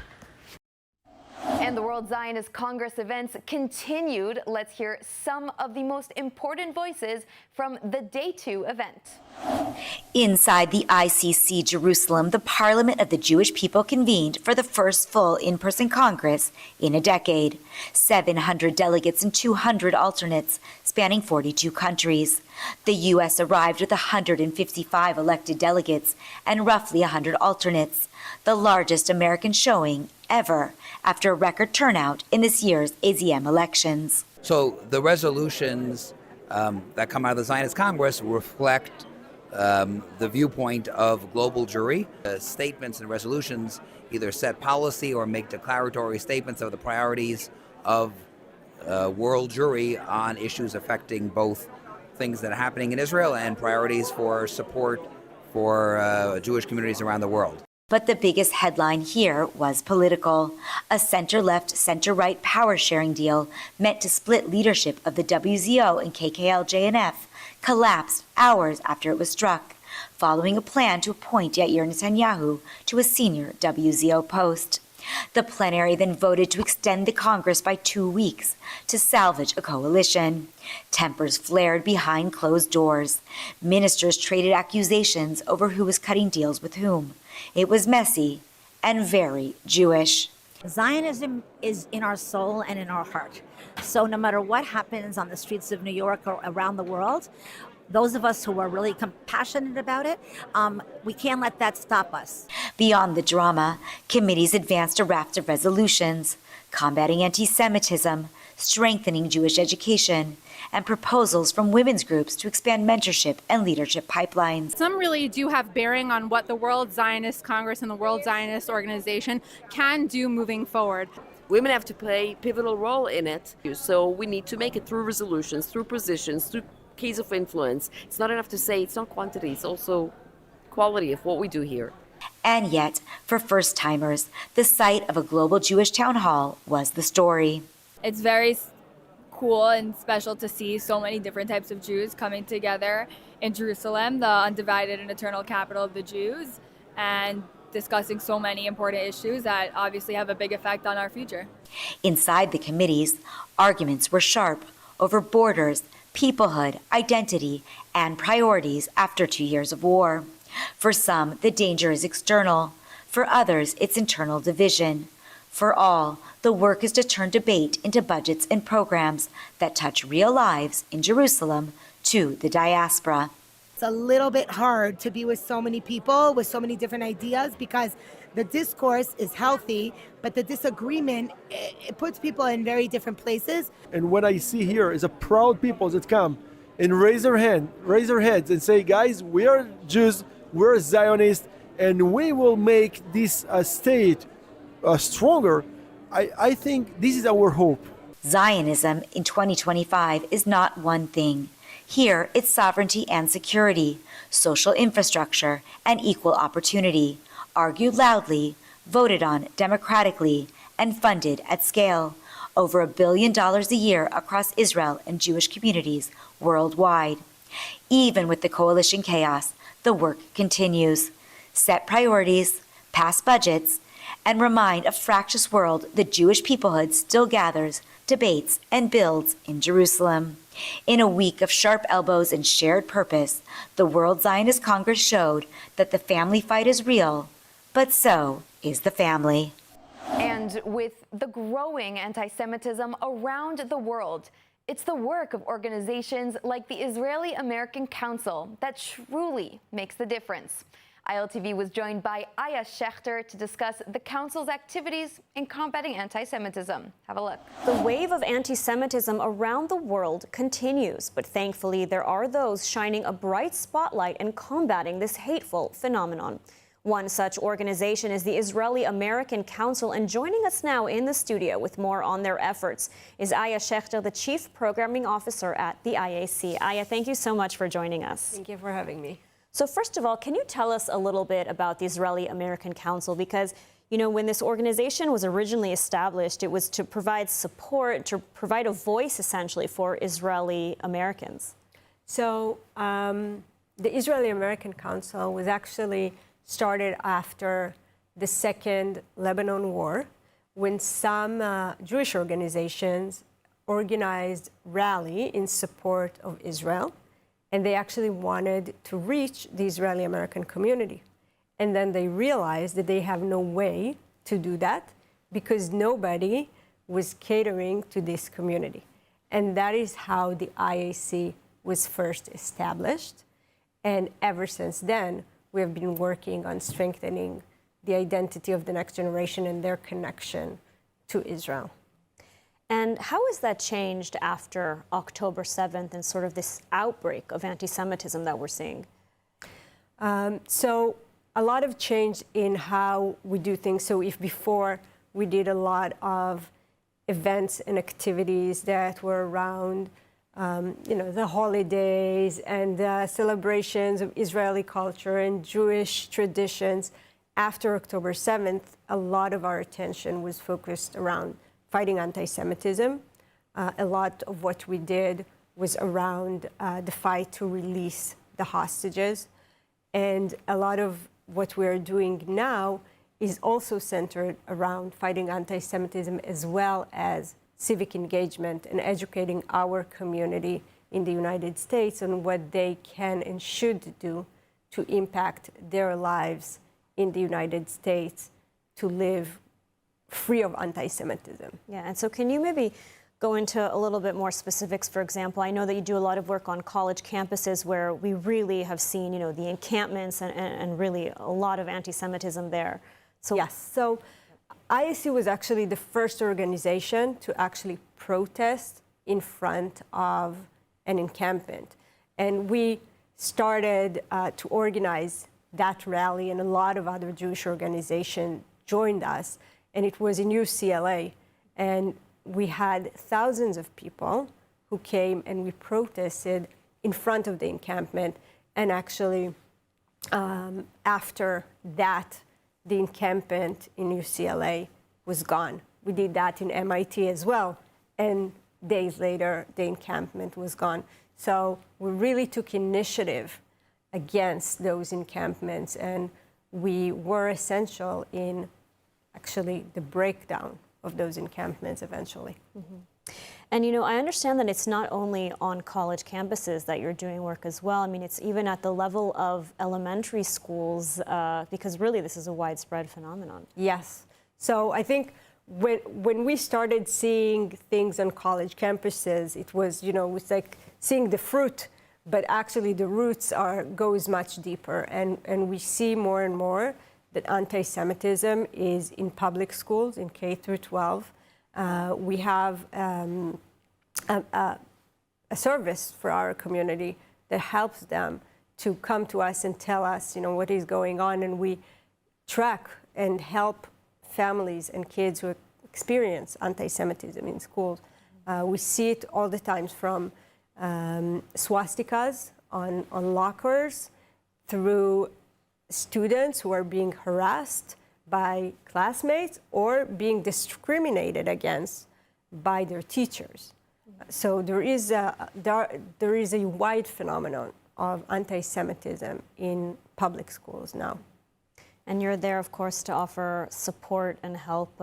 And the World Zionist Congress events continued. Let's hear some of the most important voices from the Day 2 event. Inside the ICC Jerusalem, the Parliament of the Jewish people convened for the first full in-person Congress in a decade. 700 delegates and 200 alternates, spanning 42 countries. The U.S. arrived with 155 elected delegates and roughly 100 alternates, the largest American showing ever after a record turnout in this year's AZM elections. So the resolutions that come out of the Zionist Congress reflect the viewpoint of global Jewry. Statements and resolutions either set policy or make declaratory statements of the priorities of world Jewry on issues affecting both things that are happening in Israel and priorities for support for Jewish communities around the world. But the biggest headline here was political. A center-left, center-right power-sharing deal meant to split leadership of the WZO and KKL-JNF collapsed hours after it was struck, following a plan to appoint Yair Netanyahu to a senior WZO post. The plenary then voted to extend the Congress by 2 weeks to salvage a coalition. Tempers flared behind closed doors. Ministers traded accusations over who was cutting deals with whom. It was messy and very Jewish. Zionism is in our soul and in our heart. So no matter what happens on the streets of New York or around the world, those of us who are really compassionate about it, we can't let that stop us. Beyond the drama, committees advanced a raft of resolutions, combating anti-Semitism, strengthening Jewish education, and proposals from women's groups to expand mentorship and leadership pipelines. Some really do have bearing on what the World Zionist Congress and the World Zionist Organization can do moving forward. Women have to play a pivotal role in it, so we need to make it through resolutions, through positions, through keys of influence. It's not enough to say it's not quantity, it's also quality of what we do here. And yet, for first-timers, the site of a global Jewish town hall was the story. It's very cool and special to see so many different types of Jews coming together in Jerusalem, the undivided and eternal capital of the Jews, and discussing so many important issues that obviously have a big effect on our future. Inside the committees, arguments were sharp over borders, peoplehood, identity, and priorities after 2 years of war. For some, the danger is external. For others, it's internal division. For all, the work is to turn debate into budgets and programs that touch real lives in Jerusalem to the diaspora. It's a little bit hard to be with so many people with so many different ideas because the discourse is healthy, but the disagreement, it puts people in very different places. And what I see here is a proud people that come and raise their heads and say, guys, we are Jews, we're Zionists, and we will make this state stronger. I think this is our hope. Zionism in 2025 is not one thing. Here, it's sovereignty and security, social infrastructure, and equal opportunity, argued loudly, voted on democratically, and funded at scale, over $1 billion a year across Israel and Jewish communities worldwide. Even with the coalition chaos, the work continues. Set priorities, pass budgets, and remind a fractious world the Jewish peoplehood still gathers, debates, and builds in Jerusalem. In a week of sharp elbows and shared purpose, the World Zionist Congress showed that the family fight is real, but so is the family. And with the growing anti-Semitism around the world, it's the work of organizations like the Israeli American Council that truly makes the difference. ILTV was joined by Aya Schechter to discuss the Council's activities in combating anti-Semitism. Have a look. The wave of anti-Semitism around the world continues, but thankfully there are those shining a bright spotlight in combating this hateful phenomenon. One such organization is the Israeli American Council, and joining us now in the studio with more on their efforts is Aya Schechter, the Chief Programming Officer at the IAC. Aya, thank you so much for joining us. Thank you for having me. So first of all, can you tell us a little bit about the Israeli American Council? Because, you know, when this organization was originally established, it was to provide support, to provide a voice, essentially, for Israeli Americans. So the Israeli American Council was actually started after the Second Lebanon War, when some Jewish organizations organized rally in support of Israel, and they actually wanted to reach the Israeli American community. And then they realized that they have no way to do that because nobody was catering to this community. And that is how the IAC was first established. And ever since then, we have been working on strengthening the identity of the next generation and their connection to Israel. And how has that changed after October 7th and sort of this outbreak of anti-Semitism that we're seeing? So a lot of change in how we do things. So if before we did a lot of events and activities that were around the holidays and the celebrations of Israeli culture and Jewish traditions, after October 7th, a lot of our attention was focused around fighting anti-Semitism. A lot of what we did was around the fight to release the hostages. And a lot of what we're doing now is also centered around fighting anti-Semitism as well as civic engagement and educating our community in the United States on what they can and should do to impact their lives in the United States to live free of anti-Semitism. Yeah, and so can you maybe go into a little bit more specifics? For example, I know that you do a lot of work on college campuses where we really have seen, the encampments and really a lot of anti-Semitism there. So yes, so IAC was actually the first organization to actually protest in front of an encampment. And we started to organize that rally, and a lot of other Jewish organizations joined us. And it was in UCLA. And we had thousands of people who came and we protested in front of the encampment. And actually, after that, the encampment in UCLA was gone. We did that in MIT as well. And days later, the encampment was gone. So we really took initiative against those encampments. And we were essential in actually the breakdown of those encampments eventually. Mm-hmm. And I understand that it's not only on college campuses that you're doing work as well. I mean, it's even at the level of elementary schools, because really this is a widespread phenomenon. Yes. So I think when we started seeing things on college campuses, it was, it's like seeing the fruit, but actually the roots goes much deeper. And we see more and more that anti-Semitism is in public schools, in K through 12. We have a service for our community that helps them to come to us and tell us, what is going on, and we track and help families and kids who experience anti-Semitism in schools. We see it all the time, from swastikas on lockers through students who are being harassed by classmates or being discriminated against by their teachers. So there is a wide phenomenon of anti-Semitism in public schools now. And you're there, of course, to offer support and help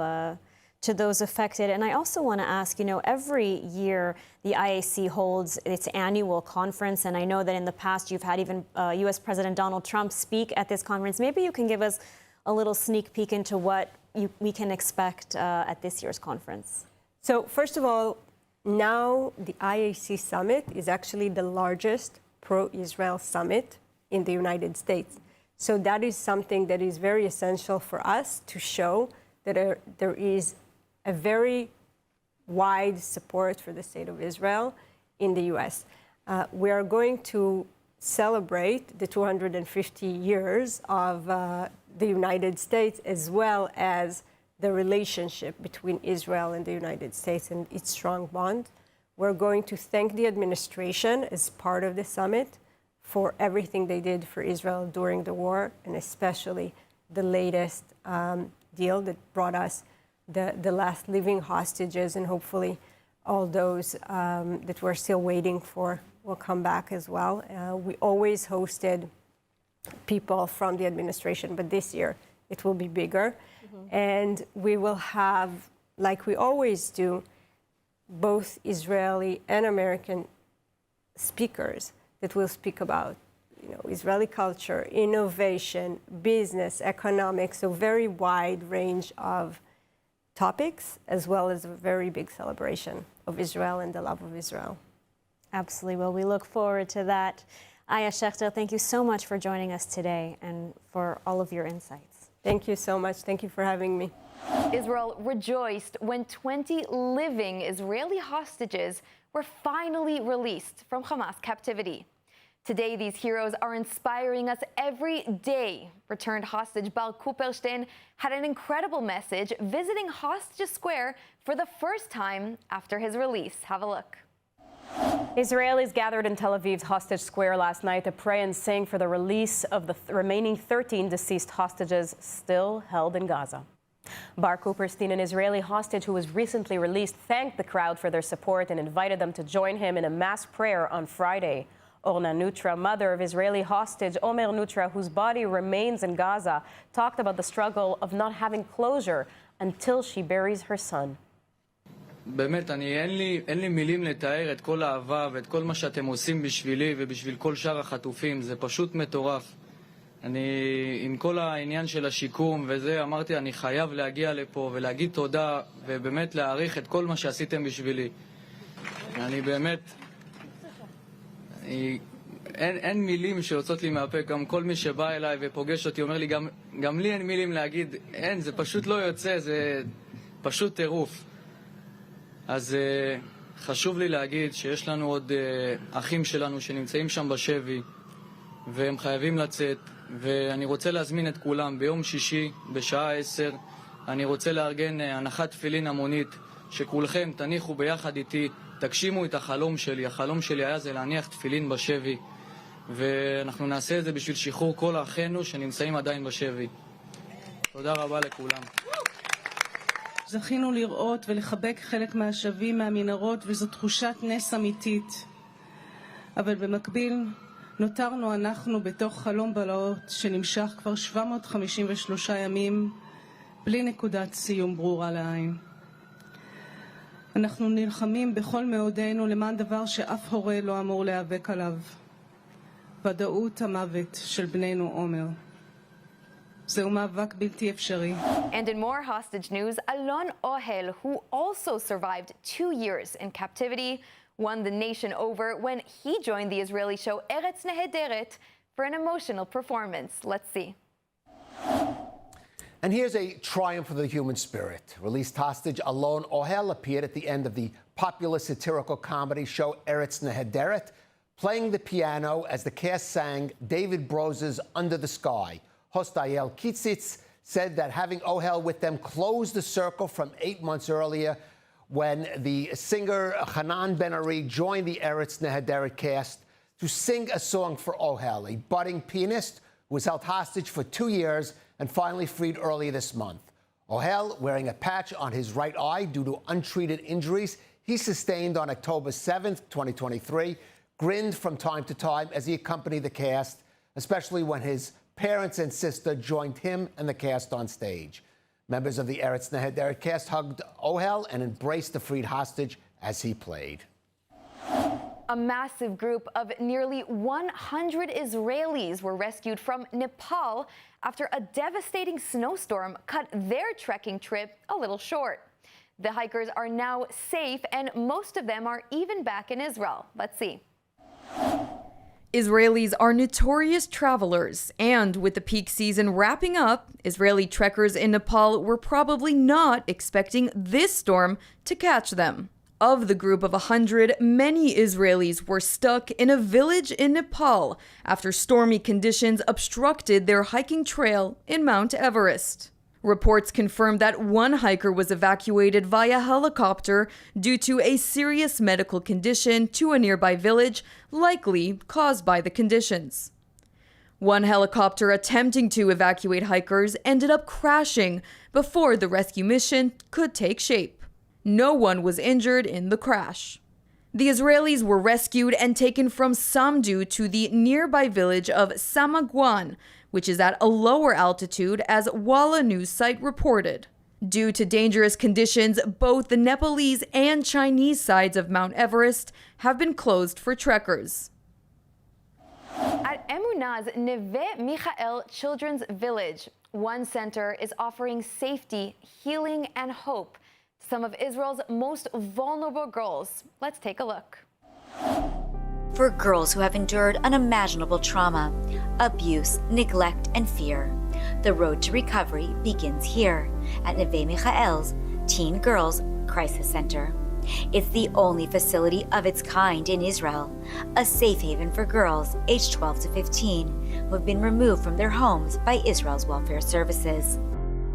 to those affected. And I also want to ask, every year the IAC holds its annual conference, and I know that in the past you've had even U.S. President Donald Trump speak at this conference. Maybe you can give us a little sneak peek into what we can expect at this year's conference. So first of all, now the IAC summit is actually the largest pro-Israel summit in the United States. So that is something that is very essential for us to show that there is a very wide support for the state of Israel in the U.S. We are going to celebrate the 250 years of the United States, as well as the relationship between Israel and the United States and its strong bond. We're going to thank the administration as part of the summit for everything they did for Israel during the war, and especially the latest deal that brought us the last living hostages, and hopefully all those that we're still waiting for will come back as well. We always hosted people from the administration, but this year it will be bigger. And we will have, like we always do, both Israeli and American speakers that will speak about, Israeli culture, innovation, business, economics, so very wide range of topics, as well as a very big celebration of Israel and the love of Israel. Absolutely. Well, we look forward to that. Aya Schechter, thank you so much for joining us today and for all of your insights. Thank you so much. Thank you for having me. Israel rejoiced when 20 living Israeli hostages were finally released from Hamas captivity. Today, these heroes are inspiring us every day. Returned hostage Bar Cooperstein had an incredible message visiting Hostage Square for the first time after his release. Have a look. Israelis gathered in Tel Aviv's Hostage Square last night to pray and sing for the release of the remaining 13 deceased hostages still held in Gaza. Bar Cooperstein, an Israeli hostage who was recently released, thanked the crowd for their support and invited them to join him in a mass prayer on Friday. Orna Nutra, mother of Israeli hostage Omer Nutra, whose body remains in Gaza, talked about the struggle of not having closure until she buries her son. באמת, אין לי מילים לתאר את כל האהבה ואת כל מה שאתם עושים בשבילי ובשביל כל שאר החטופים. זה פשוט מטורף. עם כל העניין של השיקום וזה, אמרתי, אני חייב להגיע לפה ולהגיד תודה ובאמת להעריך את כל מה שעשיתם בשבילי. אני באמת... אין מילים שיוצאות לי מהפה. גם כל מי שבא אליי ופוגש אותי אומר לי, גם לי אין מילים להגיד. זה פשוט לא יוצא, זה פשוט טירוף. אז חשוב לי להגיד שיש לנו עוד אחים שלנו שנמצאים שם בשבי והם חייבים לצאת, ואני רוצה להזמין את כולם ביום שישי בשעה 10. אני רוצה לארגן הנחת תפילין המונית שכולכם תניחו ביחד איתי, תגשימו את החלום שלי. החלום שלי היה זה להניח תפילין בשבי, ואנחנו נעשה את זה בשביל שחרור כל אחינו שנמצאים עדיין בשבי. תודה רבה לכולם. זכינו לראות ולחבק חלק מהשבים מהמנהרות, וזו תחושת נס אמיתית. אבל במקביל נותרנו אנחנו בתוך חלום בלהות שנמשך כבר 753 ימים בלי נקודת סיום ברורה לעין. אנחנו נלחמים בכל מאודנו למען דבר שאף הורה לא אמור להיאבק עליו. ודאות המוות של בנינו עומר. זהו מאבק בלתי אפשרי. And in more hostage news, Alon Ohel, who also survived 2 years in captivity, won the nation over when he joined the Israeli show Eretz Nehederet for an emotional performance. Let's see. And here's a triumph of the human spirit. Released hostage Alon Ohel appeared at the end of the popular satirical comedy show Eretz Nehederet, playing the piano as the cast sang David Brose's Under the Sky. Host Ayel Kitzitz said that having Ohel with them closed the circle from 8 months earlier when the singer Hanan Ben-Ari joined the Eretz Nehederet cast to sing a song for Ohel, a budding pianist who was held hostage for 2 years and finally freed early this month. Ohel, wearing a patch on his right eye due to untreated injuries he sustained on October 7th, 2023, grinned from time to time as he accompanied the cast, especially when his parents and sister joined him and the cast on stage. Members of the Eretz Nehederet cast hugged Ohel and embraced the freed hostage as he played. A massive group of nearly 100 Israelis were rescued from Nepal after a devastating snowstorm cut their trekking trip a little short. The hikers are now safe, and most of them are even back in Israel. Let's see. Israelis are notorious travelers, and with the peak season wrapping up, Israeli trekkers in Nepal were probably not expecting this storm to catch them. Of the group of 100, many Israelis were stuck in a village in Nepal after stormy conditions obstructed their hiking trail in Mount Everest. Reports confirmed that one hiker was evacuated via helicopter due to a serious medical condition to a nearby village, likely caused by the conditions. One helicopter attempting to evacuate hikers ended up crashing before the rescue mission could take shape. No one was injured in the crash. The Israelis were rescued and taken from Samdu to the nearby village of Samagwan, which is at a lower altitude, as Walla news site reported. Due to dangerous conditions, both the Nepalese and Chinese sides of Mount Everest have been closed for trekkers. At Emunah's Neve Michael Children's Village, one center is offering safety, healing, and hope to some of Israel's most vulnerable girls. Let's take a look. For girls who have endured unimaginable trauma, abuse, neglect, and fear, the road to recovery begins here at Neve Michael's Teen Girls Crisis Center. It's the only facility of its kind in Israel, a safe haven for girls aged 12 to 15 who have been removed from their homes by Israel's welfare services.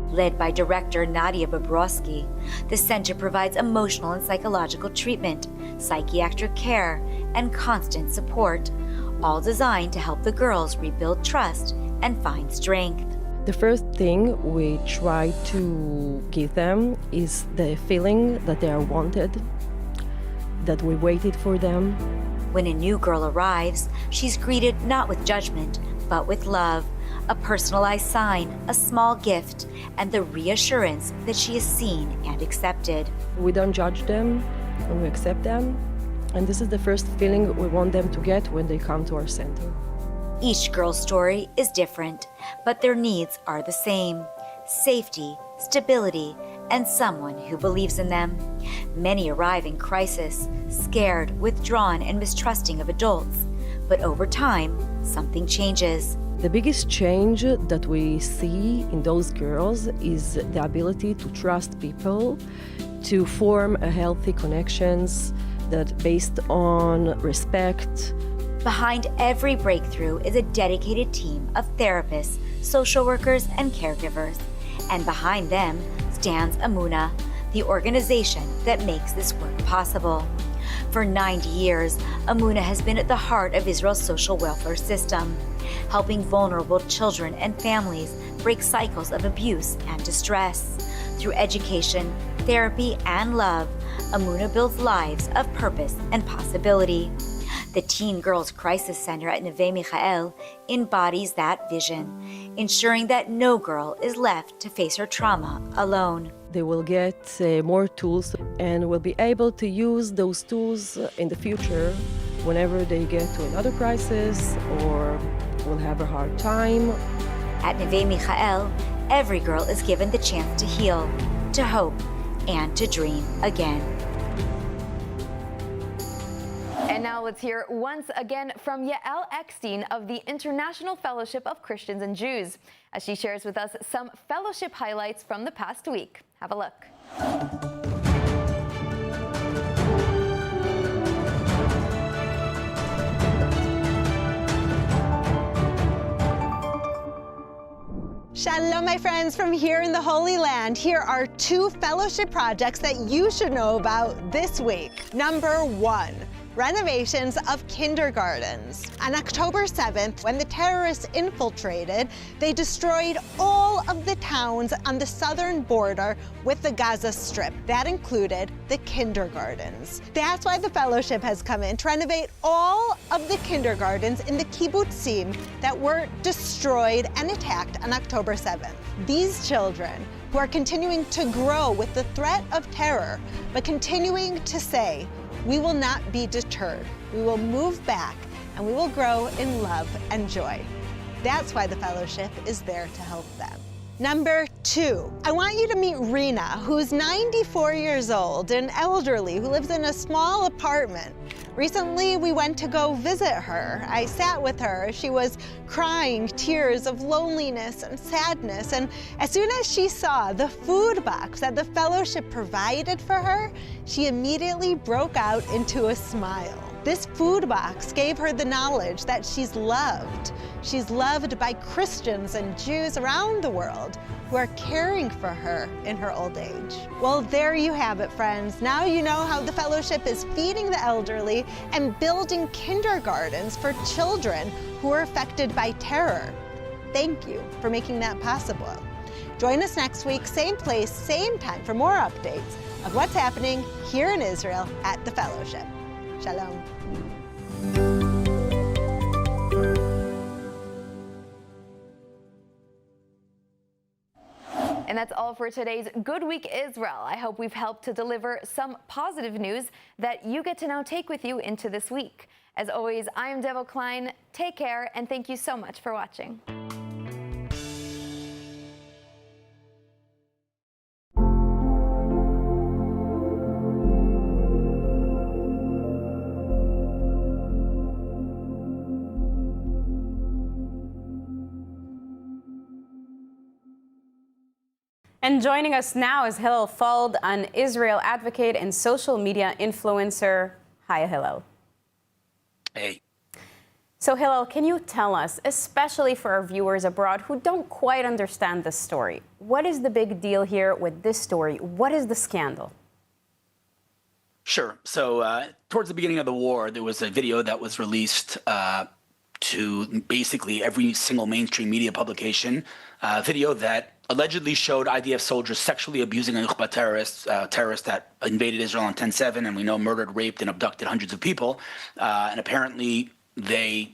Led by director Nadia Bobrovsky, the center provides emotional and psychological treatment, psychiatric care, and constant support, all designed to help the girls rebuild trust and find strength. The first thing we try to give them is the feeling that they are wanted, that we waited for them. When a new girl arrives, she's greeted not with judgment, but with love, a personalized sign, a small gift, and the reassurance that she is seen and accepted. We don't judge them, and we accept them. And this is the first feeling we want them to get when they come to our center. Each girl's story is different, but their needs are the same: safety, stability, and someone who believes in them. Many arrive in crisis, scared, withdrawn, and mistrusting of adults. But over time, something changes. The biggest change that we see in those girls is the ability to trust people, to form a healthy connections that based on respect. Behind every breakthrough is a dedicated team of therapists, social workers, and caregivers. And behind them stands Emunah, the organization that makes this work possible. For 90 years, Emunah has been at the heart of Israel's social welfare system, helping vulnerable children and families break cycles of abuse and distress. Through education, therapy, and love, Emunah builds lives of purpose and possibility. The Teen Girls Crisis Center at Neve Michael embodies that vision, ensuring that no girl is left to face her trauma alone. They will get more tools and will be able to use those tools in the future whenever they get to another crisis or will have a hard time. At Neve Michael, every girl is given the chance to heal, to hope, and to dream again. And now let's hear once again from Yael Eckstein of the International Fellowship of Christians and Jews, as she shares with us some fellowship highlights from the past week. Have a look. Shalom, my friends, from here in the Holy Land. Here are 2 fellowship projects that you should know about this week. Number 1. Renovations of kindergartens. On October 7th, when the terrorists infiltrated, they destroyed all of the towns on the southern border with the Gaza Strip. That included the kindergartens. That's why the fellowship has come in to renovate all of the kindergartens in the kibbutzim that were destroyed and attacked on October 7th. These children, who are continuing to grow with the threat of terror, but continuing to say, we will not be deterred. We will move back and we will grow in love and joy. That's why the fellowship is there to help them. Number 2, I want you to meet Rena, who's 94 years old, an elderly who lives in a small apartment. Recently, we went to go visit her. I sat with her. She was crying tears of loneliness and sadness. And as soon as she saw the food box that the fellowship provided for her, she immediately broke out into a smile. This food box gave her the knowledge that she's loved. She's loved by Christians and Jews around the world who are caring for her in her old age. Well, there you have it, friends. Now you know how the fellowship is feeding the elderly and building kindergartens for children who are affected by terror. Thank you for making that possible. Join us next week, same place, same time, for more updates of what's happening here in Israel at the fellowship. Shalom. And that's all for today's Good Week Israel. I hope we've helped to deliver some positive news that you get to now take with you into this week. As always, I'm Devo Klein. Take care, and thank you so much for watching. And joining us now is Hillel Fuld, an Israel advocate and social media influencer. Hi, Hillel. Hey. So, Hillel, can you tell us, especially for our viewers abroad who don't quite understand this story, what is the big deal here with this story? What is the scandal? Sure. So, towards the beginning of the war, there was a video that was released to basically every single mainstream media publication, video that allegedly showed IDF soldiers sexually abusing a Nukhba terrorists that invaded Israel on 10/7, and we know murdered, raped, and abducted hundreds of people. And apparently they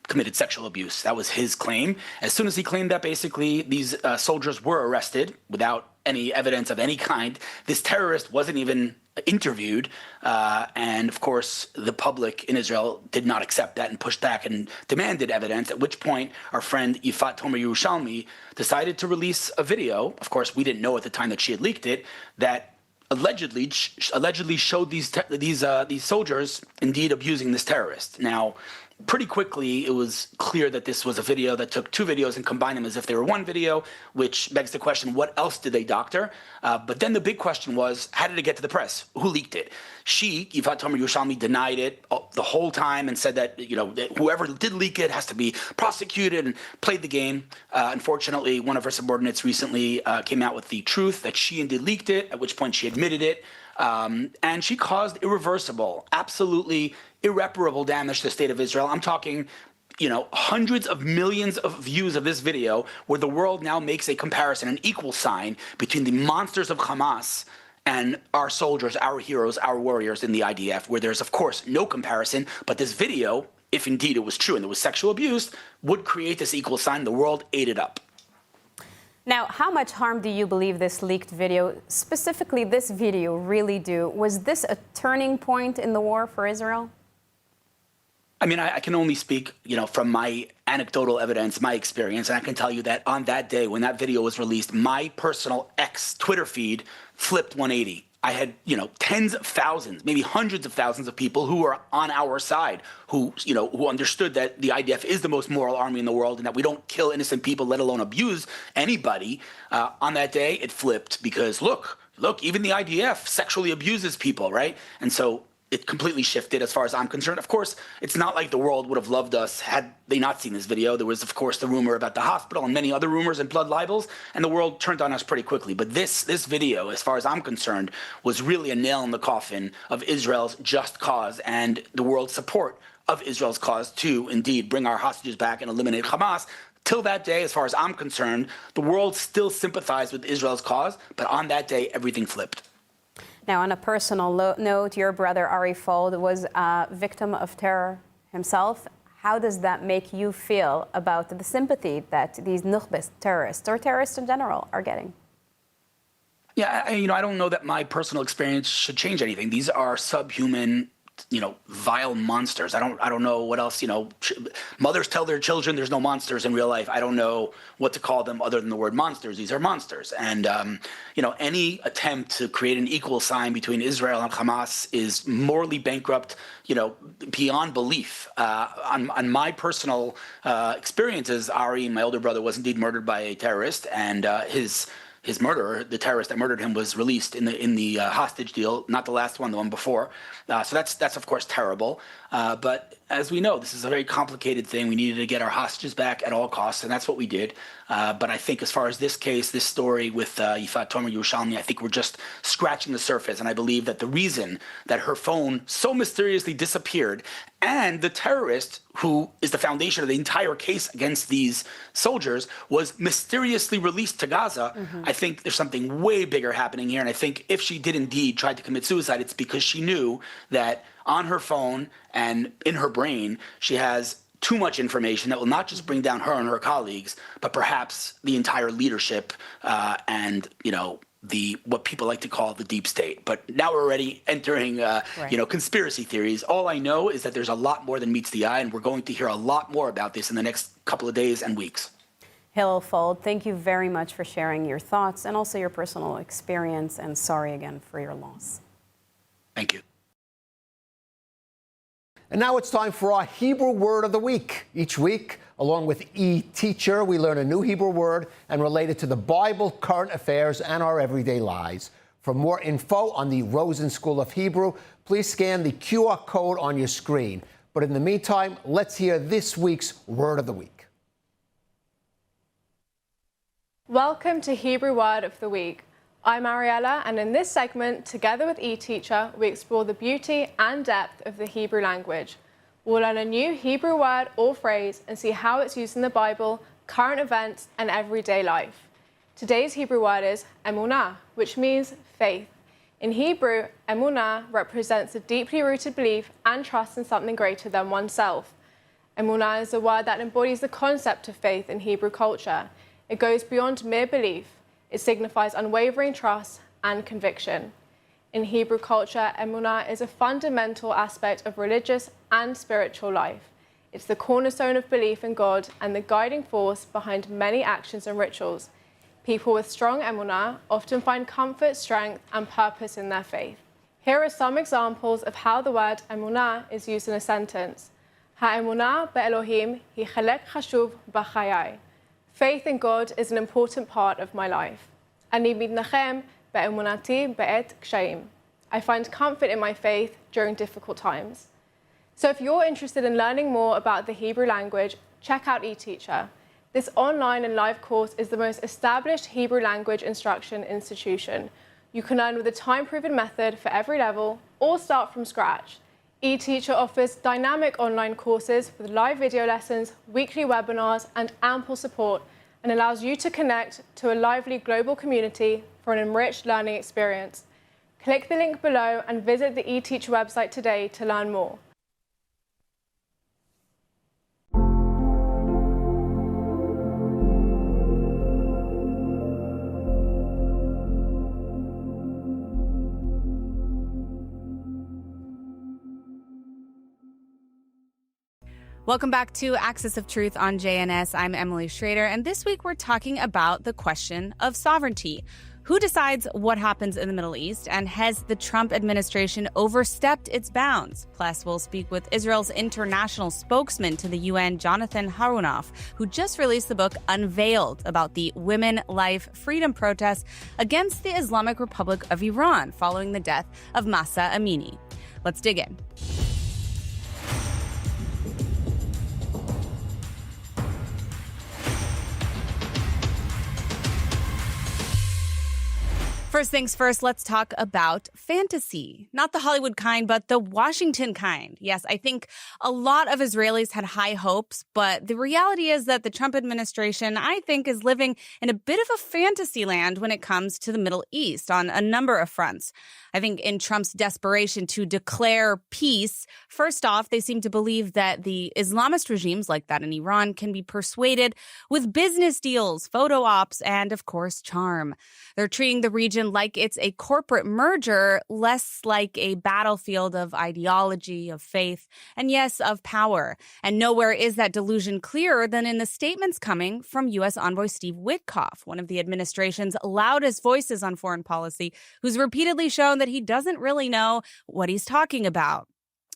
committed sexual abuse. That was his claim. As soon as he claimed that, basically, these soldiers were arrested without any evidence of any kind. This terrorist wasn't even interviewed, and of course the public in Israel did not accept that and pushed back and demanded evidence, at which point our friend Yifat Tomer Yerushalmi decided to release a video. Of course, we didn't know at the time that she had leaked it, that allegedly showed these soldiers indeed abusing this terrorist. Now, pretty quickly, it was clear that this was a video that took two videos and combined them as if they were one video, which begs the question, what else did they doctor? But then the big question was, how did it get to the press? Who leaked it? She, Yifat Tomer Yerushalmi, denied it the whole time and said that, that whoever did leak it has to be prosecuted, and played the game. Unfortunately, one of her subordinates recently came out with the truth that she indeed leaked it, at which point she admitted it. And she caused irreversible, absolutely irreparable damage to the state of Israel. I'm talking, hundreds of millions of views of this video, where the world now makes a comparison, an equal sign between the monsters of Hamas and our soldiers, our heroes, our warriors in the IDF, where there's, of course, no comparison. But this video, if indeed it was true and there was sexual abuse, would create this equal sign. The world ate it up. Now, how much harm do you believe this leaked video, specifically this video, really do? Was this a turning point in the war for Israel? I mean, I can only speak, from my anecdotal evidence, my experience, and I can tell you that on that day when that video was released, my personal X Twitter feed flipped 180. I had, tens of thousands, maybe hundreds of thousands of people who were on our side, who understood that the IDF is the most moral army in the world and that we don't kill innocent people, let alone abuse anybody. On that day, it flipped because look, even the IDF sexually abuses people, right? And so it completely shifted as far as I'm concerned. Of course, it's not like the world would have loved us had they not seen this video. There was, of course, the rumor about the hospital and many other rumors and blood libels, and the world turned on us pretty quickly. But this video, as far as I'm concerned, was really a nail in the coffin of Israel's just cause and the world's support of Israel's cause to indeed bring our hostages back and eliminate Hamas. Till that day, as far as I'm concerned, the world still sympathized with Israel's cause, but on that day, everything flipped. Now, on a personal note, your brother Ari Fuld was a victim of terror himself. How does that make you feel about the sympathy that these Nukhba terrorists, or terrorists in general, are getting? Yeah, I don't know that my personal experience should change anything. These are subhuman, vile monsters. I don't know what else, mothers tell their children there's no monsters in real life. I don't know what to call them other than the word monsters. These are monsters. And, any attempt to create an equal sign between Israel and Hamas is morally bankrupt, beyond belief. On my personal experiences, Ari, my older brother, was indeed murdered by a terrorist, and his murderer, the terrorist that murdered him, was released in the hostage deal, not the last one, the one before. So that's of course terrible. But as we know, this is a very complicated thing. We needed to get our hostages back at all costs, and that's what we did. But I think as far as this case, this story with Yifat Tomer Yerushalmi, I think we're just scratching the surface. And I believe that the reason that her phone so mysteriously disappeared, and the terrorist who is the foundation of the entire case against these soldiers was mysteriously released to Gaza, I think there's something way bigger happening here. And I think if she did indeed try to commit suicide, it's because she knew that on her phone and in her brain, she has too much information that will not just bring down her and her colleagues, but perhaps the entire leadership and, what people like to call the deep state. But now we're already entering, conspiracy theories. All I know is that there's a lot more than meets the eye, and we're going to hear a lot more about this in the next couple of days and weeks. Hillel Fuld, thank you very much for sharing your thoughts and also your personal experience, and sorry again for your loss. Thank you. And now it's time for our Hebrew word of the week. Each week, along with eTeacher, we learn a new Hebrew word and relate it to the Bible, current affairs, and our everyday lives. For more info on the Rosen School of Hebrew, please scan the QR code on your screen. But in the meantime, let's hear this week's word of the week. Welcome to Hebrew Word of the Week. I'm Ariella, and in this segment, together with eTeacher, we explore the beauty and depth of the Hebrew language. We'll learn a new Hebrew word or phrase and see how it's used in the Bible, current events, and everyday life. Today's Hebrew word is emunah, which means faith. In Hebrew, emunah represents a deeply rooted belief and trust in something greater than oneself. Emunah is a word that embodies the concept of faith in Hebrew culture. It goes beyond mere belief. It signifies unwavering trust and conviction. In Hebrew culture, emunah is a fundamental aspect of religious and spiritual life. It's the cornerstone of belief in God and the guiding force behind many actions and rituals. People with strong emunah often find comfort, strength, and purpose in their faith. Here are some examples of how the word emunah is used in a sentence. Ha'emunah be'Elohim hi chelek chashuv b'chayai. Faith in God is an important part of my life. Ani mitnachem be'emunati be'et kshayim. I find comfort in my faith during difficult times. So if you're interested in learning more about the Hebrew language, check out eTeacher. This online and live course is the most established Hebrew language instruction institution. You can learn with a time-proven method for every level or start from scratch. eTeacher offers dynamic online courses with live video lessons, weekly webinars, and ample support, and allows you to connect to a lively global community for an enriched learning experience. Click the link below and visit the eTeacher website today to learn more. Welcome back to Axis of Truth on JNS. I'm Emily Schrader, and this week we're talking about the question of sovereignty. Who decides what happens in the Middle East, and has the Trump administration overstepped its bounds? Plus, we'll speak with Israel's international spokesman to the UN, Jonathan Harunoff, who just released the book Unveiled about the Women, Life, Freedom protests against the Islamic Republic of Iran following the death of Mahsa Amini. Let's dig in. First things first, let's talk about fantasy. Not the Hollywood kind, but the Washington kind. Yes, I think a lot of Israelis had high hopes, but the reality is that the Trump administration, I think, is living in a bit of a fantasy land when it comes to the Middle East on a number of fronts. I think in Trump's desperation to declare peace, first off, they seem to believe that the Islamist regimes like that in Iran can be persuaded with business deals, photo ops, and, of course, charm. They're treating the region like it's a corporate merger, less like a battlefield of ideology, of faith, and yes, of power. And nowhere is that delusion clearer than in the statements coming from U.S. Envoy Steve Witkoff, one of the administration's loudest voices on foreign policy, who's repeatedly shown that he doesn't really know what he's talking about.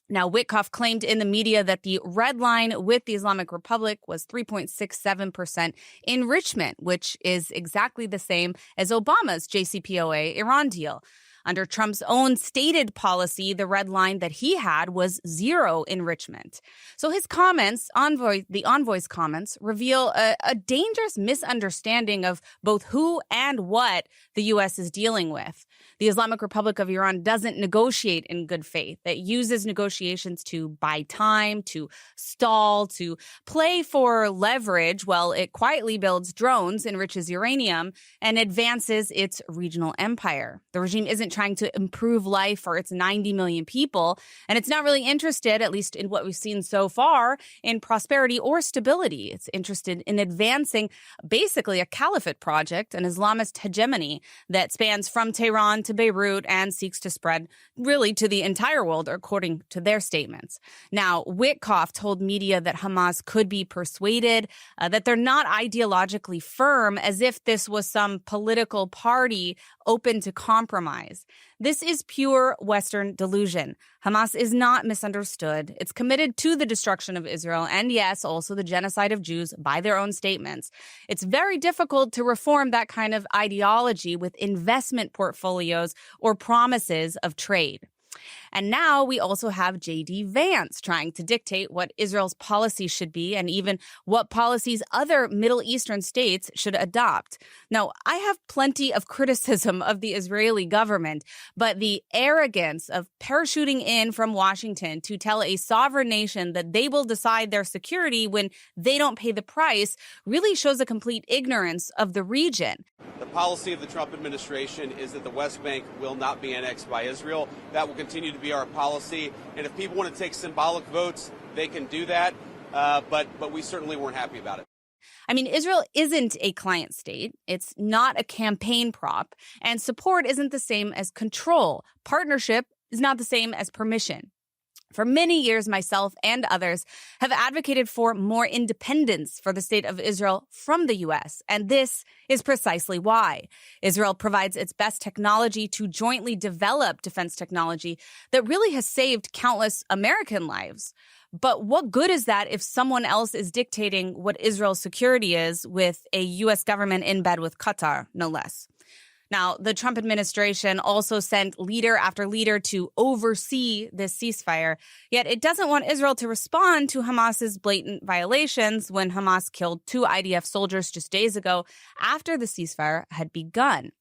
Now, Witkoff claimed in the media that the red line with the Islamic Republic was 3.67% enrichment, which is exactly the same as Obama's JCPOA Iran deal. Under Trump's own stated policy, the red line that he had was zero enrichment. So his comments, the envoy's comments, reveal a dangerous misunderstanding of both who and what the U.S. is dealing with. The Islamic Republic of Iran doesn't negotiate in good faith. It uses negotiations to buy time, to stall, to play for leverage while it quietly builds drones, enriches uranium, and advances its regional empire. The regime isn't trying to improve life for its 90 million people, and it's not really interested, at least in what we've seen so far, in prosperity or stability. It's interested in advancing basically a caliphate project, an Islamist hegemony that spans from Tehran to Beirut and seeks to spread really to the entire world, according to their statements. Now, Witkoff told media that Hamas could be persuaded, that they're not ideologically firm, as if this was some political party open to compromise. This is pure Western delusion. Hamas is not misunderstood. It's committed to the destruction of Israel and, yes, also the genocide of Jews by their own statements. It's very difficult to reform that kind of ideology with investment portfolios or promises of trade. And now we also have J.D. Vance trying to dictate what Israel's policy should be and even what policies other Middle Eastern states should adopt. Now, I have plenty of criticism of the Israeli government, but the arrogance of parachuting in from Washington to tell a sovereign nation that they will decide their security when they don't pay the price really shows a complete ignorance of the region. The policy of the Trump administration is that the West Bank will not be annexed by Israel. That will continue to be our policy. And if people want to take symbolic votes, they can do that. But we certainly weren't happy about it. I mean, Israel isn't a client state. It's not a campaign prop. And support isn't the same as control. Partnership is not the same as permission. For many years, myself and others have advocated for more independence for the state of Israel from the U.S., and this is precisely why. Israel provides its best technology to jointly develop defense technology that really has saved countless American lives. But what good is that if someone else is dictating what Israel's security is with a U.S. government in bed with Qatar, no less? Now, the Trump administration also sent leader after leader to oversee this ceasefire, yet it doesn't want Israel to respond to Hamas's blatant violations when Hamas killed 2 IDF soldiers just days ago after the ceasefire had begun.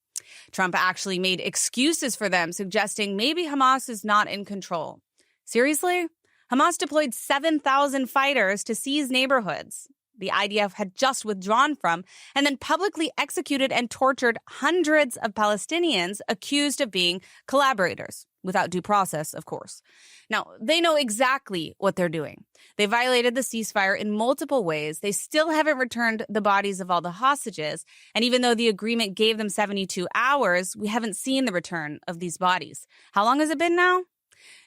Trump actually made excuses for them, suggesting maybe Hamas is not in control. Seriously? Hamas deployed 7,000 fighters to seize neighborhoods the IDF had just withdrawn from, and then publicly executed and tortured hundreds of Palestinians accused of being collaborators, without due process, of course. Now, they know exactly what they're doing. They violated the ceasefire in multiple ways. They still haven't returned the bodies of all the hostages, and even though the agreement gave them 72 hours, we haven't seen the return of these bodies. How long has it been now?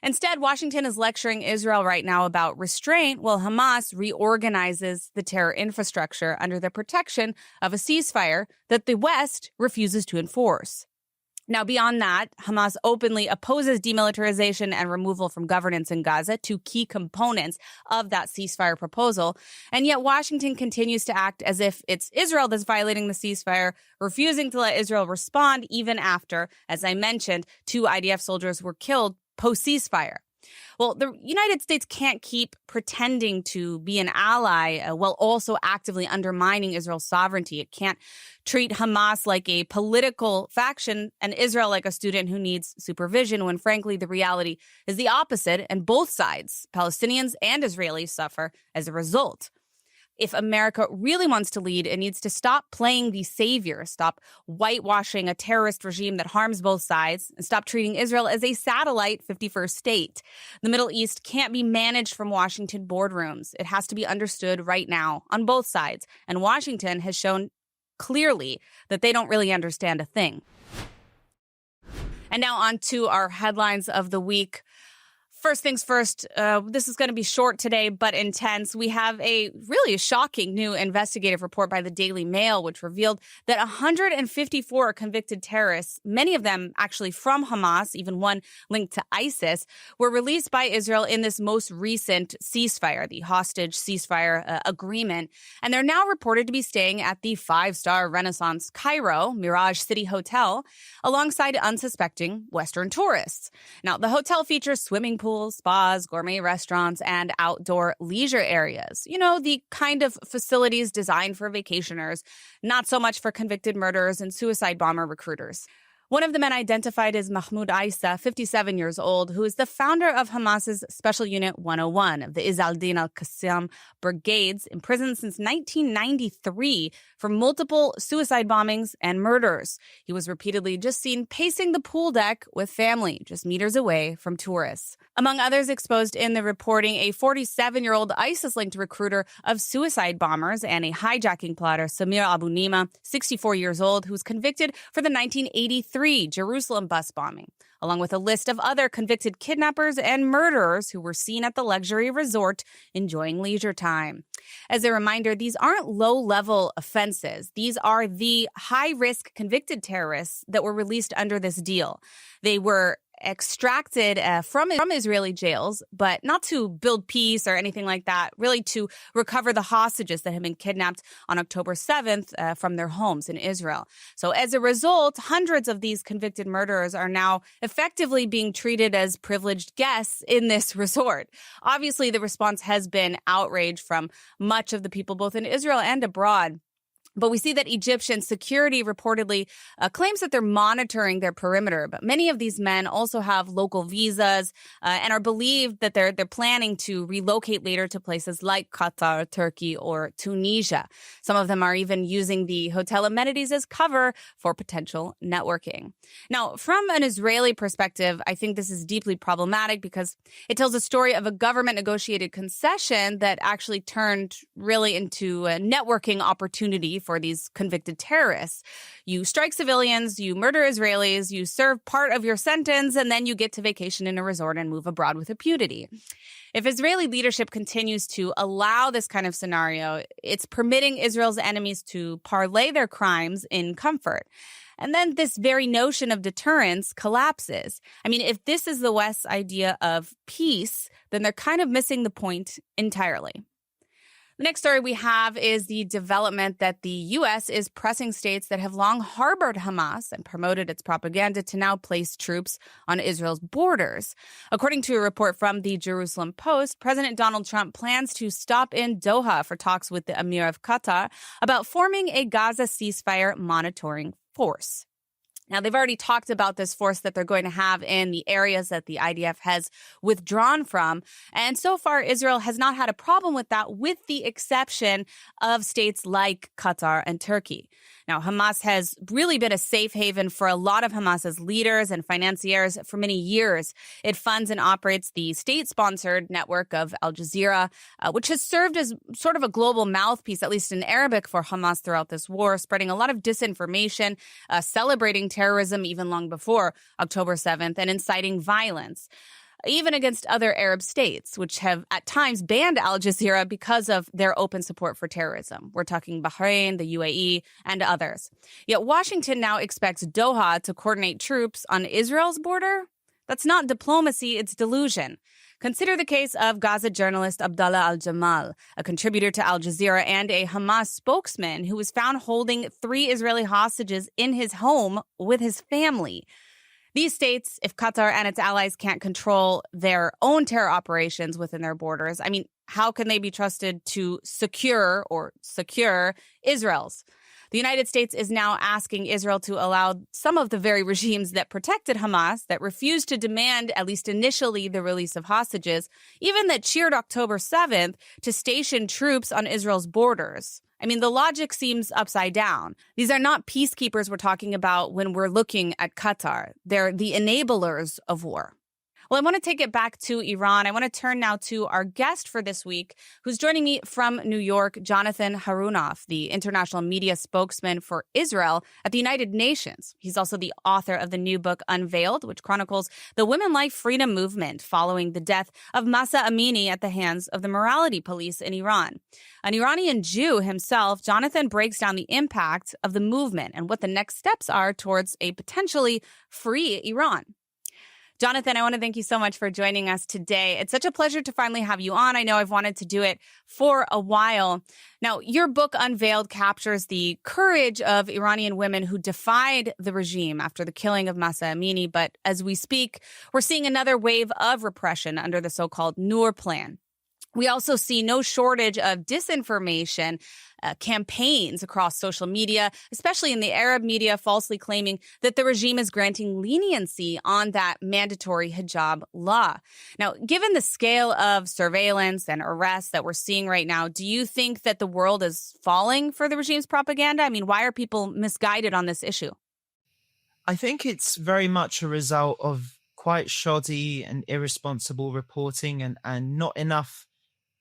Instead, Washington is lecturing Israel right now about restraint while Hamas reorganizes the terror infrastructure under the protection of a ceasefire that the West refuses to enforce. Now, beyond that, Hamas openly opposes demilitarization and removal from governance in Gaza, 2 key components of that ceasefire proposal. And yet Washington continues to act as if it's Israel that's violating the ceasefire, refusing to let Israel respond even after, as I mentioned, 2 IDF soldiers were killed post-ceasefire. Well, the United States can't keep pretending to be an ally while also actively undermining Israel's sovereignty. It can't treat Hamas like a political faction and Israel like a student who needs supervision when, frankly, the reality is the opposite, and both sides, Palestinians and Israelis, suffer as a result. If America really wants to lead, it needs to stop playing the savior, stop whitewashing a terrorist regime that harms both sides, and stop treating Israel as a satellite 51st state. The Middle East can't be managed from Washington boardrooms. It has to be understood right now on both sides. And Washington has shown clearly that they don't really understand a thing. And now on to our headlines of the week. First things first, this is going to be short today, but intense. We have a really shocking new investigative report by the Daily Mail, which revealed that 154 convicted terrorists, many of them actually from Hamas, even one linked to ISIS, were released by Israel in this most recent ceasefire, the hostage ceasefire agreement. And they're now reported to be staying at the 5-star Renaissance Cairo Mirage City Hotel alongside unsuspecting Western tourists. Now, the hotel features swimming pools, spas, gourmet restaurants, and outdoor leisure areas. You know, the kind of facilities designed for vacationers, not so much for convicted murderers and suicide bomber recruiters. One of the men identified as Mahmoud Isa, 57 years old, who is the founder of Hamas's Special Unit 101 of the Izz al-Din al-Qassam brigades, imprisoned since 1993 for multiple suicide bombings and murders. He was repeatedly just seen pacing the pool deck with family, just meters away from tourists. Among others exposed in the reporting, a 47-year-old ISIS-linked recruiter of suicide bombers and a hijacking plotter, Samir Abu Nima, 64 years old, who was convicted for the 1983 Jerusalem bus bombing, along with a list of other convicted kidnappers and murderers who were seen at the luxury resort enjoying leisure time. As a reminder, these aren't low-level offenses. These are the high-risk convicted terrorists that were released under this deal. They were extracted from Israeli jails, but not to build peace or anything like that, really to recover the hostages that had been kidnapped on October 7th from their homes in Israel. So as a result, hundreds of these convicted murderers are now effectively being treated as privileged guests in this resort. Obviously, the response has been outrage from much of the people, both in Israel and abroad. But we see that Egyptian security reportedly claims that they're monitoring their perimeter. But many of these men also have local visas and are believed that they're planning to relocate later to places like Qatar, Turkey, or Tunisia. Some of them are even using the hotel amenities as cover for potential networking. Now, from an Israeli perspective, I think this is deeply problematic because it tells a story of a government-negotiated concession that actually turned really into a networking opportunity for these convicted terrorists. You strike civilians, you murder Israelis, you serve part of your sentence, and then you get to vacation in a resort and move abroad with impunity. If Israeli leadership continues to allow this kind of scenario, it's permitting Israel's enemies to parlay their crimes in comfort. And then this very notion of deterrence collapses. I mean, if this is the West's idea of peace, then they're kind of missing the point entirely. The next story we have is the development that the U.S. is pressing states that have long harbored Hamas and promoted its propaganda to now place troops on Israel's borders. According to a report from the Jerusalem Post, President Donald Trump plans to stop in Doha for talks with the Emir of Qatar about forming a Gaza ceasefire monitoring force. Now, they've already talked about this force that they're going to have in the areas that the IDF has withdrawn from. And so far, Israel has not had a problem with that, with the exception of states like Qatar and Turkey. Now, Hamas has really been a safe haven for a lot of Hamas's leaders and financiers for many years. It funds and operates the state-sponsored network of Al Jazeera, which has served as sort of a global mouthpiece, at least in Arabic, for Hamas throughout this war, spreading a lot of disinformation, celebrating terrorism even long before October 7th, and inciting violence, even against other Arab states, which have at times banned Al Jazeera because of their open support for terrorism. We're talking Bahrain, the UAE, and others. Yet Washington now expects Doha to coordinate troops on Israel's border. That's not diplomacy, it's delusion. Consider the case of Gaza journalist Abdallah al-Jamal, a contributor to Al Jazeera and a Hamas spokesman who was found holding 3 Israeli hostages in his home with his family. These states, if Qatar and its allies can't control their own terror operations within their borders, I mean, how can they be trusted to secure Israel's? The United States is now asking Israel to allow some of the very regimes that protected Hamas, that refused to demand, at least initially, the release of hostages, even that cheered October 7th, to station troops on Israel's borders. I mean, the logic seems upside down. These are not peacekeepers we're talking about when we're looking at Qatar. They're the enablers of war. Well, I want to take it back to Iran. I want to turn now to our guest for this week, who's joining me from New York, Jonathan Harunoff, the international media spokesman for Israel at the United Nations. He's also the author of the new book Unveiled, which chronicles the women life freedom movement following the death of Mahsa Amini at the hands of the morality police in Iran. An Iranian Jew himself, Jonathan breaks down the impact of the movement and what the next steps are towards a potentially free Iran. Jonathan, I want to thank you so much for joining us today. It's such a pleasure to finally have you on. I know I've wanted to do it for a while. Now, your book Unveiled captures the courage of Iranian women who defied the regime after the killing of Mahsa Amini. But as we speak, we're seeing another wave of repression under the so-called Noor plan. We also see no shortage of disinformation campaigns across social media, especially in the Arab media, falsely claiming that the regime is granting leniency on that mandatory hijab law. Now, given the scale of surveillance and arrests that we're seeing right now, do you think that the world is falling for the regime's propaganda? I mean, why are people misguided on this issue? I think it's very much a result of quite shoddy and irresponsible reporting and not enough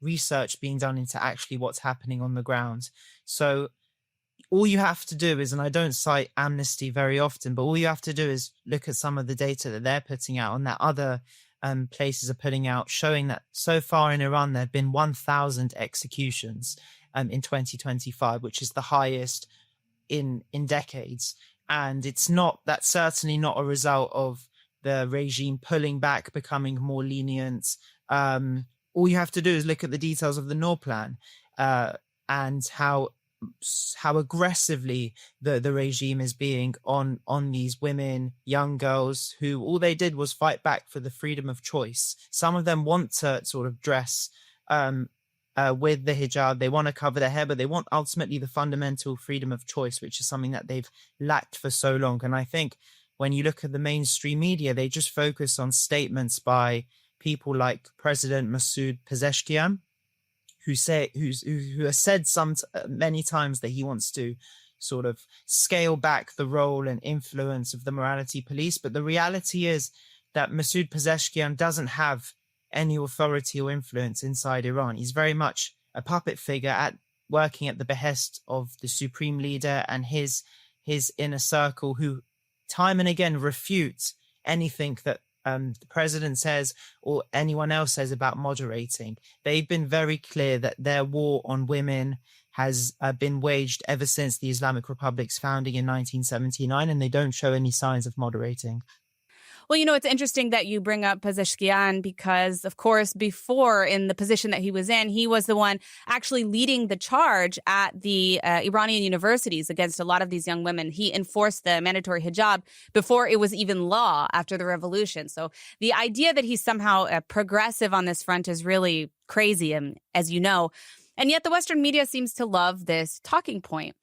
research being done into actually what's happening on the ground. So all you have to do is, and I don't cite Amnesty very often, but all you have to do is look at some of the data that they're putting out and that other places are putting out, showing that so far in Iran, there have been 1,000 executions in 2025, which is the highest in decades. And that's certainly not a result of the regime pulling back, becoming more lenient. All you have to do is look at the details of the Noor plan and how aggressively the regime is being on these women, young girls, who all they did was fight back for the freedom of choice. Some of them want to sort of dress with the hijab. They want to cover their hair, but they want ultimately the fundamental freedom of choice, which is something that they've lacked for so long. And I think when you look at the mainstream media, they just focus on statements by people like President Masoud Pezeshkian, who has said many times that he wants to sort of scale back the role and influence of the morality police. But the reality is that Masoud Pezeshkian doesn't have any authority or influence inside Iran. He's very much a puppet figure working at the behest of the supreme leader and his inner circle, who time and again refute anything that the president says or anyone else says about moderating. They've been very clear that their war on women has been waged ever since the Islamic Republic's founding in 1979, and they don't show any signs of moderating. Well, it's interesting that you bring up Pezeshkian because, of course, before in the position that he was in, he was the one actually leading the charge at the Iranian universities against a lot of these young women. He enforced the mandatory hijab before it was even law after the revolution. So the idea that he's somehow progressive on this front is really crazy, as you know. And yet the Western media seems to love this talking point.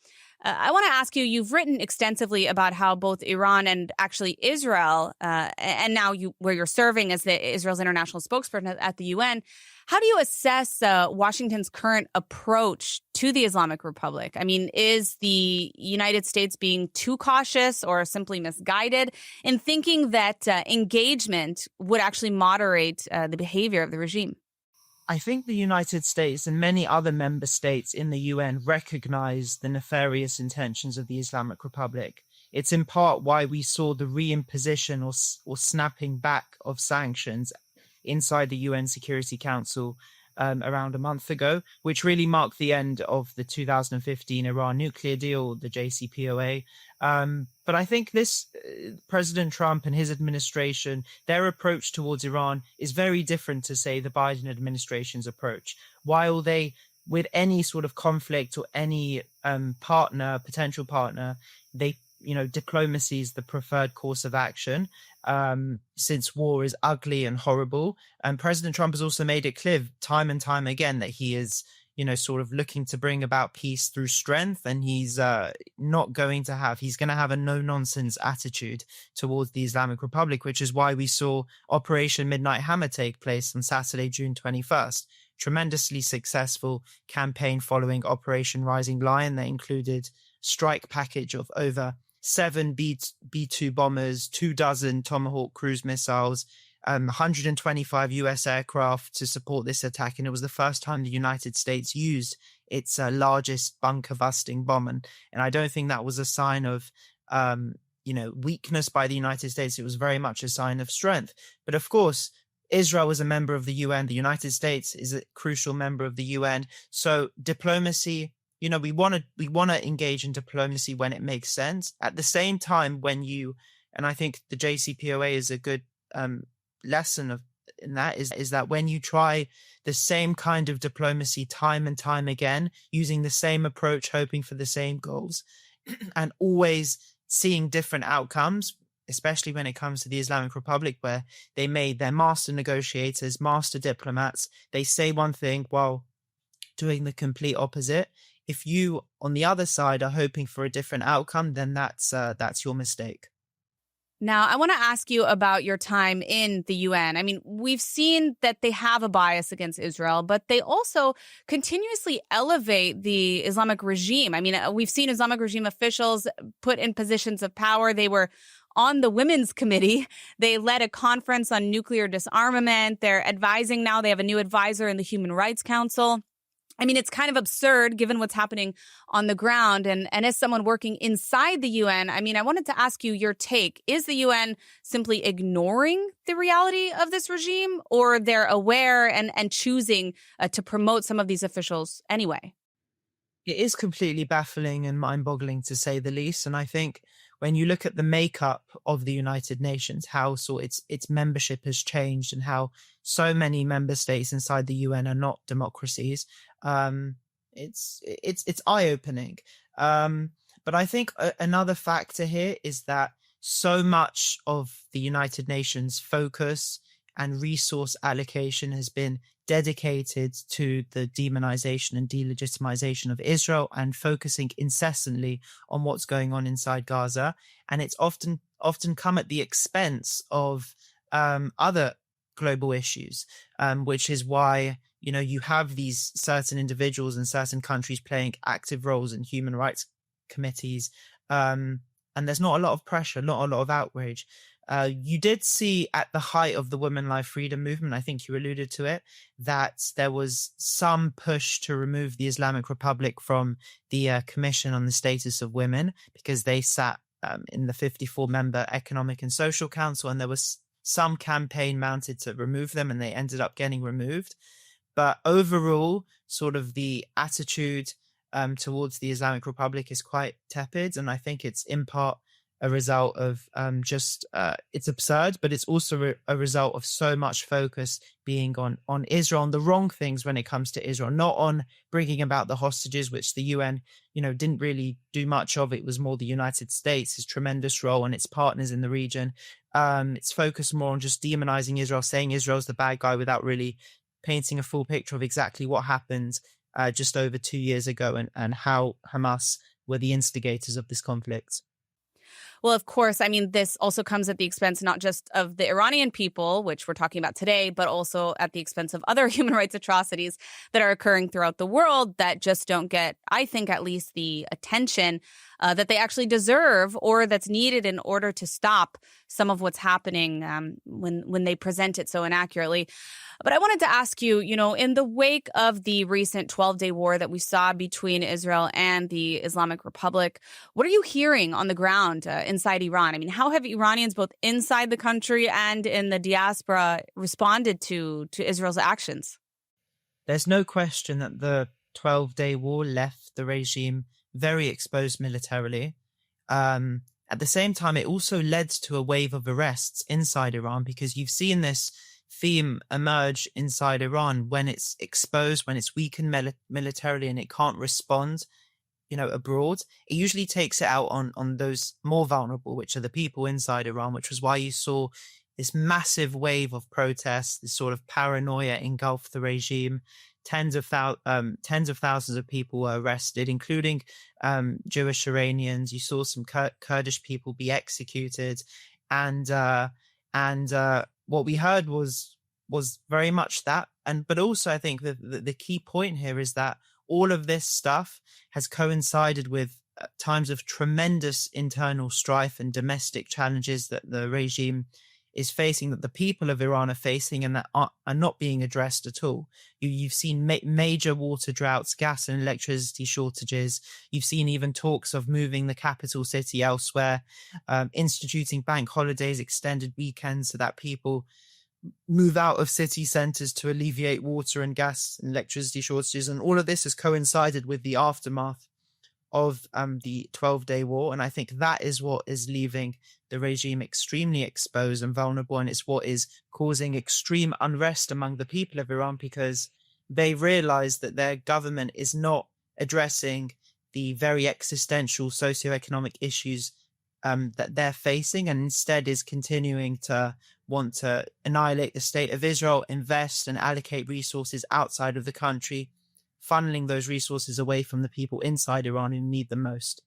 I want to ask you, you've written extensively about how both Iran and actually Israel, and now where you're serving as Israel's international spokesperson at the UN, how do you assess Washington's current approach to the Islamic Republic? I mean, is the United States being too cautious or simply misguided in thinking that engagement would actually moderate the behavior of the regime? I think the United States and many other member states in the UN recognize the nefarious intentions of the Islamic Republic. It's in part why we saw the reimposition or snapping back of sanctions inside the UN Security Council around a month ago, which really marked the end of the 2015 Iran nuclear deal, the JCPOA. But I think President Trump and his administration, their approach towards Iran is very different to, say, the Biden administration's approach. While they, with any sort of conflict or any potential partner, diplomacy is the preferred course of action, since war is ugly and horrible. And President Trump has also made it clear time and time again that he is, sort of looking to bring about peace through strength. And he's going to have a no-nonsense attitude towards the Islamic Republic, which is why we saw Operation Midnight Hammer take place on Saturday, June 21st. Tremendously successful campaign following Operation Rising Lion that included strike package of over 7 B-2 bombers, 24 Tomahawk cruise missiles, 125 US aircraft to support this attack. And it was the first time the United States used its largest bunker busting bomb. And I don't think that was a sign of, weakness by the United States. It was very much a sign of strength. But of course, Israel is a member of the UN. The United States is a crucial member of the UN. So diplomacy, we want to engage in diplomacy when it makes sense. At the same time, and I think the JCPOA is a good lesson in that is that when you try the same kind of diplomacy time and time again, using the same approach, hoping for the same goals, and always seeing different outcomes, especially when it comes to the Islamic Republic, where they made their master negotiators, master diplomats. They say one thing while doing the complete opposite. If you, on the other side, are hoping for a different outcome, then that's your mistake. Now, I want to ask you about your time in the UN. I mean, we've seen that they have a bias against Israel, but they also continuously elevate the Islamic regime. I mean, we've seen Islamic regime officials put in positions of power. They were on the Women's Committee. They led a conference on nuclear disarmament. They're advising now. They have a new advisor in the Human Rights Council. I mean, it's kind of absurd given what's happening on the ground. And as someone working inside the UN, I mean, I wanted to ask you your take. Is the UN simply ignoring the reality of this regime, or they're aware and choosing to promote some of these officials anyway? It is completely baffling and mind-boggling, to say the least. And I think when you look at the makeup of the United Nations, how its membership has changed and how so many member states inside the UN are not democracies, it's eye-opening. But I think another factor here is that so much of the United Nations focus and resource allocation has been dedicated to the demonization and delegitimization of Israel and focusing incessantly on what's going on inside Gaza. And it's often come at the expense of other global issues, which is why, you have these certain individuals in certain countries playing active roles in human rights committees. And there's not a lot of pressure, not a lot of outrage. You did see at the height of the Women Life Freedom movement, I think you alluded to it, that there was some push to remove the Islamic Republic from the Commission on the Status of Women, because they sat in the 54-member Economic and Social Council, and there was some campaign mounted to remove them, and they ended up getting removed. But overall, sort of the attitude towards the Islamic Republic is quite tepid, and I think it's in part a result of it's absurd, but it's also a result of so much focus being on Israel, on the wrong things when it comes to Israel, not on bringing about the hostages, which the UN, didn't really do much of. It was more the United States, its tremendous role and its partners in the region. It's focused more on just demonizing Israel, saying Israel's the bad guy without really painting a full picture of exactly what happened just over 2 years ago and how Hamas were the instigators of this conflict. Well, of course, I mean, this also comes at the expense not just of the Iranian people, which we're talking about today, but also at the expense of other human rights atrocities that are occurring throughout the world that just don't get, I think, at least the attention that they actually deserve or that's needed in order to stop some of what's happening when they present it so inaccurately. But I wanted to ask you, in the wake of the recent 12-day war that we saw between Israel and the Islamic Republic, what are you hearing on the ground inside Iran? I mean, how have Iranians both inside the country and in the diaspora responded to Israel's actions? There's no question that the 12-day war left the regime very exposed militarily. At the same time, it also led to a wave of arrests inside Iran, because you've seen this theme emerge inside Iran when it's exposed, when it's weakened militarily and it can't respond, abroad. It usually takes it out on those more vulnerable, which are the people inside Iran, which was why you saw this massive wave of protests, this sort of paranoia engulfed the regime. Tens of thousands of people were arrested, including Jewish Iranians. You saw some Kurdish people be executed, and what we heard was very much that. But also, I think the key point here is that all of this stuff has coincided with times of tremendous internal strife and domestic challenges that the regime is facing, that the people of Iran are facing, and that are not being addressed at all. You've seen major water droughts, gas and electricity shortages. You've seen even talks of moving the capital city elsewhere, instituting bank holidays, extended weekends, so that people move out of city centres to alleviate water and gas and electricity shortages. And all of this has coincided with the aftermath of the 12-day war. And I think that is what is leaving the regime extremely exposed and vulnerable. And it's what is causing extreme unrest among the people of Iran, because they realize that their government is not addressing the very existential socioeconomic issues that they're facing, and instead is continuing to want to annihilate the state of Israel, invest and allocate resources outside of the country, funneling those resources away from the people inside Iran who need them most.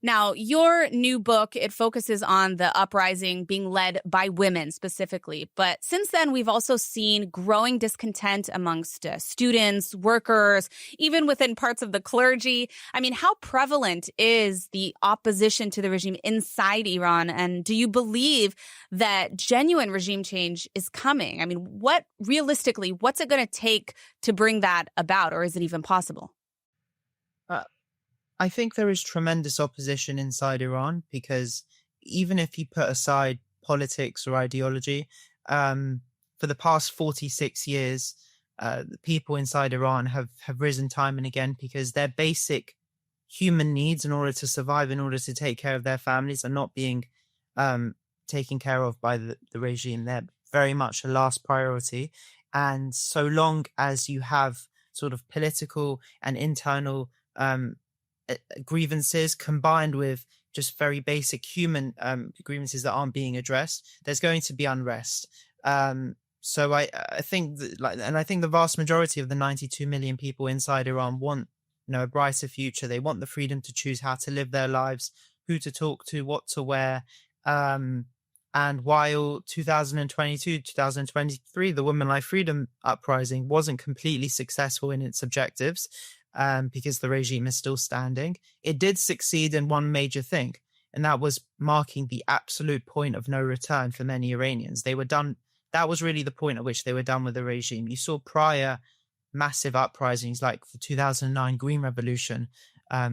Now, your new book, it focuses on the uprising being led by women specifically. But since then, we've also seen growing discontent amongst students, workers, even within parts of the clergy. I mean, how prevalent is the opposition to the regime inside Iran? And do you believe that genuine regime change is coming? I mean, realistically, what's it going to take to bring that about? Or is it even possible? I think there is tremendous opposition inside Iran, because even if you put aside politics or ideology, for the past 46 years, the people inside Iran have risen time and again, because their basic human needs in order to survive, in order to take care of their families, are not being taken care of by the regime. They're very much a last priority. And so long as you have sort of political and internal grievances combined with just very basic human grievances that aren't being addressed, there's going to be unrest. So I think I think the vast majority of the 92 million people inside Iran want, a brighter future. They want the freedom to choose how to live their lives, who to talk to, what to wear. And while 2022, 2023, the Women Life Freedom Uprising wasn't completely successful in its objectives, because the regime is still standing, it did succeed in one major thing, and that was marking the absolute point of no return for many Iranians. They were done. That was really the point at which they were done with the regime. You saw prior massive uprisings like the 2009 Green Revolution,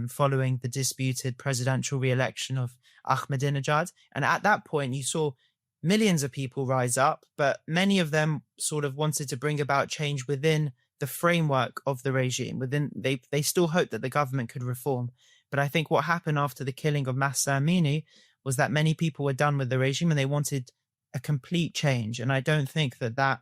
following the disputed presidential re-election of Ahmadinejad. And at that point, you saw millions of people rise up, but many of them sort of wanted to bring about change within the framework of the regime. They still hoped that the government could reform. But I think what happened after the killing of Mahsa Amini was that many people were done with the regime and they wanted a complete change. And I don't think that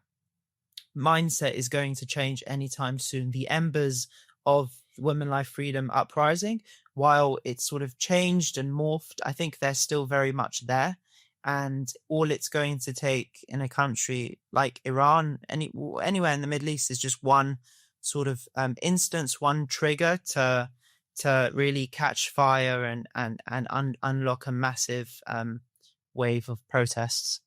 mindset is going to change anytime soon. The embers of Women Life Freedom Uprising, while it's sort of changed and morphed, I think they're still very much there. And all it's going to take in a country like Iran, anywhere in the Middle East, is just one sort of instance, one trigger to really catch fire and unlock a massive wave of protests.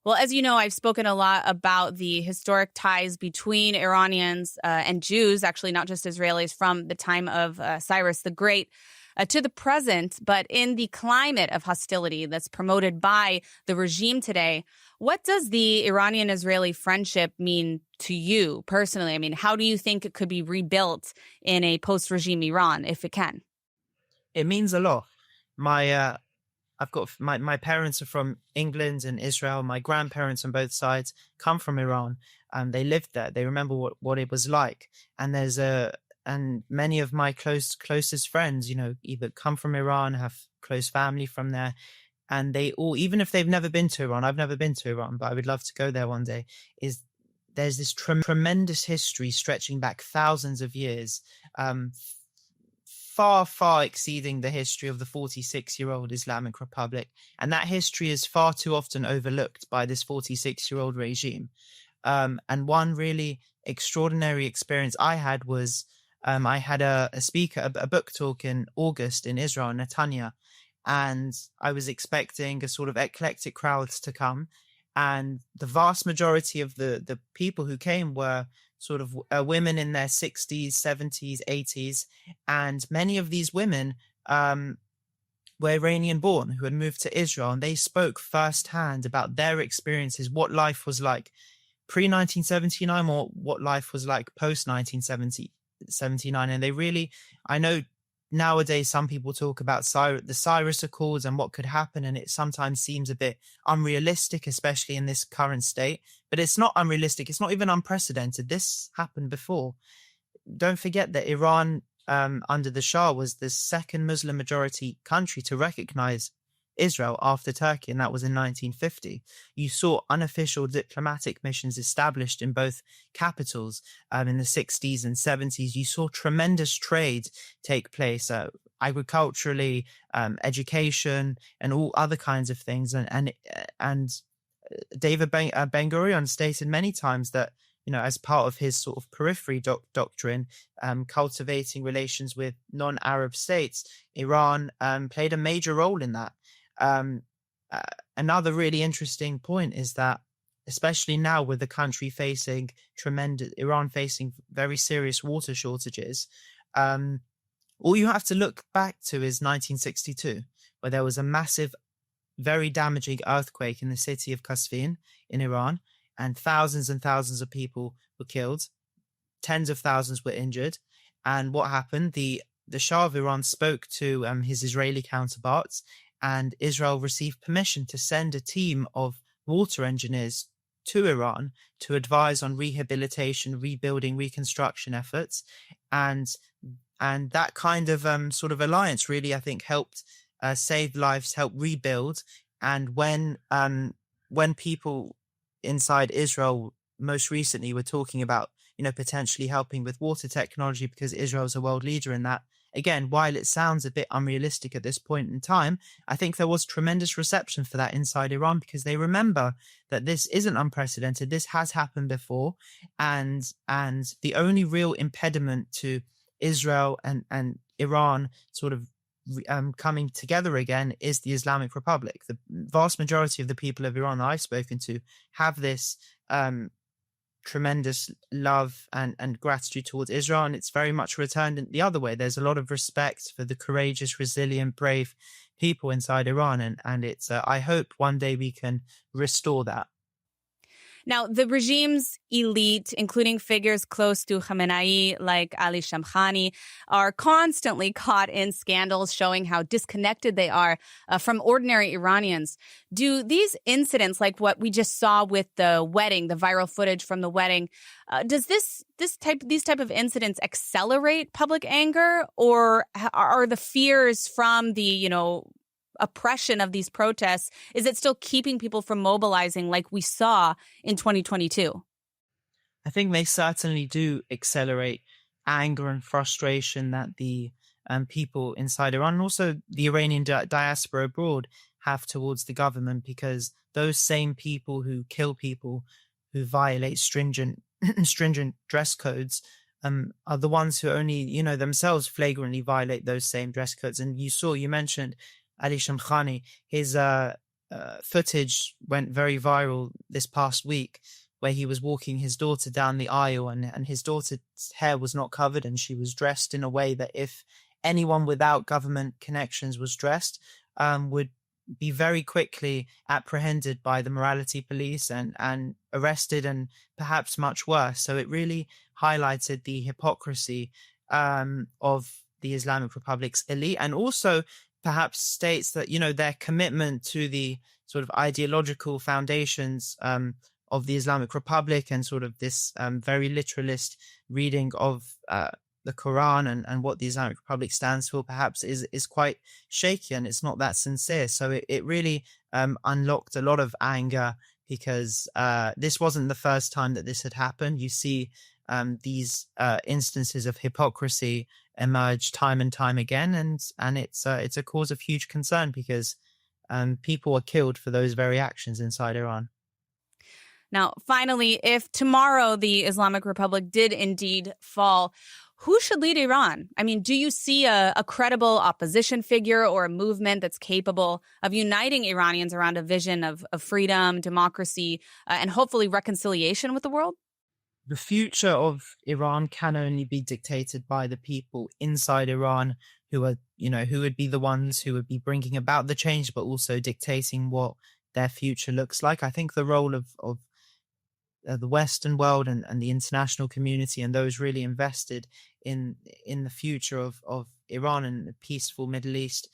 Well, as you know, I've spoken a lot about the historic ties between Iranians and Jews, actually not just Israelis, from the time of Cyrus the Great to the present. But in the climate of hostility that's promoted by the regime today, what does the Iranian-Israeli friendship mean to you personally? I mean, how do you think it could be rebuilt in a post-regime Iran, if it can? It means a lot. I've got my parents are from England and Israel. My grandparents on both sides come from Iran, and they lived there. They remember what it was like. And and many of my closest friends, either come from Iran, have close family from there, and they all, even if they've never been to Iran, I've never been to Iran, but I would love to go there one day. There's this tremendous history stretching back thousands of years. Far exceeding the history of the 46-year-old Islamic Republic. And that history is far too often overlooked by this 46-year-old regime. And one really extraordinary experience I had was I had a speaker, a book talk in August in Israel, Netanya, and I was expecting a sort of eclectic crowd to come. And the vast majority of the people who came were sort of women in their 60s, 70s, 80s. And many of these women were Iranian born who had moved to Israel. And they spoke firsthand about their experiences, what life was like pre-1979 or what life was like post-1979. And they really, I know nowadays some people talk about the Cyrus Accords and what could happen, and it sometimes seems a bit unrealistic, especially in this current state. But it's not unrealistic. It's not even unprecedented. This happened before. Don't forget that Iran, under the Shah, was the second Muslim majority country to recognize Israel after Turkey, and that was in 1950. You saw unofficial diplomatic missions established in both capitals in the 60s and 70s. You saw tremendous trade take place. agriculturally, education, and all other kinds of things. And David Ben-Gurion stated many times that, as part of his sort of periphery doctrine, cultivating relations with non-Arab states, Iran played a major role in that. Another really interesting point is that, especially now with the country facing Iran facing very serious water shortages, all you have to look back to is 1962, where there was a massive, very damaging earthquake in the city of Qasvin in Iran, and thousands of people were killed, tens of thousands were injured. And what happened? The Shah of Iran spoke to his Israeli counterparts, and Israel received permission to send a team of water engineers to Iran to advise on rehabilitation, rebuilding, reconstruction efforts. And that kind of sort of alliance really, I think, helped save lives, help rebuild. And when people inside Israel most recently were talking about, potentially helping with water technology because Israel's a world leader in that, again, while it sounds a bit unrealistic at this point in time, I think there was tremendous reception for that inside Iran, because they remember that this isn't unprecedented. This has happened before. And the only real impediment to Israel and Iran sort of coming together again is the Islamic Republic. The vast majority of the people of Iran that I've spoken to have this tremendous love and gratitude towards Israel, and it's very much returned in the other way. There's a lot of respect for the courageous, resilient, brave people inside Iran, and it's I hope one day we can restore that. Now, the regime's elite, including figures close to Khamenei like Ali Shamkhani, are constantly caught in scandals showing how disconnected they are from ordinary Iranians. Do these incidents, like what we just saw with the wedding, the viral footage from the wedding, does these type of incidents accelerate public anger, or are the fears from the oppression of these protests, is it still keeping people from mobilizing like we saw in 2022? I think they certainly do accelerate anger and frustration that the people inside Iran, and also the Iranian diaspora abroad, have towards the government, because those same people who kill people, who violate stringent dress codes, are the ones who only, themselves flagrantly violate those same dress codes. And you mentioned Ali Shamkhani, his footage went very viral this past week, where he was walking his daughter down the aisle, and his daughter's hair was not covered, and she was dressed in a way that if anyone without government connections was dressed, would be very quickly apprehended by the morality police and arrested, and perhaps much worse. So it really highlighted the hypocrisy of the Islamic Republic's elite, and also perhaps states that, their commitment to the sort of ideological foundations of the Islamic Republic, and sort of this very literalist reading of the Quran and what the Islamic Republic stands for, perhaps is quite shaky, and it's not that sincere. So it really unlocked a lot of anger, because this wasn't the first time that this had happened. You see these instances of hypocrisy emerge time and time again, and it's a cause of huge concern, because people are killed for those very actions inside Iran. Now, finally, if tomorrow the Islamic Republic did indeed fall, who should lead Iran? I mean, do you see a credible opposition figure or a movement that's capable of uniting Iranians around a vision of freedom, democracy, and hopefully reconciliation with the world? The future of Iran can only be dictated by the people inside Iran, who are, who would be the ones who would be bringing about the change, but also dictating what their future looks like. I think the role of the Western world and the international community, and those really invested in the future of Iran and the peaceful Middle East,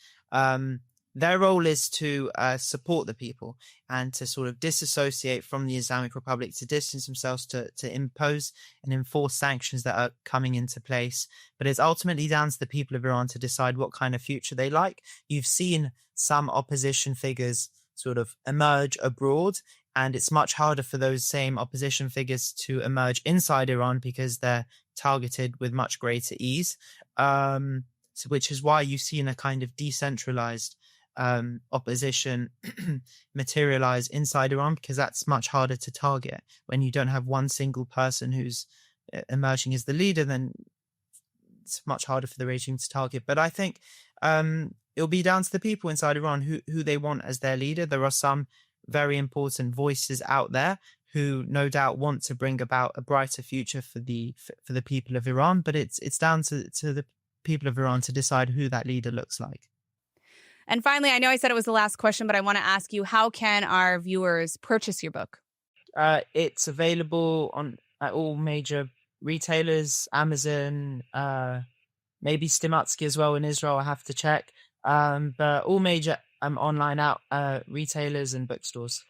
their role is to support the people and to sort of disassociate from the Islamic Republic, to distance themselves, to impose and enforce sanctions that are coming into place. But it's ultimately down to the people of Iran to decide what kind of future they like. You've seen some opposition figures sort of emerge abroad, and it's much harder for those same opposition figures to emerge inside Iran, because they're targeted with much greater ease. which is why you've seen a kind of decentralized opposition materialize inside Iran, because that's much harder to target. When you don't have one single person who's emerging as the leader, then it's much harder for the regime to target. But I think it'll be down to the people inside Iran who they want as their leader. There are some very important voices out there who no doubt want to bring about a brighter future for the people of Iran, but it's down to the people of Iran to decide who that leader looks like. And finally, I know I said it was the last question, but I want to ask you, how can our viewers purchase your book? It's available at all major retailers, Amazon, maybe Stimatsky as well in Israel, I have to check. But all major online retailers and bookstores.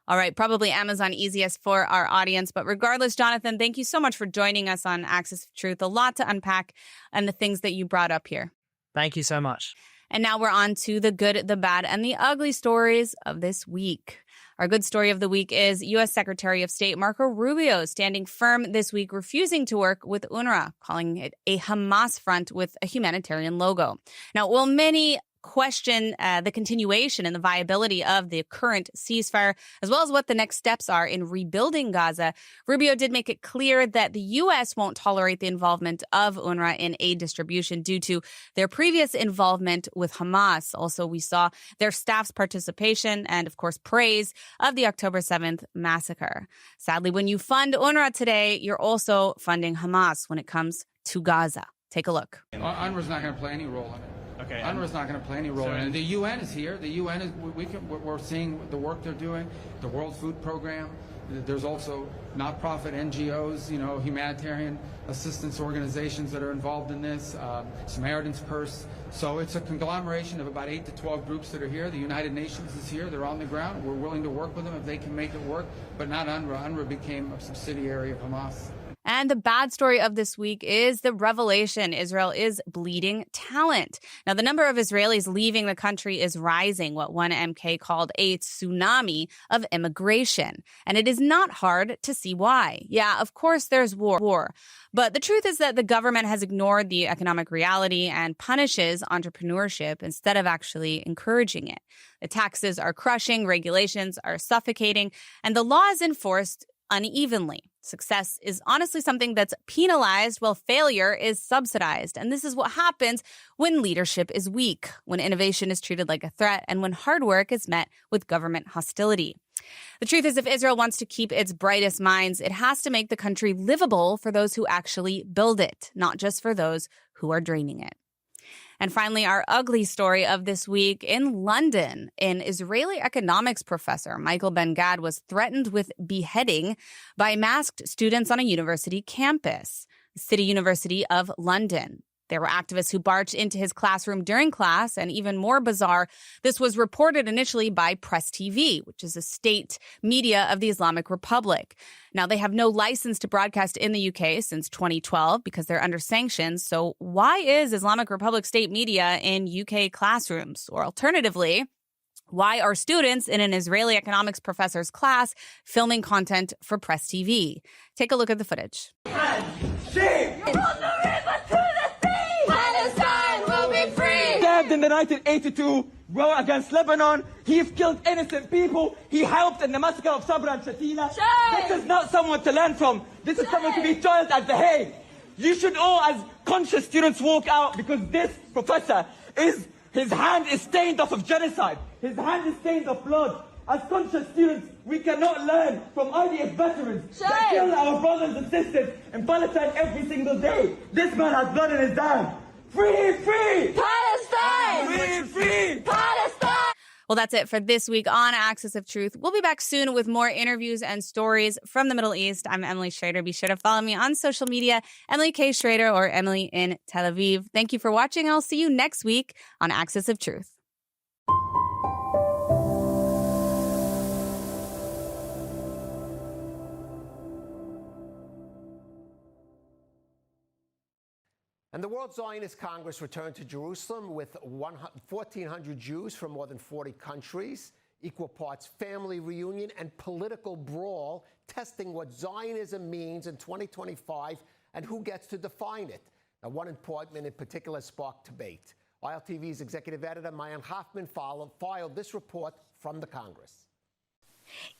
All right, probably Amazon easiest for our audience. But regardless, Jonathan, thank you so much for joining us on Axis of Truth. A lot to unpack and the things that you brought up here. Thank you so much. And now we're on to the good, the bad, and the ugly stories of this week. Our good story of the week is U.S. Secretary of State Marco Rubio standing firm this week, refusing to work with UNRWA, calling it a Hamas front with a humanitarian logo. Now, while many question the continuation and the viability of the current ceasefire, as well as what the next steps are in rebuilding Gaza, Rubio did make it clear that the U.S. won't tolerate the involvement of UNRWA in aid distribution due to their previous involvement with Hamas. Also, we saw their staff's participation and, of course, praise of the October 7th massacre. Sadly, when you fund UNRWA today, you're also funding Hamas when it comes to Gaza. Take a look. UNRWA's not going to play any role in it. Okay. UNRWA's not going to play any role in it. The UN is here. The UN is. We're seeing the work they're doing. The World Food Program. There's also nonprofit NGOs, humanitarian assistance organizations that are involved in this. Samaritan's Purse. So it's a conglomeration of about 8 to 12 groups that are here. The United Nations is here. They're on the ground. We're willing to work with them if they can make it work. But not UNRWA. UNRWA became a subsidiary of Hamas. And the bad story of this week is the revelation Israel is bleeding talent. Now, the number of Israelis leaving the country is rising, what one MK called a tsunami of immigration. And it is not hard to see why. Yeah, of course, there's war. But the truth is that the government has ignored the economic reality and punishes entrepreneurship instead of actually encouraging it. The taxes are crushing, regulations are suffocating, and the law is enforced unevenly. Success is honestly something that's penalized while failure is subsidized. And this is what happens when leadership is weak, when innovation is treated like a threat, and when hard work is met with government hostility. The truth is, if Israel wants to keep its brightest minds, it has to make the country livable for those who actually build it, not just for those who are draining it. And finally, our ugly story of this week in London. An Israeli economics professor, Michael Ben-Gad, was threatened with beheading by masked students on a university campus, the City University of London. There were activists who barged into his classroom during class, and even more bizarre, this was reported initially by Press TV, which is a state media of the Islamic Republic. Now, they have no license to broadcast in the UK since 2012 because they're under sanctions. So why is Islamic Republic state media in UK classrooms? Or alternatively, why are students in an Israeli economics professor's class filming content for Press TV? Take a look at the footage. In the 1982 war against Lebanon, he killed innocent people. He helped in the massacre of Sabra and Shatila. This is not someone to learn from. This is someone to be tried at The Hague. You should all, as conscious students, walk out because this professor his hand is stained off of genocide. His hand is stained of blood. As conscious students, we cannot learn from IDF veterans that kill our brothers and sisters in Palestine every single day. This man has blood in his hand. Free, free! Palestine! Free, free! Palestine! Well, that's it for this week on Axis of Truth. We'll be back soon with more interviews and stories from the Middle East. I'm Emily Schrader. Be sure to follow me on social media, Emily K. Schrader or Emily in Tel Aviv. Thank you for watching. I'll see you next week on Axis of Truth. And the World Zionist Congress returned to Jerusalem with 1,400 Jews from more than 40 countries, equal parts family reunion and political brawl, testing what Zionism means in 2025 and who gets to define it. Now, one appointment in particular sparked debate. ILTV's executive editor, Mayan Hoffman, filed this report from the Congress.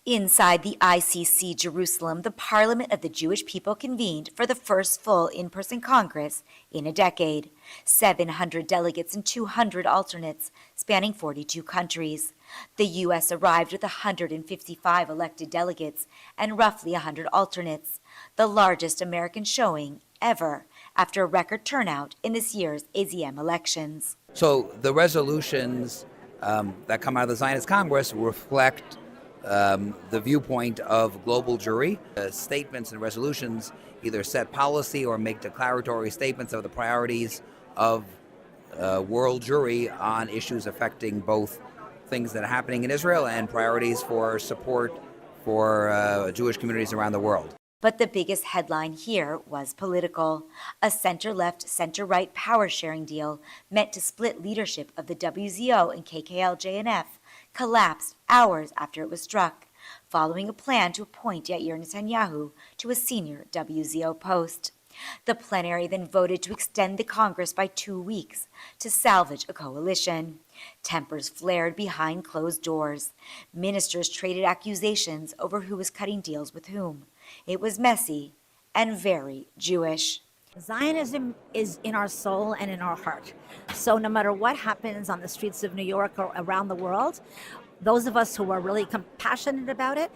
Inside the ICC Jerusalem, the Parliament of the Jewish people convened for the first full in-person Congress in a decade. 700 delegates and 200 alternates, spanning 42 countries. The U.S. arrived with 155 elected delegates and roughly 100 alternates, the largest American showing ever, after a record turnout in this year's AZM elections. So the resolutions that come out of the Zionist Congress reflect the viewpoint of global Jewry. Statements and resolutions either set policy or make declaratory statements of the priorities of world Jewry on issues affecting both things that are happening in Israel and priorities for support for Jewish communities around the world. But the biggest headline here was political. A center-left, center-right power-sharing deal meant to split leadership of the WZO and KKL-JNF collapsed hours after it was struck, following a plan to appoint Yair Netanyahu to a senior WZO post. The plenary then voted to extend the Congress by 2 weeks to salvage a coalition. Tempers flared behind closed doors. Ministers traded accusations over who was cutting deals with whom. It was messy and very Jewish. Zionism is in our soul and in our heart. So no matter what happens on the streets of New York or around the world, those of us who are really compassionate about it,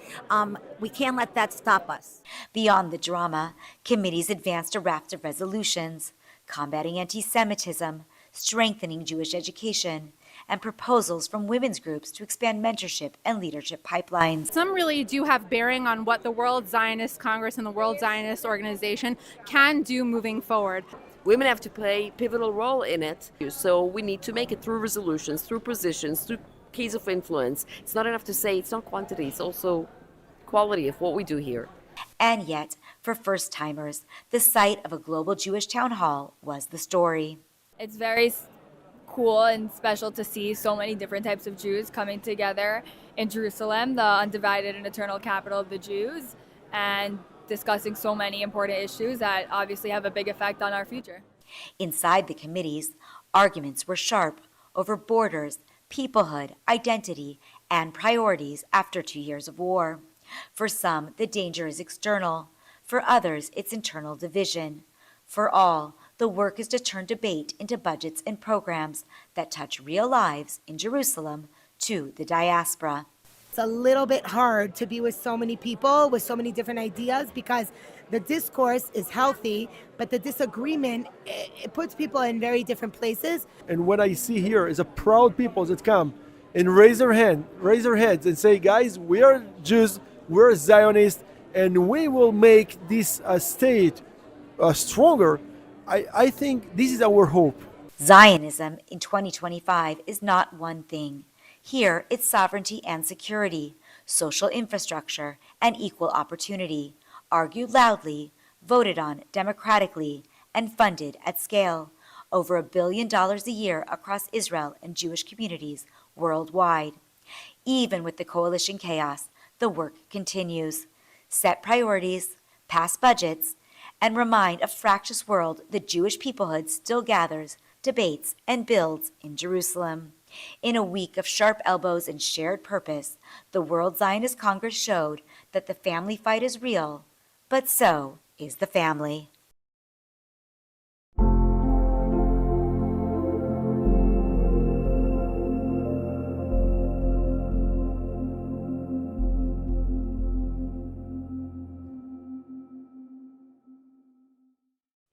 we can't let that stop us. Beyond the drama, committees advanced a raft of resolutions, combating anti-Semitism, strengthening Jewish education, and proposals from women's groups to expand mentorship and leadership pipelines. Some really do have bearing on what the World Zionist Congress and the World Zionist Organization can do moving forward. Women have to play a pivotal role in it, so we need to make it through resolutions, through positions, through keys of influence. It's not enough to say it's not quantity, it's also quality of what we do here. And yet, for first-timers, the site of a global Jewish town hall was the story. It's very cool and special to see so many different types of Jews coming together in Jerusalem, the undivided and eternal capital of the Jews, and discussing so many important issues that obviously have a big effect on our future. Inside the committees, arguments were sharp over borders, peoplehood, identity, and priorities after 2 years of war. For some, the danger is external. For others, it's internal division. For all, the work is to turn debate into budgets and programs that touch real lives in Jerusalem to the diaspora. It's a little bit hard to be with so many people with so many different ideas because the discourse is healthy, but the disagreement, it puts people in very different places. And what I see here is a proud people that come and raise their heads and say, guys, we are Jews, we're Zionists, and we will make this state stronger. I think this is our hope. Zionism in 2025 is not one thing. Here, it's sovereignty and security, social infrastructure, and equal opportunity, argued loudly, voted on democratically, and funded at scale, over $1 billion a year across Israel and Jewish communities worldwide. Even with the coalition chaos, the work continues. Set priorities, pass budgets, and remind a fractious world the Jewish peoplehood still gathers, debates, and builds in Jerusalem. In a week of sharp elbows and shared purpose, the World Zionist Congress showed that the family fight is real, but so is the family.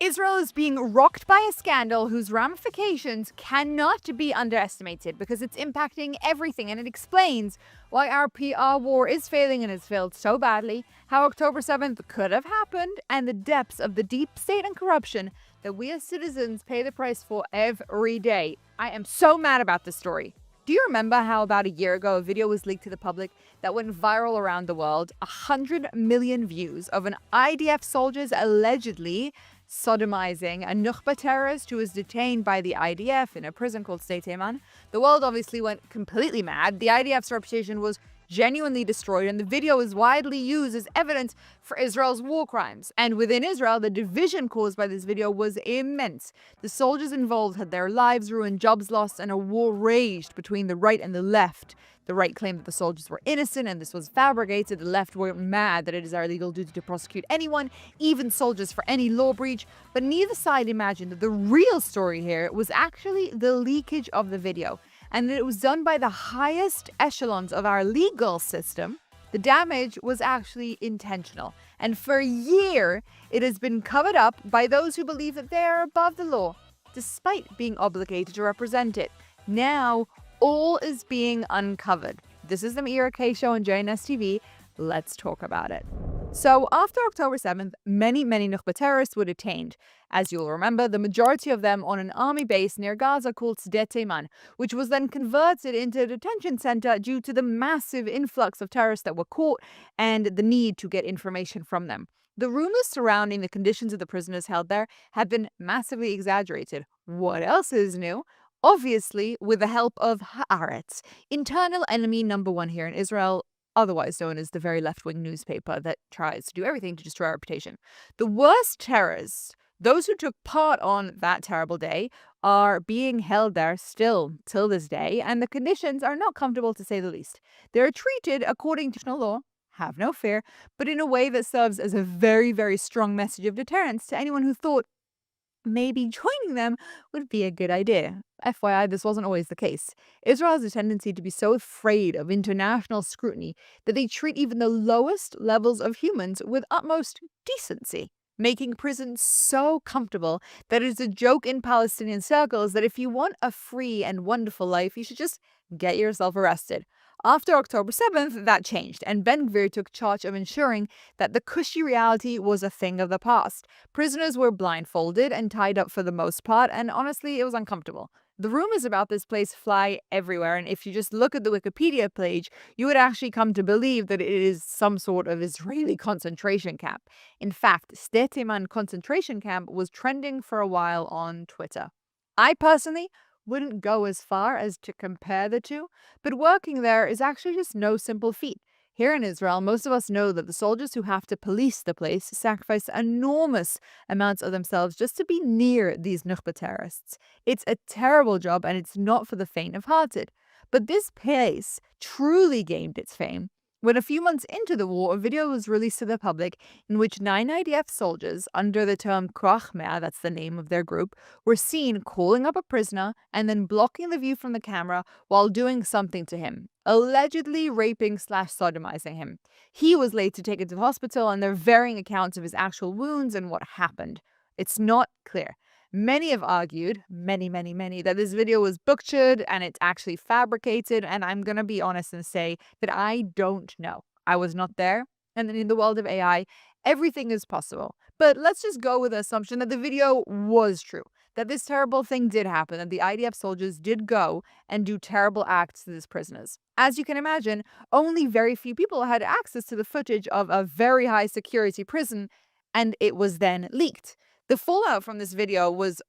Israel is being rocked by a scandal whose ramifications cannot be underestimated because it's impacting everything, and it explains why our PR war is failing and has failed so badly, how October 7th could have happened, and the depths of the deep state and corruption that we as citizens pay the price for every day. I am so mad about this story. Do you remember how about a year ago a video was leaked to the public that went viral around the world? 100 million views of an IDF soldier's allegedly sodomizing a Nukhba terrorist who was detained by the IDF in a prison called Seit Eman. The world obviously went completely mad. The IDF's reputation was genuinely destroyed, and the video is widely used as evidence for Israel's war crimes. And within Israel, the division caused by this video was immense. The soldiers involved had their lives ruined, jobs lost, and a war raged between the right and the left. The right claimed that the soldiers were innocent and this was fabricated. The left were mad that it is our legal duty to prosecute anyone, even soldiers, for any law breach. But neither side imagined that the real story here was actually the leakage of the video, and that it was done by the highest echelons of our legal system. The damage was actually intentional, and for a year it has been covered up by those who believe that they are above the law, despite being obligated to represent it. Now, all is being uncovered. This is the Meira K Show on JNS TV. Let's talk about it. So, after October 7th, many Nukhba terrorists were detained. As you'll remember, the majority of them on an army base near Gaza called Sde Teiman, which was then converted into a detention center due to the massive influx of terrorists that were caught and the need to get information from them. The rumors surrounding the conditions of the prisoners held there have been massively exaggerated. What else is new? Obviously, with the help of Haaretz, internal enemy number one here in Israel, otherwise known as the very left-wing newspaper that tries to do everything to destroy our reputation. The worst terrorists, those who took part on that terrible day, are being held there still till this day, and the conditions are not comfortable to say the least. They're treated according to law, have no fear, but in a way that serves as a very strong message of deterrence to anyone who thought maybe joining them would be a good idea. FYI, this wasn't always the case. Israel has a tendency to be so afraid of international scrutiny that they treat even the lowest levels of humans with utmost decency, making prison so comfortable that it's a joke in Palestinian circles that if you want a free and wonderful life, you should just get yourself arrested. After October 7th, that changed, and Ben Gvir took charge of ensuring that the cushy reality was a thing of the past. Prisoners were blindfolded and tied up for the most part, and honestly, it was uncomfortable. The rumors about this place fly everywhere, and if you just look at the Wikipedia page, you would actually come to believe that it is some sort of Israeli concentration camp. In fact, Sde Teiman concentration camp was trending for a while on Twitter. I personally wouldn't go as far as to compare the two, but working there is actually just no simple feat. Here in Israel, most of us know that the soldiers who have to police the place sacrifice enormous amounts of themselves just to be near these Nukhba terrorists. It's a terrible job, and it's not for the faint-of-hearted. But this place truly gained its fame when a few months into the war, a video was released to the public in which 9 IDF soldiers, under the term Krach Mea, that's the name of their group, were seen calling up a prisoner and then blocking the view from the camera while doing something to him, allegedly raping/sodomizing him. He was later taken to the hospital, and there are varying accounts of his actual wounds and what happened. It's not clear. Many have argued, many, that this video was butchered and it's actually fabricated, and I'm going to be honest and say that I don't know. I was not there, and in the world of AI, everything is possible. But let's just go with the assumption that the video was true, that this terrible thing did happen, and the IDF soldiers did go and do terrible acts to these prisoners. As you can imagine, only very few people had access to the footage of a very high security prison, and it was then leaked. The fallout from this video was,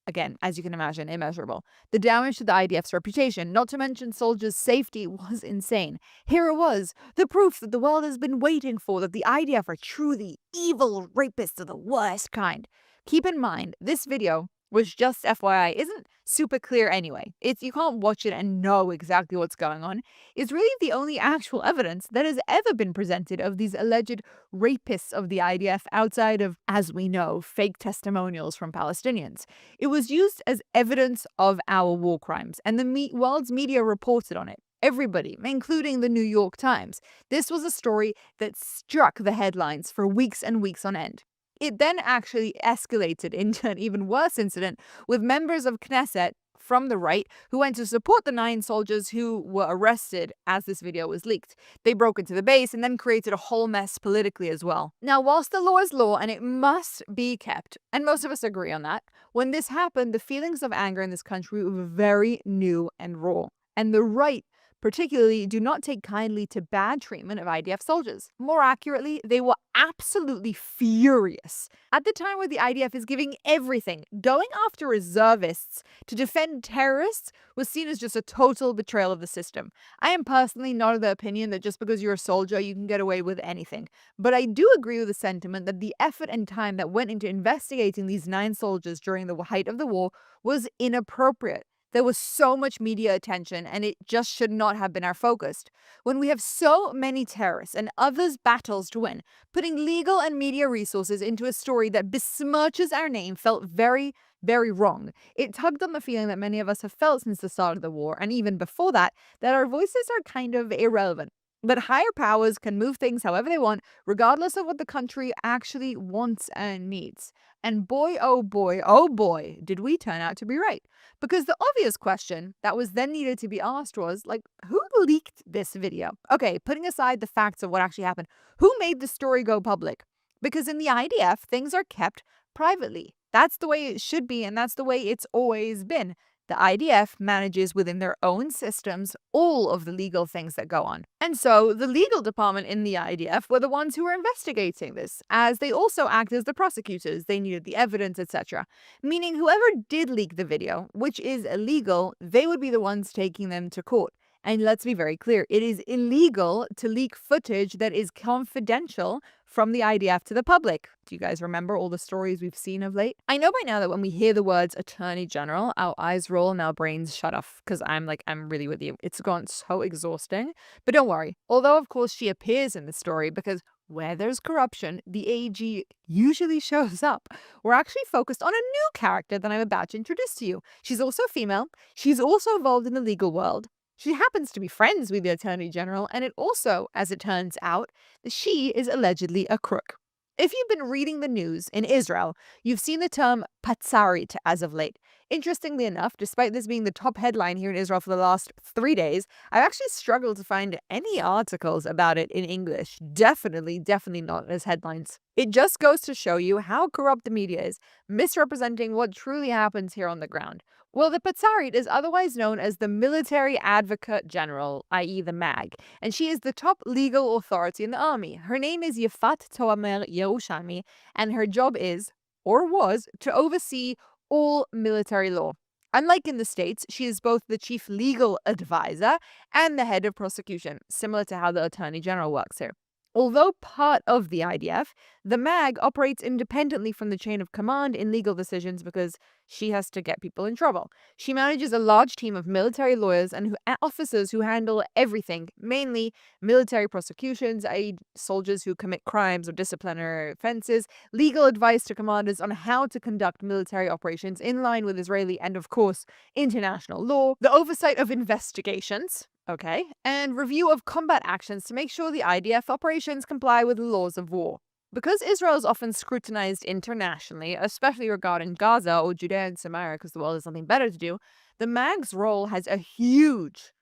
again, as you can imagine, immeasurable. The damage to the IDF's reputation, not to mention soldiers' safety, was insane. Here it was, the proof that the world has been waiting for, that the IDF are truly evil rapists of the worst kind. Keep in mind, this video, which just FYI isn't super clear anyway, you can't watch it and know exactly what's going on, is really the only actual evidence that has ever been presented of these alleged rapists of the IDF outside of, as we know, fake testimonials from Palestinians. It was used as evidence of our war crimes, and the world's media reported on it. Everybody, including the New York Times. This was a story that struck the headlines for weeks and weeks on end. It then actually escalated into an even worse incident with members of Knesset from the right who went to support the 9 soldiers who were arrested as this video was leaked. They broke into the base and then created a whole mess politically as well. Now, whilst the law is law and it must be kept, and most of us agree on that, when this happened, the feelings of anger in this country were very new and raw. And the right particularly do not take kindly to bad treatment of IDF soldiers. More accurately, they were absolutely furious. At the time where the IDF is giving everything, going after reservists to defend terrorists was seen as just a total betrayal of the system. I am personally not of the opinion that just because you're a soldier, you can get away with anything. But I do agree with the sentiment that the effort and time that went into investigating these 9 soldiers during the height of the war was inappropriate. There was so much media attention, and it just should not have been our focus. When we have so many terrorists and others' battles to win, putting legal and media resources into a story that besmirches our name felt very, very wrong. It tugged on the feeling that many of us have felt since the start of the war, and even before that our voices are kind of irrelevant. But higher powers can move things however they want, regardless of what the country actually wants and needs. And boy, oh boy, did we turn out to be right. Because the obvious question that was then needed to be asked was, like, who leaked this video? Okay, putting aside the facts of what actually happened, who made the story go public? Because in the IDF, things are kept privately. That's the way it should be, and that's the way it's always been. The IDF manages within their own systems all of the legal things that go on. And so the legal department in the IDF were the ones who were investigating this, as they also act as the prosecutors. They needed the evidence, etc. Meaning whoever did leak the video, which is illegal, they would be the ones taking them to court. And let's be very clear, it is illegal to leak footage that is confidential from the IDF to the public. Do you guys remember all the stories we've seen of late? I know by now that when we hear the words Attorney General, our eyes roll and our brains shut off, because I'm really with you. It's gone so exhausting. But don't worry. Although, of course, she appears in the story because where there's corruption, the AG usually shows up. We're actually focused on a new character that I'm about to introduce to you. She's also female. She's also involved in the legal world. She happens to be friends with the Attorney General, and it also, as it turns out, that she is allegedly a crook. If you've been reading the news in Israel, you've seen the term patsarit as of late. Interestingly enough, despite this being the top headline here in Israel for the last 3 days, I've actually struggled to find any articles about it in English. Definitely not as headlines. It just goes to show you how corrupt the media is, misrepresenting what truly happens here on the ground. Well, the Patsarit is otherwise known as the Military Advocate General, i.e. the MAG, and she is the top legal authority in the army. Her name is Yefat Toamer Yerushalmi, and her job is, or was, to oversee all military law. Unlike in the States, she is both the chief legal advisor and the head of prosecution, similar to how the Attorney General works here. Although part of the IDF, the MAG operates independently from the chain of command in legal decisions because she has to get people in trouble. She manages a large team of military lawyers and officers who handle everything, mainly military prosecutions, i.e. soldiers who commit crimes or disciplinary offenses, legal advice to commanders on how to conduct military operations in line with Israeli and, of course, international law, the oversight of investigations, okay, and review of combat actions to make sure the IDF operations comply with the laws of war. Because Israel is often scrutinized internationally, especially regarding Gaza or Judea and Samaria because the world has something better to do, the MAG's role has a huge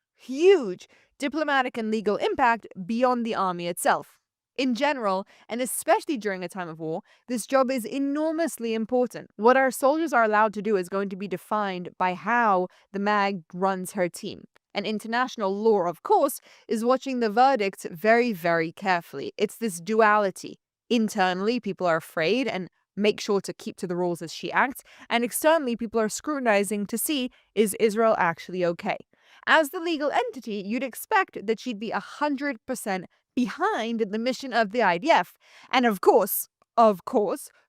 diplomatic and legal impact beyond the army itself. In general, and especially during a time of war, this job is enormously important. What our soldiers are allowed to do is going to be defined by how the MAG runs her team. And international law, of course, is watching the verdicts very, very carefully. It's this duality. Internally, people are afraid and make sure to keep to the rules as she acts. And externally, people are scrutinizing to see, is Israel actually okay? As the legal entity, you'd expect that she'd be 100% behind the mission of the IDF. And of course,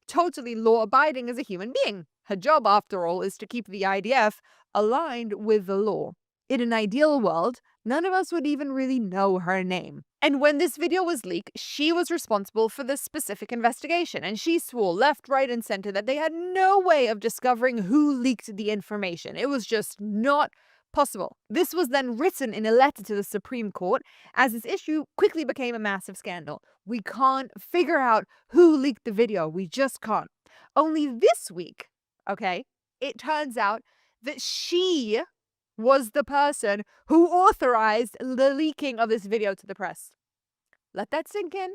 totally law-abiding as a human being. Her job, after all, is to keep the IDF aligned with the law. In an ideal world, none of us would even really know her name. And when this video was leaked, she was responsible for this specific investigation, and she swore left, right, and center that they had no way of discovering who leaked the information. It was just not possible. This was then written in a letter to the Supreme Court, as this issue quickly became a massive scandal. We can't figure out who leaked the video. We just can't. Only this week, okay, it turns out that she was the person who authorized the leaking of this video to the press. Let that sink in.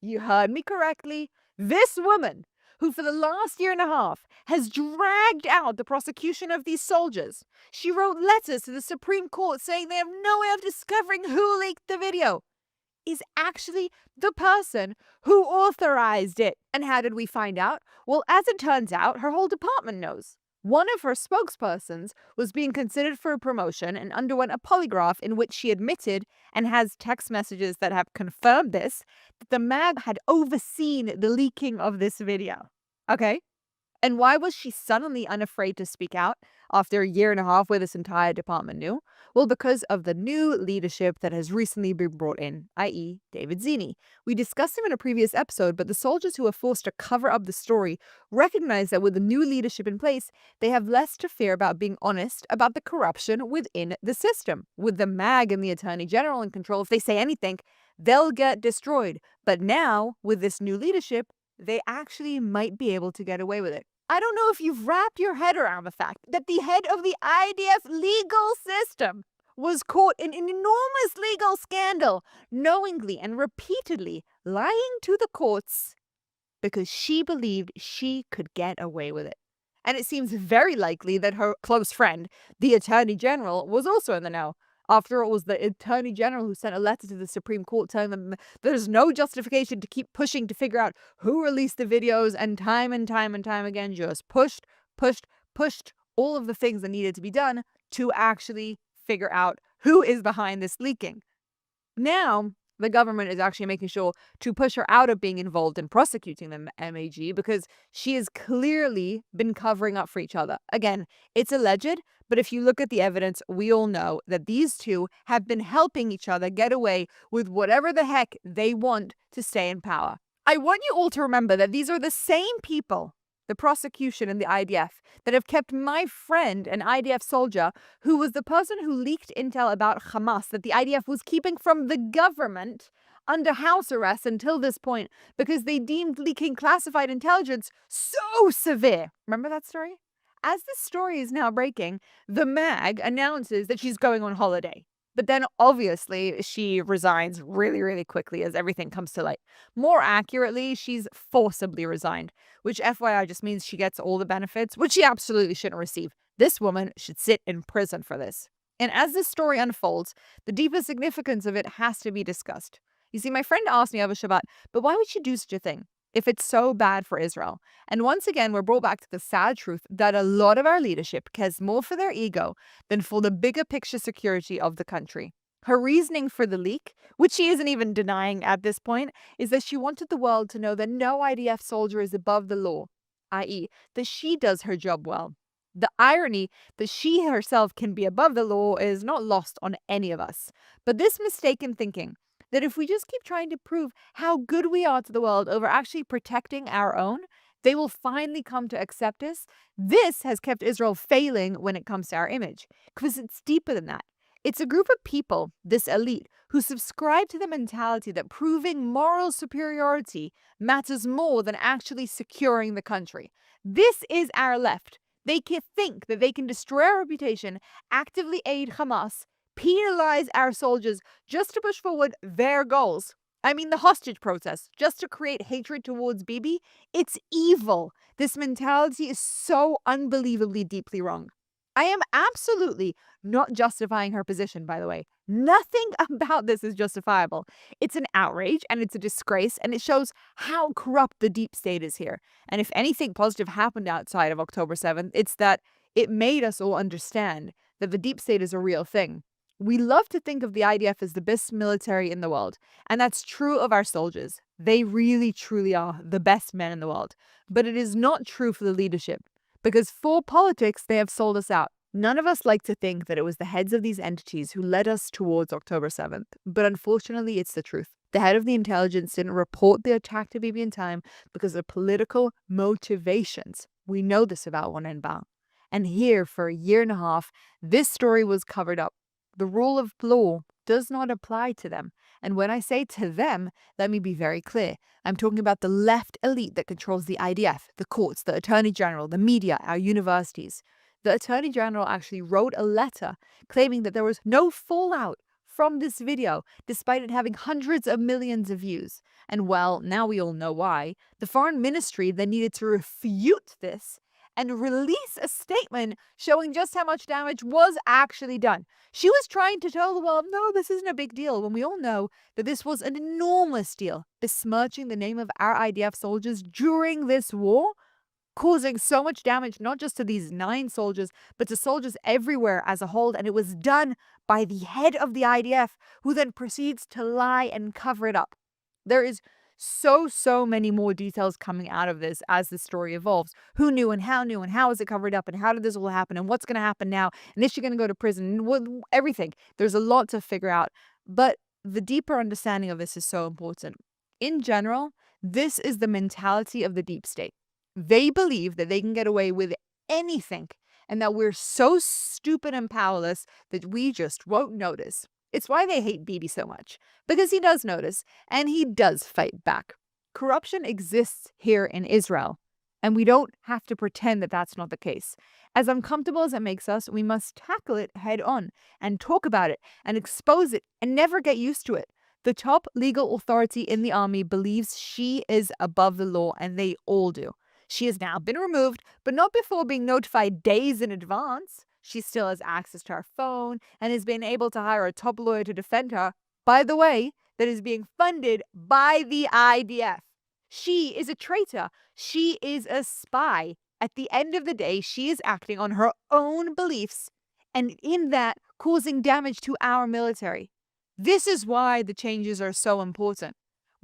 You heard me correctly. This woman, who for the last year and a half has dragged out the prosecution of these soldiers. She wrote letters to the Supreme Court saying they have no way of discovering who leaked the video, is actually the person who authorized it. And how did we find out? Well, as it turns out, her whole department knows. One of her spokespersons was being considered for a promotion and underwent a polygraph in which she admitted, and has text messages that have confirmed this, that the MAG had overseen the leaking of this video. Okay? And why was she suddenly unafraid to speak out after a year and a half where this entire department knew? Well, because of the new leadership that has recently been brought in, i.e. David Zini. We discussed him in a previous episode, but the soldiers who were forced to cover up the story recognize that with the new leadership in place, they have less to fear about being honest about the corruption within the system. With the MAG and the Attorney General in control, if they say anything, they'll get destroyed. But now, with this new leadership, they actually might be able to get away with it. I don't know if you've wrapped your head around the fact that the head of the IDF legal system was caught in an enormous legal scandal, knowingly and repeatedly lying to the courts because she believed she could get away with it. And it seems very likely that her close friend, the Attorney General, was also in the know. After all, it was the Attorney General who sent a letter to the Supreme Court telling them there's no justification to keep pushing to figure out who released the videos, and time again just pushed all of the things that needed to be done to actually figure out who is behind this leaking. Now, the government is actually making sure to push her out of being involved in prosecuting the MAG because she has clearly been covering up for each other. Again, it's alleged, but if you look at the evidence, we all know that these two have been helping each other get away with whatever the heck they want to stay in power. I want you all to remember that these are the same people, the prosecution and the IDF, that have kept my friend, an IDF soldier, who was the person who leaked intel about Hamas that the IDF was keeping from the government, under house arrest until this point because they deemed leaking classified intelligence so severe. Remember that story? As this story is now breaking, the MAG announces that she's going on holiday. But then obviously she resigns really quickly as everything comes to light. More accurately, she's forcibly resigned, which FYI just means she gets all the benefits, which she absolutely shouldn't receive. This woman should sit in prison for this. And as this story unfolds, the deeper significance of it has to be discussed. You see, my friend asked me over Shabbat, but why would she do such a thing if it's so bad for Israel? And once again, we're brought back to the sad truth that a lot of our leadership cares more for their ego than for the bigger picture security of the country. Her reasoning for the leak, which she isn't even denying at this point, is that she wanted the world to know that no IDF soldier is above the law, i.e., that she does her job well. The irony that she herself can be above the law is not lost on any of us. But this mistaken thinking that if we just keep trying to prove how good we are to the world over actually protecting our own, they will finally come to accept us. This has kept Israel failing when it comes to our image, because it's deeper than that. It's a group of people, this elite, who subscribe to the mentality that proving moral superiority matters more than actually securing the country. This is our left. They can think that they can destroy our reputation, actively aid Hamas, penalize our soldiers just to push forward their goals. I mean, the hostage protest, just to create hatred towards Bibi, it's evil. This mentality is so unbelievably deeply wrong. I am absolutely not justifying her position, by the way. Nothing about this is justifiable. It's an outrage and it's a disgrace, and it shows how corrupt the deep state is here. And if anything positive happened outside of October 7th, it's that it made us all understand that the deep state is a real thing. We love to think of the IDF as the best military in the world, and that's true of our soldiers. They really, truly are the best men in the world. But it is not true for the leadership, because for politics, they have sold us out. None of us like to think that it was the heads of these entities who led us towards October 7th, but unfortunately, it's the truth. The head of the intelligence didn't report the attack to Bibi in time because of political motivations. We know this about One Enbal. And here, for a year and a half, this story was covered up. The rule of law does not apply to them. And when I say to them, let me be very clear. I'm talking about the left elite that controls the IDF, the courts, the Attorney General, the media, our universities. The Attorney General actually wrote a letter claiming that there was no fallout from this video, despite it having hundreds of millions of views. And well, now we all know why. The foreign ministry then needed to refute this and release a statement showing just how much damage was actually done. She was trying to tell the world, no, this isn't a big deal, when we all know that this was an enormous deal, besmirching the name of our IDF soldiers during this war, causing so much damage, not just to these 9 soldiers, but to soldiers everywhere as a whole. And it was done by the head of the IDF, who then proceeds to lie and cover it up. There is so many more details coming out of this as the story evolves. Who knew, and how is it covered up, and how did this all happen, and what's going to happen now, and is she going to go to prison, and everything. There's a lot to figure out, but the deeper understanding of this is so important. In general, this is the mentality of the deep state. They believe that they can get away with anything, and that we're so stupid and powerless that we just won't notice. It's why they hate Bibi so much, because he does notice, and he does fight back. Corruption exists here in Israel, and we don't have to pretend that that's not the case. As uncomfortable as it makes us, we must tackle it head on, and talk about it, and expose it, and never get used to it. The top legal authority in the army believes she is above the law, and they all do. She has now been removed, but not before being notified days in advance. She still has access to her phone and has been able to hire a top lawyer to defend her, by the way, that is being funded by the IDF. She is a traitor. She is a spy. At the end of the day, she is acting on her own beliefs, and in that, causing damage to our military. This is why the changes are so important.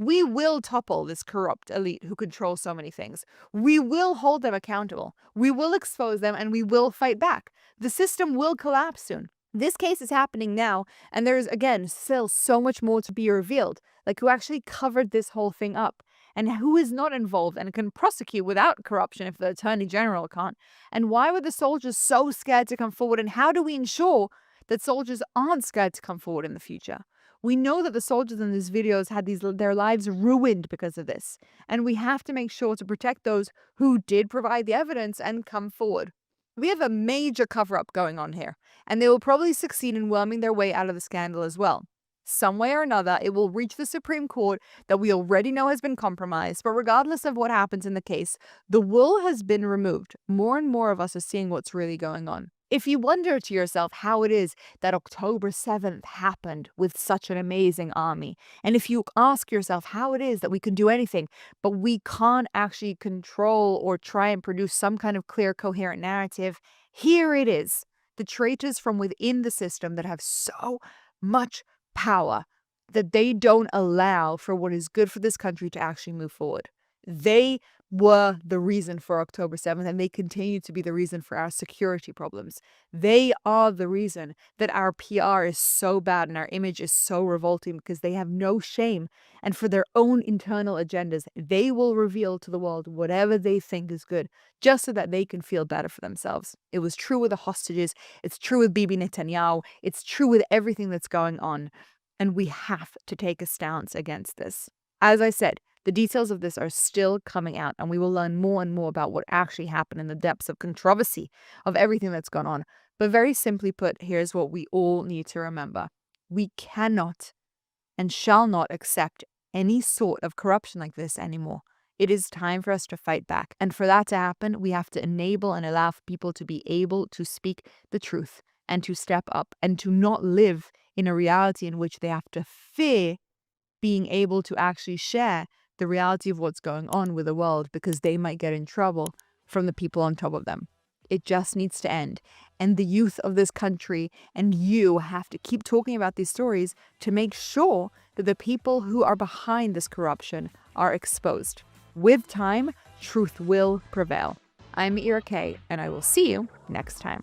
We will topple this corrupt elite who control so many things. We will hold them accountable. We will expose them, and we will fight back. The system will collapse soon. This case is happening now, and there's, again, still so much more to be revealed, like who actually covered this whole thing up, and who is not involved and can prosecute without corruption if the Attorney General can't. And why were the soldiers so scared to come forward, and how do we ensure that soldiers aren't scared to come forward in the future? We know that the soldiers in these videos had their lives ruined because of this, and we have to make sure to protect those who did provide the evidence and come forward. We have a major cover-up going on here, and they will probably succeed in worming their way out of the scandal as well. Some way or another, it will reach the Supreme Court that we already know has been compromised, but regardless of what happens in the case, the wool has been removed. More and more of us are seeing what's really going on. If you wonder to yourself how it is that October 7th happened with such an amazing army, and if you ask yourself how it is that we can do anything, but we can't actually control or try and produce some kind of clear, coherent narrative, here it is. The traitors from within the system that have so much power that they don't allow for what is good for this country to actually move forward. They were the reason for October 7th, and they continue to be the reason for our security problems. They are the reason that our PR is so bad and our image is so revolting, because they have no shame. And for their own internal agendas, they will reveal to the world whatever they think is good, just so that they can feel better for themselves. It was true with the hostages. It's true with Bibi Netanyahu. It's true with everything that's going on. And we have to take a stance against this. As I said, the details of this are still coming out, and we will learn more and more about what actually happened in the depths of controversy of everything that's gone on. But very simply put, here's what we all need to remember. We cannot and shall not accept any sort of corruption like this anymore. It is time for us to fight back. And for that to happen, we have to enable and allow people to be able to speak the truth and to step up and to not live in a reality in which they have to fear being able to actually share the reality of what's going on with the world, because they might get in trouble from the people on top of them. It just needs to end. And the youth of this country and you have to keep talking about these stories to make sure that the people who are behind this corruption are exposed. With time, truth will prevail. I'm Ira Kay, and I will see you next time.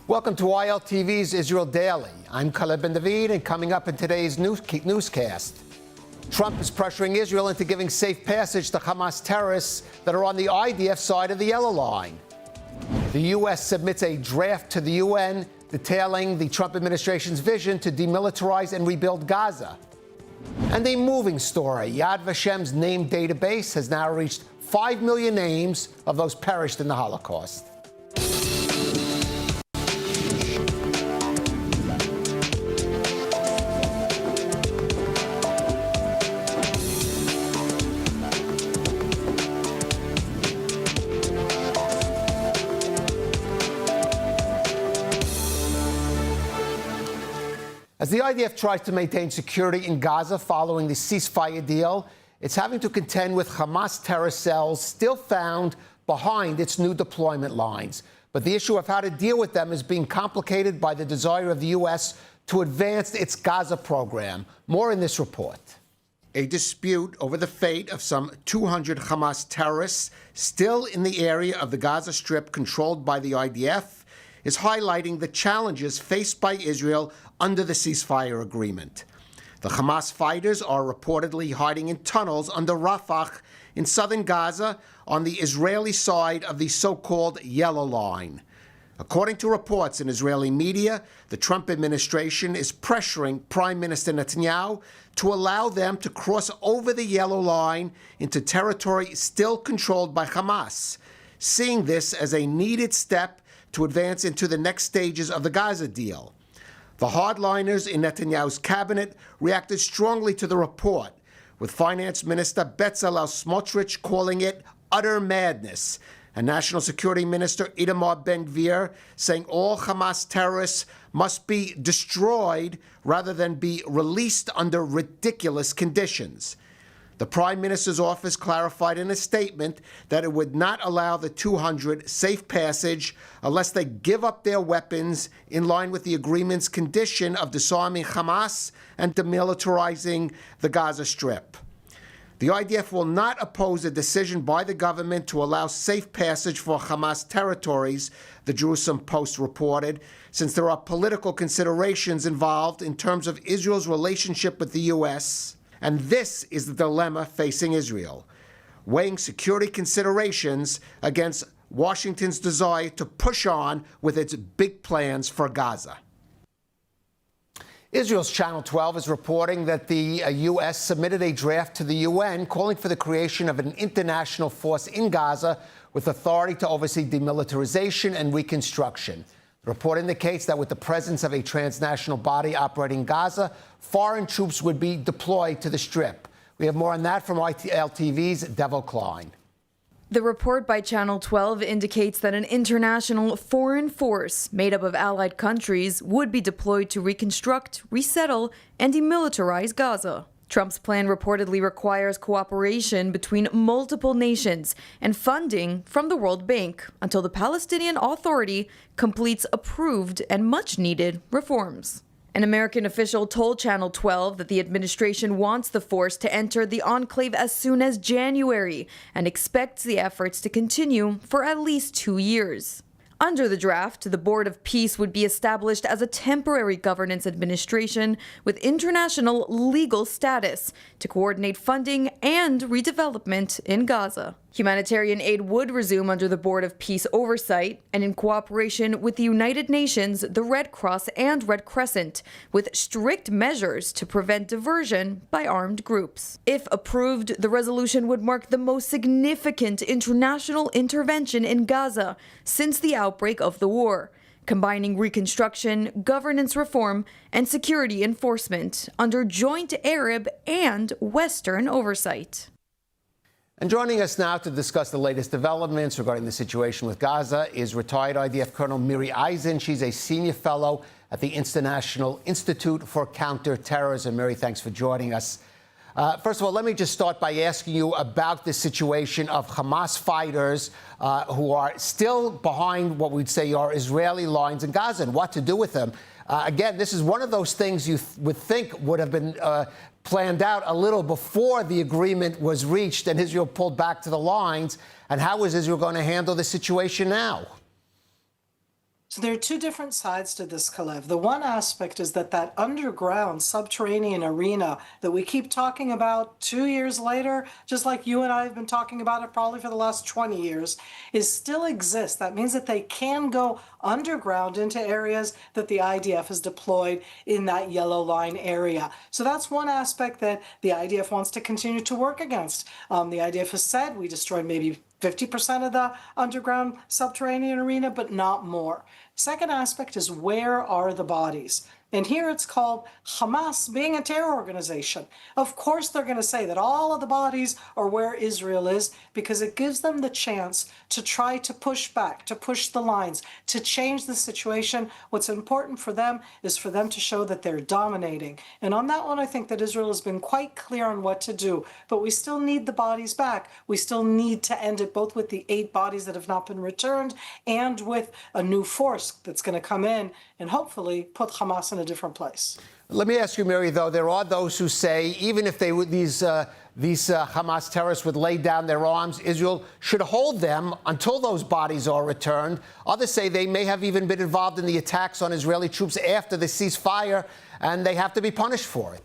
Welcome to ILTV's Israel Daily. I'm Caleb Ben David, and coming up in today's newscast, Trump is pressuring Israel into giving safe passage to Hamas terrorists that are on the IDF side of the yellow line. The U.S. submits a draft to the UN detailing the Trump administration's vision to demilitarize and rebuild Gaza. And a moving story. Yad Vashem's name database has now reached 5 million names of those perished in the Holocaust. As the IDF tries to maintain security in Gaza following the ceasefire deal, it's having to contend with Hamas terror cells still found behind its new deployment lines. But the issue of how to deal with them is being complicated by the desire of the U.S. to advance its Gaza program. More in this report. A dispute over the fate of some 200 Hamas terrorists still in the area of the Gaza Strip controlled by the IDF is highlighting the challenges faced by Israel under the ceasefire agreement. The Hamas fighters are reportedly hiding in tunnels under Rafah in southern Gaza on the Israeli side of the so-called Yellow Line. According to reports in Israeli media, the Trump administration is pressuring Prime Minister Netanyahu to allow them to cross over the Yellow Line into territory still controlled by Hamas, seeing this as a needed step to advance into the next stages of the Gaza deal. The hardliners in Netanyahu's cabinet reacted strongly to the report, with Finance Minister Bezalel Smotrich calling it utter madness, and National Security Minister Itamar Ben-Gvir saying all Hamas terrorists must be destroyed rather than be released under ridiculous conditions. The Prime Minister's office clarified in a statement that it would not allow the 200 safe passage unless they give up their weapons in line with the agreement's condition of disarming Hamas and demilitarizing the Gaza Strip. The IDF will not oppose a decision by the government to allow safe passage for Hamas territories, the Jerusalem Post reported, since there are political considerations involved in terms of Israel's relationship with the U.S., and this is the dilemma facing Israel, weighing security considerations against Washington's desire to push on with its big plans for Gaza. Israel's Channel 12 is reporting that the U.S. submitted a draft to the UN calling for the creation of an international force in Gaza with authority to oversee demilitarization and reconstruction. The report indicates that with the presence of a transnational body operating Gaza, foreign troops would be deployed to the Strip. We have more on that from ILTV's Devil Klein. The report by Channel 12 indicates that an international foreign force made up of allied countries would be deployed to reconstruct, resettle, and demilitarize Gaza. Trump's plan reportedly requires cooperation between multiple nations and funding from the World Bank until the Palestinian Authority completes approved and much-needed reforms. An American official told Channel 12 that the administration wants the force to enter the enclave as soon as January and expects the efforts to continue for at least 2 years. Under the draft, the Board of Peace would be established as a temporary governance administration with international legal status to coordinate funding and redevelopment in Gaza. Humanitarian aid would resume under the Board of Peace oversight and in cooperation with the United Nations, the Red Cross, and Red Crescent, with strict measures to prevent diversion by armed groups. If approved, the resolution would mark the most significant international intervention in Gaza since the outbreak of the war, combining reconstruction, governance reform, and security enforcement under joint Arab and Western oversight. And joining us now to discuss the latest developments regarding the situation with Gaza is retired IDF Colonel Miri Eisen. She's a senior fellow at the International Institute for Counterterrorism. Miri, thanks for joining us. First of all, let me just start by asking you about the situation of Hamas fighters who are still behind what we'd say are Israeli lines in Gaza and what to do with them. Again, this is one of those things you would think would have been planned out a little before the agreement was reached and Israel pulled back to the lines. And how is Israel going to handle the situation now? So there are two different sides to this, Kalev. The one aspect is that underground subterranean arena that we keep talking about 2 years later, just like you and I have been talking about it probably for the last 20 years, still exists. That means that they can go underground into areas that the IDF has deployed in that yellow line area. So that's one aspect that the IDF wants to continue to work against. The IDF has said we destroyed maybe 50% of the underground subterranean arena, but not more. Second aspect is, where are the bodies? And here it's called Hamas being a terror organization. Of course they're going to say that all of the bodies are where Israel is, because it gives them the chance to try to push back, to push the lines, to change the situation. What's important for them is for them to show that they're dominating. And on that one, I think that Israel has been quite clear on what to do. But we still need the bodies back. We still need to end it, both with the 8 bodies that have not been returned and with a new force that's going to come in and hopefully put Hamas in a different place. Let me ask you, Mary, though, there are those who say even if they would, these Hamas terrorists would lay down their arms, Israel should hold them until those bodies are returned. Others say they may have even been involved in the attacks on Israeli troops after the ceasefire, and they have to be punished for it.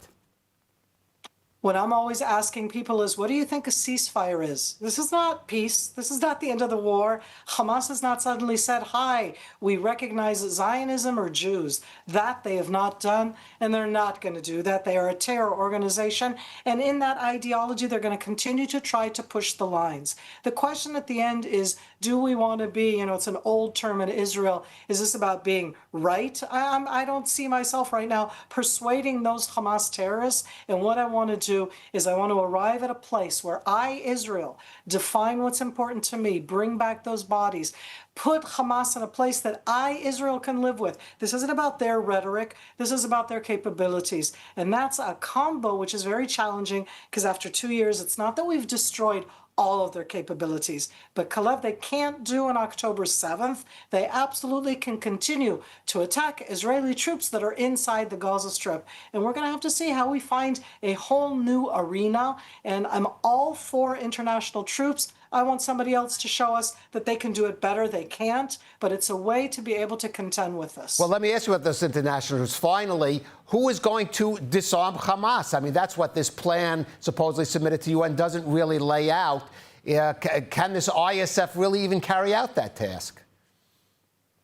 What I'm always asking people is, what do you think a ceasefire is? This is not peace. This is not the end of the war. Hamas has not suddenly said, hi, we recognize Zionism or Jews. That they have not done, and they're not going to do that. They are a terror organization, and in that ideology, they're going to continue to try to push the lines. The question at the end is, do we want to be, it's an old term in Israel, is this about being right? I don't see myself right now persuading those Hamas terrorists, and what I want to do is I want to arrive at a place where I, Israel, define what's important to me, bring back those bodies, put Hamas in a place that I, Israel, can live with. This isn't about their rhetoric. This is about their capabilities. And that's a combo which is very challenging, because after 2 years, it's not that we've destroyed all of their capabilities. But Kalev, they can't do on October 7th. They absolutely can continue to attack Israeli troops that are inside the Gaza Strip. And we're going to have to see how we find a whole new arena. And I'm all for international troops. I want somebody else to show us that they can do it better. They can't, but it's a way to be able to contend with this. Well, let me ask you about this international troops. Finally, who is going to disarm Hamas? I mean, that's what this plan supposedly submitted to UN doesn't really lay out. Can this ISF really even carry out that task?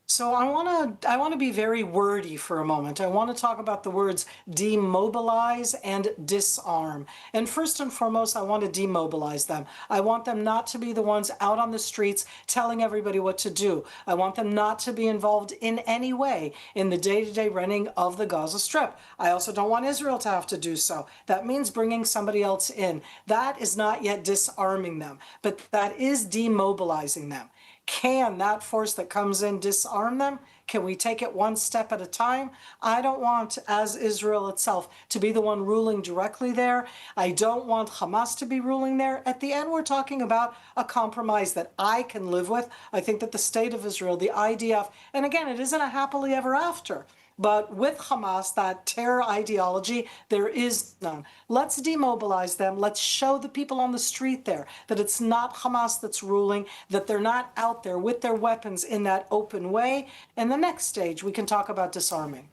So I want to be very wordy for a moment. I want to talk about the words demobilize and disarm. And first and foremost, I want to demobilize them. I want them not to be the ones out on the streets telling everybody what to do. I want them not to be involved in any way in the day-to-day running of the Gaza Strip. I also don't want Israel to have to do so. That means bringing somebody else in. That is not yet disarming them, but that is demobilizing them. Can that force that comes in disarm them? Can we take it one step at a time? I don't want, as Israel itself, to be the one ruling directly there. I don't want Hamas to be ruling there. At the end, we're talking about a compromise that I can live with. I think that the state of Israel, the IDF, and again, it isn't a happily ever after. But with Hamas, that terror ideology, there is none. Let's demobilize them. Let's show the people on the street there that it's not Hamas that's ruling, that they're not out there with their weapons in that open way. And the next stage, we can talk about disarming.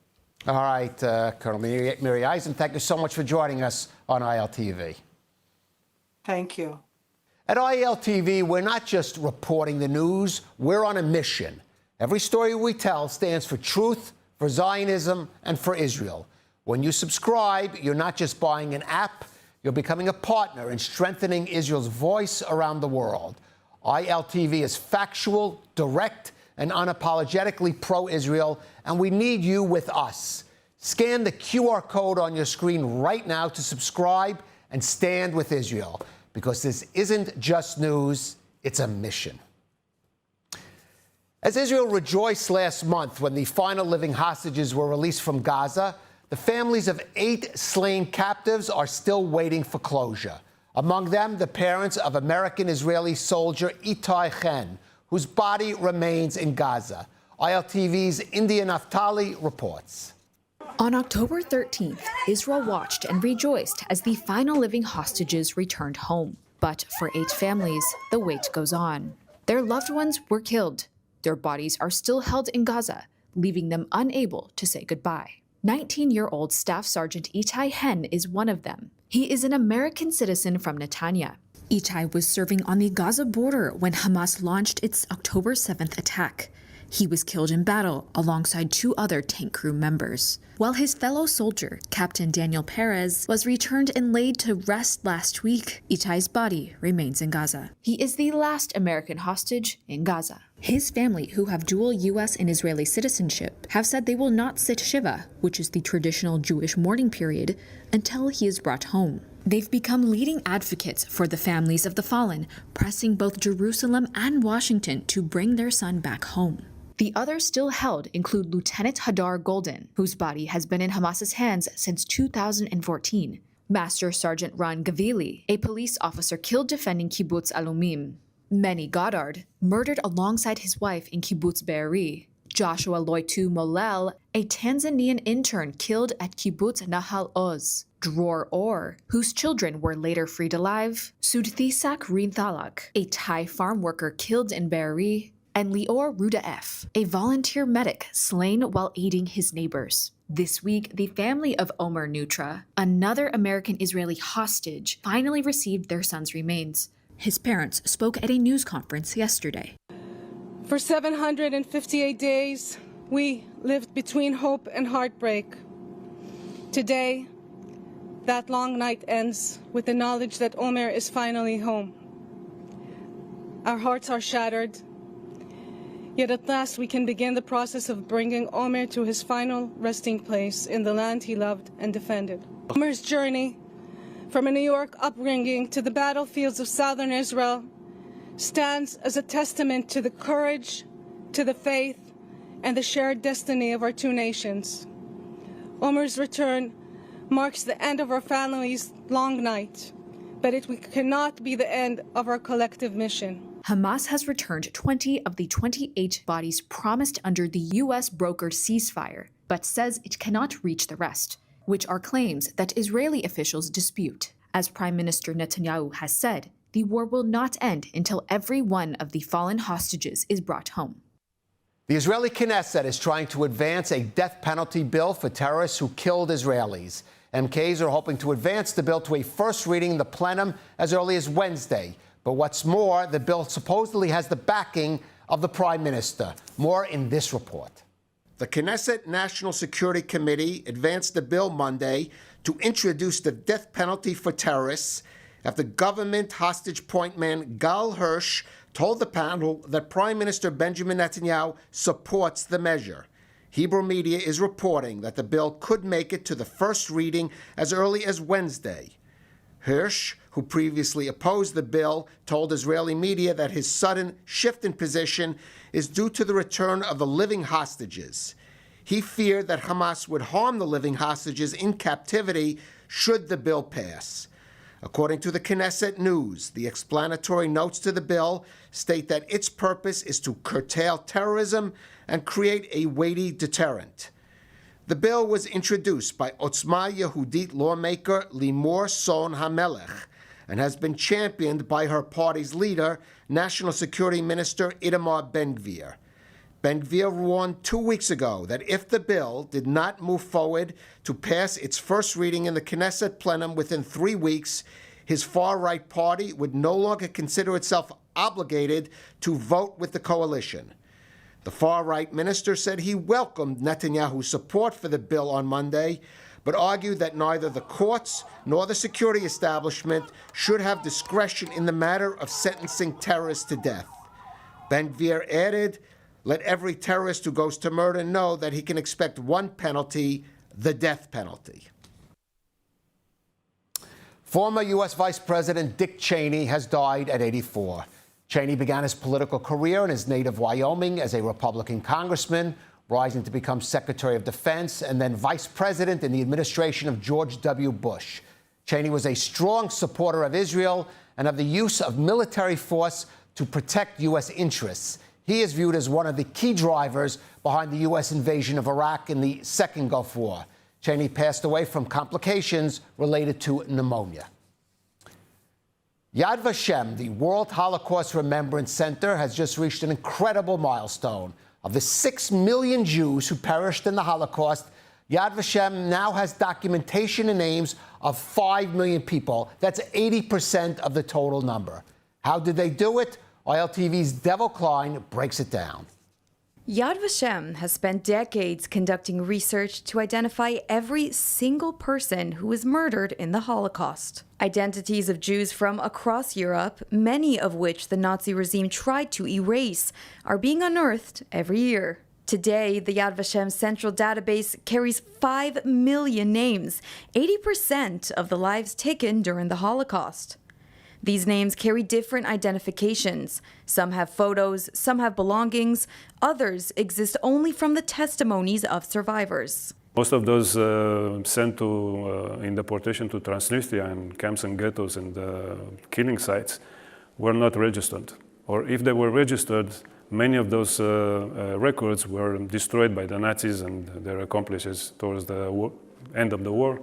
All right, Colonel Miri Eisen, thank you so much for joining us on ILTV. Thank you. At ILTV, we're not just reporting the news, we're on a mission. Every story we tell stands for truth, for Zionism, and for Israel. When you subscribe, you're not just buying an app, you're becoming a partner in strengthening Israel's voice around the world. ILTV is factual, direct, and unapologetically pro-Israel, and we need you with us. Scan the QR code on your screen right now to subscribe and stand with Israel, because this isn't just news, it's a mission. As Israel rejoiced last month when the final living hostages were released from Gaza, the families of 8 slain captives are still waiting for closure. Among them, the parents of American-Israeli soldier Itai Chen, whose body remains in Gaza. ILTV's India Naftali reports. On October 13th, Israel watched and rejoiced as the final living hostages returned home. But for 8 families, the wait goes on. Their loved ones were killed. Their bodies are still held in Gaza, leaving them unable to say goodbye. 19-year-old Staff Sergeant Itai Hen is one of them. He is an American citizen from Netanya. Itai was serving on the Gaza border when Hamas launched its October 7th attack. He was killed in battle alongside 2 other tank crew members, while his fellow soldier, Captain Daniel Perez, was returned and laid to rest last week. Itai's body remains in Gaza. He is the last American hostage in Gaza. His family, who have dual U.S. and Israeli citizenship, have said they will not sit Shiva, which is the traditional Jewish mourning period, until he is brought home. They've become leading advocates for the families of the fallen, pressing both Jerusalem and Washington to bring their son back home. The others still held include Lieutenant Hadar Golden, whose body has been in Hamas's hands since 2014, Master Sergeant Ron Gavili, a police officer killed defending Kibbutz Alumim, Manny Goddard, murdered alongside his wife in Kibbutz Be'eri, Joshua Loitu Molel, a Tanzanian intern killed at Kibbutz Nahal Oz, Dror Or, whose children were later freed alive, Sudthisak Rinthalak, a Thai farm worker killed in Be'eri, and Lior Rudaef, a volunteer medic slain while aiding his neighbors. This week, the family of Omer Nutra, another American-Israeli hostage, finally received their son's remains. His parents spoke at a news conference yesterday. For 758 days, we lived between hope and heartbreak. Today, that long night ends with the knowledge that Omer is finally home. Our hearts are shattered. Yet at last we can begin the process of bringing Omer to his final resting place in the land he loved and defended. Omer's journey from a New York upbringing to the battlefields of southern Israel stands as a testament to the courage, to the faith, and the shared destiny of our 2 nations. Omer's return marks the end of our family's long night, but it cannot be the end of our collective mission. Hamas has returned 20 of the 28 bodies promised under the U.S. brokered ceasefire, but says it cannot reach the rest, which are claims that Israeli officials dispute. As Prime Minister Netanyahu has said, the war will not end until every one of the fallen hostages is brought home. The Israeli Knesset is trying to advance a death penalty bill for terrorists who killed Israelis. MKs are hoping to advance the bill to a first reading in the plenum as early as Wednesday. But what's more, the bill supposedly has the backing of the Prime Minister. More in this report. The Knesset National Security Committee advanced the bill Monday to introduce the death penalty for terrorists after government hostage point man Gal Hirsch told the panel that Prime Minister Benjamin Netanyahu supports the measure. Hebrew media is reporting that the bill could make it to the first reading as early as Wednesday. Hirsch, who previously opposed the bill, told Israeli media that his sudden shift in position is due to the return of the living hostages. He feared that Hamas would harm the living hostages in captivity should the bill pass. According to the Knesset News, the explanatory notes to the bill state that its purpose is to curtail terrorism and create a weighty deterrent. The bill was introduced by Otzma Yehudit lawmaker Limor Son HaMelech and has been championed by her party's leader, National Security Minister Itamar Ben-Gvir. Ben-Gvir warned 2 weeks ago that if the bill did not move forward to pass its first reading in the Knesset plenum within 3 weeks, his far-right party would no longer consider itself obligated to vote with the coalition. The far-right minister said he welcomed Netanyahu's support for the bill on Monday, but argued that neither the courts nor the security establishment should have discretion in the matter of sentencing terrorists to death. Ben-Gvir added, "Let every terrorist who goes to murder know that he can expect one penalty, the death penalty." Former U.S. Vice President Dick Cheney has died at 84. Cheney began his political career in his native Wyoming as a Republican congressman, rising to become Secretary of Defense and then Vice President in the administration of George W. Bush. Cheney was a strong supporter of Israel and of the use of military force to protect U.S. interests. He is viewed as one of the key drivers behind the U.S. invasion of Iraq in the Second Gulf War. Cheney passed away from complications related to pneumonia. Yad Vashem, the World Holocaust Remembrance Center, has just reached an incredible milestone. Of the 6 million Jews who perished in the Holocaust, Yad Vashem now has documentation and names of 5 million people. That's 80% of the total number. How did they do it? ILTV's Devil Klein breaks it down. Yad Vashem has spent decades conducting research to identify every single person who was murdered in the Holocaust. Identities of Jews from across Europe, many of which the Nazi regime tried to erase, are being unearthed every year. Today, the Yad Vashem Central Database carries 5 million names, 80% of the lives taken during the Holocaust. These names carry different identifications. Some have photos, some have belongings, others exist only from the testimonies of survivors. Most of those sent to in deportation to Transnistria and camps and ghettos and killing sites were not registered. Or if they were registered, many of those records were destroyed by the Nazis and their accomplices towards the end of the war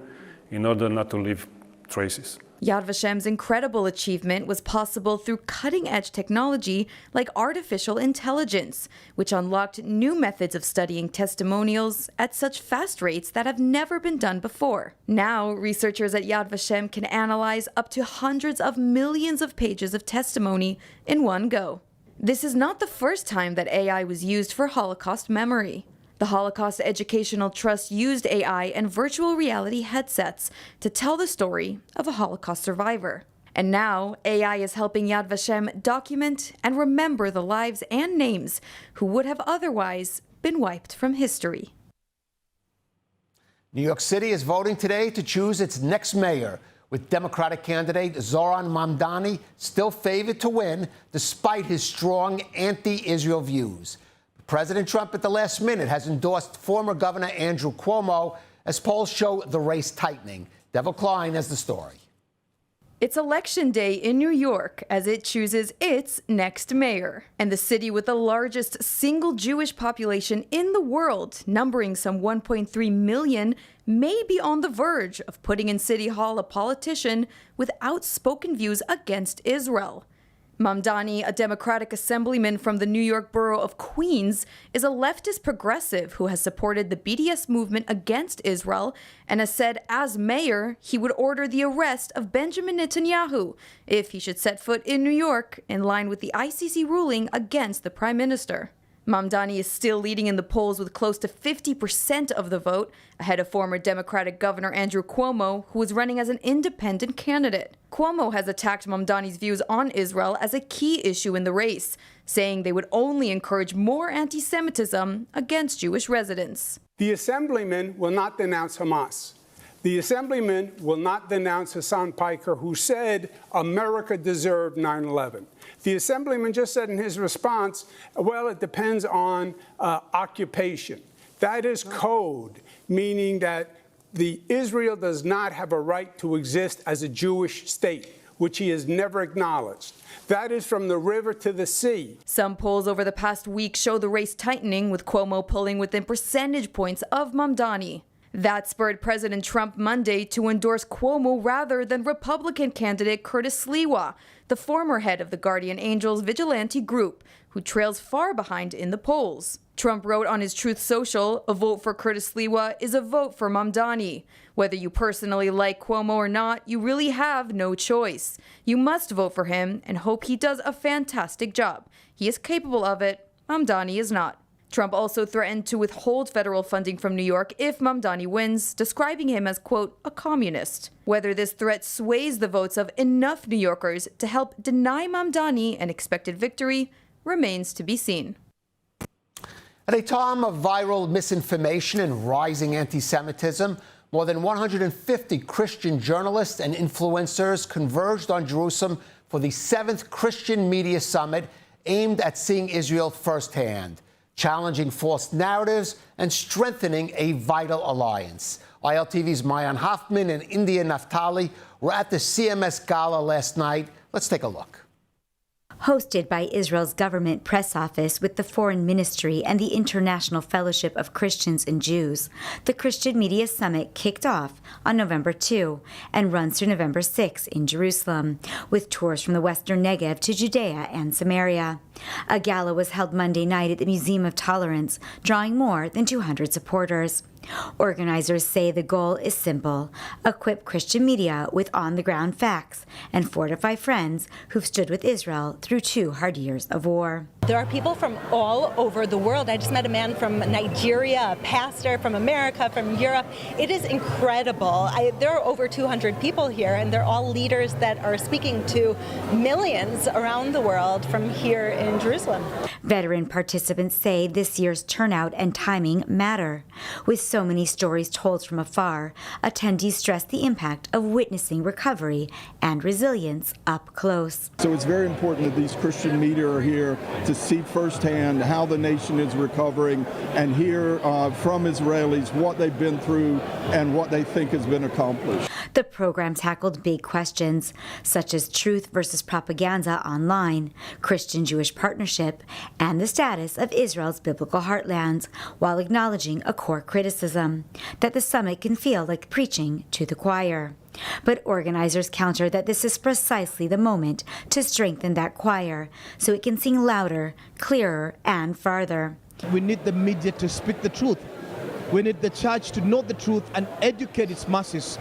in order not to leave traces. Yad Vashem's incredible achievement was possible through cutting-edge technology like artificial intelligence, which unlocked new methods of studying testimonials at such fast rates that have never been done before. Now, researchers at Yad Vashem can analyze up to hundreds of millions of pages of testimony in one go. This is not the first time that AI was used for Holocaust memory. The Holocaust Educational Trust used AI and virtual reality headsets to tell the story of a Holocaust survivor. And now, AI is helping Yad Vashem document and remember the lives and names who would have otherwise been wiped from history. New York City is voting today to choose its next mayor, with Democratic candidate Zoran Mamdani still favored to win despite his strong anti-Israel views. President Trump at the last minute has endorsed former Governor Andrew Cuomo as polls show the race tightening. Devil Klein has the story. It's election day in New York as it chooses its next mayor. And the city with the largest single Jewish population in the world, numbering some 1.3 million, may be on the verge of putting in City Hall a politician with outspoken views against Israel. Mamdani, a Democratic assemblyman from the New York borough of Queens, is a leftist progressive who has supported the BDS movement against Israel and has said as mayor he would order the arrest of Benjamin Netanyahu if he should set foot in New York, in line with the ICC ruling against the prime minister. Mamdani is still leading in the polls with close to 50% of the vote, ahead of former Democratic Governor Andrew Cuomo, who is running as an independent candidate. Cuomo has attacked Mamdani's views on Israel as a key issue in the race, saying they would only encourage more anti-Semitism against Jewish residents. The assemblyman will not denounce Hamas. The assemblyman will not denounce Hassan Piker, who said America deserved 9/11. The assemblyman just said in his response, well, it depends on occupation. That is code, meaning that Israel does not have a right to exist as a Jewish state, which he has never acknowledged. That is from the river to the sea. Some polls over the past week show the race tightening, with Cuomo pulling within percentage points of Mamdani. That spurred President Trump Monday to endorse Cuomo rather than Republican candidate Curtis Sliwa, the former head of the Guardian Angels vigilante group, who trails far behind in the polls. Trump wrote on his Truth Social, "A vote for Curtis Sliwa is a vote for Mamdani. Whether you personally like Cuomo or not, you really have no choice. You must vote for him and hope he does a fantastic job. He is capable of it. Mamdani is not." Trump also threatened to withhold federal funding from New York if Mamdani wins, describing him as, quote, a communist. Whether this threat sways the votes of enough New Yorkers to help deny Mamdani an expected victory remains to be seen. At a time of viral misinformation and rising anti-Semitism, more than 150 Christian journalists and influencers converged on Jerusalem for the 7th Christian Media Summit aimed at seeing Israel firsthand, challenging false narratives and strengthening a vital alliance. ILTV's Mayan Hoffman and India Naftali were at the CMS Gala last night. Let's take a look. Hosted by Israel's government press office with the Foreign Ministry and the International Fellowship of Christians and Jews, the Christian Media Summit kicked off on November 2 and runs through November 6 in Jerusalem, with tours from the Western Negev to Judea and Samaria. A gala was held Monday night at the Museum of Tolerance, drawing more than 200 supporters. Organizers say the goal is simple: equip Christian media with on-the-ground facts and fortify friends who've stood with Israel through 2 hard years of war. There are people from all over the world. I just met a man from Nigeria, a pastor from America, from Europe. It is incredible. There are over 200 people here, and they're all leaders that are speaking to millions around the world from here in Jerusalem. Veteran participants say this year's turnout and timing matter. With so many stories told from afar, attendees stress the impact of witnessing recovery and resilience up close. So it's very important that these Christian media are here to see firsthand how the nation is recovering and hear from Israelis what they've been through and what they think has been accomplished. The program tackled big questions, such as truth versus propaganda online, Christian-Jewish partnership, and the status of Israel's biblical heartlands, while acknowledging a core criticism, that the summit can feel like preaching to the choir. But organizers counter that this is precisely the moment to strengthen that choir so it can sing louder, clearer, and farther. We need the media to speak the truth. We need the church to know the truth and educate its masses.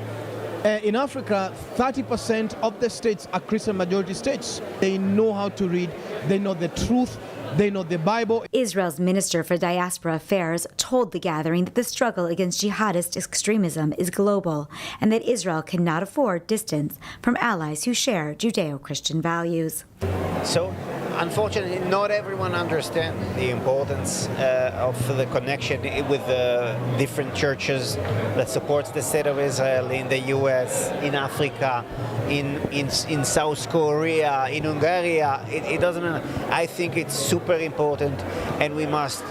In Africa, 30% of the states are Christian majority states. They know how to read, they know the truth, they know the Bible. Israel's Minister for Diaspora Affairs told the gathering that the struggle against jihadist extremism is global and that Israel cannot afford distance from allies who share Judeo-Christian values. So, unfortunately, not everyone understands the importance of the connection with the different churches that supports the state of Israel in the U.S., in Africa, in South Korea, in Hungary. It doesn't. I think it's super important, and we must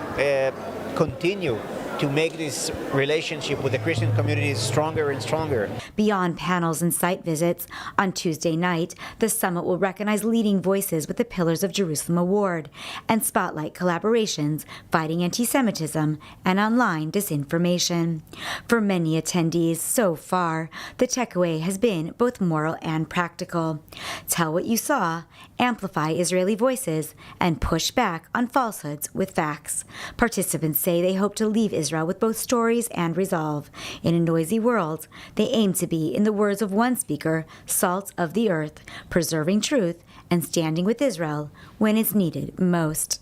continue to make this relationship with the Christian community stronger and stronger. Beyond panels and site visits, on Tuesday night, the summit will recognize leading voices with the Pillars of Jerusalem Award and spotlight collaborations fighting anti-Semitism and online disinformation. For many attendees so far, the takeaway has been both moral and practical. Tell what you saw, amplify Israeli voices, and push back on falsehoods with facts. Participants say they hope to leave Israel with both stories and resolve. In a noisy world, they aim to be, in the words of one speaker, salt of the earth, preserving truth and standing with Israel when it's needed most.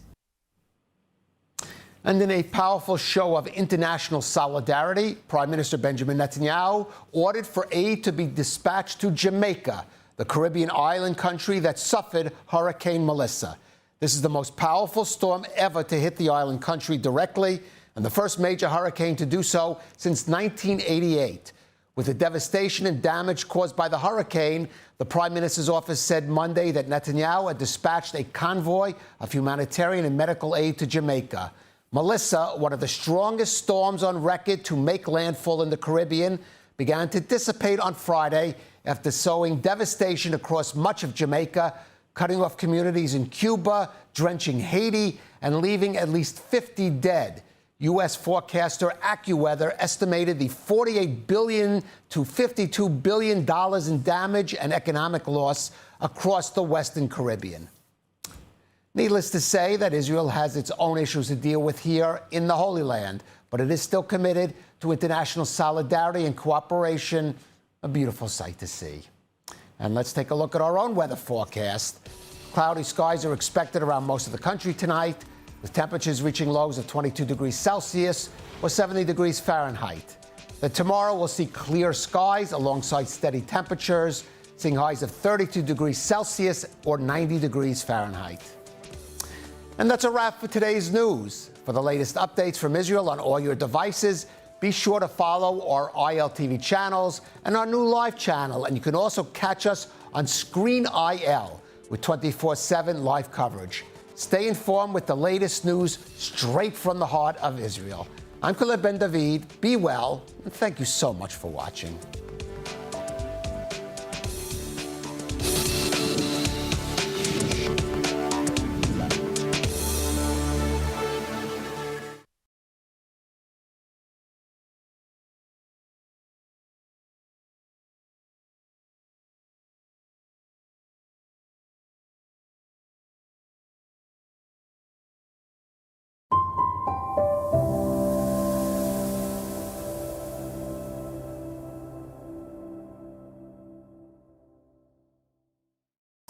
And in a powerful show of international solidarity, Prime Minister Benjamin Netanyahu ordered for aid to be dispatched to Jamaica, the Caribbean island country that suffered Hurricane Melissa. This is the most powerful storm ever to hit the island country directly, and the first major hurricane to do so since 1988. With the devastation and damage caused by the hurricane, the Prime Minister's office said Monday that Netanyahu had dispatched a convoy of humanitarian and medical aid to Jamaica. Melissa, one of the strongest storms on record to make landfall in the Caribbean, began to dissipate on Friday after sowing devastation across much of Jamaica, cutting off communities in Cuba, drenching Haiti, and leaving at least 50 dead. U.S. forecaster AccuWeather estimated the $48 billion to $52 billion in damage and economic loss across the Western Caribbean. Needless to say that Israel has its own issues to deal with here in the Holy Land, but it is still committed to international solidarity and cooperation, a beautiful sight to see. And let's take a look at our own weather forecast. Cloudy skies are expected around most of the country tonight, with temperatures reaching lows of 22 degrees Celsius or 70 degrees Fahrenheit. Then tomorrow we'll see clear skies alongside steady temperatures, seeing highs of 32 degrees Celsius or 90 degrees Fahrenheit. And that's a wrap for today's news. For the latest updates from Israel on all your devices, be sure to follow our ILTV channels and our new live channel. And you can also catch us on Screen IL with 24/7 live coverage. Stay informed with the latest news straight from the heart of Israel. I'm Caleb Ben David. Be well, and thank you so much for watching.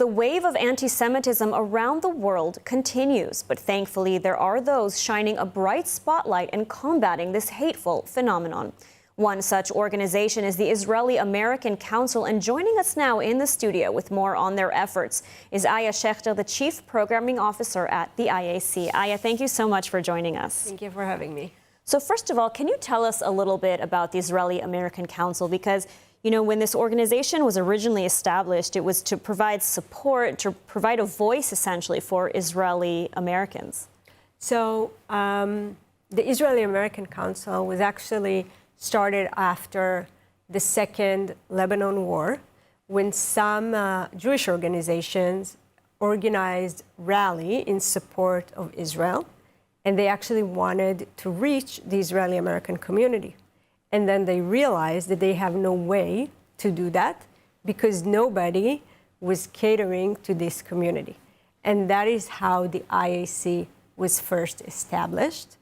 The wave of anti-Semitism around the world continues, but thankfully there are those shining a bright spotlight and combating this hateful phenomenon. One such organization is the Israeli American Council, and joining us now in the studio with more on their efforts is Aya Schechter, the Chief Programming Officer at the IAC. Aya, thank you so much for joining us. Thank you for having me. So first of all, can you tell us a little bit about the Israeli American Council? Because, you know, when this organization was originally established, it was to provide support, to provide a voice, essentially, for Israeli Americans. So the Israeli American Council was actually started after the Second Lebanon War, when some Jewish organizations organized rally in support of Israel, and they actually wanted to reach the Israeli American community. And then they realized that they have no way to do that because nobody was catering to this community. And that is how the IAC was first established.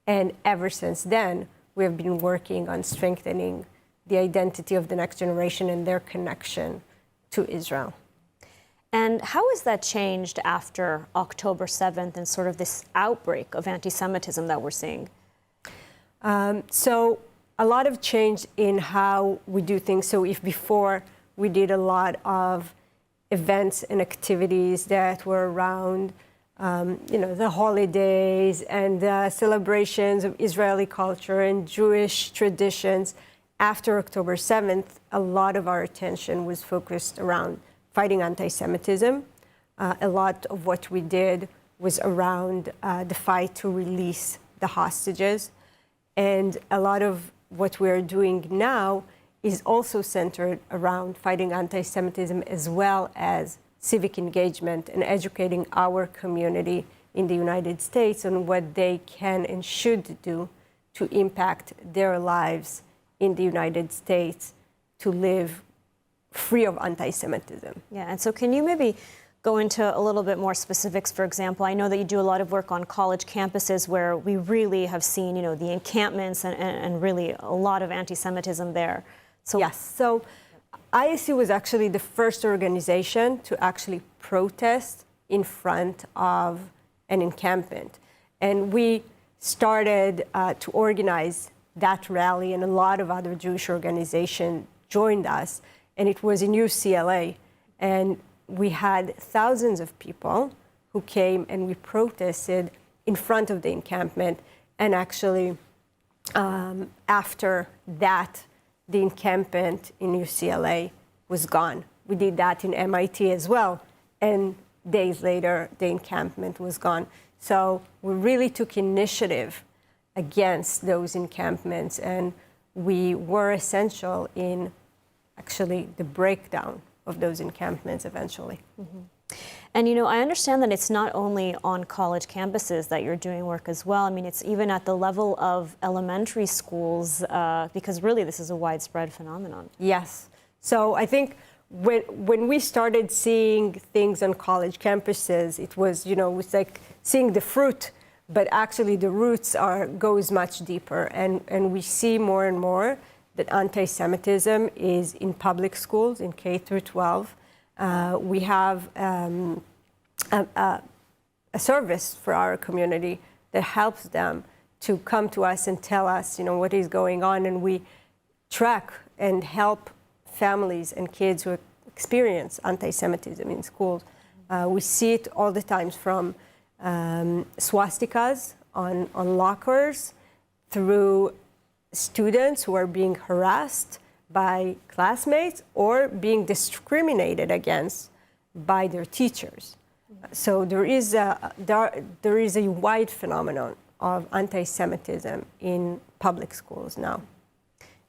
And ever since then, we have been working on strengthening the identity of the next generation and their connection to Israel. And how has that changed after October 7th and sort of this outbreak of anti-Semitism that we're seeing? So a lot of change in how we do things. So if before we did a lot of events and activities that were around the holidays and celebrations of Israeli culture and Jewish traditions. After October 7th, a lot of our attention was focused around fighting anti-Semitism. A lot of what we did was around the fight to release the hostages. And a lot of what we're doing now is also centered around fighting anti-Semitism as well as civic engagement and educating our community in the United States on what they can and should do to impact their lives in the United States to live free of anti-Semitism. Yeah, and so can you maybe go into a little bit more specifics? For example, I know that you do a lot of work on college campuses where we really have seen, the encampments and really a lot of anti-Semitism there. So yes, so IAC was actually the first organization to actually protest in front of an encampment. And we started to organize that rally, and a lot of other Jewish organizations joined us. And it was in UCLA. And we had thousands of people who came and we protested in front of the encampment. And actually, after that, the encampment in UCLA was gone. We did that in MIT as well, and days later, the encampment was gone. So we really took initiative against those encampments, and we were essential in actually the breakdown of those encampments eventually. Mm-hmm. And I understand that it's not only on college campuses that you're doing work as well. I mean, it's even at the level of elementary schools, because really this is a widespread phenomenon. Yes. So I think when we started seeing things on college campuses, it was, it's like seeing the fruit, but actually the roots goes much deeper. And we see more and more that anti-Semitism is in public schools, in K through 12. We have a service for our community that helps them to come to us and tell us, what is going on, and we track and help families and kids who experience anti-Semitism in schools. We see it all the time, from swastikas on lockers, through students who are being harassed by classmates or being discriminated against by their teachers. So there is a wide phenomenon of anti-Semitism in public schools now.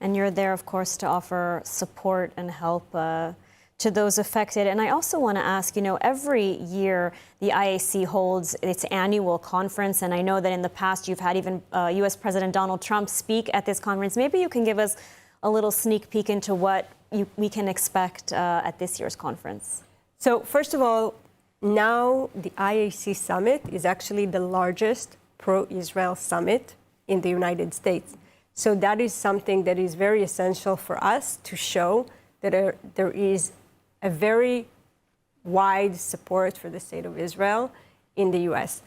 And you're there, of course, to offer support and help to those affected. And I also want to ask, every year the IAC holds its annual conference, and I know that in the past you've had even U.S. President Donald Trump speak at this conference. Maybe you can give us a little sneak peek into what we can expect at this year's conference. So first of all, now the IAC summit is actually the largest pro-Israel summit in the United States. So that is something that is very essential for us to show that there is a very wide support for the state of Israel in the U.S.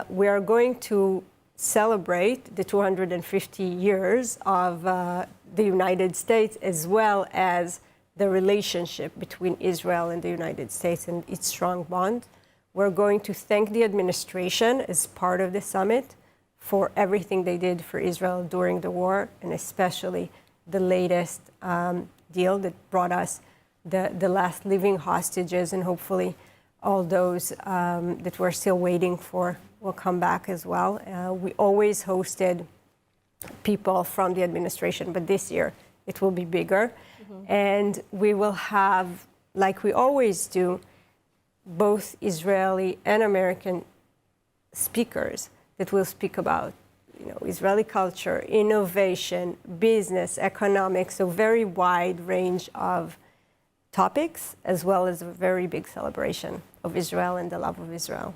We are going to celebrate the 250 years of the United States, as well as the relationship between Israel and the United States and its strong bond. We're going to thank the administration as part of the summit for everything they did for Israel during the war, and especially the latest deal that brought us the last living hostages, and hopefully all those that we're still waiting for will come back as well. We always hosted people from the administration, but this year it will be bigger. And we will have, like we always do, both Israeli and American speakers that will speak about, Israeli culture, innovation, business, economics, so very wide range of topics, as well as a very big celebration of Israel and the love of Israel.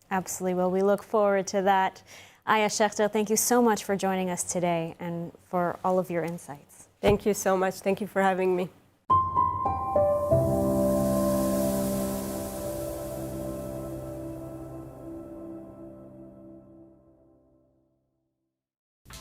Absolutely. Well, we look forward to that. Aya Shechter, thank you so much for joining us today and for all of your insights. Thank you so much. Thank you for having me.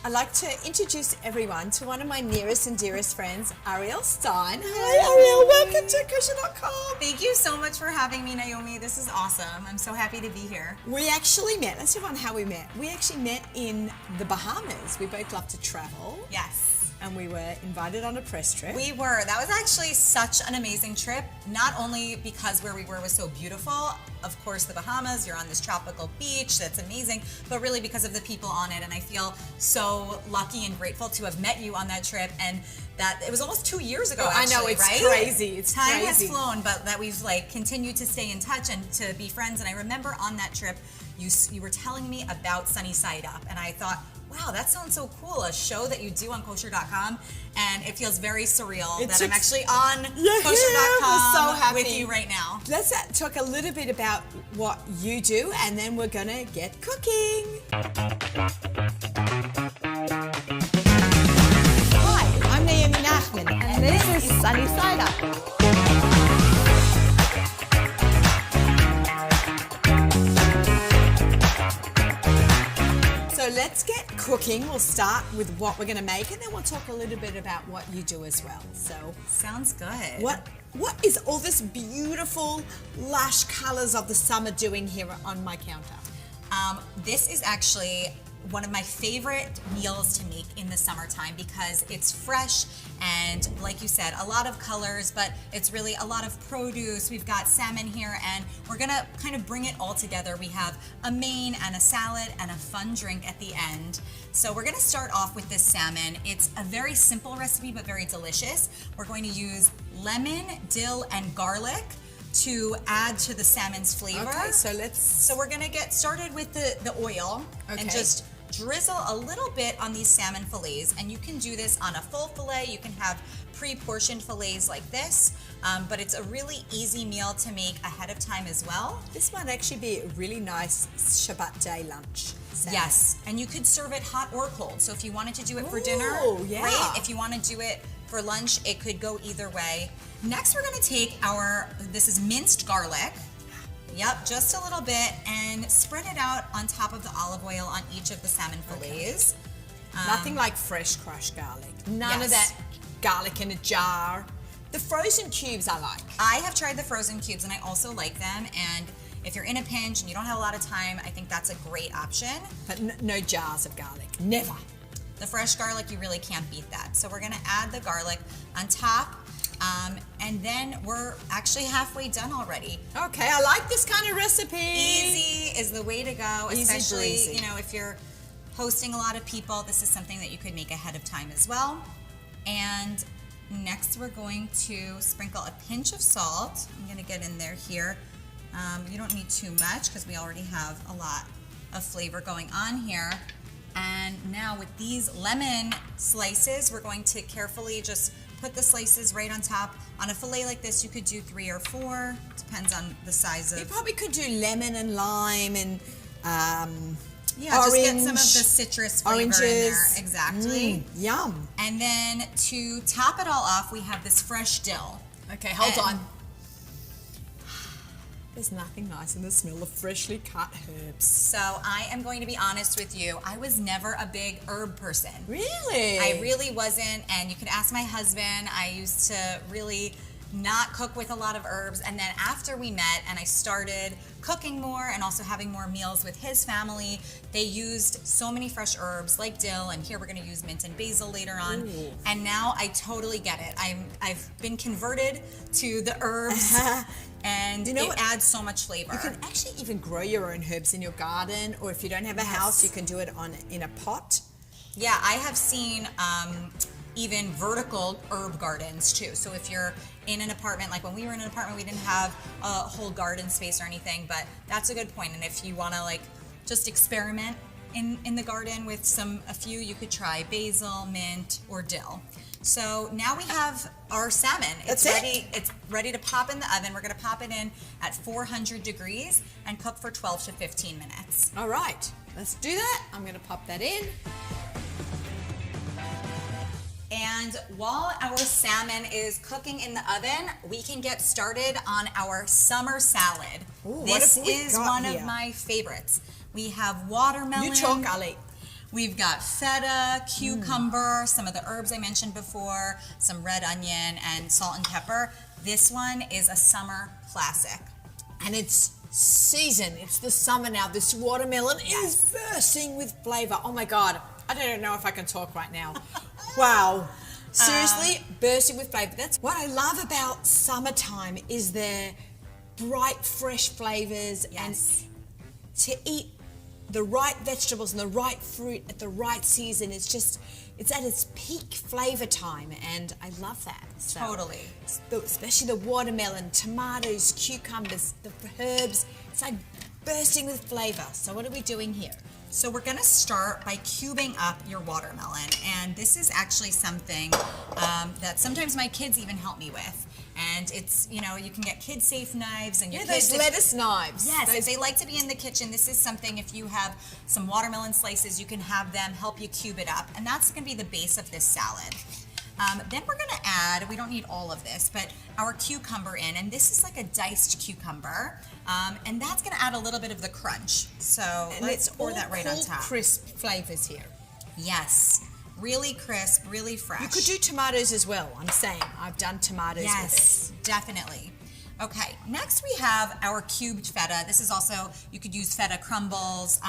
I'd like to introduce everyone to one of my nearest and dearest friends, Ariel Stein. Hi, Ariel. Welcome to Cushion.com. Thank you so much for having me, Naomi. This is awesome. I'm so happy to be here. We actually met. Let's tell everyone how we met. We actually met in the Bahamas. We both love to travel. Yes. And we were invited on a press trip. We were. That was actually such an amazing trip, not only because where we were was so beautiful, of course the Bahamas, you're on this tropical beach, that's amazing, but really because of the people on it. And I feel so lucky and grateful to have met you on that trip, and that it was almost 2 years ago, actually, I know, it's right? crazy. It's Time crazy. has flown, but that we've continued to stay in touch and to be friends. And I remember on that trip, you were telling me about Sunny Side Up, and I thought, wow, that sounds so cool, a show that you do on kosher.com, and it feels very surreal that I'm actually on kosher.com with you right now. Let's talk a little bit about what you do, and then we're gonna get cooking. Hi, I'm Naomi Nachman, and this is Sunny Side Up. So let's get cooking. We'll start with what we're going to make, and then we'll talk a little bit about what you do as well. So sounds good. What is all this beautiful, lush colors of the summer doing here on my counter? This is actually one of my favorite meals to make in the summertime because it's fresh and, like you said, a lot of colors, but it's really a lot of produce. We've got salmon here, and we're gonna kind of bring it all together. We have a main and a salad and a fun drink at the end. So we're gonna start off with this salmon. It's a very simple recipe, but very delicious. We're going to use lemon, dill, and garlic to add to the salmon's flavor. Okay, so we're gonna get started with the oil and just drizzle a little bit on these salmon fillets, and you can do this on a full fillet. You can have pre-portioned fillets like this, but it's a really easy meal to make ahead of time as well. This might actually be a really nice Shabbat day lunch salmon. Yes, and you could serve it hot or cold. So if you wanted to do it for dinner, great. If you want to do it for lunch, it could go either way. Next, we're gonna take this is minced garlic. Yep, just a little bit, and spread it out on top of the olive oil on each of the salmon fillets. Nothing like fresh crushed garlic. None of that garlic in a jar. The frozen cubes I like. I have tried the frozen cubes, and I also like them. And if you're in a pinch and you don't have a lot of time, I think that's a great option. But no jars of garlic, never. The fresh garlic, you really can't beat that. So we're gonna add the garlic on top. And then we're actually halfway done already. Okay, I like this kind of recipe. Easy is the way to go, Easy especially breezy. if you're hosting a lot of people. This is something that you could make ahead of time as well. And next we're going to sprinkle a pinch of salt. I'm gonna get in there here. You don't need too much because we already have a lot of flavor going on here. And now with these lemon slices, we're going to carefully just put the slices right on top. On a fillet like this, you could do 3 or 4. Depends on the size of. You probably could do lemon and lime and yeah, orange, just get some of the citrus flavor oranges. in there. Exactly. Yum. And then to top it all off, we have this fresh dill. Okay, hold on. There's nothing nice in the smell of freshly cut herbs. So I am going to be honest with you. I was never a big herb person. Really? I really wasn't, and you could ask my husband. I used to really not cook with a lot of herbs, and then after we met and I started cooking more and also having more meals with his family, they used so many fresh herbs like dill, and here we're going to use mint and basil later on. Ooh. And now I totally get it. I've been converted to the herbs. And You know it what? adds so much flavor. You can actually even grow your own herbs in your garden, or if you don't have a house, you can do it in a pot. Yeah, I have seen even vertical herb gardens too. So if you're in an apartment, like when we were in an apartment, we didn't have a whole garden space or anything, but that's a good point. And if you want to like just experiment in the garden with a few, you could try basil, mint, or dill. So now we have our salmon. It's ready to pop in the oven. We're going to pop it in at 400 degrees and cook for 12 to 15 minutes. All right, let's do that. I'm going to pop that in. And while our salmon is cooking in the oven, we can get started on our summer salad. Ooh, this what have we is got one here? of my favorites. We have watermelon. You talk, Ali. We've got feta, cucumber, some of the herbs I mentioned before, some red onion, and salt and pepper. This one is a summer classic. And it's season. It's the summer now. This watermelon is bursting with flavor. Oh my God. I don't know if I can talk right now. Wow. Seriously, bursting with flavor. That's what I love about summertime is their bright, fresh flavors. Yes. And to eat the right vegetables and the right fruit at the right season, it's at its peak flavor time, and I love that. So, Totally. especially the watermelon, tomatoes, cucumbers, the herbs. It's like bursting with flavor. So what are we doing here? So we're gonna start by cubing up your watermelon. And this is actually something that sometimes my kids even help me with. And it's, you can get kid-safe knives and your kids... those lettuce knives. Yes, if they like to be in the kitchen, this is something, if you have some watermelon slices, you can have them help you cube it up. And that's gonna be the base of this salad. Then we're gonna add, we don't need all of this, but our cucumber in, and this is like a diced cucumber, and that's gonna add a little bit of the crunch. So let's pour that right on top. Crisp flavors here. Yes, really crisp, really fresh. You could do tomatoes as well, I'm saying. I've done tomatoes with it. Yes, definitely. Okay, next we have our cubed feta. This is also, you could use feta crumbles,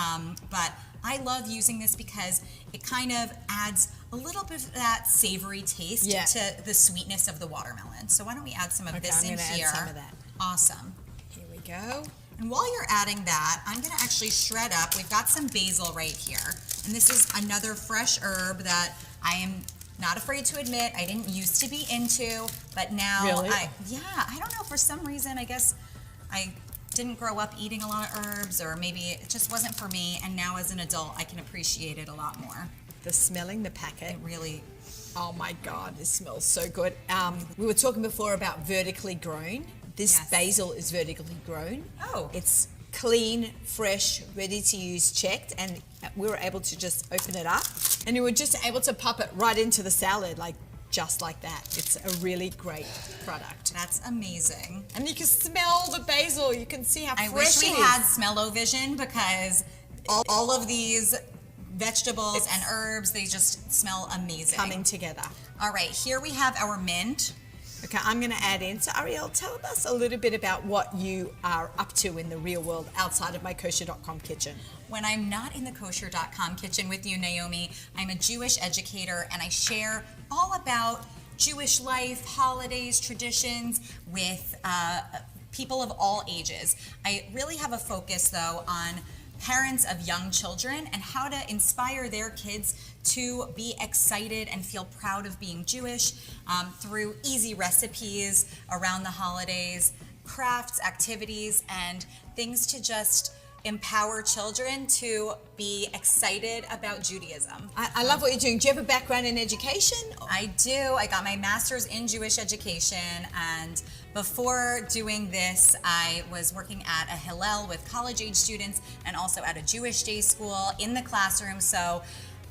but I love using this because it kind of adds a little bit of that savory taste to the sweetness of the watermelon. So why don't we add some of this in here? Add some of that. Awesome. Here we go. And while you're adding that, I'm gonna actually shred up. We've got some basil right here. And this is another fresh herb that I am not afraid to admit I didn't used to be into, but now I don't know, for some reason, I guess I didn't grow up eating a lot of herbs, or maybe it just wasn't for me, and now as an adult I can appreciate it a lot more. Smelling the packet. It really... Oh my God, this smells so good. We were talking before about vertically grown. This basil is vertically grown. Oh. It's clean, fresh, ready to use, checked, and we were able to just open it up, and you were just able to pop it right into the salad, just like that. It's a really great product. That's amazing. And you can smell the basil. You can see how fresh I wish we it had is. smell-o-vision, because all of these vegetables and herbs, they just smell amazing. Coming together. All right, here we have our mint. Okay, I'm going to add in. So Ariel, tell us a little bit about what you are up to in the real world outside of my kosher.com kitchen. When I'm not in the kosher.com kitchen with you, Naomi, I'm a Jewish educator, and I share all about Jewish life, holidays, traditions with people of all ages. I really have a focus, though, on parents of young children and how to inspire their kids to be excited and feel proud of being Jewish through easy recipes around the holidays, crafts, activities, and things to just empower children to be excited about Judaism. I love what you're doing. Do you have a background in education? I do. I got my master's in Jewish education, and before doing this, I was working at a Hillel with college-age students and also at a Jewish day school in the classroom. So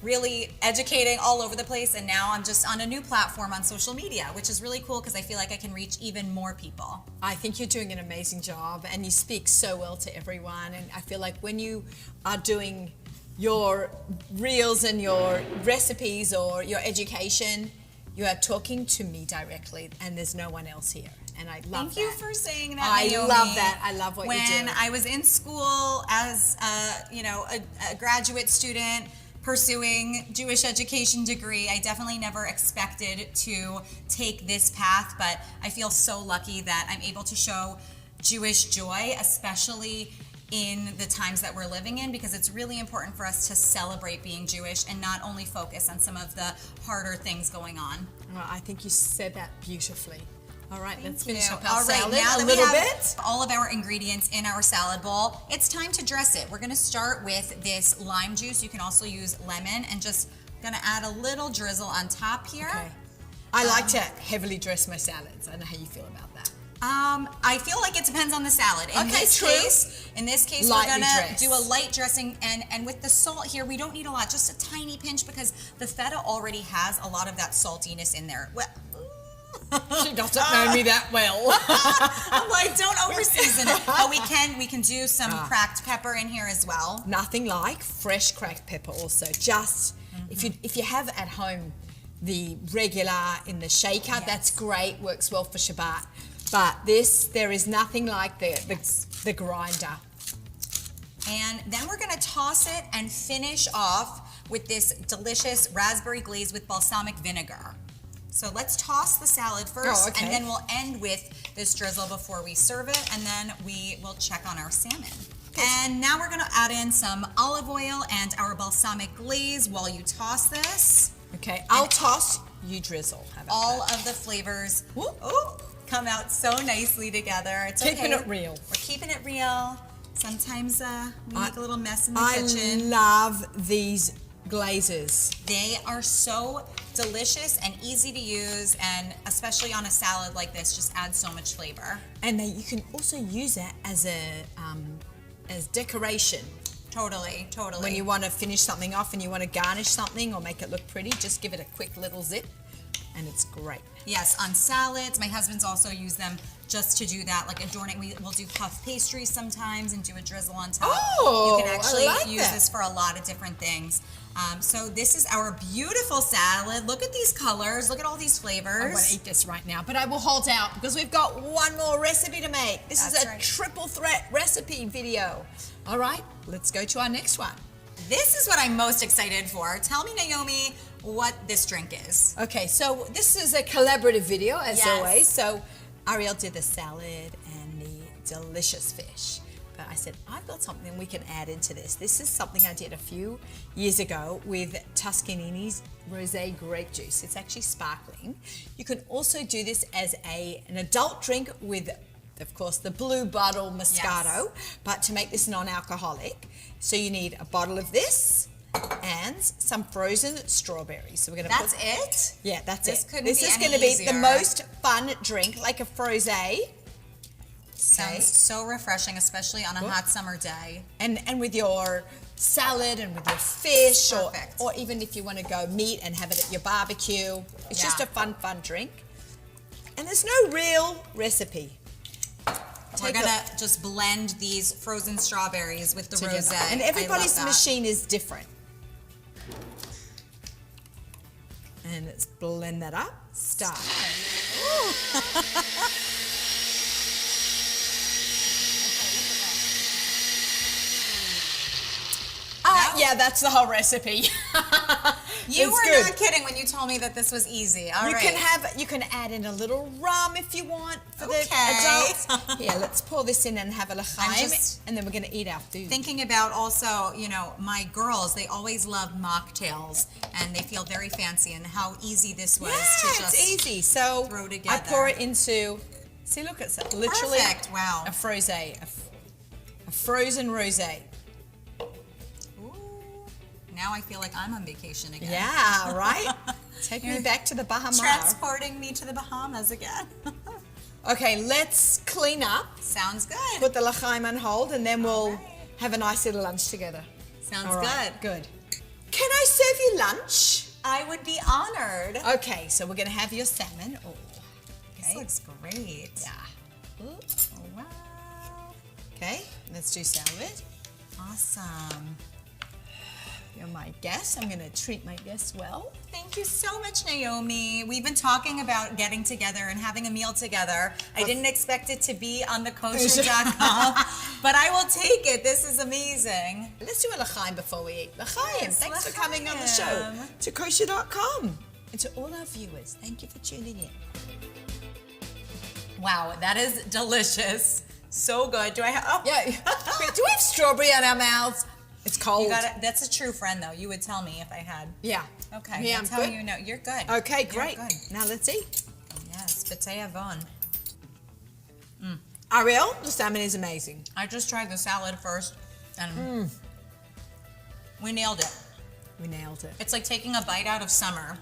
really educating all over the place, and now I'm just on a new platform on social media, which is really cool because I feel like I can reach even more people. I think you're doing an amazing job, and you speak so well to everyone, and I feel like when you are doing your reels and your recipes or your education, you are talking to me directly, and there's no one else here. And I love Thank you for saying that, I Naomi. love that. I love what you do. When I was in school as a graduate student pursuing Jewish education degree, I definitely never expected to take this path, but I feel so lucky that I'm able to show Jewish joy, especially in the times that we're living in, because it's really important for us to celebrate being Jewish and not only focus on some of the harder things going on. Well, I think you said that beautifully. All right, let's Thank finish you. up our All right, salad now a that little we have bit. all of our ingredients in our salad bowl, it's time to dress it. We're gonna start with this lime juice. You can also use lemon, and just gonna add a little drizzle on top here. Okay. I like to heavily dress my salads. I don't know how you feel about that. I feel like it depends on the salad. In this case, Lightly we're gonna dressed. do a light dressing, and with the salt here, we don't need a lot, just a tiny pinch, because the feta already has a lot of that saltiness in there. Well, she doesn't know me that well. I'm like, don't overseason it. But we can do some cracked pepper in here as well. Nothing like fresh cracked pepper also. Just if you have at home the regular in the shaker, that's great, works well for Shabbat. But there is nothing like the grinder. And then we're gonna toss it and finish off with this delicious raspberry glaze with balsamic vinegar. So let's toss the salad first, and then we'll end with this drizzle before we serve it, and then we will check on our salmon. And now we're gonna add in some olive oil and our balsamic glaze while you toss this. Okay, I'll toss, you drizzle. How about all that? of the flavors come out so nicely together. It's Keeping okay. it real. We're keeping it real. Sometimes we make a little mess in the kitchen. I love these glazes. They are so delicious and easy to use, and especially on a salad like this, just adds so much flavor. And you can also use it as as decoration. Totally. When you want to finish something off and you want to garnish something or make it look pretty, just give it a quick little zip, and it's great. Yes, on salads. My husband's also used them just to do that, like adorning. We'll do puff pastries sometimes and do a drizzle on top. Oh, you can actually I like use that. this for a lot of different things. So this is our beautiful salad. Look at these colors. Look at all these flavors. I want to eat this right now, but I will hold out because we've got one more recipe to make. This is a triple threat recipe video. All right, let's go to our next one. This is what I'm most excited for. Tell me, Naomi, what this drink is. Okay, so this is a collaborative video, as Yes. always. So Ariel did the salad and the delicious fish. But I said, I've got something we can add into this. This is something I did a few years ago with Tuscanini's rosé grape juice. It's actually sparkling. You can also do this as an adult drink with, of course, the blue bottle Moscato, but to make this non-alcoholic. So you need a bottle of this and some frozen strawberries. So we're going to That's it? Yeah, that's This it. couldn't This be is any going to be easier. the most fun drink, like a frosé. Sounds so refreshing, especially on a hot summer day. And with your salad and with your fish, Perfect. or even if you want to go meat and have it at your barbecue. It's just a fun drink. And there's no real recipe. We're gonna just blend these frozen strawberries with the Together. rosé. And everybody's I love that. machine is different. And let's blend that up. Start. Yeah, that's the whole recipe. You It's were good. not kidding when you told me that this was easy. All You right. can add in a little rum if you want for the Okay. adults. Yeah, let's pour this in and have a I'm l'chaim, just and then we're going to eat our food. Thinking about also, my girls, they always love mocktails, and they feel very fancy, and how easy this was to just it's easy. So throw together. I pour it into. See, look, it's literally Perfect. Wow. a frosé, a frozen rosé. Now I feel like I'm on vacation again. Yeah, right. Take me back to the Bahamas. Transporting me to the Bahamas again. Okay, let's clean up. Sounds good. Put the l'chaim on hold, and then we'll have a nice little lunch together. Sounds All right, good. Good. Can I serve your lunch? I would be honored. Okay, so we're going to have your salmon. Oh, This looks great. Yeah. Ooh, oh, wow. Okay, let's do salad. Awesome. You're my guest. I'm going to treat my guests well. Thank you so much, Naomi. We've been talking about getting together and having a meal together. I didn't expect it to be on the kosher.com, but I will take it. This is amazing. Let's do a l'chaim before we eat. L'chaim, Yes, thanks for coming on the show to kosher.com. And to all our viewers, thank you for tuning in. Wow, that is delicious. So good. Do I have? Oh. Yeah. Do we have strawberry on our mouths? It's cold. You got it. That's a true friend, though. You would tell me if I had. Yeah. Okay. Yeah, That's I'm how good. you know. You're good. Okay, You're great. good. Now let's eat. Yes, B'tei Avon. Ariel, the salmon is amazing. I just tried the salad first, and we nailed it. We nailed it. It's like taking a bite out of summer.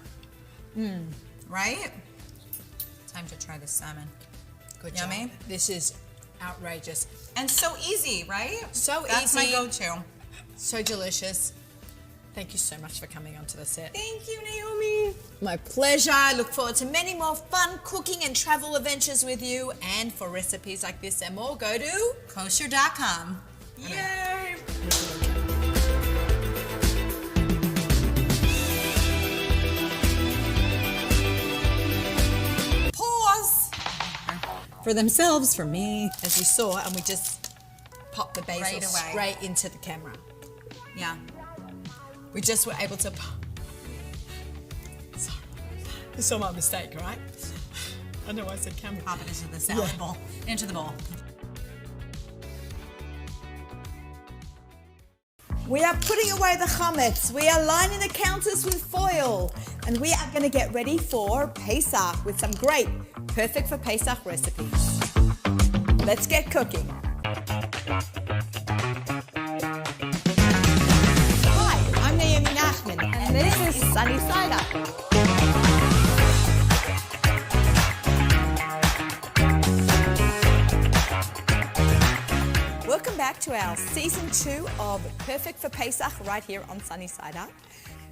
Right? Time to try the salmon. Good Yummy. job. This is outrageous. And so easy, right? So That's easy. my go-to. So delicious. Thank you so much for coming onto the set. Thank you, Naomi. My pleasure. I look forward to many more fun cooking and travel adventures with you. And for recipes like this and more, go to kosher.com. Yay! Pause for themselves, for me, as you saw, and we just popped the basil Right away. straight into the camera. Yeah. We just were able to. Sorry, you saw my mistake, right? I know I said camera. Pop it into the salad bowl. Into the bowl. We are putting away the chametz. We are lining the counters with foil. And we are going to get ready for Pesach with some great, perfect for Pesach recipes. Let's get cooking. Hi, I'm Naomi Nachman, and this is Sunny Side Up. Welcome back to our season 2 of Perfect for Pesach right here on Sunny Side Up.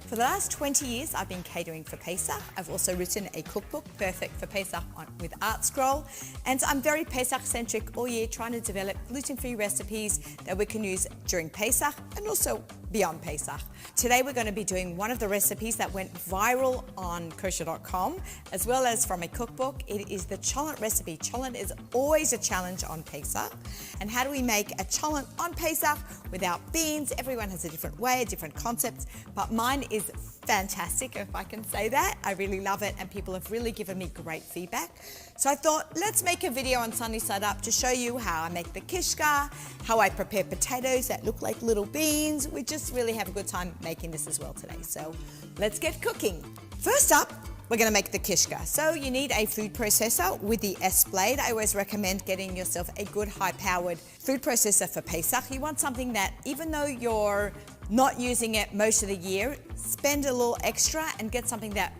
For the last 20 years, I've been catering for Pesach. I've also written a cookbook, Perfect for Pesach, with Art Scroll. And I'm very Pesach-centric all year, trying to develop gluten-free recipes that we can use during Pesach and also beyond Pesach. Today, we're going to be doing one of the recipes that went viral on kosher.com, as well as from a cookbook. It is the cholent recipe. Cholent is always a challenge on Pesach. And how do we make a cholent on Pesach without beans? Everyone has a different way, a different concept, but mine is fantastic, if I can say that. I really love it, and people have really given me great feedback. So I thought, let's make a video on Sunny Side Up to show you how I make the kishka, how I prepare potatoes that look like little beans. We just really have a good time making this as well today. So let's get cooking. First up, we're going to make the kishka. So you need a food processor with the S blade. I always recommend getting yourself a good high-powered food processor for Pesach. You want something that, even though you're not using it most of the year, spend a little extra and get something that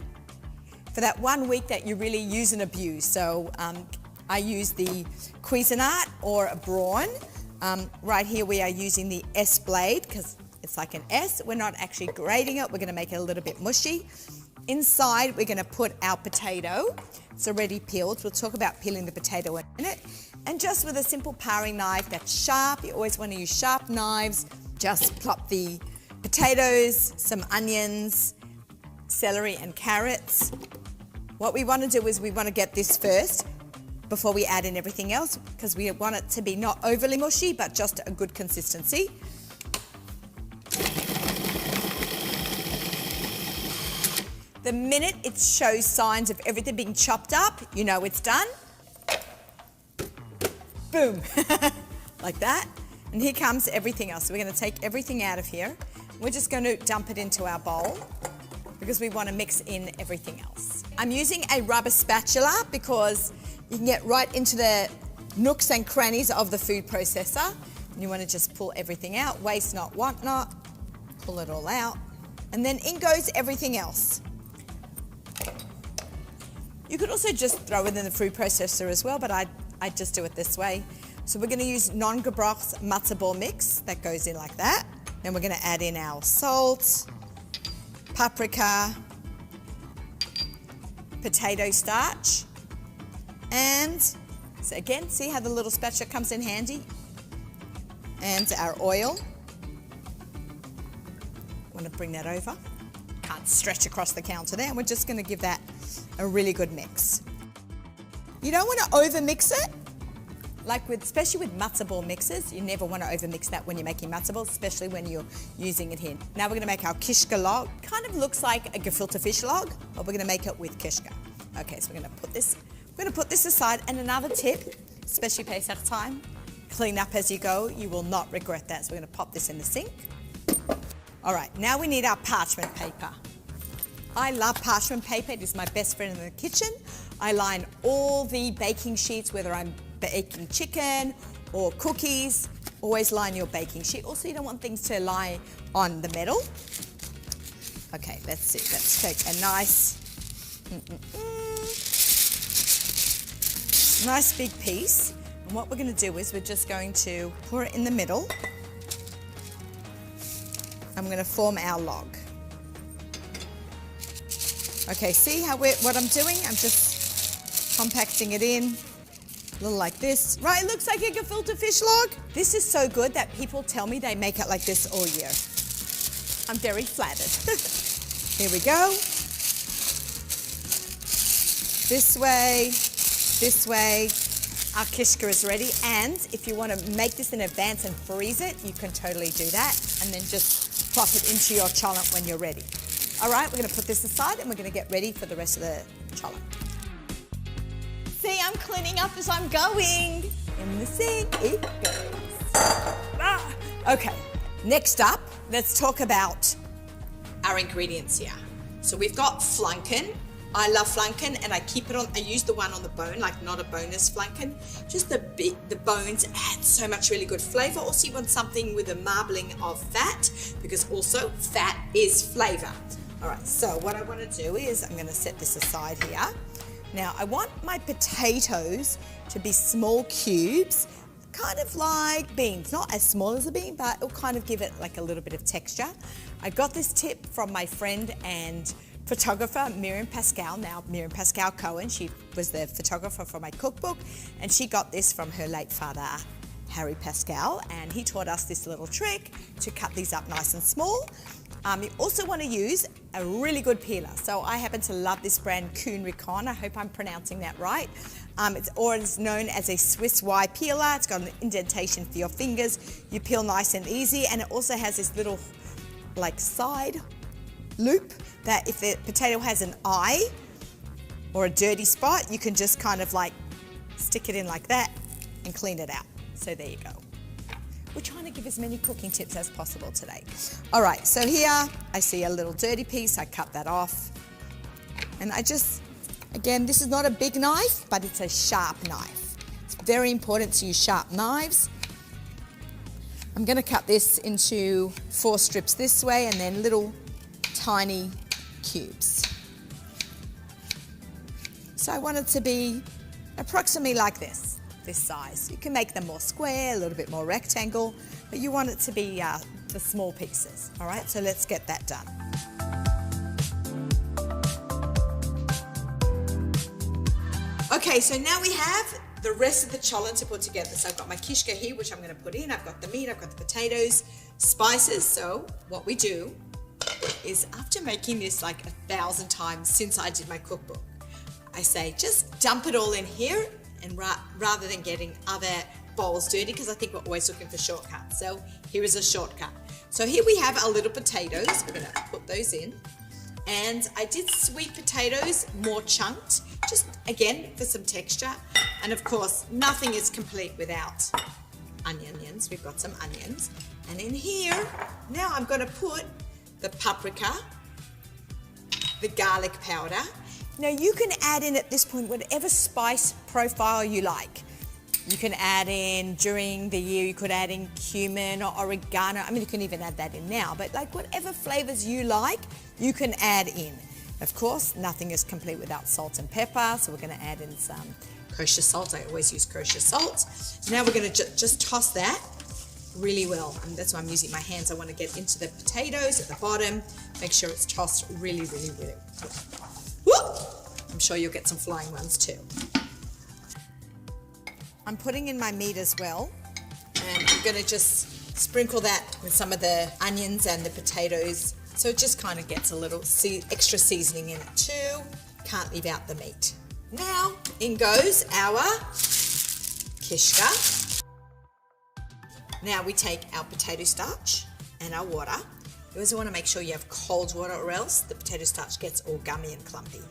for that 1 week that you really use and abuse. So I use the Cuisinart or a Braun. Right here we are using the S blade because it's like an S. We're not actually grating it. We're going to make it a little bit mushy. Inside we're going to put our potato. It's already peeled. We'll talk about peeling the potato in a minute. And just with a simple paring knife that's sharp, you always want to use sharp knives. Just plop the potatoes, some onions, celery and carrots. What we want to do is we want to get this first before we add in everything else, because we want it to be not overly mushy but just a good consistency. The minute it shows signs of everything being chopped up, you know it's done. Boom, like that. And here comes everything else. So we're going to take everything out of here. We're just going to dump it into our bowl because we want to mix in everything else. I'm using a rubber spatula because you can get right into the nooks and crannies of the food processor. And you want to just pull everything out, waste not, want not, pull it all out. And then in goes everything else. You could also just throw it in the food processor as well, but I just do it this way. So we're going to use non-gebroch's matzah ball mix that goes in like that. Then we're going to add in our salt, paprika, potato starch, and so again, see how the little spatula comes in handy? And our oil. I want to bring that over. Can't stretch across the counter there, and we're just going to give that a really good mix. You don't want to over mix it. Especially with matzo ball mixes, you never want to overmix that when you're making matzo balls, especially when you're using it here. Now we're going to make our kishka log. Kind of looks like a gefilte fish log, but we're going to make it with kishka. Okay, so we're going to put this aside. And another tip, especially Pesach time, clean up as you go. You will not regret that. So we're going to pop this in the sink. All right, now we need our parchment paper. I love parchment paper. It is my best friend in the kitchen. I line all the baking sheets, whether I'm baking chicken or cookies. Always line your baking sheet. Also, you don't want things to lie on the metal. Okay, let's see. Let's take a nice big piece. And what we're going to do is we're just going to pour it in the middle. I'm going to form our log. Okay, see what I'm doing? I'm just compacting it in. A little like this. Right, it looks like a gefilte fish log. This is so good that people tell me they make it like this all year. I'm very flattered. Here we go. This way. Our kishka is ready. And if you want to make this in advance and freeze it, you can totally do that. And then just plop it into your cholent when you're ready. All right, we're going to put this aside and we're going to get ready for the rest of the cholent. See, I'm cleaning up as I'm going. In the sink, it goes. Okay, next up, let's talk about our ingredients here. So we've got flanken. I love flanken, and I keep it on. I use the one on the bone, like not a boneless flanken. Just the bones add so much really good flavor. Also, you want something with a marbling of fat, because also fat is flavor. All right, so what I want to do is I'm going to set this aside here. Now, I want my potatoes to be small cubes, kind of like beans. Not as small as a bean, but it'll kind of give it like a little bit of texture. I got this tip from my friend and photographer, Miriam Pascal. Now, Miriam Pascal Cohen, she was the photographer for my cookbook, and she got this from her late father, Harry Pascal, and he taught us this little trick to cut these up nice and small. You also want to use a really good peeler. So I happen to love this brand Kuhn Rikon. I hope I'm pronouncing that right. It's known as a Swiss Y peeler. It's got an indentation for your fingers. You peel nice and easy, and it also has this little like side loop that if the potato has an eye or a dirty spot, you can just kind of like stick it in like that and clean it out. So there you go. We're trying to give as many cooking tips as possible today. All right, so here I see a little dirty piece. I cut that off. And again, this is not a big knife, but it's a sharp knife. It's very important to use sharp knives. I'm going to cut this into 4 strips this way and then little tiny cubes. So I want it to be approximately like this size. You can make them more square, a little bit more rectangle, but you want it to be the small pieces. All right, so let's get that done. Okay, so now we have the rest of the cholent to put together. So I've got my kishka here, which I'm going to put in. I've got the meat, I've got the potatoes, spices. So what we do is, after making this like 1,000 times since I did my cookbook, I say just dump it all in here, and rather than getting other bowls dirty, because I think we're always looking for shortcuts. So here is a shortcut. So here we have our little potatoes. We're going to put those in. And I did sweet potatoes, more chunked, just again for some texture. And of course, nothing is complete without onions. We've got some onions. And in here, now I'm going to put the paprika, the garlic powder. Now you can add in at this point whatever spice profile you like. You can add in during the year, you could add in cumin or oregano. I mean, you can even add that in now, but like whatever flavors you like, you can add in. Of course, nothing is complete without salt and pepper, so we're going to add in some kosher salt. I always use kosher salt. Now we're going to just toss that really well. And that's why I'm using my hands. I want to get into the potatoes at the bottom. Make sure it's tossed really, really, really well. Woo! I'm sure you'll get some flying ones too. I'm putting in my meat as well. And I'm going to just sprinkle that with some of the onions and the potatoes. So it just kind of gets a little extra seasoning in it too. Can't leave out the meat. Now in goes our kishka. Now we take our potato starch and our water. You also want to make sure you have cold water or else the potato starch gets all gummy and clumpy.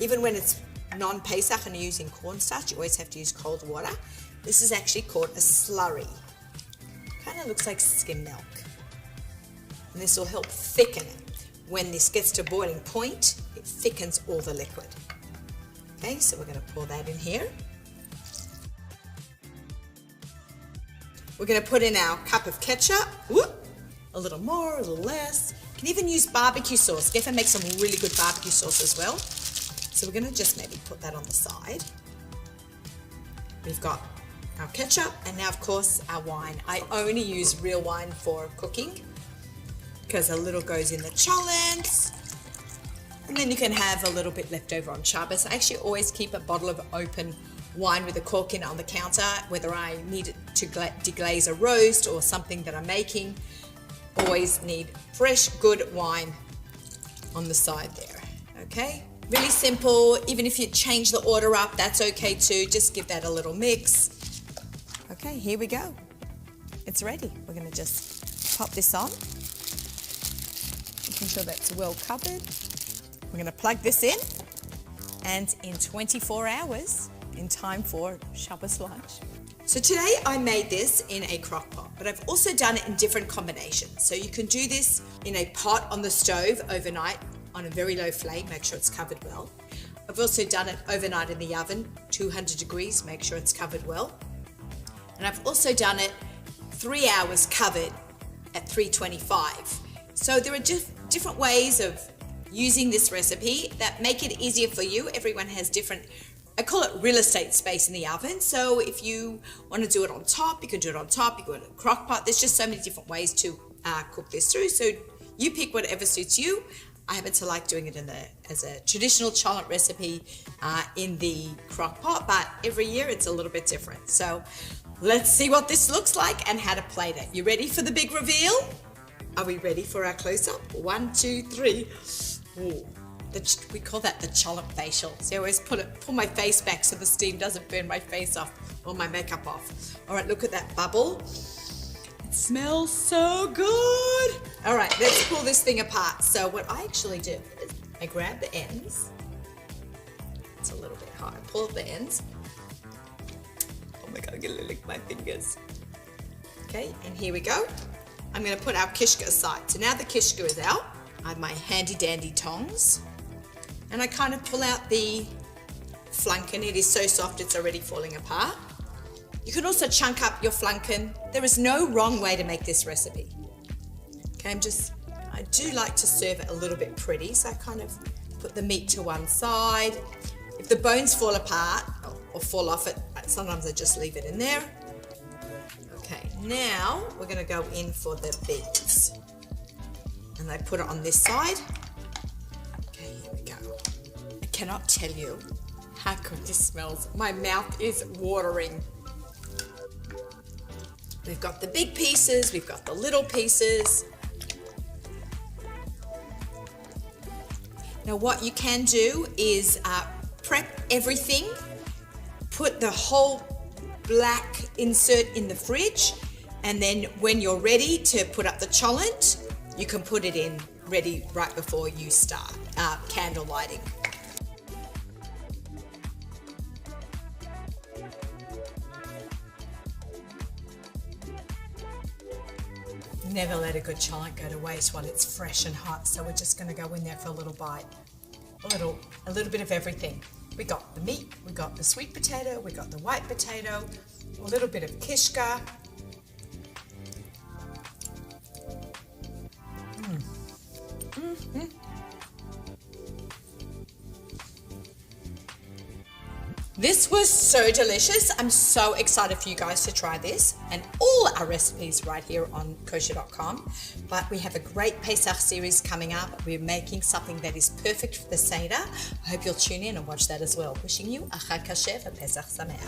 Even when it's non-Pesach and you're using cornstarch, you always have to use cold water. This is actually called a slurry. Kind of looks like skim milk. And this will help thicken it. When this gets to boiling point, it thickens all the liquid. Okay, so we're going to pour that in here. We're going to put in our cup of ketchup. Whoop, a little more, a little less. You can even use barbecue sauce. Geffen makes some really good barbecue sauce as well. So we're going to just maybe put that on the side. We've got our ketchup and now of course our wine. I only use real wine for cooking because a little goes in the cholent and then you can have a little bit left over on Shabbos. I actually always keep a bottle of open wine with a cork in it on the counter, whether I need it to deglaze a roast or something that I'm making. Always need fresh, good wine on the side there, okay? Really simple. Even if you change the order up, that's okay too. Just give that a little mix. Okay, here we go. It's ready. We're going to just pop this on. Making sure that's well covered. We're going to plug this in. And in 24 hours, in time for Shabbos lunch. So today I made this in a crock pot, but I've also done it in different combinations. So you can do this in a pot on the stove overnight on a very low flame, make sure it's covered well. I've also done it overnight in the oven, 200 degrees, make sure it's covered well. And I've also done it 3 hours covered at 325. So there are different ways of using this recipe that make it easier for you. Everyone has different, I call it real estate space in the oven. So if you want to do it on top, you can do it on top, you can do it in a crock pot. There's just so many different ways to cook this through. So you pick whatever suits you. I happen to like doing it as a traditional cholent recipe in the crock pot, but every year it's a little bit different. So let's see what this looks like and how to plate it. You ready for the big reveal? Are we ready for our close-up? 1, 2, 3. Ooh, we call that the cholent facial. So I always pull my face back so the steam doesn't burn my face off or my makeup off. All right, look at that bubble. It smells so good. All right, let's pull this thing apart. So what I actually do is I grab the ends. It's a little bit hard. Pull up the ends. Oh my God, I'm gonna lick my fingers. Okay, and here we go. I'm gonna put our kishka aside. So now the kishka is out. I have my handy dandy tongs. And I kind of pull out the flanken. It is so soft, it's already falling apart. You can also chunk up your flanken. There is no wrong way to make this recipe. Okay, I do like to serve it a little bit pretty, so I kind of put the meat to one side. If the bones fall apart or fall off it, sometimes I just leave it in there. Okay, now we're gonna go in for the beans. And I put it on this side. Okay, here we go. I cannot tell you how good this smells. My mouth is watering. We've got the big pieces, we've got the little pieces. Now what you can do is prep everything, put the whole black insert in the fridge, and then when you're ready to put up the cholent, you can put it in ready right before you start candle lighting. Never let a good cholent go to waste while it's fresh and hot. So we're just going to go in there for a little bite, a little bit of everything. We got the meat, we got the sweet potato, we got the white potato, a little bit of kishka. This was so delicious. I'm so excited for you guys to try this and all our recipes right here on kosher.com. But we have a great Pesach series coming up. We're making something that is perfect for the Seder. I hope you'll tune in and watch that as well. Wishing you a Chag Kasher and Pesach Sameach.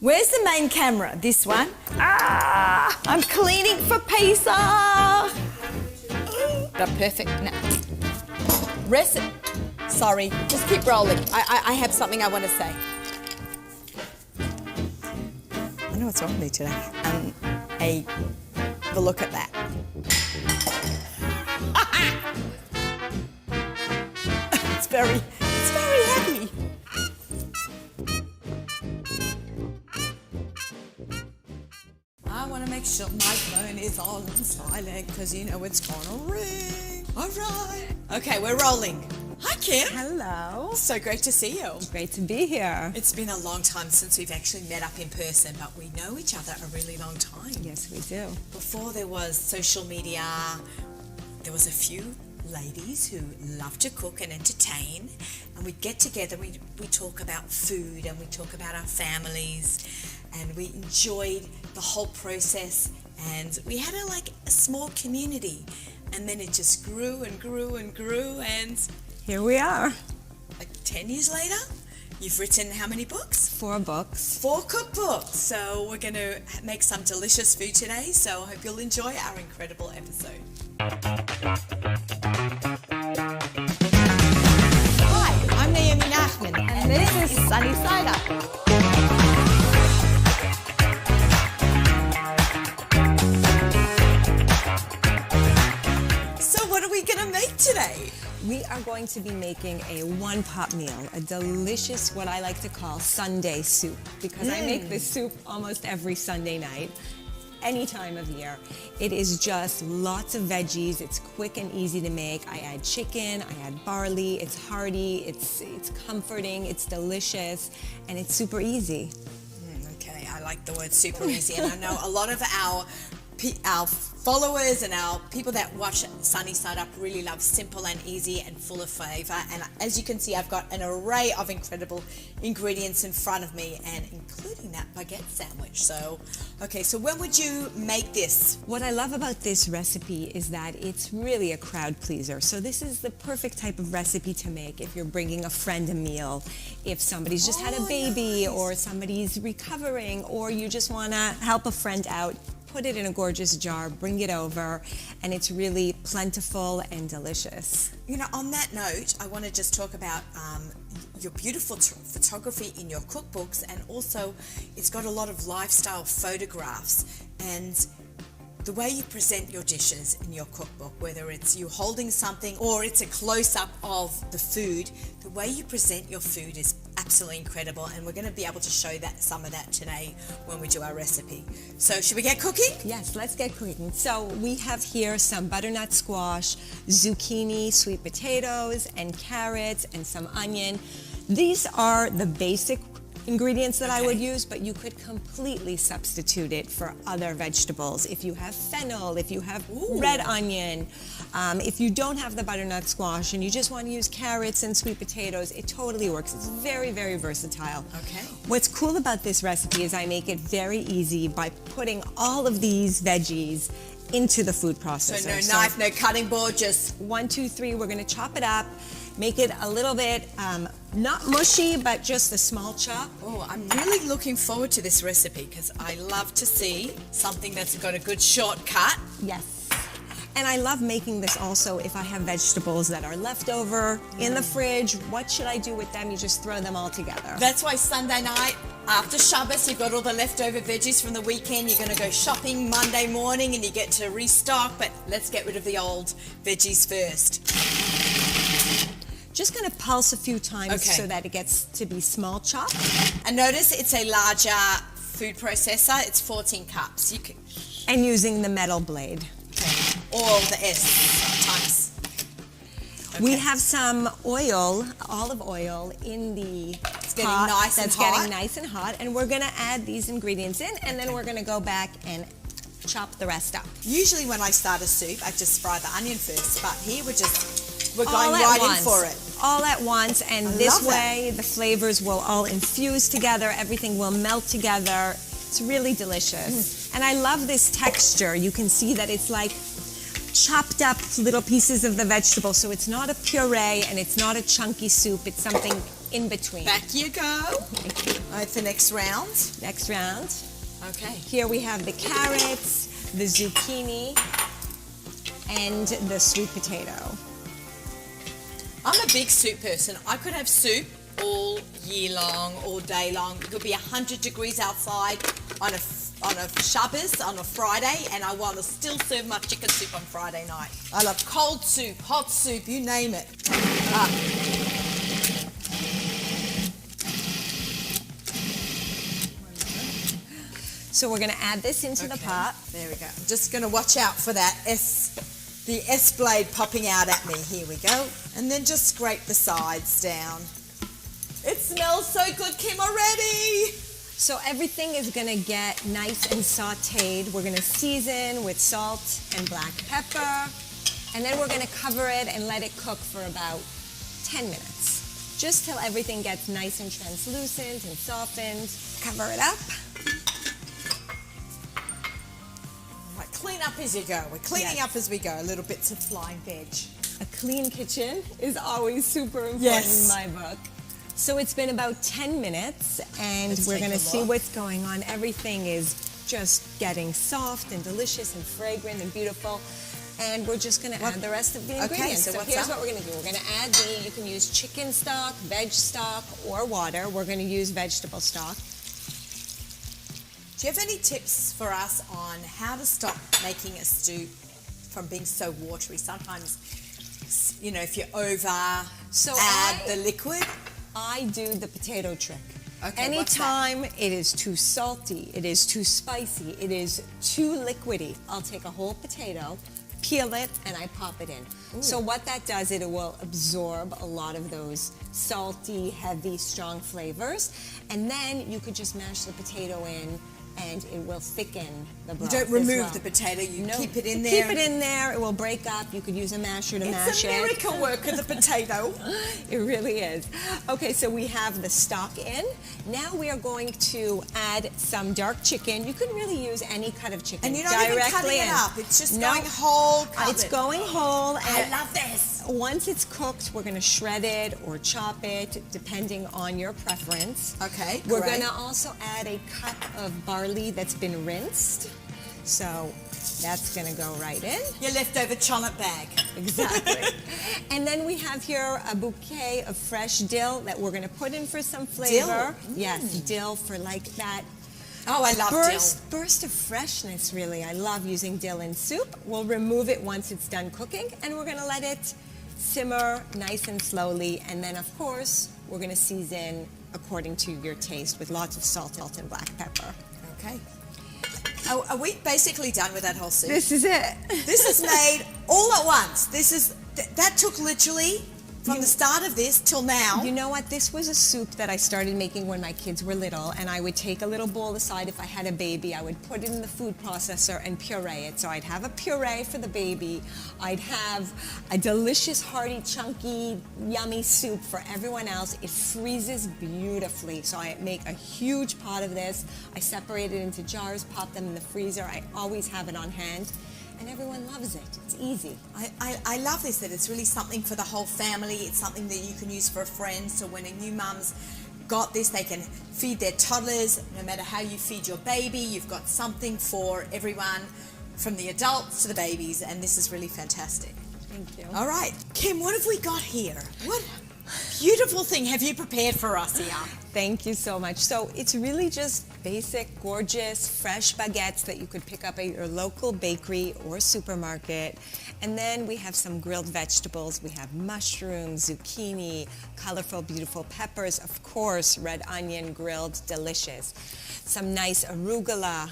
Where's the main camera? This one? Ah! I'm cleaning for Pesach! The perfect. No. Sorry, just keep rolling. I have something I want to say. I know what's wrong with me today. But look at that. It's very heavy. I want to make sure my phone is on silent because you know it's gonna ring. All right. Okay, we're rolling. Hi, Kim. Hello. So great to see you. Great to be here. It's been a long time since we've actually met up in person, but we know each other a really long time. Yes, we do. Before there was social media, there was a few ladies who love to cook and entertain, and we'd get together, we talk about food and we talk about our families, and we enjoyed the whole process, and we had a small community, and then it just grew and grew and grew, and here we are. 10 years later, you've written how many books? 4 books. 4 cookbooks. So we're going to make some delicious food today, so I hope you'll enjoy our incredible episode. Hi, I'm Naomi Nachman, and this is Sunny Side Up. So what are we going to make today? We are going to be making a one-pot meal, a delicious, what I like to call Sunday soup, because I make this soup almost every Sunday night, any time of year. It is just lots of veggies. It's quick and easy to make. I add chicken, I add barley. It's hearty, it's comforting, it's delicious, and it's super easy. Okay, I like the word super easy, and I know a lot of our followers and our people that watch Sunny Side Up really love simple and easy and full of flavor. And as you can see, I've got an array of incredible ingredients in front of me, and including that baguette sandwich. So, okay, so when would you make this? What I love about this recipe is that it's really a crowd pleaser. So this is the perfect type of recipe to make if you're bringing a friend a meal, if somebody's just had a baby, or somebody's recovering, or you just want to help a friend out. Put it in a gorgeous jar, bring it over, and it's really plentiful and delicious. You know, on that note, I want to just talk about your beautiful photography in your cookbooks, and also it's got a lot of lifestyle photographs, and the way you present your dishes in your cookbook, whether it's you holding something or it's a close-up of the food, the way you present your food is absolutely incredible, and we're going to be able to show that some of that today when we do our recipe. So should we get cooking? Yes, let's get cooking. So we have here some butternut squash, zucchini, sweet potatoes, and carrots, and some onion. These are the basic ingredients that I would use, but you could completely substitute it for other vegetables. If you have fennel, if you have red onion, if you don't have the butternut squash and you just want to use carrots and sweet potatoes, it totally works. It's very, very versatile. Okay. What's cool about this recipe is I make it very easy by putting all of these veggies into the food processor. So no knife, no cutting board, just 1, 2, 3. We're going to chop it up. Make it a little bit, not mushy, but just a small chop. Oh, I'm really looking forward to this recipe because I love to see something that's got a good shortcut. Yes. And I love making this also if I have vegetables that are left over in the fridge. What should I do with them? You just throw them all together. That's why Sunday night, after Shabbos, you've got all the leftover veggies from the weekend. You're going to go shopping Monday morning and you get to restock, but let's get rid of the old veggies first. Just going to pulse a few times so that it gets to be small chopped. And notice it's a larger food processor. It's 14 cups. You can... And using the metal blade. Okay. Or the S times. Okay. We have some oil, olive oil, in the getting pot nice and that's hot. getting nice and hot, and we're gonna add these ingredients in, and then we're gonna go back and chop the rest up. Usually when I start a soup, I just fry the onion first, but here we're going All at right once. in for it. All at once, and I this love that. way the flavors will all infuse together, everything will melt together. It's really delicious. And I love this texture. You can see that it's like chopped up little pieces of the vegetable, so it's not a puree and it's not a chunky soup, it's something in between. Back you go. Thank you. All right, for next round. Next round. Okay. Here we have the carrots, the zucchini, and the sweet potato. I'm a big soup person. I could have soup all year long, all day long. It could be 100 degrees outside on a Shabbos, on a Friday, and I want to still serve my chicken soup on Friday night. I love cold soup, hot soup, you name it. So we're gonna add this into the pot. There we go. I'm just going to watch out for that the S blade popping out at me. Here we go. And then just scrape the sides down. It smells so good, Kim, already. So everything is gonna get nice and sauteed. We're gonna season with salt and black pepper, and then we're gonna cover it and let it cook for about 10 minutes. Just till everything gets nice and translucent and softened. Cover it up. Right, clean up as you go. We're cleaning up as we go. Little bits of flying veg. A clean kitchen is always super important Yes. in my book. So it's been about 10 minutes, and Let's we're take gonna a see look. what's going on. Everything is just getting soft and delicious and fragrant and beautiful. And we're just gonna add the rest of the Okay, ingredients. so what's here's that? what we're gonna do. We're gonna add you can use chicken stock, veg stock, or water. We're gonna use vegetable stock. Do you have any tips for us on how to stop making a stew from being so watery? Sometimes, you know, if you add the liquid. I do the potato trick. Okay, Anytime it is too salty, it is too spicy, it is too liquidy, I'll take a whole potato, peel it, and I pop it in. Ooh. So what that does, it will absorb a lot of those salty, heavy, strong flavors. And then you could just mash the potato in, and it will thicken the broth. You don't remove as well. the potato, you No, keep it in you there. Keep it in there, it will break up. You could use a masher to mash it. It's a miracle work of the potato. It really is. Okay, so we have the stock in. Now we are going to add some dark chicken. You can really use any cut of chicken. And you're not even cutting it in. up. It's just No, going whole. It's going whole. I And love this. Once it's cooked, we're going to shred it or chop it, depending on your preference. Okay, We're great. going to also add a cup of barley that's been rinsed. So that's going to go right in. Your leftover chocolate bag. Exactly. And then we have here a bouquet of fresh dill that we're going to put in for some flavor. Yes, dill for like that. Oh, I love Burst of freshness, really. I love using dill in soup. We'll remove it once it's done cooking, and we're going to let it simmer nice and slowly. And then, of course, we're going to season according to your taste with lots of salt and black pepper. Okay. Oh, are we basically done with that whole soup? This is it. This is made all at once. That took literally from the start of this till now. You know what? This was a soup that I started making when my kids were little, and I would take a little bowl aside if I had a baby. I would put it in the food processor and puree it. So I'd have a puree for the baby. I'd have a delicious, hearty, chunky, yummy soup for everyone else. It freezes beautifully. So I make a huge pot of this. I separate it into jars, pop them in the freezer. I always have it on hand. And everyone loves it. It's easy. I love this, that it's really something for the whole family. It's something that you can use for a friend. So when a new mum's got this, they can feed their toddlers. No matter how you feed your baby, you've got something for everyone, from the adults to the babies. And this is really fantastic. Thank you. All right. Kim, what have we got here? What beautiful thing have you prepared for us here? Thank you so much. So it's really just basic, gorgeous, fresh baguettes that you could pick up at your local bakery or supermarket. And then we have some grilled vegetables. We have mushrooms, zucchini, colorful, beautiful peppers, of course, red onion, grilled, delicious. Some nice arugula.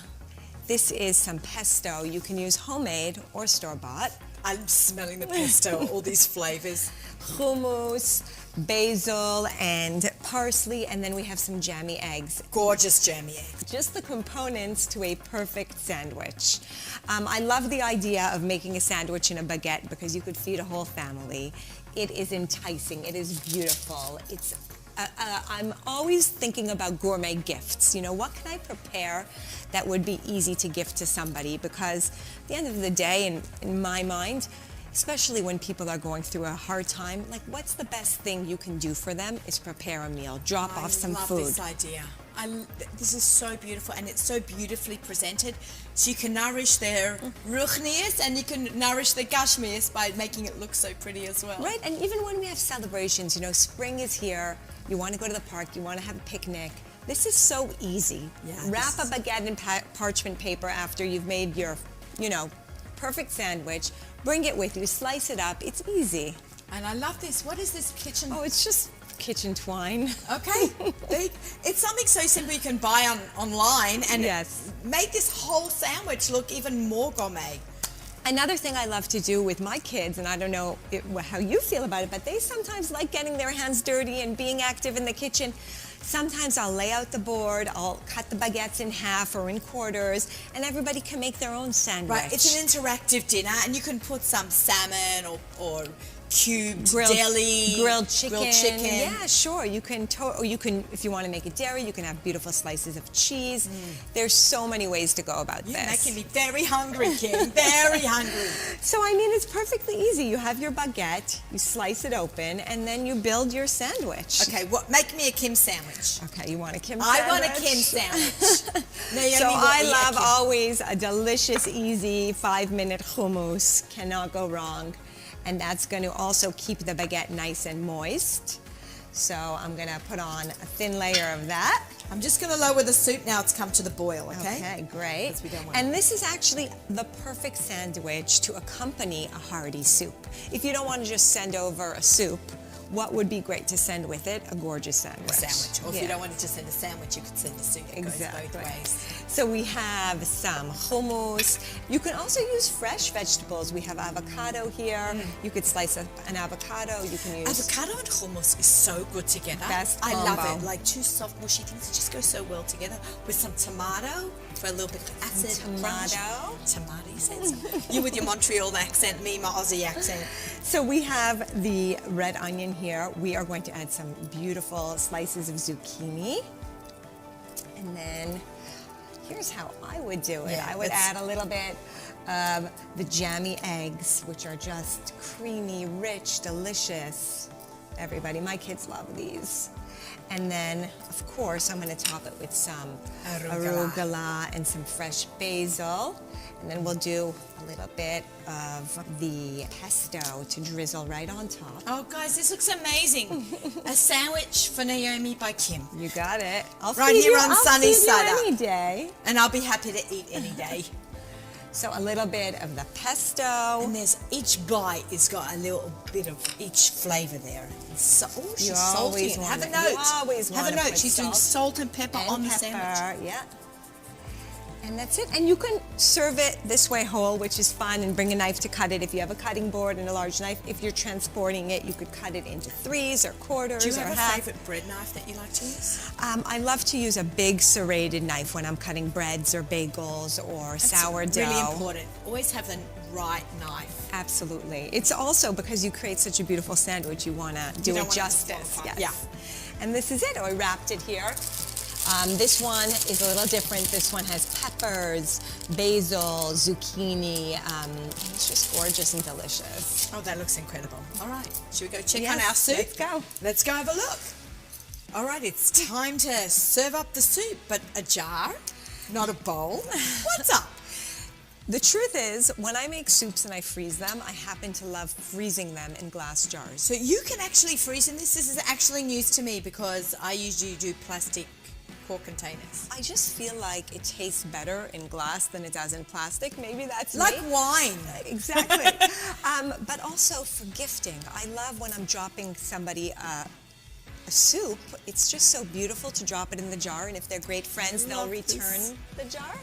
This is some pesto. You can use homemade or store-bought. I'm smelling the pesto, all these flavors. Hummus, basil, and parsley, and then we have some jammy eggs. Gorgeous jammy eggs. Just the components to a perfect sandwich. I love the idea of making a sandwich in a baguette because you could feed a whole family. It is enticing. It is beautiful. It's I'm always thinking about gourmet gifts. You know, what can I prepare that would be easy to gift to somebody? Because at the end of the day, in my mind, especially when people are going through a hard time, like, what's the best thing you can do for them is prepare a meal, drop off some food. I love this idea. This is so beautiful, and it's so beautifully presented. So you can nourish their ruchnias and you can nourish their gashmias by making it look so pretty as well. Right, and even when we have celebrations, you know, spring is here, you want to go to the park, you want to have a picnic. This is so easy. Yeah, Wrap a baguette in parchment paper after you've made your, you know, perfect sandwich. Bring it with you, slice it up. It's easy. And I love this. What is this kitchen? Oh, it's just kitchen twine. Okay. It's something so simple you can buy online and yes, make this whole sandwich look even more gourmet. Another thing I love to do with my kids, and I don't know how you feel about it, but they sometimes like getting their hands dirty and being active in the kitchen. Sometimes I'll lay out the board, I'll cut the baguettes in half or in quarters, and everybody can make their own sandwich. Right, it's an interactive dinner, and you can put some salmon or cubed grilled chicken. Yeah, sure. You can, or you can, if you want to make it dairy, you can have beautiful slices of cheese. There's so many ways to go about this. You're making me very hungry, Kim. Very hungry. So I mean, it's perfectly easy. You have your baguette, you slice it open, and then you build your sandwich. Okay, make me a Kim sandwich. Okay, you want a Kim sandwich? I want a Kim sandwich. So I love always a delicious, easy 5-minute hummus. Cannot go wrong. And that's going to also keep the baguette nice and moist. So I'm going to put on a thin layer of that. I'm just going to lower the soup now it's come to the boil, okay? Okay, great. And this is actually the perfect sandwich to accompany a hearty soup. If you don't want to just send over a soup, what would be great to send with it? A gorgeous sandwich. A sandwich. Or if you don't want to just send a sandwich, you could send a soup. It goes both ways. So we have some hummus. You can also use fresh vegetables. We have avocado here. You could slice up an avocado. You can use... Avocado and hummus is so good together. Best I combo. love it. Like two soft, mushy things that just go so well together with some tomato for a little bit of acid. Tomato. Tomato, you said so. You with your Montreal accent, me my Aussie accent. So we have the red onion here. We are going to add some beautiful slices of zucchini. And then here's how I would do it. I would add a little bit of the jammy eggs, which are just creamy, rich, delicious. Everybody, my kids love these. And then, of course, I'm going to top it with some arugula and some fresh basil. And then we'll do a little bit of the pesto to drizzle right on top. Oh, guys, this looks amazing. A sandwich for Naomi by Kim. You got it. I'll right feed here you, on I'll Sunny feed you Side Up. any day. And I'll be happy to eat any day. So a little bit of the pesto. And there's each bite has got a little bit of each flavour there. So, oh, she's salty. Have a note. Have a note. She's doing salt and pepper on the sandwich. Yeah. And that's it. And you can serve it this way whole, which is fun, and bring a knife to cut it if you have a cutting board and a large knife. If you're transporting it, you could cut it into threes or quarters or half. Do you have a favourite bread knife that you like to use? I love to use a big serrated knife when I'm cutting breads or bagels or sourdough. Really important. Always have the right knife. Absolutely. It's also because you create such a beautiful sandwich, you want to do it justice. Yes. Yeah. And this is it. I wrapped it here. This one is a little different. This one has peppers, basil, zucchini. It's just gorgeous and delicious. Oh, that looks incredible. All right, should we go check on our soup? Let's go. Let's go have a look. All right, it's time to serve up the soup, but a jar, not a bowl. What's up? The truth is, when I make soups and I freeze them, I happen to love freezing them in glass jars. So you can actually freeze them. This is actually news to me because I usually do plastic quart containers. I just feel like it tastes better in glass than it does in plastic. Maybe that's like me. wine. Exactly. But also for gifting. I love when I'm dropping somebody a soup, it's just so beautiful to drop it in the jar, and if they're great friends, they'll return the jar.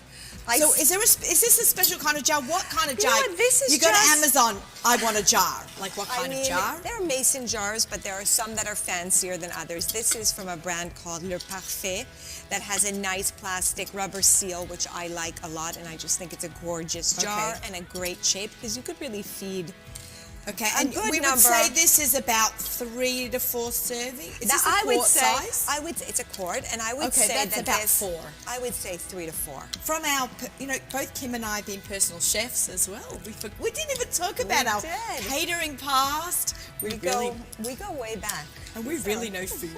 So is this a special kind of jar? What kind of jar? You know what, this is you go just- to Amazon, I want a jar. Like what kind of jar? There are mason jars, but there are some that are fancier than others. This is from a brand called Le Parfait that has a nice plastic rubber seal, which I like a lot, and I just think it's a gorgeous jar and a great shape because you could really feed Okay, a and good we number. would say this is about 3 to 4 serving. Is this a quart size? I would say it's a quart, and I would Okay, say that's that about this, 4. I would say 3 to 4. From our, both Kim and I have been personal chefs as well. We didn't even talk about our catering past. We go way back. And we really know food.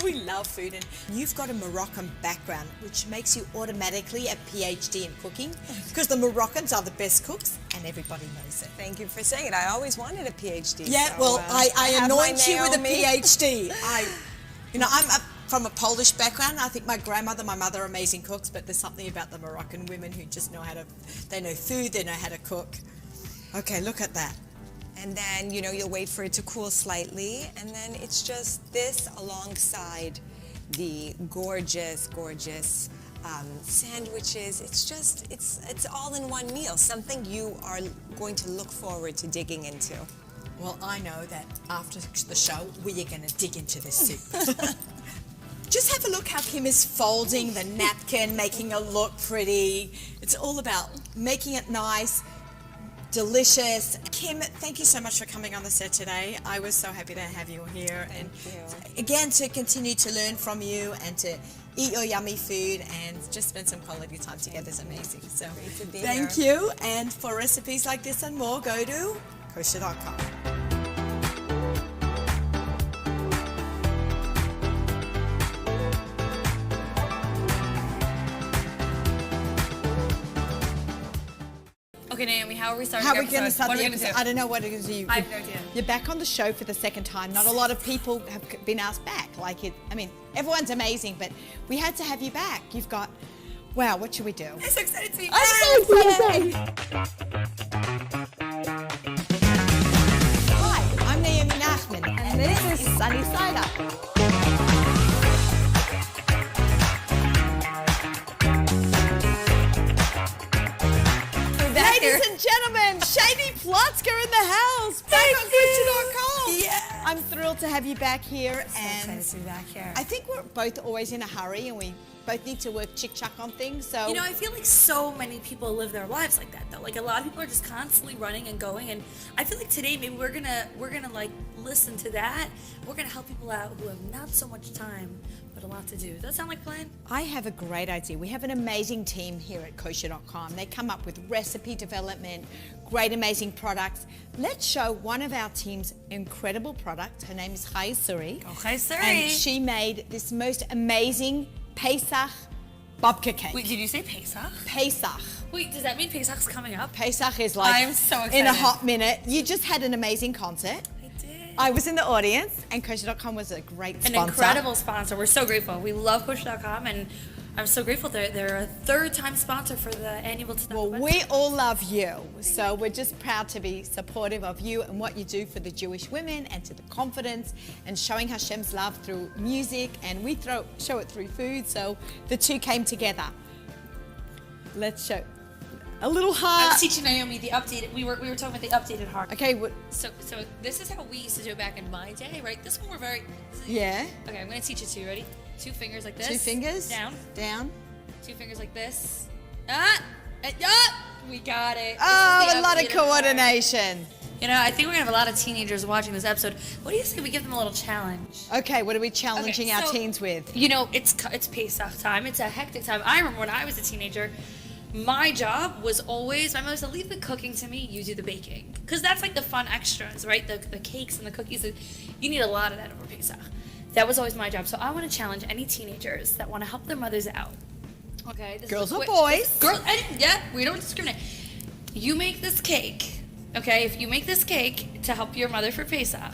We love food. And you've got a Moroccan background, which makes you automatically a PhD in cooking, because the Moroccans are the best cooks, and everybody knows it. Thank you for saying it. I always wanted a PhD. Yeah, so, well, I have my anoint you with a Naomi. PhD. I'm from a Polish background. I think my grandmother, my mother are amazing cooks, but there's something about the Moroccan women who just they know food, they know how to cook. Okay, look at that. And then, you'll wait for it to cool slightly, and then it's just this alongside the gorgeous, gorgeous sandwiches. It's all in one meal, something you are going to look forward to digging into. Well, I know that after the show, we are going to dig into this soup. Just have a look how Kim is folding the napkin, making it look pretty. It's all about making it nice, delicious. Kim, thank you so much for coming on the set today. I was so happy to have you here. And again, to continue to learn from you and to eat your yummy food and just spend some quality time together is amazing. So thank you. And for recipes like this and more, go to kosher.com. Okay, Naomi, how are we starting How the are we going to episode? start What the are we gonna episode? do? I don't know what it is. I have no idea. You're back on the show for the second time. Not a lot of people have been asked back. Everyone's amazing, but we had to have you back. You've got, wow, what should we do? I'm so excited to be I'm so excited. Hi, I'm Naomi Nachman, and this is Sunny Side Up. Ladies and gentlemen, Shady Plotzker in the house, back on Kosher.com. Yeah. I'm thrilled to have you back here. Excited to be back here. I think we're both always in a hurry and we both need to work chick-chuck on things. So I feel like so many people live their lives like that though. Like a lot of people are just constantly running and going, and I feel like today maybe we're gonna like listen to that. We're gonna help people out who have not so much time but a lot to do. Does that sound like a plan? I have a great idea. We have an amazing team here at kosher.com. They come up with recipe development, great amazing products. Let's show one of our team's incredible products. Her name is Chai Suri. Oh, Chai Suri. And she made this most amazing Pesach babka cake. Wait, did you say Pesach? Pesach. Wait, does that mean Pesach's coming up? Pesach is I'm so excited. in a hot minute. You just had an amazing concert. I was in the audience, and Kosher.com was a great sponsor. An incredible sponsor. We're so grateful. We love Kosher.com, and I'm so grateful they're a third-time sponsor for the annual Tzedakah. Well, we all love you, so we're just proud to be supportive of you and what you do for the Jewish women and to the confidence and showing Hashem's love through music, and we show it through food, so the two came together. Let's show a little heart. I was teaching Naomi the updated. We were talking about the updated heart. Okay. So this is how we used to do it back in my day, right? This one we're very. Yeah. Okay, I'm gonna teach it to you. Ready? 2 fingers like this. 2 fingers. Down. Down. 2 fingers like this. We got it. Oh, a lot of coordination. I think we're gonna have a lot of teenagers watching this episode. What do you say we give them a little challenge? Okay, what are we challenging our teens with? It's Pesach time. It's a hectic time. I remember when I was a teenager, my job was always, my mother said, leave the cooking to me, you do the baking. Because that's like the fun extras, right? The cakes and the cookies. You need a lot of that over Pesach. That was always my job. So I want to challenge any teenagers that want to help their mothers out. Okay? Girls or boys? Yeah, we don't discriminate. You make this cake, okay? If you make this cake to help your mother for Pesach,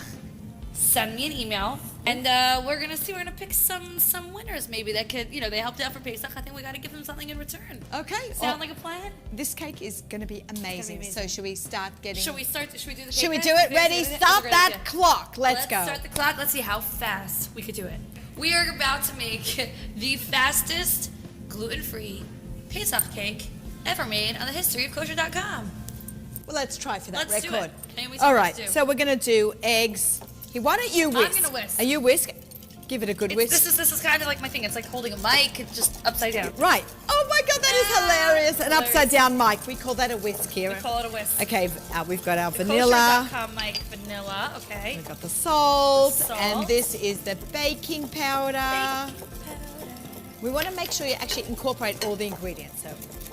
send me an email And we're gonna pick some winners maybe that could, they helped out for Pesach. I think we got to give them something in return. Okay. Sound like a plan? This cake is going to be amazing. So should we start getting? Should we do the cake? Should we then? do it? Ready? Okay, Start we're that gonna clock. Let's go. Start the clock. Let's see how fast we could do it. We are about to make the fastest gluten-free Pesach cake ever made on the history of kosher.com. Well, let's try for that Let's record. do it. And we tell All what right. to do. So we're going to do eggs. Hey, why don't you whisk? I'm gonna whisk. Are you whisk? Give it a good whisk. This is kind of like my thing. It's like holding a mic, it's just upside down. Right. Oh my God, that is hilarious. An upside down mic. We call that a whisk here. We call it a whisk. Okay, we've got our The vanilla. kosher.com mic vanilla. Okay. We've got the salt. Salt. And this is the baking powder. We want to make sure you actually incorporate all the ingredients. So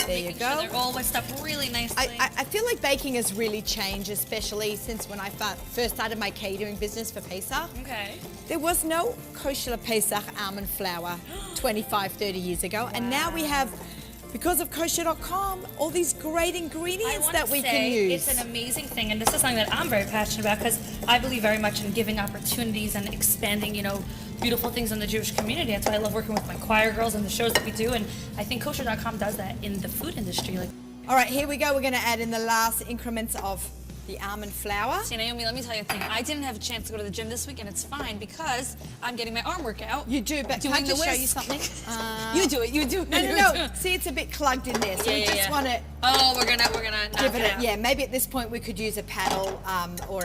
there you go. Sure they're all whisked up really nicely. I feel like baking has really changed, especially since when I first started my catering business for Pesach. Okay. There was no kosher Pesach almond flour 25, 30 years ago. Wow. And now we have, because of kosher.com, all these great ingredients that we can use. It's an amazing thing, and this is something that I'm very passionate about because I believe very much in giving opportunities and expanding, beautiful things in the Jewish community. That's why I love working with my choir girls and the shows that we do, and I think kosher.com does that in the food industry. All right, here we go. We're going to add in the last increments of the almond flour. See, Naomi, let me tell you a thing. I didn't have a chance to go to the gym this week, and it's fine because I'm getting my arm workout. You do, but can I just show you something? You do it. You do it. No. See, it's a bit plugged in there, so we just want to. Oh, we're gonna give it. out. Yeah, maybe at this point we could use a paddle or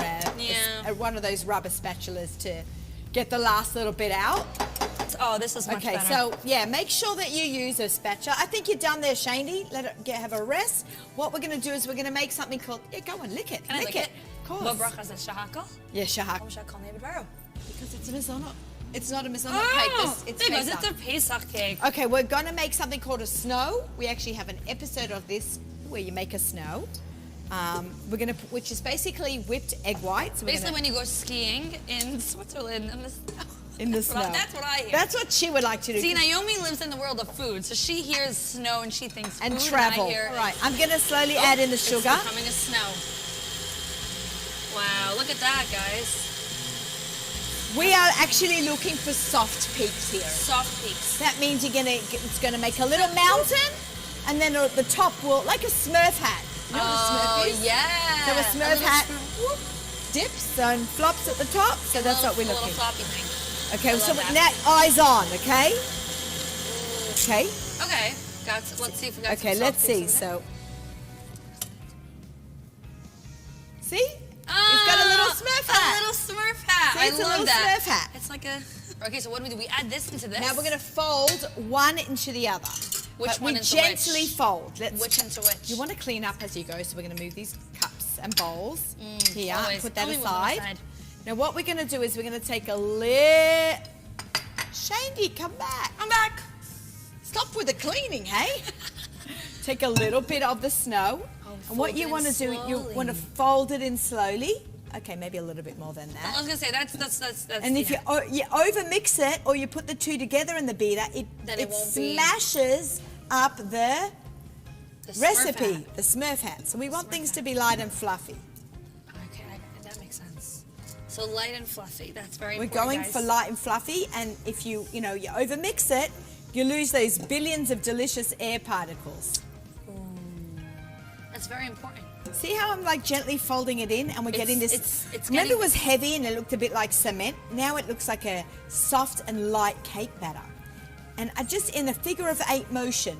one of those rubber spatulas to get the last little bit out. Oh, this is much better. Okay, so yeah, make sure that you use a spatula. I think you're done there, Shandy. Let it have a rest. What we're going to do is we're going to make something called, go and lick it. Can I lick it? Of course. What bracha is it? Shahakal? Yeah, shahakal. Because it's a mizonot. It's not a mizonot cake. It's because Pesach. it's a Pesach cake. Okay, we're going to make something called a snow. We actually have an episode of this where you make a snow. We're gonna, which is basically whipped egg whites. So basically, when you go skiing in Switzerland in the snow. In the snow. That's what I hear. That's what she would like to do. See, Naomi lives in the world of food, so she hears snow and she thinks food. And travel. And I hear, all right, I'm gonna slowly add in the sugar. It's becoming a snow. Wow, look at that, guys. We are actually looking for soft peaks here. Soft peaks. That means it's gonna make a little mountain, and then at the top will, like a Smurf hat. You know what a Smurf is? Yeah. So a Smurf hat dips and flops at the top. So that's what we're looking. A little floppy thing. Okay, so now eyes on. Okay. Okay. Okay. Let's see if we got. Okay, let's see. So. See? It's got a little Smurf hat. A little Smurf hat. See, it's I a love little that. Smurf hat. It's like a. Okay, so what do? We add this into this. Now we're going to fold one into the other. Which one we into gently which? fold. Which into which? You want to clean up as you go, so we're going to move these cups and bowls here. Always. Put that Only move them aside. Now what we're going to do is we're going to take a little. Shandy, come back. I'm back. Stop with the cleaning, hey? Take a little bit of the snow. And what you want to do, you want to fold it in slowly. Okay, maybe a little bit more than that. I was gonna say that's. And if you over mix it or you put the two together in the beater, it smashes up the recipe, the Smurf hat. So we want things to be light and fluffy. Okay, that makes sense. So light and fluffy. That's very. We're important, going guys. for light and fluffy, and if you over mix it, you lose those billions of delicious air particles. That's very important. See how I'm like gently folding it in, and we're getting this. Remember, it was heavy and it looked a bit like cement. Now it looks like a soft and light cake batter, and I just in a figure of 8 motion,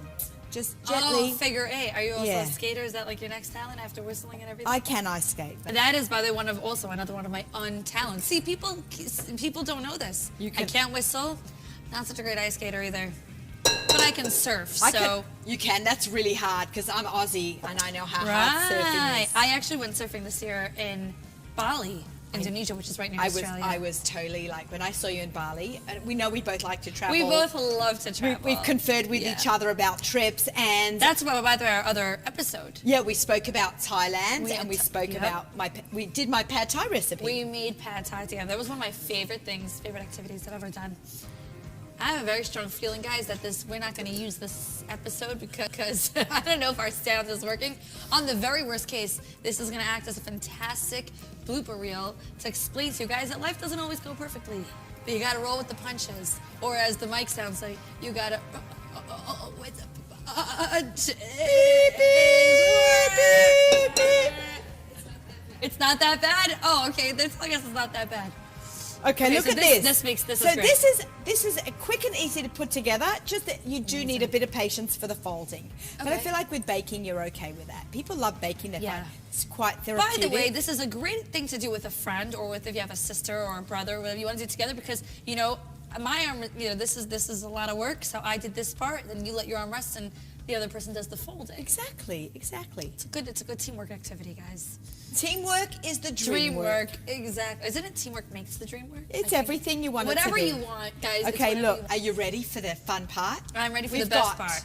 just gently. Oh, figure 8. Are you also a skater? Is that like your next talent after whistling and everything? I can ice skate. But that is, by the way, another one of my untalents. See, people don't know this. I can't whistle. Not such a great ice skater either. But I can surf, you can. That's really hard because I'm Aussie and I know how hard surfing is. I actually went surfing this year in Bali, Indonesia, which is right near Australia. I was totally like when I saw you in Bali. And we know we both like to travel. We both love to travel. We've conferred with each other about trips, and that's by the way our other episode. Yeah, we spoke about Thailand, and we spoke about we did my pad Thai recipe. We made pad Thai together. That was one of my favorite activities that I've ever done. I have a very strong feeling, guys, that we're not going to use this episode because I don't know if our sound is working. On the very worst case, this is going to act as a fantastic blooper reel to explain to you guys that life doesn't always go perfectly. but you gotta roll with the punches. Or as the mic sounds like, you gotta with the punches. Beep, beep, beep, beep. It's not that bad? Oh, okay, I guess it's not that bad. Okay, look so at this. This so is great. this is quick and easy to put together. Just that you do need a bit of patience for the folding. But I feel like with baking, you're okay with that. People love baking. They find it's quite therapeutic. By the way, this is a great thing to do with a friend or with if you have a sister or a brother, whatever you want to do together, because you know my arm. You know this is a lot of work. So I did this part, then you let your arm rest, and the other person does the folding. Exactly. It's a good teamwork activity, guys. Teamwork is the dream work. Exactly. Isn't it teamwork makes the dream work? It's everything you want it to be. Whatever you want, guys. Okay, look. Are you ready for the fun part? I'm ready for the best part.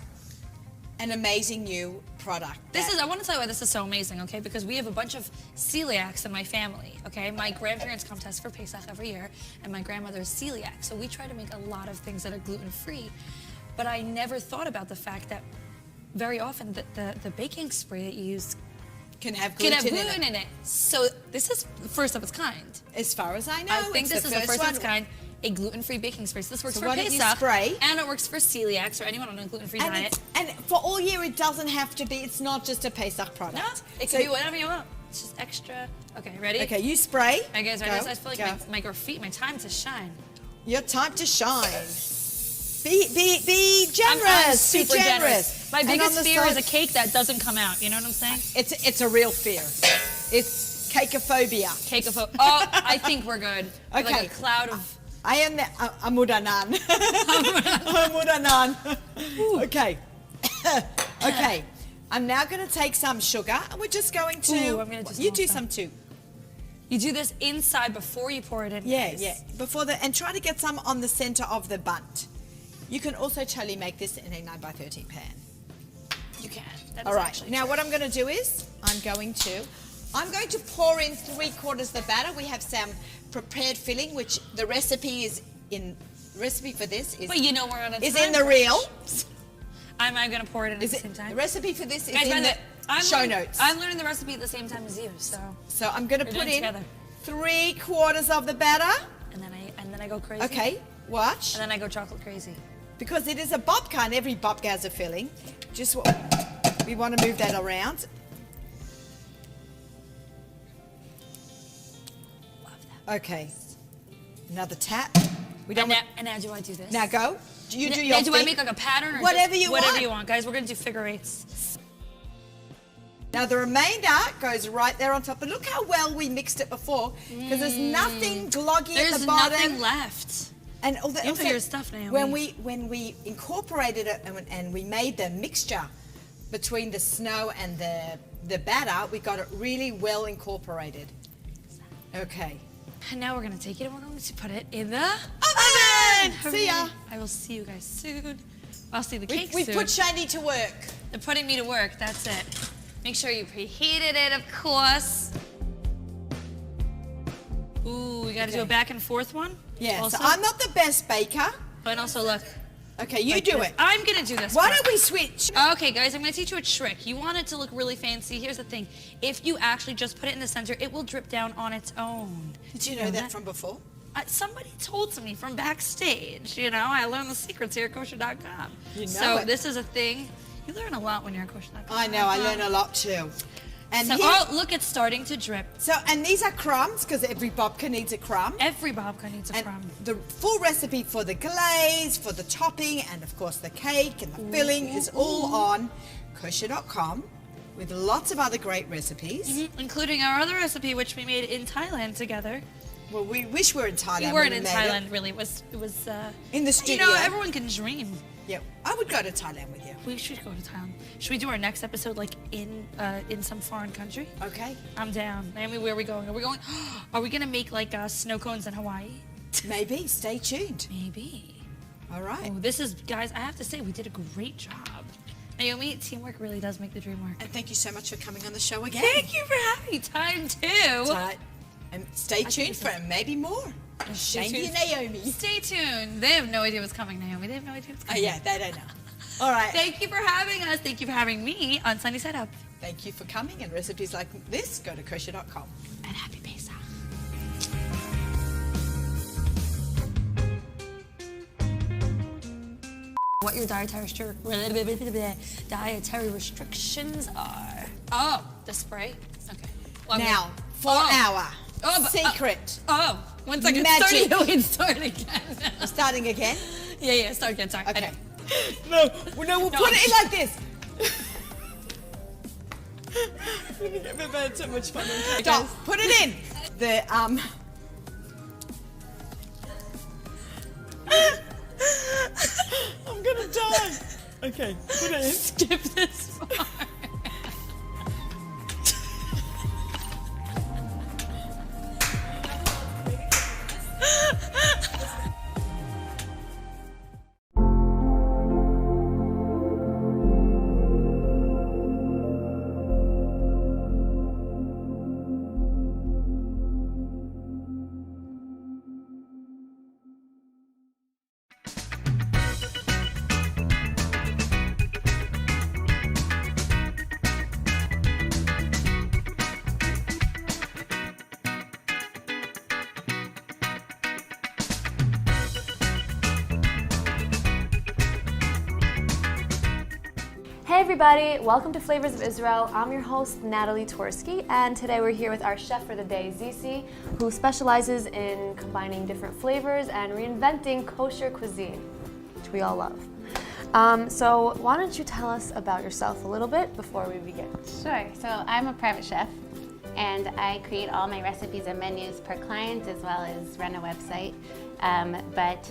An amazing new product. I want to tell you why this is so amazing, okay? Because we have a bunch of celiacs in my family, okay? My grandparents come test for Pesach every year, and my grandmother is celiac. So we try to make a lot of things that are gluten-free. But I never thought about the fact that very often the baking spray that you use can have gluten in it. So this is the first of its kind. As far as I know, I think this is the first of its kind. A gluten-free baking spray. So this works for why don't you Pesach, spray? and it works for celiacs or anyone on a gluten-free diet. And for all year, it doesn't have to be. It's not just a Pesach product. No, it can be whatever you want. It's just extra. Okay, ready? Okay, you spray. Okay, guys, ready? I feel like my graffiti, my time to shine. Your time to shine. Be generous. I'm super generous. My biggest fear side, is a cake that doesn't come out. You know what I'm saying? It's a real fear. It's cakeophobia. Cakeophobia. Oh, I think we're good. Okay. Like a cloud of. I am the Amuranan. Amuranan. Okay. Okay. I'm now going to take some sugar, and we're just going to. Ooh, I'm gonna do you do some too. You do this inside before you pour it in. Yeah, guys. yeah. And try to get some on the center of the bunt. You can also totally make this in a 9x13 pan. You can. All right. Now what I'm going to do is I'm going to pour in 3/4 the batter. We have some prepared filling, which the recipe for this is. But you know we're on a is time in the reel. I'm going to pour it in at the same time. The recipe for this is Guys, in the show notes. I'm learning the recipe at the same time as you, so. So I'm going to put in together. 3/4 of the batter. And then I go crazy. Okay. Watch. And then I go chocolate crazy. Because it is a babka, and every babka has a filling. Just we want to move that around. Love that. Okay. Another tap. And now do I do this? Now go. Do you do your Now do I make like a pattern or whatever just you whatever want? you want, guys? We're gonna do figure eights. Now the remainder goes right there on top. But look how well we mixed it before, because there's nothing gloggy at the bottom. There's nothing left. And You put your stuff, Naomi. when we incorporated it and we made the mixture between the snow and the batter, we got it really well incorporated. Okay. And now we're gonna take it and we're going to put it in the oven. See ya. I will see you guys soon. I'll see the cake We soon. put Shiny to work. They're putting me to work. That's it. Make sure you preheated it, of course. Ooh, we gotta do a back and forth one? Yeah, Also? so I'm not the best baker. And also, look. Okay, you like do this. it. I'm gonna do this. Why part. don't we switch? Okay, guys, I'm gonna teach you a trick. You want it to look really fancy. Here's the thing. If you actually just put it in the center, it will drip down on its own. Did you know that from before? Somebody told me from backstage. You know, I learned the secrets here at kosher.com. You know so it. this is a thing. You learn a lot when you're at kosher.com. I know, I learn a lot too. And so, here- look, it's starting to drip. So, and these are crumbs, because every babka needs a crumb. Every babka needs a And crumb. the full recipe for the glaze, for the topping, and of course the cake and the filling is all on kosher.com with lots of other great recipes. Including our other recipe, which we made in Thailand together. Well, we wish we were in Thailand. We weren't in Thailand, really. It was in the studio. You know, everyone can dream. Yeah, I would go to Thailand with you. We should go to Thailand. Should we do our next episode like in some foreign country? Okay. I'm down. Naomi, where are we going? Are we gonna make like snow cones in Hawaii? Maybe. Stay tuned. Maybe. All right. Oh, this is, guys, I have to say, we did a great job. Naomi, teamwork really does make the dream work. And thank you so much for coming on the show again. Thank you for having me. Time too. And stay tuned for maybe more. Shani and Naomi. Stay tuned. They have no idea what's coming, Naomi. They have no idea what's coming. Oh, yeah, they don't know. All right. Thank you for having us. Thank you for having me on Sunny Side Up. Thank you for coming. And recipes like this, go to kosher.com. And happy Pesach. what your dietary restrictions are. Oh, the spray? Okay. Well, Now, for our secret. One second. Magic. Start again. We're starting again? Yeah, start again. Sorry. Okay. No, we'll put it in like this. We've had so much fun. Stop. Put it in. I'm gonna die. Okay, put it in. Skip this part. Hey everybody, welcome to Flavors of Israel. I'm your host, Natalie Tversky, and today we're here with our chef for the day, Zizi, who specializes in combining different flavors and reinventing kosher cuisine, which we all love. So why don't you tell us about yourself a little bit before we begin? Sure, so I'm a private chef, and I create all my recipes and menus per client as well as run a website. But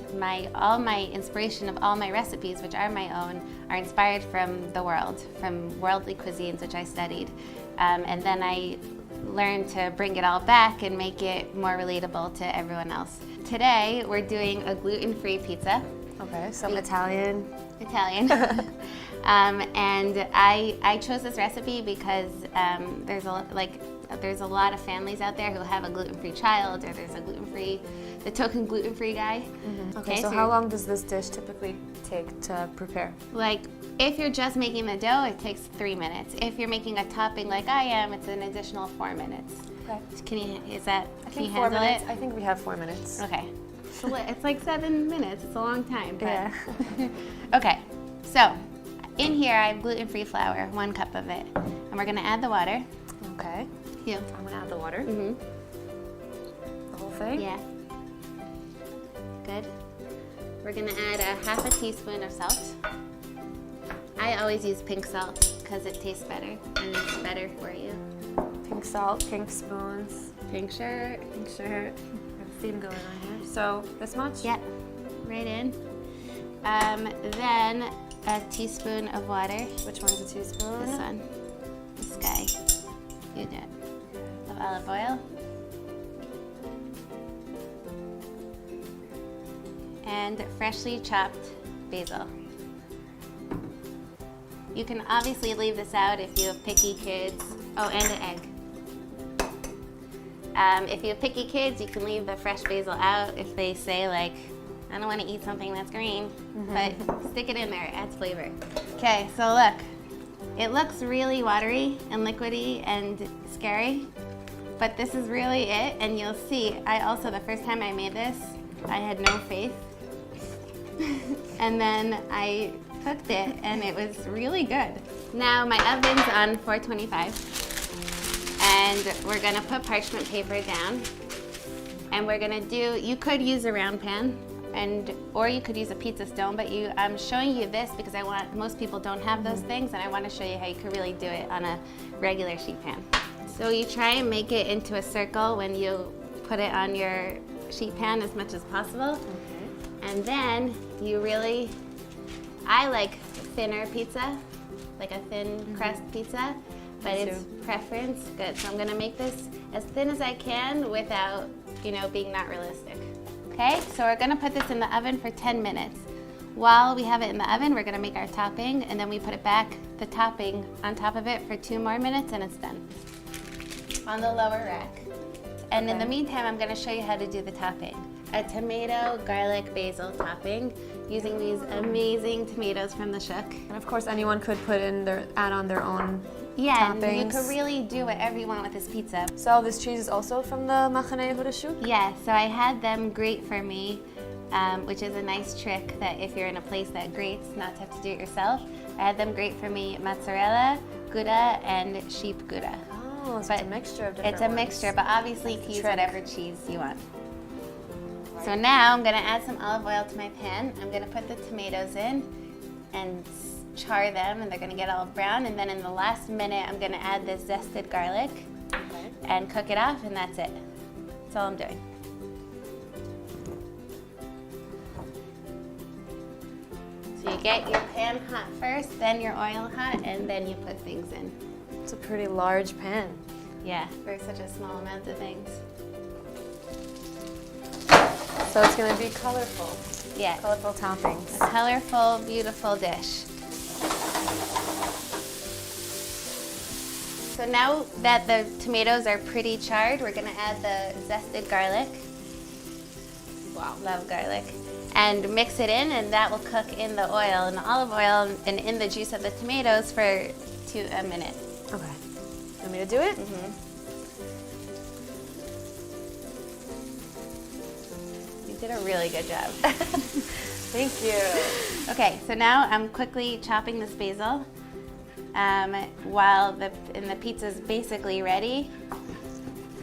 all my inspiration of all my recipes, which are my own, are inspired from the world, from worldly cuisines, which I studied. And then I learned to bring it all back and make it more relatable to everyone else. Today, we're doing a gluten-free pizza. Okay, some Italian. And I chose this recipe because there's a lot of families out there who have a gluten-free child, or there's the token gluten-free guy. Mm-hmm. Okay, so how long does this dish typically take to prepare? Like, if you're just making the dough, it takes 3 minutes. If you're making a topping like I am, it's an additional 4 minutes. Okay. Can you handle 4 minutes. it? I think we have 4 minutes. Okay. It's like 7 minutes. It's a long time. But Yeah. Okay, so in here I have gluten-free flour, 1 cup of it. And we're gonna add the water. Okay. Yeah. I'm gonna add the water. Mm-hmm. The whole thing? Yeah. Good. We're gonna add a half a teaspoon of salt. I always use pink salt because it tastes better and it's better for you. Pink salt, pink spoons. Pink shirt. I have a theme going on here. So this much? Yep. Right in. Then a teaspoon of water. Which one's a teaspoon? This one. This guy. You do it. Of olive oil. And freshly chopped basil. You can obviously leave this out if you have picky kids. Oh, and an egg. If you have picky kids, you can leave the fresh basil out if they say, like, I don't want to eat something that's green, but stick it in there, it adds flavor. Okay, so look, it looks really watery and liquidy and scary, but this is really it, and you'll see, the first time I made this, I had no faith, and then I cooked it, and it was really good. Now my oven's on 425. And we're gonna put parchment paper down, and we're gonna you could use a round pan, or you could use a pizza stone, but I'm showing you this because most people don't have those things, and I wanna show you how you could really do it on a regular sheet pan. So you try and make it into a circle when you put it on your sheet pan as much as possible. And then I like thinner pizza, like a thin crust pizza. But it's preference. Good. So I'm gonna make this as thin as I can without, being not realistic. Okay, so we're gonna put this in the oven for 10 minutes. While we have it in the oven, we're gonna make our topping, and then we put it back, the topping, on top of it for 2 more minutes, and it's done. On the lower rack. And in the meantime, I'm gonna show you how to do the topping. A tomato, garlic, basil topping, using these amazing tomatoes from the Shuk. And of course, anyone could add on their own toppings. toppings. You could really do whatever you want with this pizza. So this cheese is also from the Machane Yehuda Shuk? Yeah, so I had them grate for me which is a nice trick that if you're in a place that grates, not to have to do it yourself. I had them grate for me mozzarella, Gouda, and sheep Gouda. Oh, so it's a mixture of different It's a ones. mixture, but obviously you can use whatever cheese you want. So now I'm gonna add some olive oil to my pan. I'm gonna put the tomatoes in and char them, and they're gonna get all brown. And then in the last minute, I'm gonna add this zested garlic and cook it off, and that's it. That's all I'm doing. So you get your pan hot first, then your oil hot, and then you put things in. It's a pretty large pan. Yeah, for such a small amount of things. So it's going to be colorful. Yeah. Colorful toppings. A colorful, beautiful dish. So now that the tomatoes are pretty charred, we're gonna add the zested garlic. Wow, love garlic. And mix it in, and that will cook in the oil, in the olive oil, and in the juice of the tomatoes for a minute. Okay. Want me to do it? Mm-hmm. You did a really good job. Thank you. Okay, so now I'm quickly chopping this basil. While the pizza's basically ready,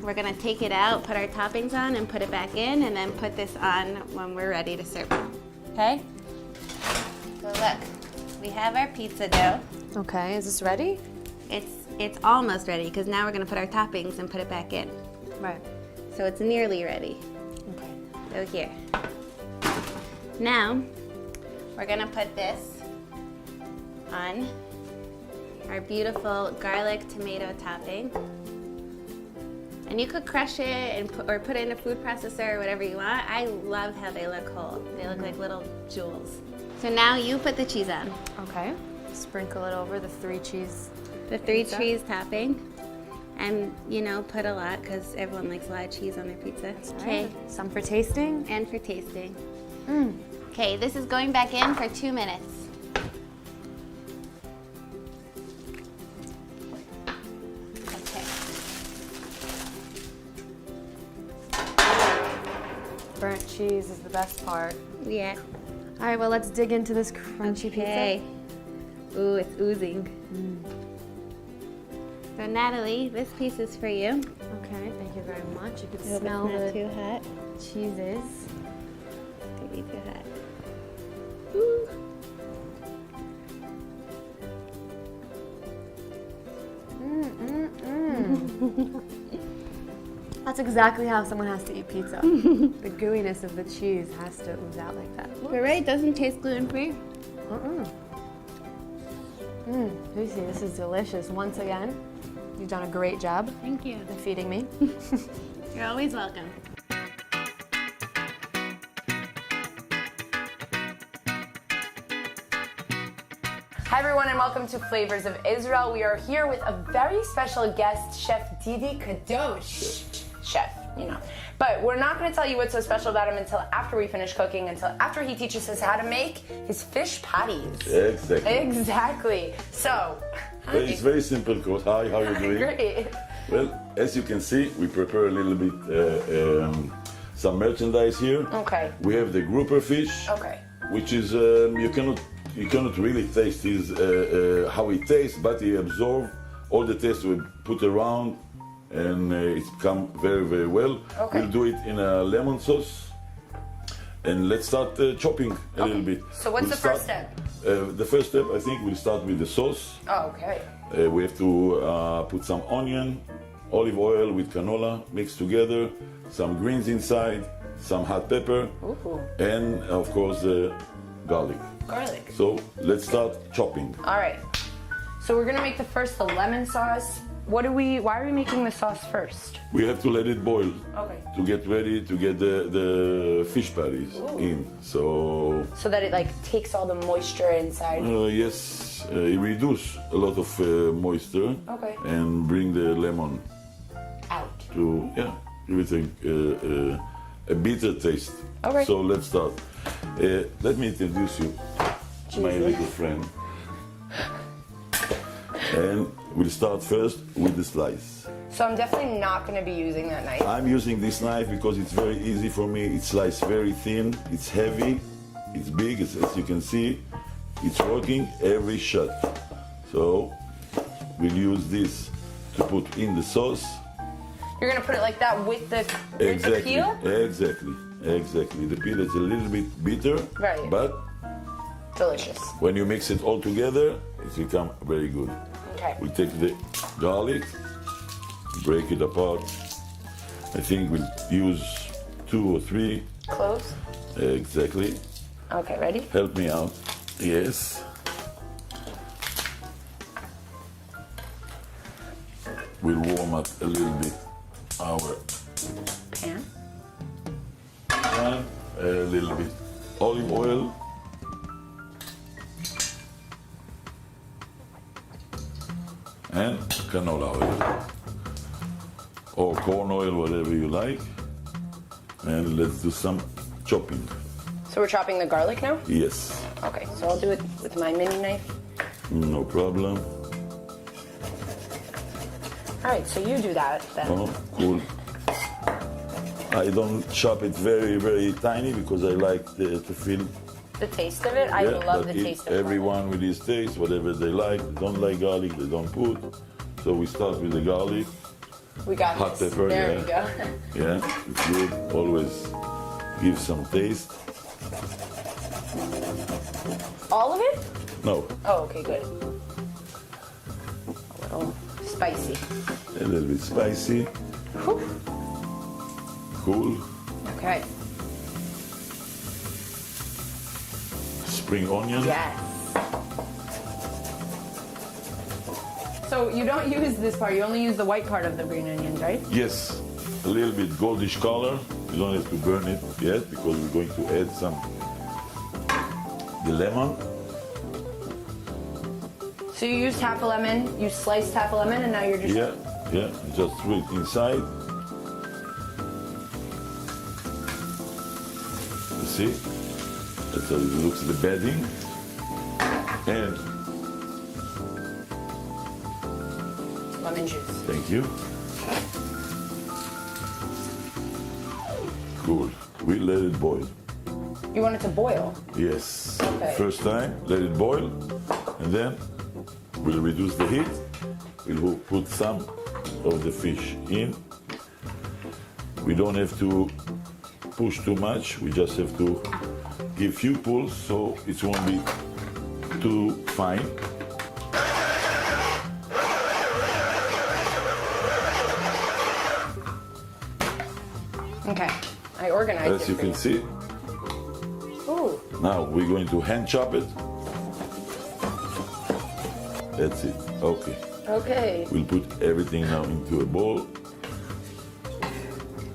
we're gonna take it out, put our toppings on, and put it back in, and then put this on when we're ready to serve it. Okay? So look, we have our pizza dough. Okay, is this ready? It's almost ready, because now we're gonna put our toppings and put it back in. Right. So it's nearly ready. Okay. So here. Now, we're gonna put this on our beautiful garlic tomato topping. And you could crush it and or put it in a food processor or whatever you want. I love how they look whole. They look like little jewels. So now you put the cheese on. Okay. Sprinkle it over the 3 cheese. The 3 pizza. cheese topping. And, you know, put a lot because everyone likes a lot of cheese on their pizza. Okay. Right. Some for tasting. And for tasting. Okay, this is going back in for 2 minutes. Burnt cheese is the best part. Yeah. All right, well, let's dig into this crunchy Okay. pizza. Ooh, it's oozing. So Natalie, this piece is for you. Okay, thank you very much. You can I hope smell it's not the too hot. cheeses. Could be too hot. That's exactly how someone has to eat pizza. The gooiness of the cheese has to ooze out like that. You're right, it doesn't taste gluten-free. Lucy, this is delicious. Once again, you've done a great job. Thank you. In feeding me. You're always welcome. Hi everyone and welcome to Flavors of Israel. We are here with a very special guest, Chef Didi Kadosh. Chef, you know. But we're not going to tell you what's so special about him until after we finish cooking, until after he teaches us how to make his fish patties. Exactly. Exactly. So, hi. It's very simple, Coach. Hi, how are you doing? Great. Well, as you can see, we prepare a little bit some merchandise here. Okay. We have the grouper fish, Okay. which is you cannot really taste his, how it tastes, but he absorbs all the taste we put around, and it's come very, very well. Okay. We'll do it in a lemon sauce, and let's start chopping a little bit. So what's the first step? The first step, I think, we'll start with the sauce. Oh, okay. We have to put some onion, olive oil with canola mixed together, some greens inside, some hot pepper, Ooh. and of course garlic. Garlic. So let's start chopping. All right. So we're gonna make the lemon sauce. Why are we making the sauce first? We have to let it boil Okay. to get ready to get the fish patties in. So So that it like takes all the moisture inside. yes, it reduces a lot of moisture Okay. and bring the lemon Out. to give it a bitter taste. Okay. So let's start. Let me introduce you to my Jesus. little friend. And we'll start first with the slice. So I'm definitely not going to be using that knife. I'm using this knife because it's very easy for me. It's sliced very thin, it's heavy, it's big, as you can see. It's working every shot. So we'll use this to put in the sauce. You're going to put it like that with the peel? Exactly. The peel is a little bit bitter, right, but delicious. When you mix it all together, it becomes very good. Okay. We take the garlic, break it apart. I think we'll use 2 or 3 cloves. Exactly. Okay, ready? Help me out. Yes. We'll warm up a little bit our pan. A little bit olive oil. And canola oil. Or corn oil, whatever you like. And let's do some chopping. So we're chopping the garlic now? Yes. Okay, so I'll do it with my mini knife. No problem. All right, so you do that then. Oh, cool. I don't chop it very, very tiny because I like to feel. The taste of it? I love the taste of it. Everyone with his taste, whatever they like. They don't like garlic, they don't put. So we start with the garlic. We got hot this. pepper. There Yeah. we go. Yeah, it's good. Always give some taste. All of it? No, Oh, okay, good. A little spicy. a little bit spicy. Whew. Cool. Okay. Spring onion. Yes. So you don't use this part, you only use the white part of the green onions, right? Yes, a little bit goldish color. You don't have to burn it yet because we're going to add some the lemon. So you used half a lemon, you sliced half a lemon, and now you're just... Yeah, just throw it inside. You see? That's how it looks, the bedding. And lemon juice. thank you. Cool. We let it boil. You want it to boil? Yes. Okay. First time, let it boil, and then we'll reduce the heat. We'll put some of the fish in. We don't have to push too much. We just have to give few pulls so it won't be too fine. Okay, I organized it As you for can see. Ooh. Now we're going to hand chop it. That's it. Okay. Okay. We'll put everything now into a bowl.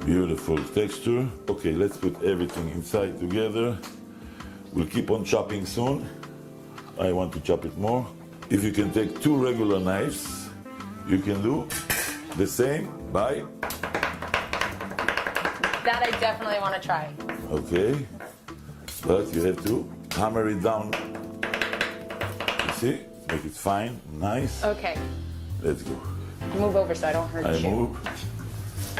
Beautiful texture. Okay, let's put everything inside together. We'll keep on chopping soon. I want to chop it more. If you can take 2 regular knives, you can do the same by. That I definitely want to try. Okay. But you have to hammer it down. You see? Make it fine, nice. Okay. Let's go. Move over so I don't hurt I you. move.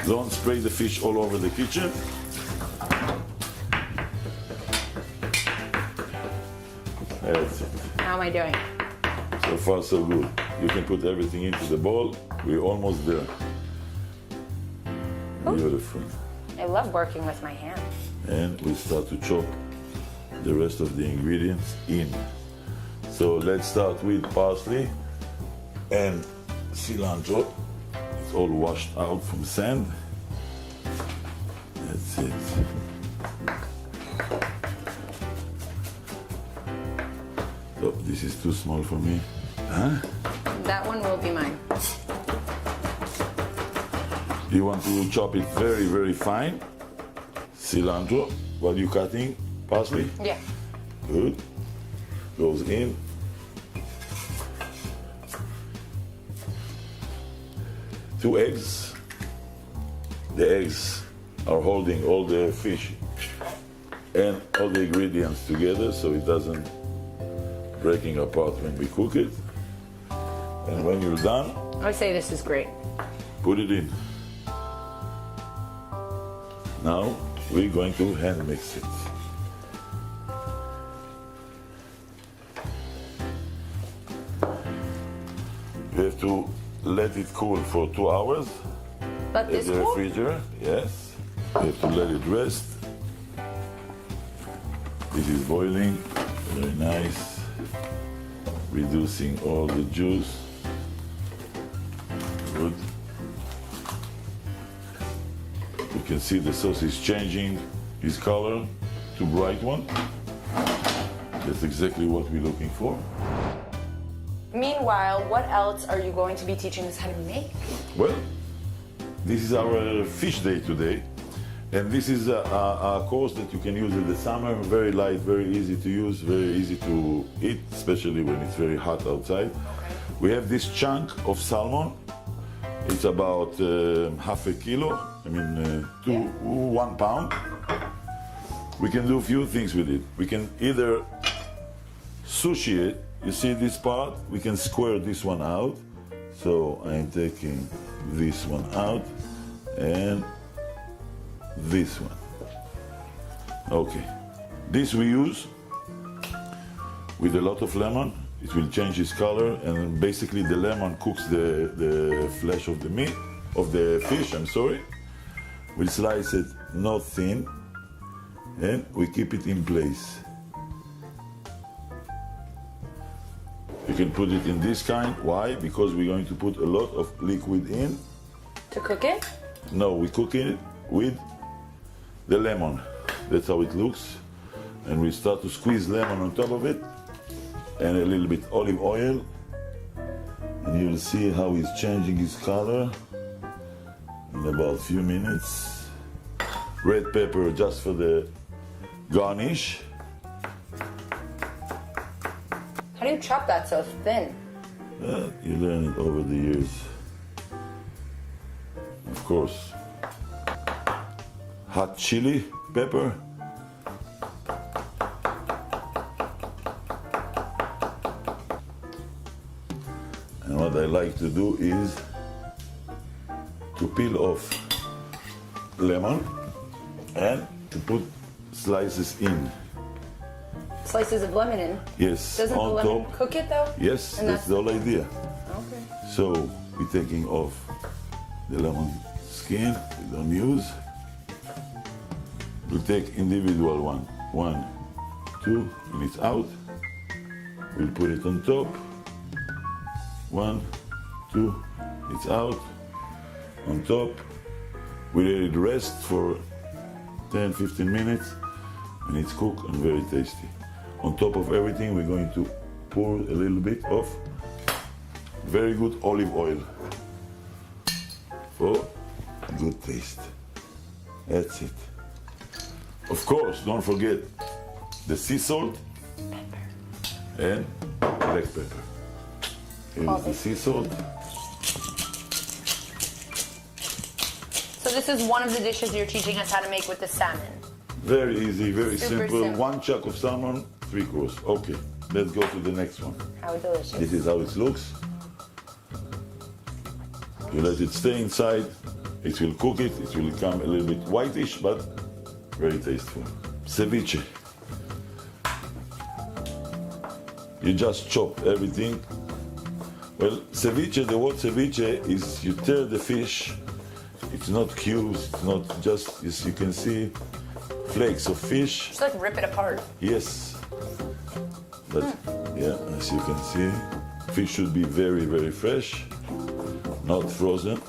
Don't spray the fish all over the kitchen. That's it. How am I doing? So far, so good. You can put everything into the bowl. We're almost there. Beautiful. I love working with my hands. And we start to chop the rest of the ingredients in. So let's start with parsley and cilantro. It's all washed out from sand. That's it. So this is too small for me. Huh? That one will be mine. You want to chop it very, very fine. Cilantro, while you're cutting parsley. Yeah. Good. Goes in. Two eggs. The eggs are holding all the fish and all the ingredients together so it doesn't breaking apart when we cook it. And when you're done, I say this is great. Put it in. Now we're going to hand mix it. You have to let it cool for 2 hours. Let this in the cool? refrigerator, yes. You have to let it rest. This is boiling, very nice. Reducing all the juice. Good. You can see the sauce is changing its color to bright one. That's exactly what we're looking for. Meanwhile, what else are you going to be teaching us how to make? Well, this is our fish day today. And this is a course that you can use in the summer. Very light, very easy to use, very easy to eat, especially when it's very hot outside. Okay. We have this chunk of salmon. It's about half a kilo, 1 pound. We can do a few things with it. We can either sushi it. You see this part? We can square this one out. So I'm taking this one out and this one. Okay. This we use with a lot of lemon. It will change its color, and basically the lemon cooks the flesh of the meat, of the fish, I'm sorry. We slice it not thin, and we keep it in place. You can put it in this kind. Why? Because we're going to put a lot of liquid in. To cook it? No, we cook it with the lemon. That's how it looks. And we start to squeeze lemon on top of it and a little bit olive oil. And you'll see how it's changing its color in about a few minutes. Red pepper just for the garnish. How do you chop that so thin? You learn it over the years. Of course. Hot chili pepper. And what I like to do is to peel off lemon and to put slices in. Slices of lemon in? Yes, Doesn't the on lemon top. cook it though? Yes, And that's the whole idea. Okay. So we're taking off the lemon skin, we don't use. We'll take individual one. 1, 2, and it's out. We'll put it on top. 1, 2, it's out. On top. We let it rest for 10, 15 minutes, and it's cooked and very tasty. On top of everything, we're going to pour a little bit of very good olive oil for good taste. That's it. Of course, don't forget the sea salt and black pepper. Here's the sea salt. So this is one of the dishes you're teaching us how to make with the salmon. Very easy, very Super simple. simple. 1 chunk of salmon, 3 course. Okay, let's go to the next one. How delicious. This is how it looks. You let it stay inside. It will cook it. It will become a little bit whitish, but very tasteful. Ceviche. You just chop everything. Well, ceviche, the word ceviche is you tear the fish. It's not cubes, it's not just, as you can see, flakes of fish. Just like rip it apart. Yes. But yeah, as you can see, fish should be very, very fresh, not frozen.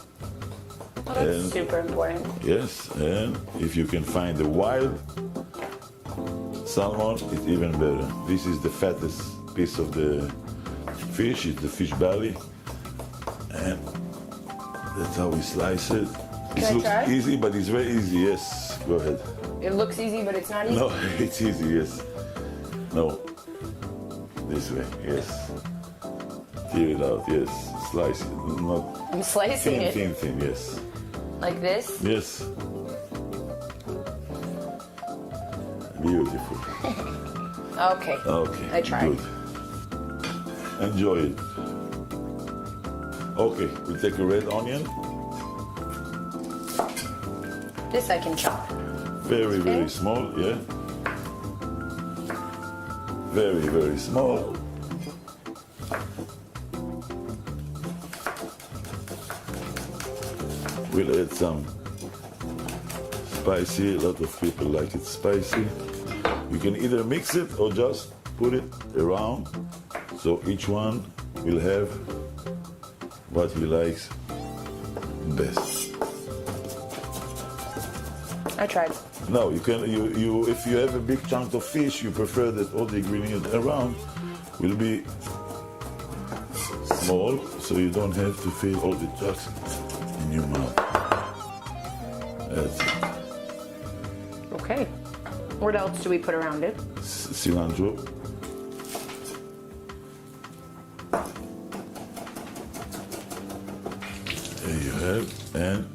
Oh, that's super important. Yes, and if you can find the wild salmon, it's even better. This is the fattest piece of the fish, it's the fish belly. And that's how we slice it. Can It I looks try? easy, but it's very easy, yes. Go ahead. It looks easy, but it's not easy. No, it's easy, yes. No. This way, yes. Tear it out, yes. Slice it. Not I'm slicing thin, it. Thin, thin, yes. Like this? Yes. Beautiful. Okay. Okay. I tried. Good. Enjoy it. Okay, we take a red onion. This I can chop. Very, very small, yeah. Very, very small. We'll add some spicy. A lot of people like it spicy. You can either mix it or just put it around, so each one will have what he likes best. I tried. No, you can. You if you have a big chunk of fish, you prefer that all the ingredients around will be small, so you don't have to feel all the chunks in your mouth. That's it. Okay. What else do we put around it? Cilantro. There you have, and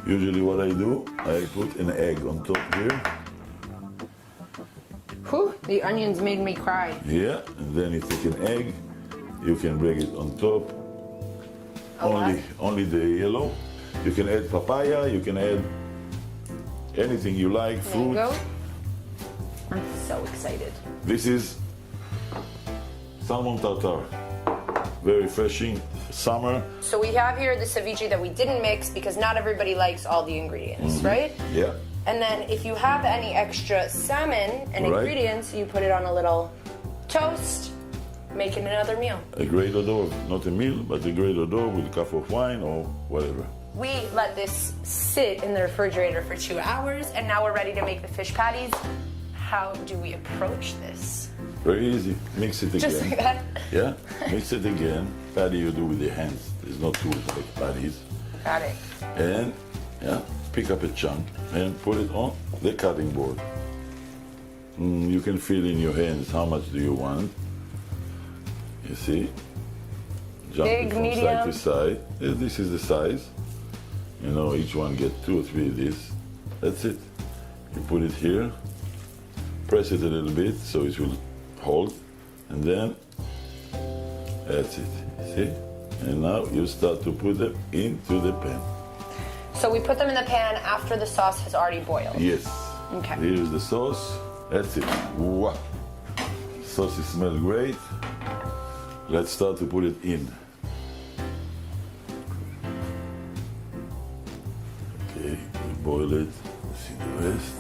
usually what I do, I put an egg on top here. Whew, the onions made me cry. Yeah, and then you take an egg, you can break it on top. Only the yellow. You can add papaya, you can add anything you like, fruit. Mango. I'm so excited. This is salmon tartare. Very refreshing, summer. So we have here the ceviche that we didn't mix because not everybody likes all the ingredients, right? Yeah. And then if you have any extra salmon and Right. ingredients, you put it on a little toast, making another meal. A great odor, not a meal, but a great odor with a cup of wine or whatever. We let this sit in the refrigerator for 2 hours, and now we're ready to make the fish patties. How do we approach this? Very easy. Mix it again. Just like that? Yeah, mix it again. Patty you do with your hands. There's no tools like patties. Got it. And yeah, pick up a chunk and put it on the cutting board. You can feel in your hands how much do you want. You see? Jump Big, it from medium. side to side. Yeah, this is the size. You know, each one get 2 or 3 of these. That's it. You put it here, press it a little bit so it will hold, and then that's it. See? And now you start to put them into the pan. So we put them in the pan after the sauce has already boiled. Yes. Okay. Here's the sauce. That's it. Wow. Sauce smells great. Let's start to put it in. Okay, we boil it. See the rest.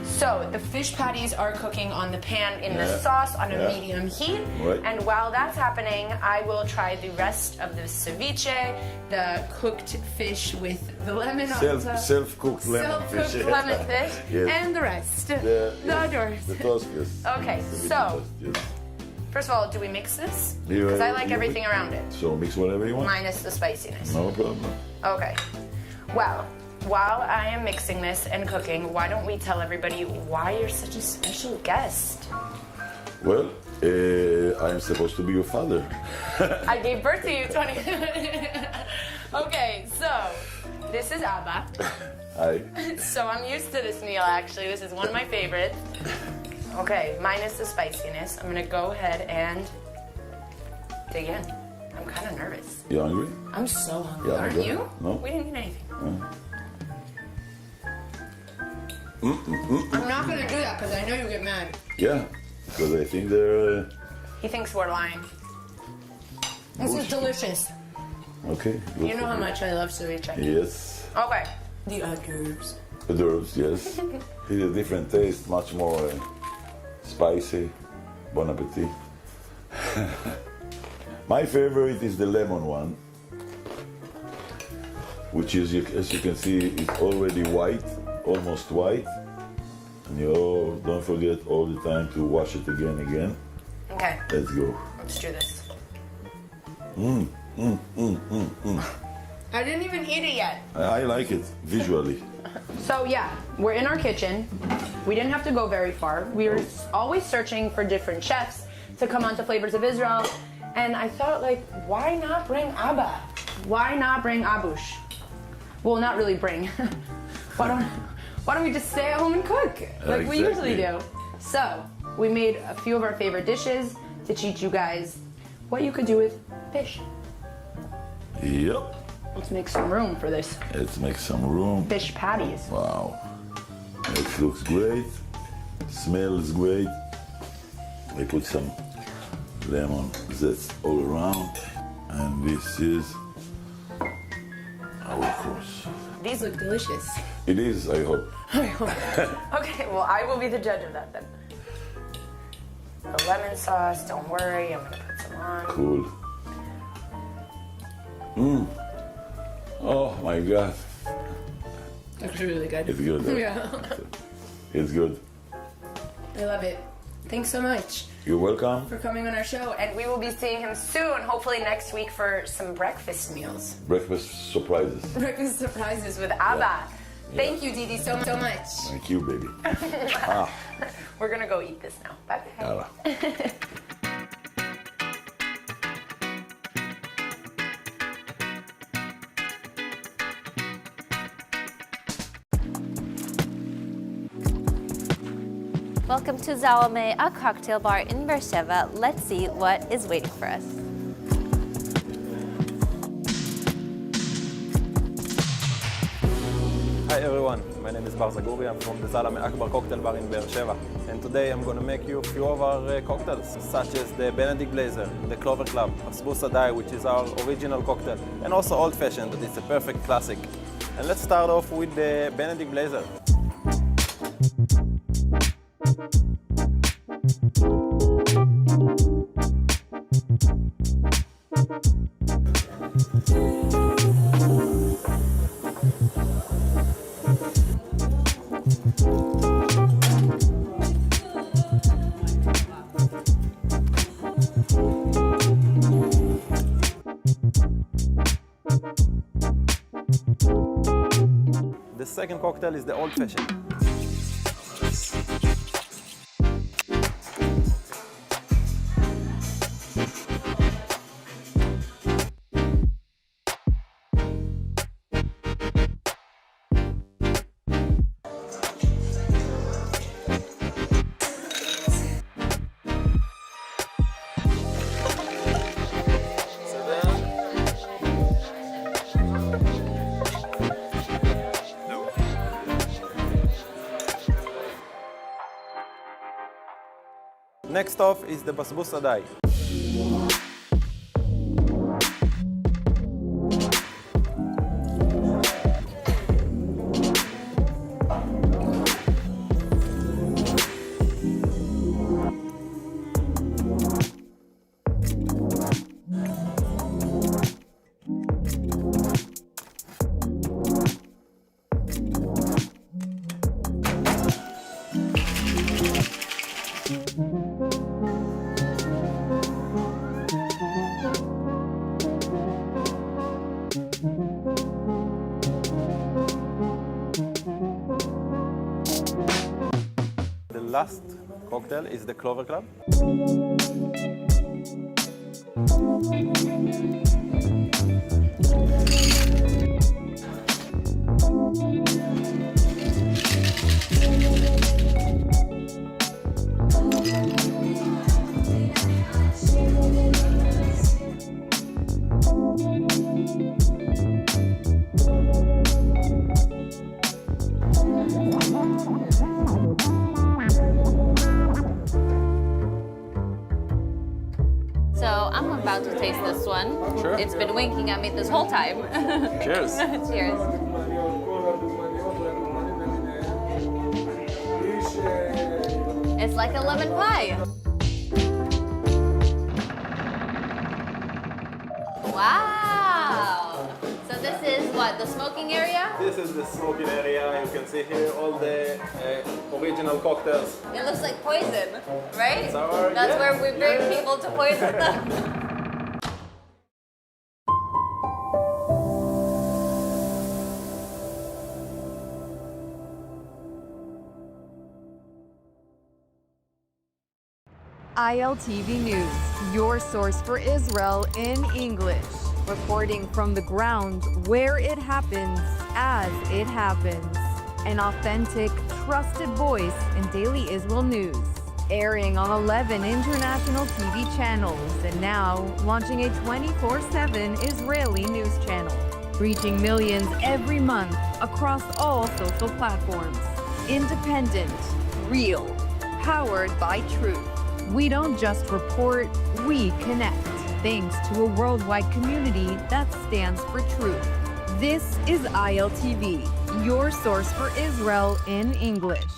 So the fish patties are cooking on the pan in the Yeah. sauce on a Yeah. medium heat. Right. And while that's happening, I will try the rest of the ceviche, the cooked fish with the lemon on top. Self-cooked lemon Self-cooked fish. lemon fish. Yes. And the rest. The others. The toast, yes. Okay, Ceviche so toast, yes. first of all, do we mix this? You- Because I like you- everything around it, So mix whatever you want. minus the spiciness. No problem. Okay. Well, while I am mixing this and cooking, why don't we tell everybody why you're such a special guest? Well, I'm supposed to be your father. I gave birth to you 20. Okay, so this is Abba. Hi. So I'm used to this meal actually. This is one of my favorites. Okay, minus the spiciness. I'm gonna go ahead and dig in. I'm kind of nervous. You hungry? I'm so hungry. Yeah, Aren't go you? ahead. No. We didn't eat anything. No. I'm not gonna do that because I know you get mad. Yeah, because I think they're He thinks we're lying. This is delicious. okay. good You know for how much I love ceviche. Yes. Okay. The hors d'oeuvres. The herbs, yes. It's a different taste, much more spicy. Bon appetit. My favorite is the lemon one, which is, as you can see, is already white, almost white. And you don't forget all the time to wash it again. Okay. Let's go. Let's do this. Mm. I didn't even eat it yet. I like it visually. So yeah, we're in our kitchen. We didn't have to go very far. We were always searching for different chefs to come on to Flavors of Israel. And I thought, like, why not bring Abba? Why not bring Abush? Well, not really bring. why don't we just stay at home and cook like we usually do? So we made a few of our favorite dishes to teach you guys what you could do with fish. Yep. Let's make some room for this. Let's make some room. Fish patties. Wow. It looks great. Smells great. I put some lemon zest all around. And this is our course. These look delicious. It is, I hope. Okay, well, I will be the judge of that then. The lemon sauce, don't worry, I'm gonna put some on. Cool. Oh my God. Actually really good. It's good. Huh? Yeah. It's good. I love it. Thanks so much You're welcome. for coming on our show. And we will be seeing him soon, hopefully next week for some breakfast meals. Breakfast surprises. Breakfast surprises with Abba. Thank you, Didi, so much. Thank you, baby. We're gonna go eat this now. Bye-bye. Yalla. Welcome to Zawame, a cocktail bar in Beersheba. Let's see what is waiting for us. Hi everyone, my name is Bar Zaguri. I'm from the Zalame Akbar Cocktail Bar in Beersheba. And today I'm going to make you a few of our cocktails, such as the Benedict Blazer, the Clover Club, Basbousa Dai, which is our original cocktail, and also Old Fashioned, that is a perfect classic. And let's start off with the Benedict Blazer. The second cocktail is the Old Fashioned. Next off is the Basbousa Dai. The last cocktail is the Clover Club. So I'm about to taste this one. Sure. It's been winking at me this whole time. Cheers. Cheers. It's like a lemon pie. Wow. So this is what, the smoking area? This is the smoking area. You can see here all the original cocktails. It looks like poison, right? That's That's where we bring people to poison them. ILTV News, your source for Israel in English. Reporting from the ground where it happens as it happens. an authentic, trusted voice in daily Israel news. Airing on 11 international TV channels and now launching a 24/7 Israeli news channel, reaching millions every month across all social platforms. Independent, real, powered by truth. We don't just report, we connect, thanks to a worldwide community that stands for truth. This is ILTV, your source for Israel in English.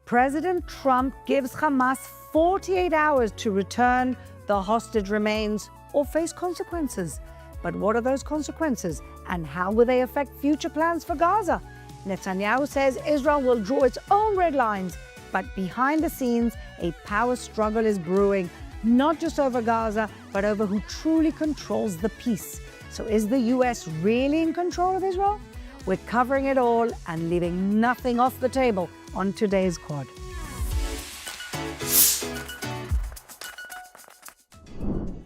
President Trump gives Hamas 48 hours to return the hostage remains or face consequences. But what are those consequences and how will they affect future plans for Gaza? Netanyahu says Israel will draw its own red lines, but behind the scenes, a power struggle is brewing, not just over Gaza, but over who truly controls the peace. So is the US really in control of Israel? We're covering it all and leaving nothing off the table on today's Quad.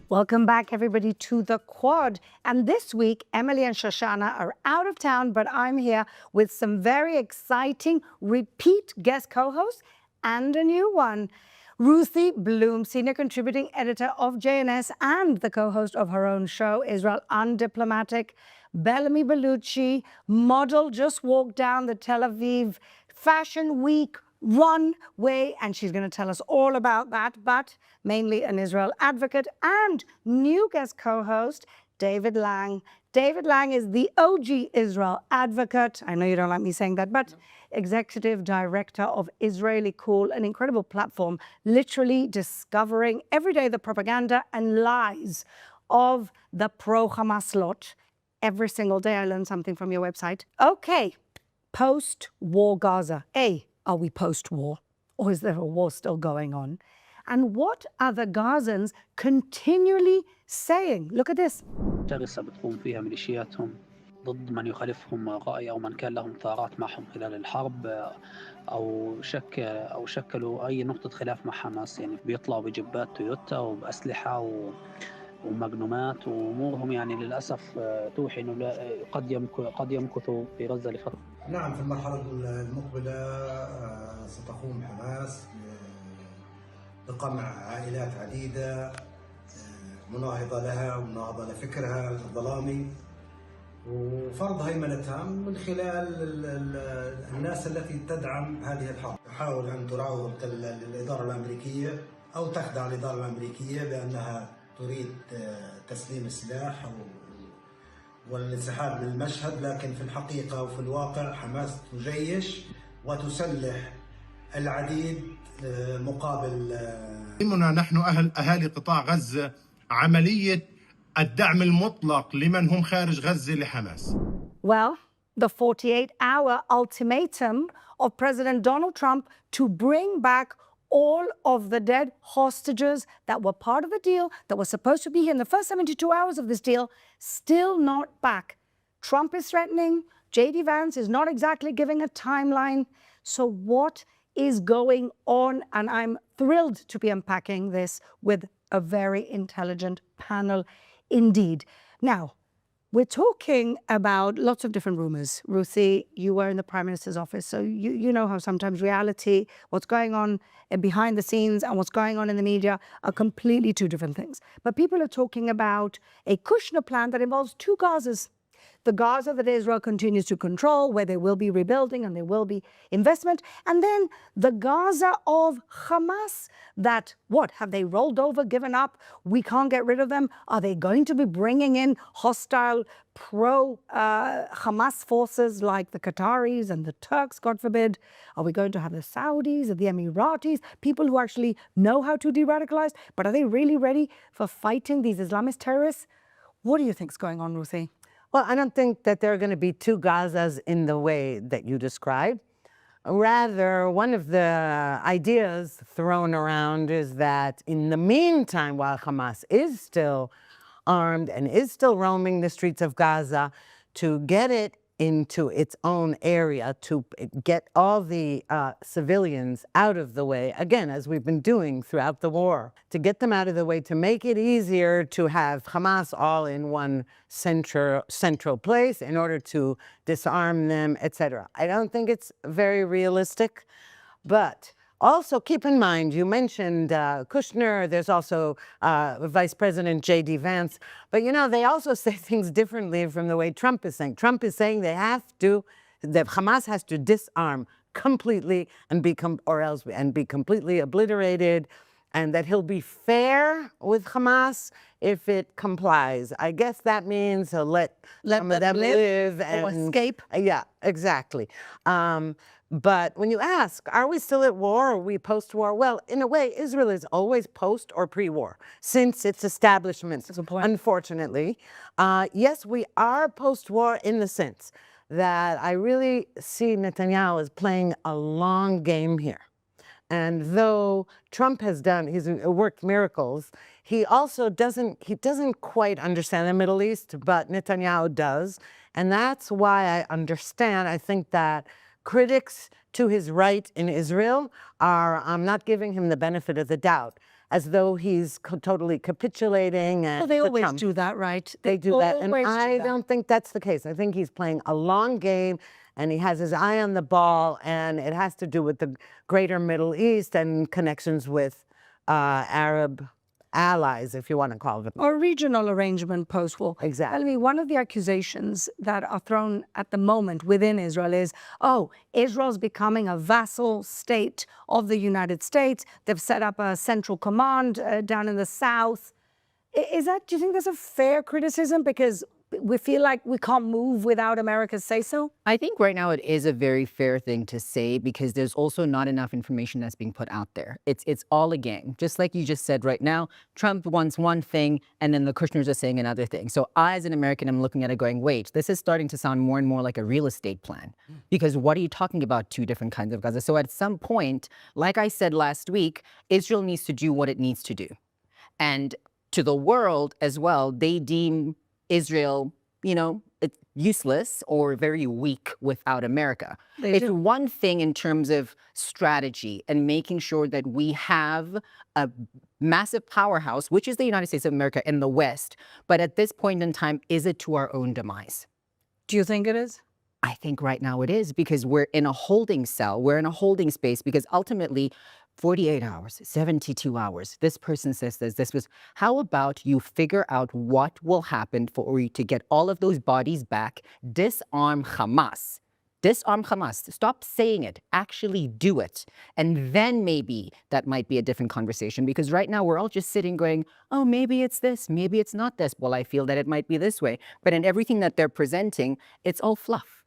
Welcome back, everybody, to the Quad. And this week, Emily and Shoshana are out of town, but I'm here with some very exciting repeat guest co-hosts and a new one. Ruthie Bloom, senior contributing editor of JNS and the co-host of her own show, Israel Undiplomatic. Bellamy Bellucci, model, just walked down the Tel Aviv Fashion Week runway, and she's going to tell us all about that, but mainly an Israel advocate and new guest co-host, David Lang. David Lang is the OG Israel advocate. I know you don't like me saying that, but executive director of Israeli Cool, an incredible platform, literally discovering every day the propaganda and lies of the pro-Hamas lot. Every single day I learn something from your website. Okay, post-war Gaza. Are we post-war? Or is there a war still going on? And what are the Gazans continually saying? Look at this. شرسة بتقوم فيها ميليشياتهم ضد من يخالفهم رأي أو من كان لهم ثارات معهم خلال الحرب أو شكلوا أي نقطة خلاف مع حماس، يعني بيطلعوا بجبات تويوتا وبأسلحة ومجنومات وأمورهم يعني للأسف توحي إنه قد يمكثوا في غزة لفترة. نعم، في المرحلة المقبلة ستقوم حماس بقمع عائلات عديدة مناهضة لها ومناهضة لفكرها الظلامي وفرض هيمنتها من خلال الناس التي تدعم هذه الحرب. تحاول أن تراوغ الإدارة الأمريكية أو تخدع الإدارة الأمريكية بأنها تريد تسليم السلاح والانسحاب من المشهد، لكن في الحقيقة وفي الواقع حماس تجيش وتسلح العديد مقابل. يهمنا نحن أهالي قطاع غزة عملية الدعم المطلق لمن هم خارج غزة لحماس. Well, the 48-hour ultimatum of President Donald Trump to bring back all of the dead hostages that were part of the deal, that were supposed to be here in the first 72 hours of this deal, still not back. Trump is threatening. J.D. Vance is not exactly giving a timeline. So what is going on? And I'm thrilled to be unpacking this with a very intelligent panel indeed. Now, we're talking about lots of different rumors. Ruthie, you were in the Prime Minister's office, so you know how sometimes reality, what's going on behind the scenes and what's going on in the media are completely two different things. But people are talking about a Kushner plan that involves two Gazas. The Gaza that Israel continues to control, where there will be rebuilding and there will be investment, and then the Gaza of Hamas that, what, have they rolled over, given up? We can't get rid of them. Are they going to be bringing in hostile pro-Hamas forces like the Qataris and the Turks, God forbid? Are we going to have the Saudis or the Emiratis, people who actually know how to de-radicalize? But are they really ready for fighting these Islamist terrorists? What do you think is going on, Ruthie? Well, I don't think that there are going to be two Gazas in the way that you described. Rather, one of the ideas thrown around is that in the meantime, while Hamas is still armed and is still roaming the streets of Gaza, to get it into its own area to get all the civilians out of the way, again, as we've been doing throughout the war, to get them out of the way, to make it easier to have Hamas all in one central place in order to disarm them, etc. I don't think it's very realistic, but also keep in mind, you mentioned Kushner, there's also Vice President J.D. Vance, but they also say things differently from the way Trump is saying. Trump is saying that Hamas has to disarm completely and be completely obliterated, and that he'll be fair with Hamas if it complies. I guess that means he'll let some of them live and escape. Yeah, exactly. But when you ask, are we still at war or are we post-war? Well, in a way, Israel is always post or pre-war since its establishment, unfortunately. Yes, we are post-war in the sense that I really see Netanyahu as playing a long game here. And though Trump he's worked miracles, he also doesn't quite understand the Middle East, but Netanyahu does. And that's why I think that critics to his right in Israel are not giving him the benefit of the doubt, as though he's totally capitulating. And they always do that, right? They do that, and I don't think that's the case. I think he's playing a long game, and he has his eye on the ball, and it has to do with the greater Middle East and connections with Arab allies, if you want to call them. Or regional arrangement post-war. Exactly. Tell me, one of the accusations that are thrown at the moment within Israel is, Israel's becoming a vassal state of the United States. They've set up a central command down in the south. Do you think that's a fair criticism? Because we feel like we can't move without America's say-so? I think right now it is a very fair thing to say because there's also not enough information that's being put out there. It's all a game. Just like you just said right now, Trump wants one thing and then the Kushners are saying another thing. So I, as an American, am looking at it going, wait, this is starting to sound more and more like a real estate plan. Because what are you talking about, two different kinds of Gaza? So at some point, like I said last week, Israel needs to do what it needs to do. And to the world as well, they deem Israel, it's useless or very weak without America. It's one thing in terms of strategy and making sure that we have a massive powerhouse, which is the United States of America in the West. But at this point in time, is it to our own demise? Do you think it is? I think right now it is because we're in a holding cell. We're in a holding space because ultimately 48 hours, 72 hours, this person says this was, how about you figure out what will happen for you to get all of those bodies back, disarm Hamas. Disarm Hamas. Stop saying it. Actually do it. And then maybe that might be a different conversation because right now we're all just sitting going, oh, maybe it's this, maybe it's not this. Well, I feel that it might be this way. But in everything that they're presenting, it's all fluff.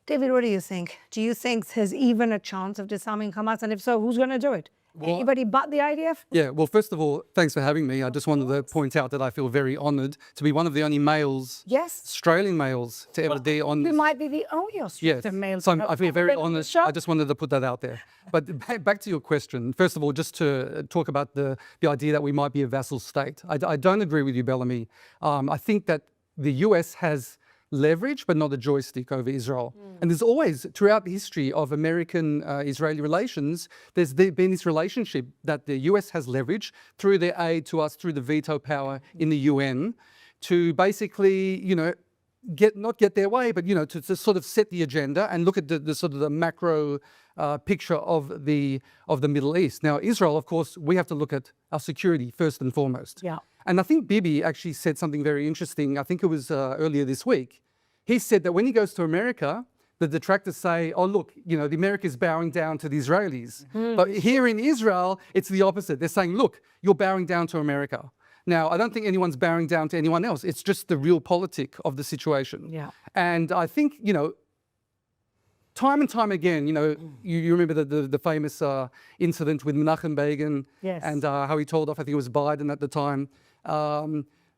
David, what do you think? Do you think there's even a chance of disarming Hamas? And if so, who's going to do it? Anybody but the IDF? Yeah, well, first of all, thanks for having me. I just wanted to point out that I feel very honoured to be one of the only males, Australian males, to ever be on. We might be the only Australian males. So I feel very honoured. I just wanted to put that out there. But back to your question. First of all, just to talk about the idea that we might be a vassal state. I don't agree with you, Bellamy. I think that the US has leverage, but not a joystick over Israel. And there's always, throughout the history of American-Israeli relations, there's been this relationship that the US has leveraged through their aid to us, through the veto power in the UN, to basically, not get their way, but, to sort of set the agenda and look at the sort of the macro picture of the Middle East. Now, Israel, of course, we have to look at our security first and foremost. Yeah. And I think Bibi actually said something very interesting. I think it was earlier this week. He said that when he goes to America, the detractors say, oh, look, the America is bowing down to the Israelis. But here in Israel, it's the opposite. They're saying, look, you're bowing down to America. Now, I don't think anyone's bowing down to anyone else. It's just the real politic of the situation. Yeah. And I think, time and time again, you remember the famous incident with Menachem Begin and how he told off, I think it was Biden at the time.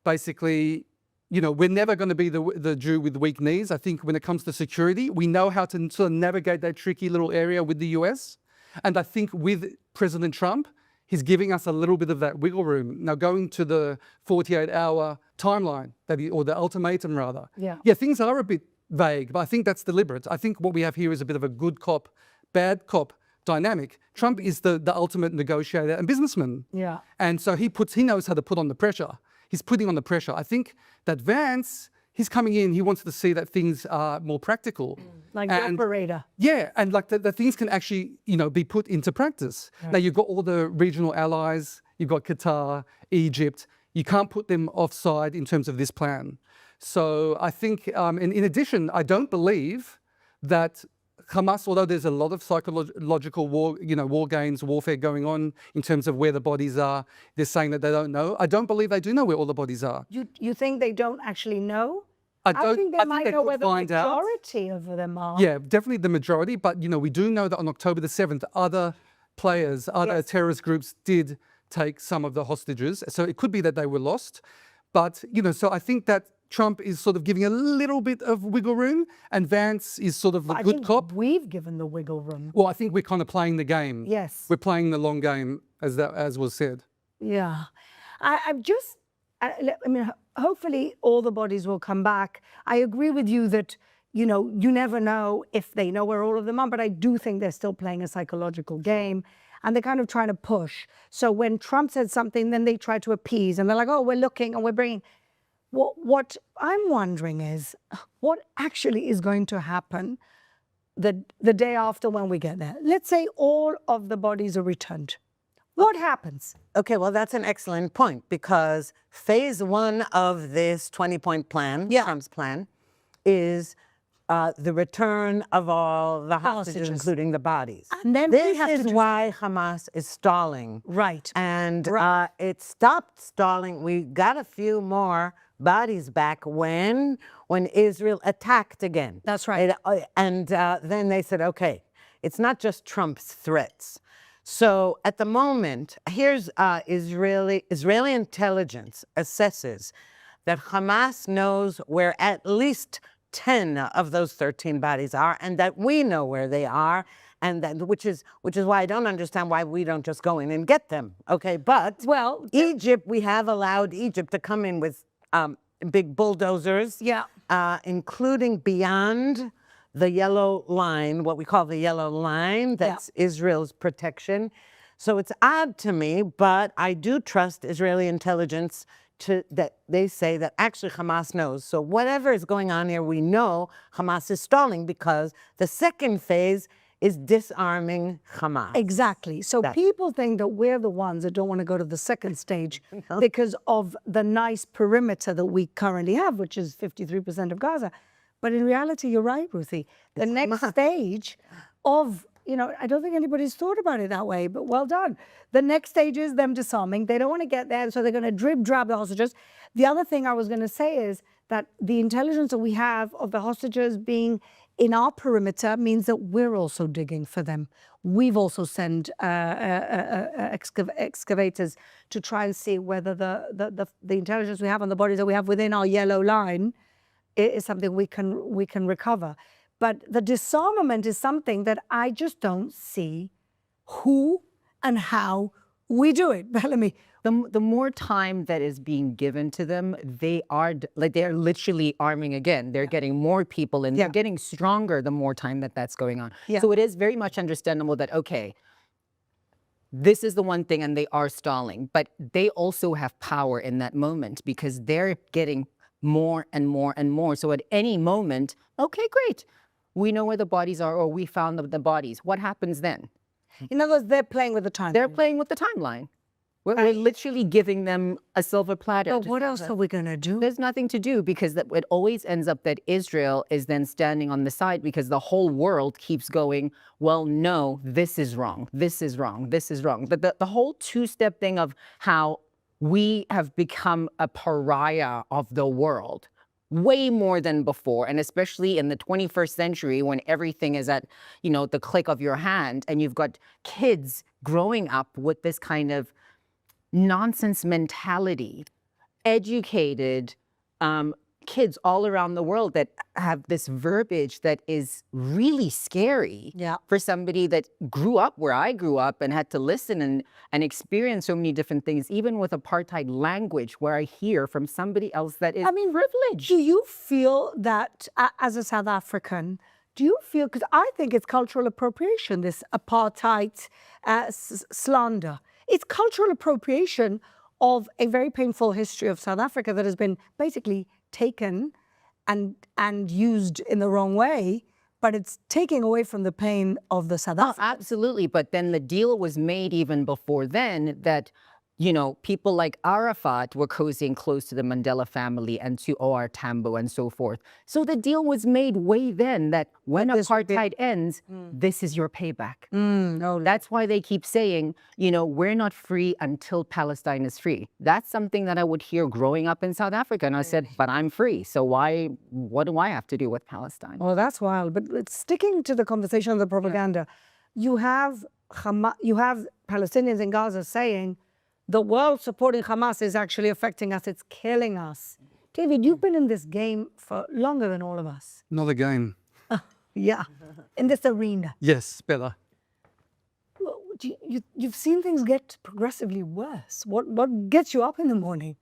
Basically, we're never going to be the Jew with weak knees. I think when it comes to security, we know how to sort of navigate that tricky little area with the US. And I think with President Trump, he's giving us a little bit of that wiggle room. Now, going to the 48-hour timeline, or the ultimatum rather. Yeah, things are a bit vague, but I think that's deliberate. I think what we have here is a bit of a good cop, bad cop dynamic. Trump is the ultimate negotiator and businessman. Yeah. And so he knows how to put on the pressure. He's putting on the pressure. I think that Vance, he's coming in, he wants to see that things are more practical. Like the operator. Yeah, and like the things can actually, be put into practice. Right. Now you've got all the regional allies, you've got Qatar, Egypt. You can't put them offside in terms of this plan. So I think, and in addition, I don't believe that Hamas, although there's a lot of psychological war games, warfare going on in terms of where the bodies are, they're saying that they don't know. I don't believe they do know where all the bodies are. You think they don't actually know? I think they might know where the find out. majority of them are. Yeah, definitely the majority. But, we do know that on October the 7th, other players, other terrorist groups did take some of the hostages. So it could be that they were lost. But, so I think that Trump is sort of giving a little bit of wiggle room and Vance is sort of the good cop. We've given the wiggle room. Well, I think we're kind of playing the game. Yes. We're playing the long game, as was said. Yeah. I mean, hopefully all the bodies will come back. I agree with you that, you never know if they know where all of them are, but I do think they're still playing a psychological game. And they're kind of trying to push. So when Trump said something, then they try to appease. And they're like, oh, we're looking and we're bringing. What I'm wondering is, what actually is going to happen the day after when we get there? Let's say all of the bodies are returned. What happens? Okay, well, that's an excellent point because phase one of this 20-point plan, Trump's plan, is the return of all the hostages, including the bodies. And then this is why Hamas is stalling. Right. And it stopped stalling. We got a few more bodies back when Israel attacked again. That's right. And then they said, okay, it's not just Trump's threats. So at the moment, here's Israeli intelligence assesses that Hamas knows where at least 10 of those 13 bodies are, and that we know where they are, and that which is why I don't understand why we don't just go in and get them. Okay, but Egypt, we have allowed Egypt to come in with big bulldozers, including beyond the yellow line, what we call the yellow line, that's Israel's protection. So it's odd to me, but I do trust Israeli intelligence that they say that actually Hamas knows. So whatever is going on here, we know Hamas is stalling because the second phase is disarming Hamas. Exactly. So people think that we're the ones that don't want to go to the second stage because of the nice perimeter that we currently have, which is 53% of Gaza. But in reality, you're right, Ruthie. The next stage of, I don't think anybody's thought about it that way, but well done. The next stage is them disarming. They don't want to get there, so they're going to drab the hostages. The other thing I was going to say is that the intelligence that we have of the hostages being in our perimeter means that we're also digging for them. We've also sent excavators to try and see whether the intelligence we have on the bodies that we have within our yellow line is something we can recover. But the disarmament is something that I just don't see who and how we do it. Bellamy. The more time that is being given to them, they're literally arming again. They're getting more people and they're getting stronger the more time that's going on. So it is very much understandable that, okay, this is the one thing and they are stalling, but they also have power in that moment because they're getting more and more and more. So at any moment, okay, great. We know where the bodies are or we found the bodies. What happens then? In other words, they're playing with the timeline. They're playing with the timeline. We're literally giving them a silver platter. But what else are we going to do? There's nothing to do because it always ends up that Israel is then standing on the side because the whole world keeps going, well, no, this is wrong, this is wrong, this is wrong. But the whole two-step thing of how we have become a pariah of the world way more than before, and especially in the 21st century when everything is at, the click of your hand and you've got kids growing up with this kind of nonsense mentality, educated kids all around the world that have this verbiage that is really scary for somebody that grew up where I grew up and had to listen and experience so many different things, even with apartheid language, where I hear from somebody else that is privileged. Do you feel that, as a South African, do you feel, because I think it's cultural appropriation, this apartheid slander. It's cultural appropriation of a very painful history of South Africa that has been basically taken and used in the wrong way, but it's taking away from the pain of the South Africans. Absolutely, but then the deal was made even before then that, you know, people like Arafat were cozying close to the Mandela family and to O.R. Tambo and so forth. So the deal was made way then that when apartheid ends, this is your payback. That's why they keep saying, you know, we're not free until Palestine is free. That's something that I would hear growing up in South Africa. And I said, but I'm free. So what do I have to do with Palestine? Well, that's wild. But sticking to the conversation of the propaganda, you have Palestinians in Gaza saying, the world supporting Hamas is actually affecting us. It's killing us. David, you've been in this game for longer than all of us. Not a game. Yeah, in this arena. Yes, better. You've seen things get progressively worse. What gets you up in the morning?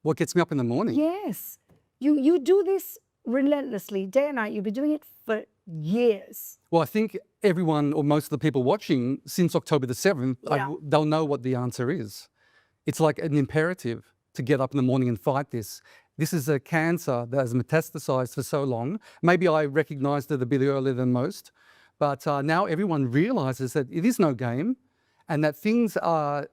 What gets me up in the morning? Yes. You do this relentlessly, day and night. You've been doing it for years. Well, I think everyone or most of the people watching since October the 7th, they'll know what the answer is. It's like an imperative to get up in the morning and fight this. This is a cancer that has metastasized for so long. Maybe I recognized it a bit earlier than most, but now everyone realizes that it is no game and that things are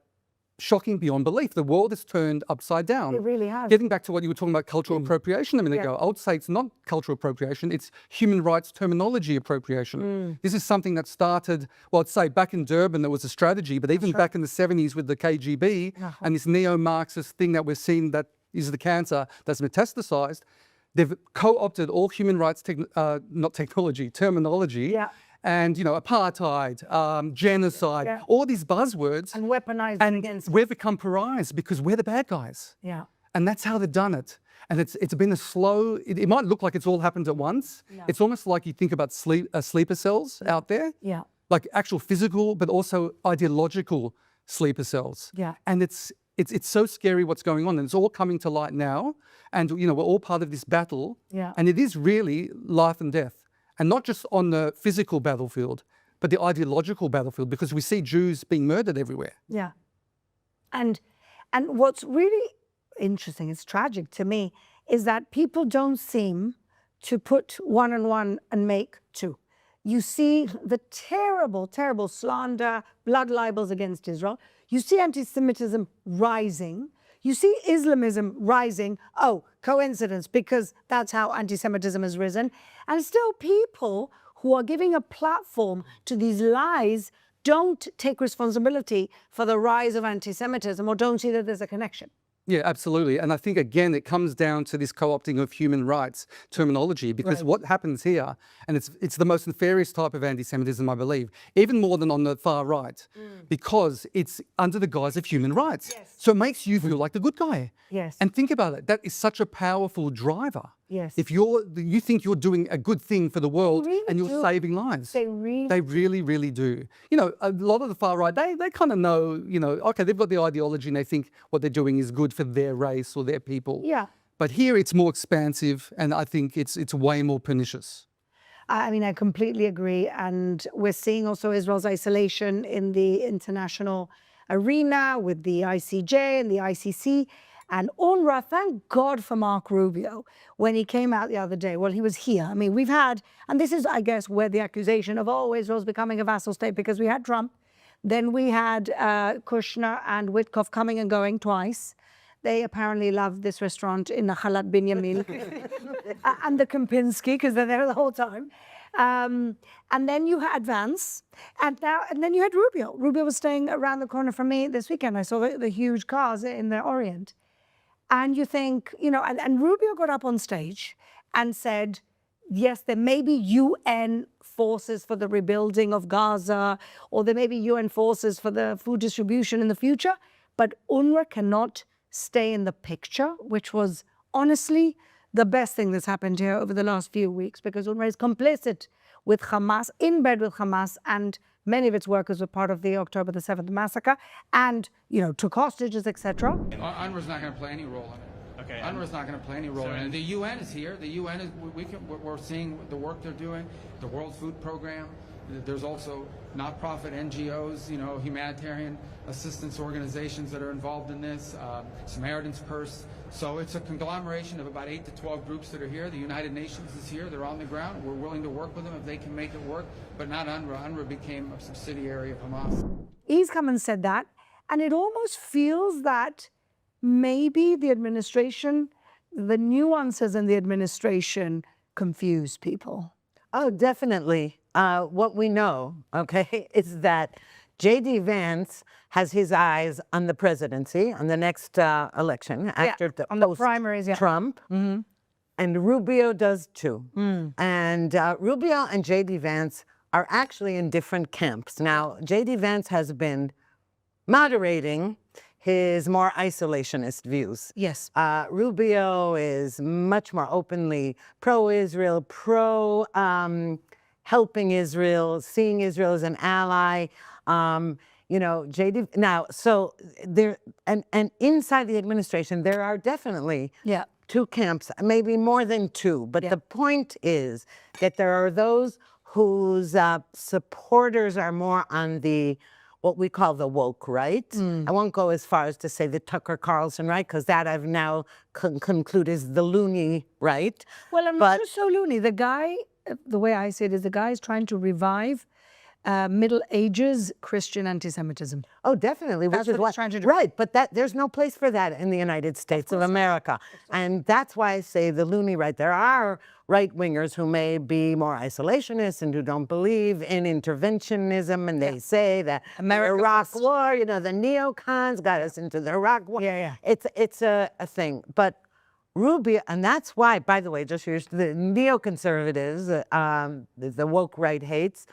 shocking beyond belief. The world is turned upside down. It really has. Getting back to what you were talking about cultural appropriation a minute ago, I would say it's not cultural appropriation, it's human rights terminology appropriation. This is something that started, well, I'd say back in Durban there was a strategy, but even back in the 70s with the KGB and this neo-Marxist thing that we're seeing that is the cancer that's metastasized, they've co-opted all human rights, terminology, and, you know, apartheid, genocide, all these buzzwords. And weaponized against. We've become pariahs because we're the bad guys. Yeah. And that's how they've done it. And it's been a slow, it might look like it's all happened at once. No. It's almost like you think about sleeper cells out there. Yeah. Like actual physical, but also ideological sleeper cells. Yeah. And it's so scary what's going on. And it's all coming to light now. And, you know, we're all part of this battle. Yeah. And it is really life and death. And not just on the physical battlefield, but the ideological battlefield, because we see Jews being murdered everywhere. Yeah. And what's really interesting, it's tragic to me, is that people don't seem to put one and one and make two. You see the terrible, terrible slander, blood libels against Israel. You see anti-Semitism rising. You see Islamism rising. Oh, coincidence, because that's how anti-Semitism has risen. And still people who are giving a platform to these lies don't take responsibility for the rise of anti-Semitism or don't see that there's a connection. Yeah, absolutely. And I think, again, it comes down to this co-opting of human rights terminology, because what happens here, and it's the most nefarious type of anti-Semitism, I believe, even more than on the far right, because it's under the guise of human rights. So it makes you feel like the good guy. Yes. And think about it. That is such a powerful driver. Yes. If you think you're doing a good thing for the world and you're saving lives. They really They really, really do. You know, a lot of the far right, they kind of know, you know, okay, they've got the ideology and they think what they're doing is good for their race or their people. Yeah. But here it's more expansive and I think it's way more pernicious. I mean, I completely agree. And we're seeing also Israel's isolation in the international arena with the ICJ and the ICC. And UNRWA, thank God for Mark Rubio when he came out the other day. Well, he was here. I mean, we've had, and this is, I guess, where the accusation of, oh, Israel's becoming a vassal state, because we had Trump. Then we had Kushner and Witkoff coming and going twice. They apparently love this restaurant in Nahalat Binyamin and the Kempinski, because they're there the whole time. And then you had Vance, and then you had Rubio. Rubio was staying around the corner from me this weekend. I saw the huge cars in the Orient. And you think, you know, and Rubio got up on stage and said, yes, there may be UN forces for the rebuilding of Gaza, or there may be UN forces for the food distribution in the future, but UNRWA cannot stay in the picture, which was honestly the best thing that's happened here over the last few weeks, because UNRWA is complicit with Hamas, in bed with Hamas, and many of its workers were part of the October the 7th massacre, and, took hostages, etc. UNRWA's not going to play any role in it. Okay. UNRWA's not going to play any role in it. The UN is here. The UN is. We're seeing the work they're doing. The World Food Program. There's also nonprofit NGOs, humanitarian assistance organizations that are involved in this. Samaritan's Purse. So it's a conglomeration of about 8 to 12 groups that are here. The United Nations is here. They're on the ground. We're willing to work with them if they can make it work, but not UNRWA. UNRWA became a subsidiary of Hamas. He's come and said that, and it almost feels that maybe the administration, the nuances in the administration confuse people. Oh, definitely. What we know, okay, is that J.D. Vance has his eyes on the presidency, on the next election, after on the primaries, Trump, and Rubio does too. And Rubio and J.D. Vance are actually in different camps. Now, J.D. Vance has been moderating his more isolationist views. Yes. Rubio is much more openly pro-Israel, helping Israel, seeing Israel as an ally. JD now, so there and inside the administration there are definitely two camps, maybe more than two, but the point is that there are those whose supporters are more on the what we call the woke right. I won't go as far as to say the Tucker Carlson right, because that I've now concluded is the loony right. Well, I'm not so loony. The guy, the way I see it, is the guy is trying to revive Middle Ages Christian anti-Semitism. Oh, definitely. That's what he's trying to do. Right, but there's no place for that in the United States of America. And that's why I say the loony right. There are right-wingers who may be more isolationist and who don't believe in interventionism, and they say that the Iraq War, the neocons got us into the Iraq War. It's a thing. But Rubio, and that's why, by the way, just here's the neoconservatives, the woke right hates,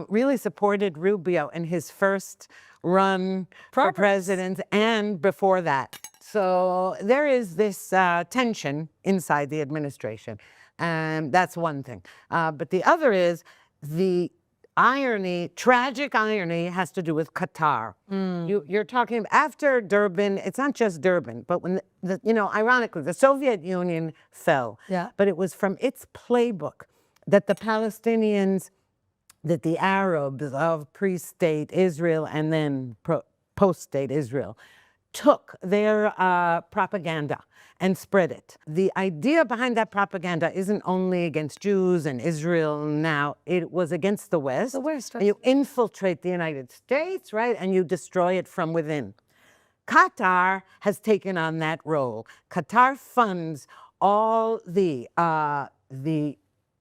really supported Rubio in his first run for president and before that. So there is this tension inside the administration, and that's one thing. But the other is the irony, tragic irony, has to do with Qatar. You're talking after Durban. It's not just Durban, but when ironically, the Soviet Union fell. But it was from its playbook that the Palestinians, that the Arabs of pre-state Israel and then post-state Israel took their propaganda and spread it. The idea behind that propaganda isn't only against Jews and Israel now, it was against the West. The West. And you infiltrate the United States, right, and you destroy it from within. Qatar has taken on that role. Qatar funds all the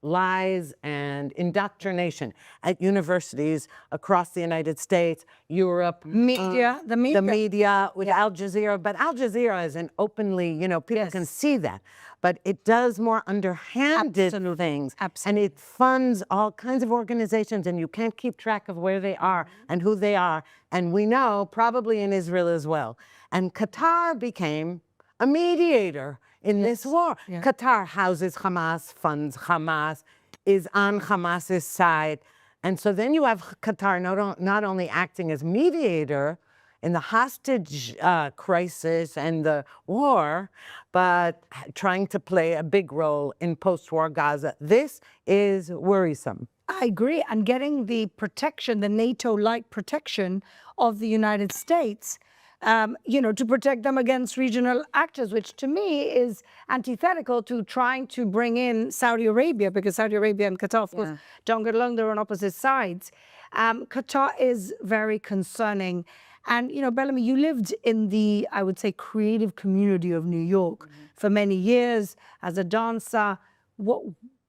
lies and indoctrination at universities across the United States, Europe. The media with Al Jazeera. But Al Jazeera is an openly, people can see that. But it does more underhanded things. And it funds all kinds of organizations, and you can't keep track of where they are and who they are. And we know, probably in Israel as well. And Qatar became a mediator in this war. Qatar houses Hamas, funds Hamas, is on Hamas's side. And so then you have Qatar not only acting as mediator in the hostage crisis and the war, but trying to play a big role in post-war Gaza. This is worrisome. I agree. And getting the protection, the NATO-like protection of the United States, to protect them against regional actors, which to me is antithetical to trying to bring in Saudi Arabia, because Saudi Arabia and Qatar, of course, don't get along. They're on opposite sides. Qatar is very concerning. And, Bellamy, you lived in the, I would say, creative community of New York for many years as a dancer.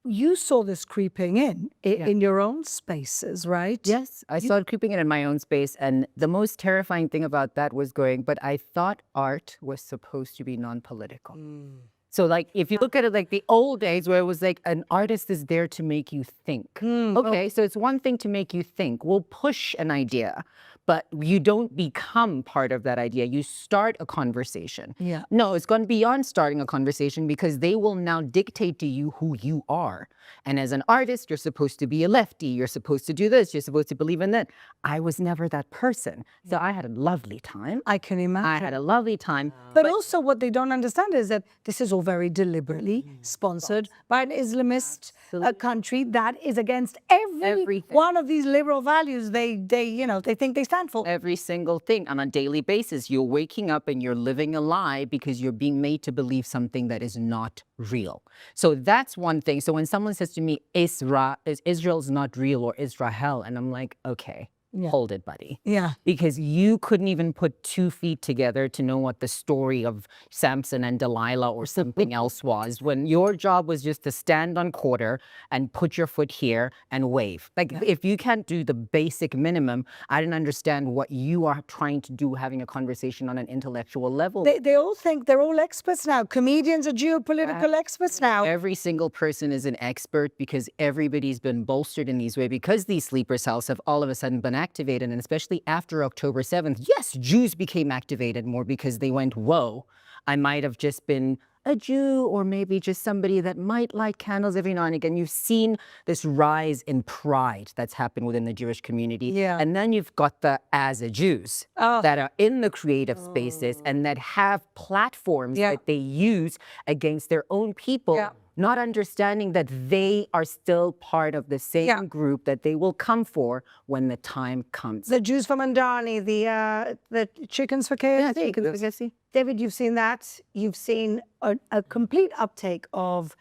You saw this creeping in your own spaces, right? Yes, I saw it creeping in my own space. And the most terrifying thing about that was but I thought art was supposed to be non-political. So if you look at it like the old days where it was like an artist is there to make you think. Okay, so it's one thing to make you think. We'll push an idea. but you don't become part of that idea. You start a conversation. Yeah. No, it's gone beyond starting a conversation because they will now dictate to you who you are. And as an artist, you're supposed to be a lefty. You're supposed to do this. You're supposed to believe in that. I was never that person. So I had a lovely time. I can imagine. I had a lovely time. But also what they don't understand is that this is all very deliberately sponsored by an Islamist country that is against every one of these liberal values they think they stand for. Every single thing on a daily basis. You're waking up and you're living a lie because you're being made to believe something that is not real. So that's one thing. So when someone says to me, Israel's not real or Israel, and I'm like, okay. Yeah. Hold it, buddy. Yeah. Because you couldn't even put 2 feet together to know what the story of Samson and Delilah or something else was, when your job was just to stand on quarter and put your foot here and wave. Like, if you can't do the basic minimum, I don't understand what you are trying to do having a conversation on an intellectual level. They all think they're all experts now. Comedians are geopolitical experts now. Every single person is an expert because everybody's been bolstered in these ways, because these sleeper cells have all of a sudden been activated, and especially after October 7th, yes, Jews became activated more because they went, whoa, I might have just been a Jew or maybe just somebody that might light candles every now and again. You've seen this rise in pride that's happened within the Jewish community. Yeah. And then you've got the as a Jews that are in the creative spaces and that have platforms that they use against their own people. Not understanding that they are still part of the same group that they will come for when the time comes. The Jews from Andani, the chickens for KFC. Yeah, chickens for KFC. David, you've seen that. You've seen a complete uptake of,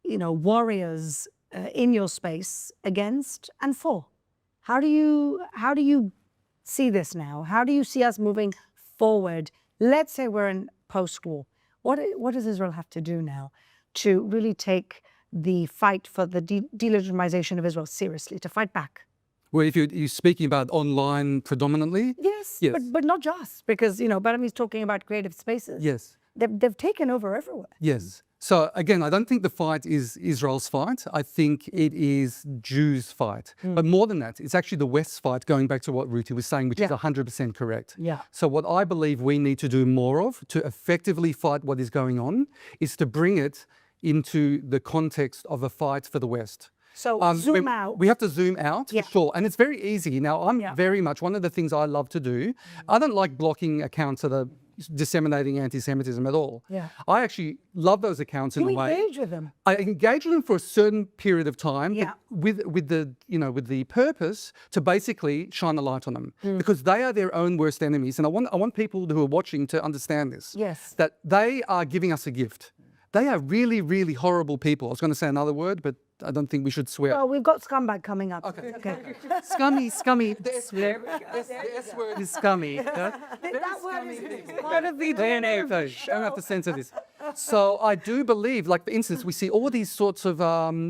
warriors in your space against and for. How do you see this now? How do you see us moving forward? Let's say we're in post-war. What does Israel have to do now to really take the fight for the delegitimization of Israel seriously, to fight back? Well, if you're speaking about online predominantly? Yes. But not just, because, Barami's talking about creative spaces. Yes. They've taken over everywhere. Yes. So again, I don't think the fight is Israel's fight. I think it is Jews' fight. But more than that, it's actually the West's fight, going back to what Ruti was saying, which is 100% correct. Yeah. So what I believe we need to do more of to effectively fight what is going on is to bring it into the context of a fight for the West. So zoom out. We have to zoom out, for sure. And it's very easy. Now, I'm very much, one of the things I love to do, I don't like blocking accounts that are disseminating anti-Semitism at all. Yeah. I actually love those accounts in a way. You engage with them. I engage with them for a certain period of time, but with the purpose to basically shine a light on them, because they are their own worst enemies. And I want people who are watching to understand this. Yes. That they are giving us a gift. They are really, really horrible people. I was going to say another word, but I don't think we should swear. Well, we've got scumbag coming up. Okay. Scummy. The S word is scummy. That word is part of the I don't have to censor this. So I do believe, like for instance, we see all these sorts of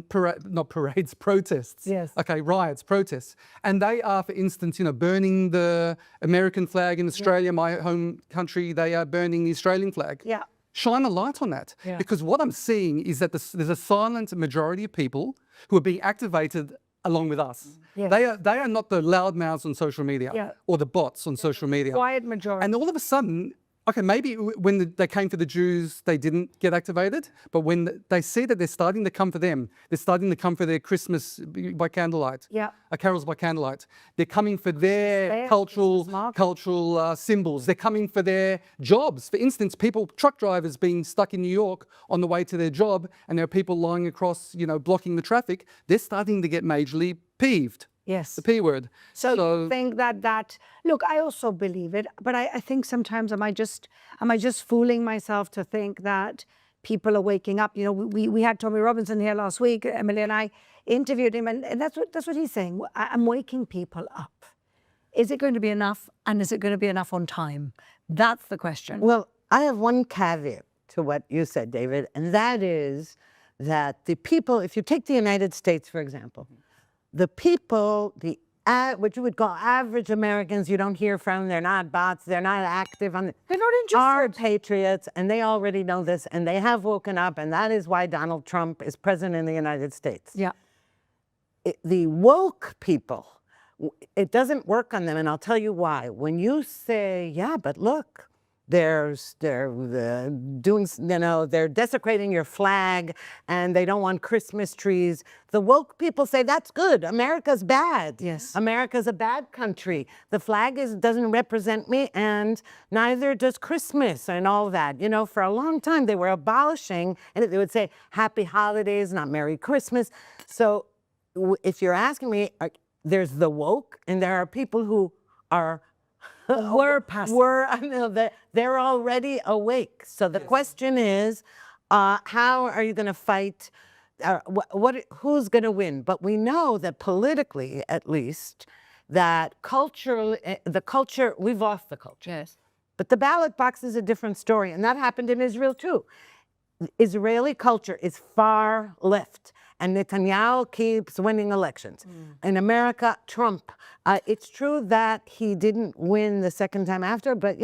protests. Yes. Okay, riots, protests, and they are, for instance, burning the American flag in Australia, my home country. They are burning the Australian flag. Yeah. Shine a light on that, because what I'm seeing is that there's a silent majority of people who are being activated along with us. Yes. They are not the loudmouths on social media or the bots on social media. Quiet majority. And all of a sudden, okay, maybe when they came for the Jews, they didn't get activated, but when they see that they're starting to come for them, they're starting to come for their Christmas by candlelight, carols by candlelight. They're coming for their cultural symbols. They're coming for their jobs. For instance, truck drivers being stuck in New York on the way to their job, and there are people lying across, blocking the traffic. They're starting to get majorly peeved. Yes. The P word. So you think that look, I also believe it, but I think sometimes am I just fooling myself to think that people are waking up? We had Tommy Robinson here last week. Emily and I interviewed him, and that's what he's saying. I'm waking people up. Is it going to be enough, and is it going to be enough on time? That's the question. Well, I have one caveat to what you said, David, and that is that the people, if you take the United States, for example, the people, what you would call average Americans, you don't hear from, they're not bots, they're not active, they're not interested. Are patriots, and they already know this, and they have woken up, and that is why Donald Trump is president of the United States. Yeah. The woke people It doesn't work on them, and I'll tell you why. When you say, yeah, but look, they're doing, they're desecrating your flag and they don't want Christmas trees. The woke people say that's good. America's bad. Yes. America's a bad country. The flag doesn't represent me, and neither does Christmas and all that. For a long time they were abolishing, and they would say Happy Holidays, not Merry Christmas. So if you're asking me, there's the woke, and there are people who are they're already awake. So the question is, how are you going to fight? Who's going to win? But we know that politically, at least, that the culture, we've lost the culture. Yes. But the ballot box is a different story, and that happened in Israel too. Israeli culture is far left, and Netanyahu keeps winning elections. In America, Trump. It's true that he didn't win the second time after, but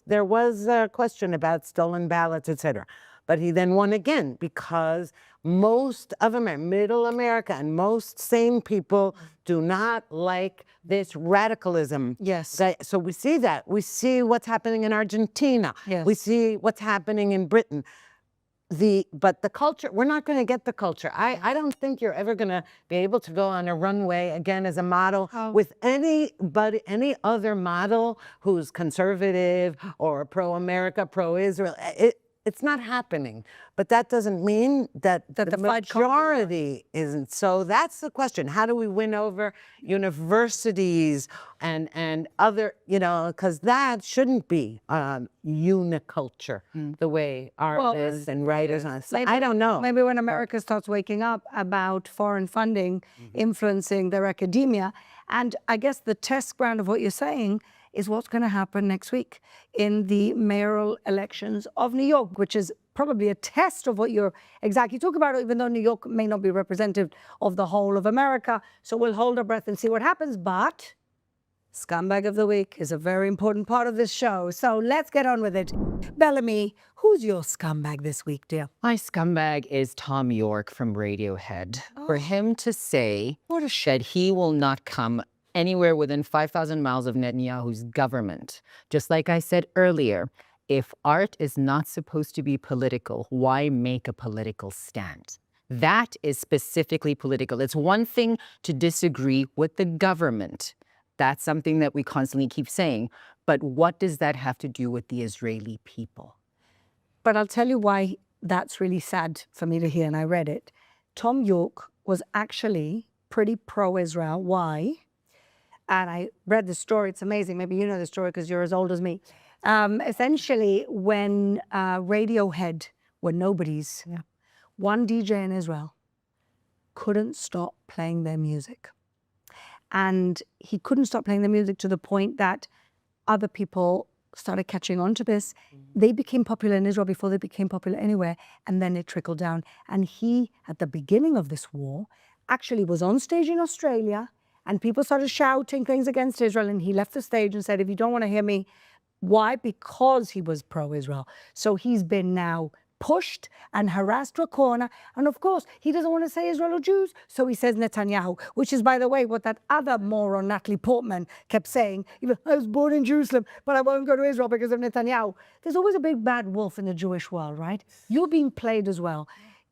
there was a question about stolen ballots, etc. But he then won again because most of Middle America and most sane people do not like this radicalism. Yes. So we see that. We see what's happening in Argentina. Yes. We see what's happening in Britain. But the culture, we're not going to get the culture. I don't think you're ever going to be able to go on a runway again as a model with any other model who's conservative or pro-America, pro-Israel. It's not happening. But that doesn't mean that the majority isn't. So that's the question. How do we win over universities and other, because that shouldn't be uniculture the way artists and writers. I don't know. Maybe when America starts waking up about foreign funding influencing their academia, and I guess the test ground of what you're saying is what's going to happen next week in the mayoral elections of New York, which is probably a test of what you're exactly talking about, even though New York may not be representative of the whole of America. So we'll hold our breath and see what happens. But Scumbag of the Week is a very important part of this show. So let's get on with it. Bellamy, who's your scumbag this week, dear? My scumbag is Tom York from Radiohead. For him to say that he will not come anywhere within 5,000 miles of Netanyahu's government. Just like I said earlier, if art is not supposed to be political, why make a political stand? That is specifically political. It's one thing to disagree with the government. That's something that we constantly keep saying. But what does that have to do with the Israeli people? But I'll tell you why that's really sad for me to hear, and I read it. Tom York was actually pretty pro-Israel. Why? And I read the story. It's amazing. Maybe you know the story because you're as old as me. Essentially, when Radiohead were nobodies, one DJ in Israel couldn't stop playing their music. And he couldn't stop playing their music to the point that other people started catching on to this. They became popular in Israel before they became popular anywhere, and then it trickled down. And he, at the beginning of this war, actually was on stage in Australia, and people started shouting things against Israel, and he left the stage and said, if you don't want to hear me, why? Because he was pro-Israel. So he's been now pushed and harassed to a corner. And of course, he doesn't want to say Israel or Jews, so he says Netanyahu, which is, by the way, what that other moron, Natalie Portman, kept saying. I was born in Jerusalem, but I won't go to Israel because of Netanyahu. There's always a big bad wolf in the Jewish world, right? You're being played as well.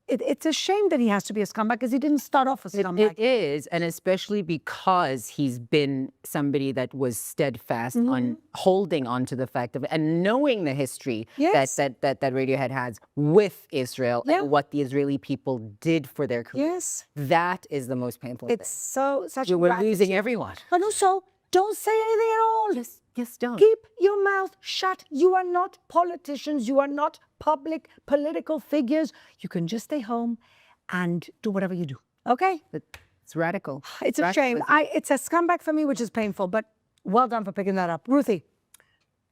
It's a shame that he has to be a scumbag because he didn't start off a scumbag. It is, and especially because he's been somebody that was steadfast on holding on to the fact of and knowing the history that Radiohead has with Israel and what the Israeli people did for their career. Yes. That is the most painful thing. It's such We're losing everyone. And also, don't say anything at all. Yes, don't. Keep your mouth shut. You are not politicians. You are not public political figures. You can just stay home and do whatever you do. Okay? It's radical. It's a shame. It's a scumbag for me, which is painful, but well done for picking that up. Ruthie.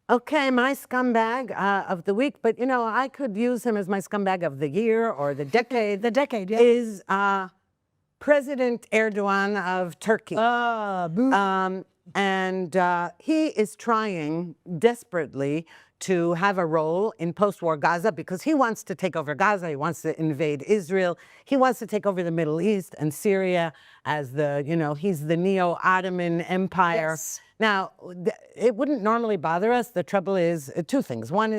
Okay, my scumbag of the week, but I could use him as my scumbag of the year or the decade. The decade, yeah. Is President Erdogan of Turkey. Boo. And he is trying desperately to have a role in post-war Gaza because he wants to take over Gaza. He wants to invade Israel. He wants to take over the Middle East and Syria as he's the Neo-Ottoman Empire. Yes. Now, it wouldn't normally bother us. The trouble is two things. One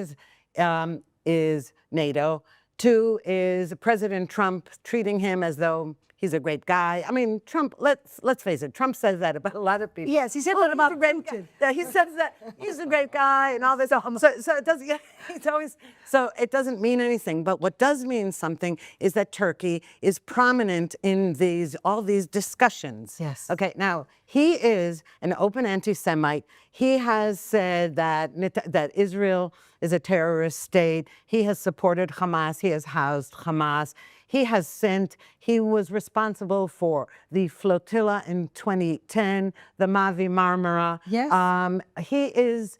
is NATO. Two is President Trump treating him as though he's a great guy. I mean, Trump, let's face it, Trump says that about a lot of people. Yes, he said that about Putin. Yeah, he says that he's a great guy and all this. So it doesn't. Yeah, it's always. So it doesn't mean anything. But what does mean something is that Turkey is prominent in all these discussions. Yes. Okay. Now he is an open anti-Semite. He has said that Israel is a terrorist state. He has supported Hamas. He has housed Hamas. He was responsible for the flotilla in 2010, the Mavi Marmara. Yes. He is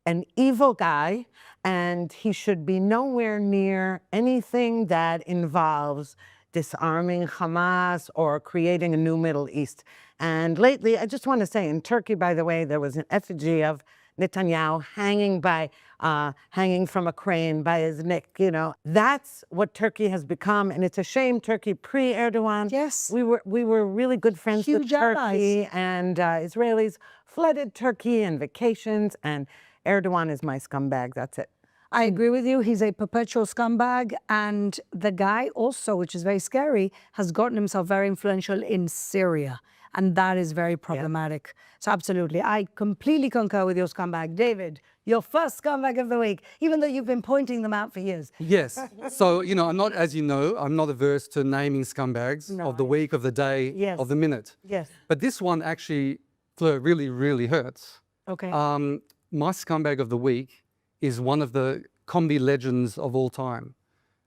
an evil guy, and he should be nowhere near anything that involves disarming Hamas or creating a new Middle East. And lately, I just want to say, in Turkey, by the way, there was an effigy of Netanyahu hanging from a crane by his neck. That's what Turkey has become, and it's a shame. Turkey pre-Erdogan, yes, we were really good friends with Turkey, and Israelis flooded Turkey in vacations, and Erdogan is my scumbag. That's it. I agree with you. He's a perpetual scumbag, and the guy also, which is very scary, has gotten himself very influential in Syria. And that is very problematic. Yeah. So absolutely, I completely concur with your scumbag. David, your first scumbag of the week, even though you've been pointing them out for years. Yes. So, I'm not averse to naming scumbags of the week, of the day, yes, of the minute. Yes. But this one actually, Fleur, really, really hurts. Okay. My scumbag of the week is one of the comedy legends of all time,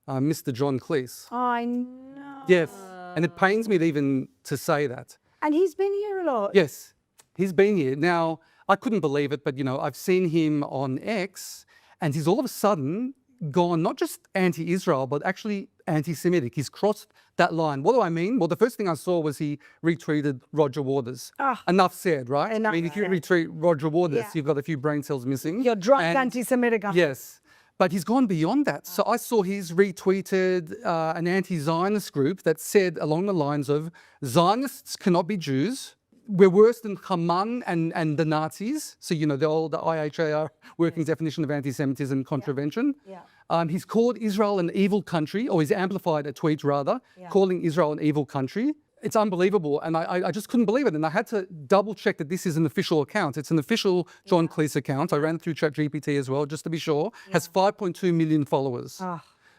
Mr. John Cleese. Oh, I know. Yes. And it pains me even to say that. And he's been here a lot. Yes, he's been here. Now, I couldn't believe it, but, I've seen him on X, and he's all of a sudden gone not just anti-Israel, but actually anti-Semitic. He's crossed that line. What do I mean? Well, the first thing I saw was he retweeted Roger Waters. Enough said, right? Enough if you retweet Roger Waters, you've got a few brain cells missing. You're drunk anti-Semitic. Yes. But he's gone beyond that. So I saw he's retweeted an anti-Zionist group that said along the lines of, Zionists cannot be Jews. We're worse than Haman and the Nazis. So, the old IHAR working definition of anti-Semitism contravention. Yeah. He's called Israel an evil country, or he's amplified a tweet rather, calling Israel an evil country. It's unbelievable, and I just couldn't believe it. And I had to double check that this is an official account. It's an official John Cleese account. I ran it through ChatGPT as well, just to be sure. Has 5.2 million followers.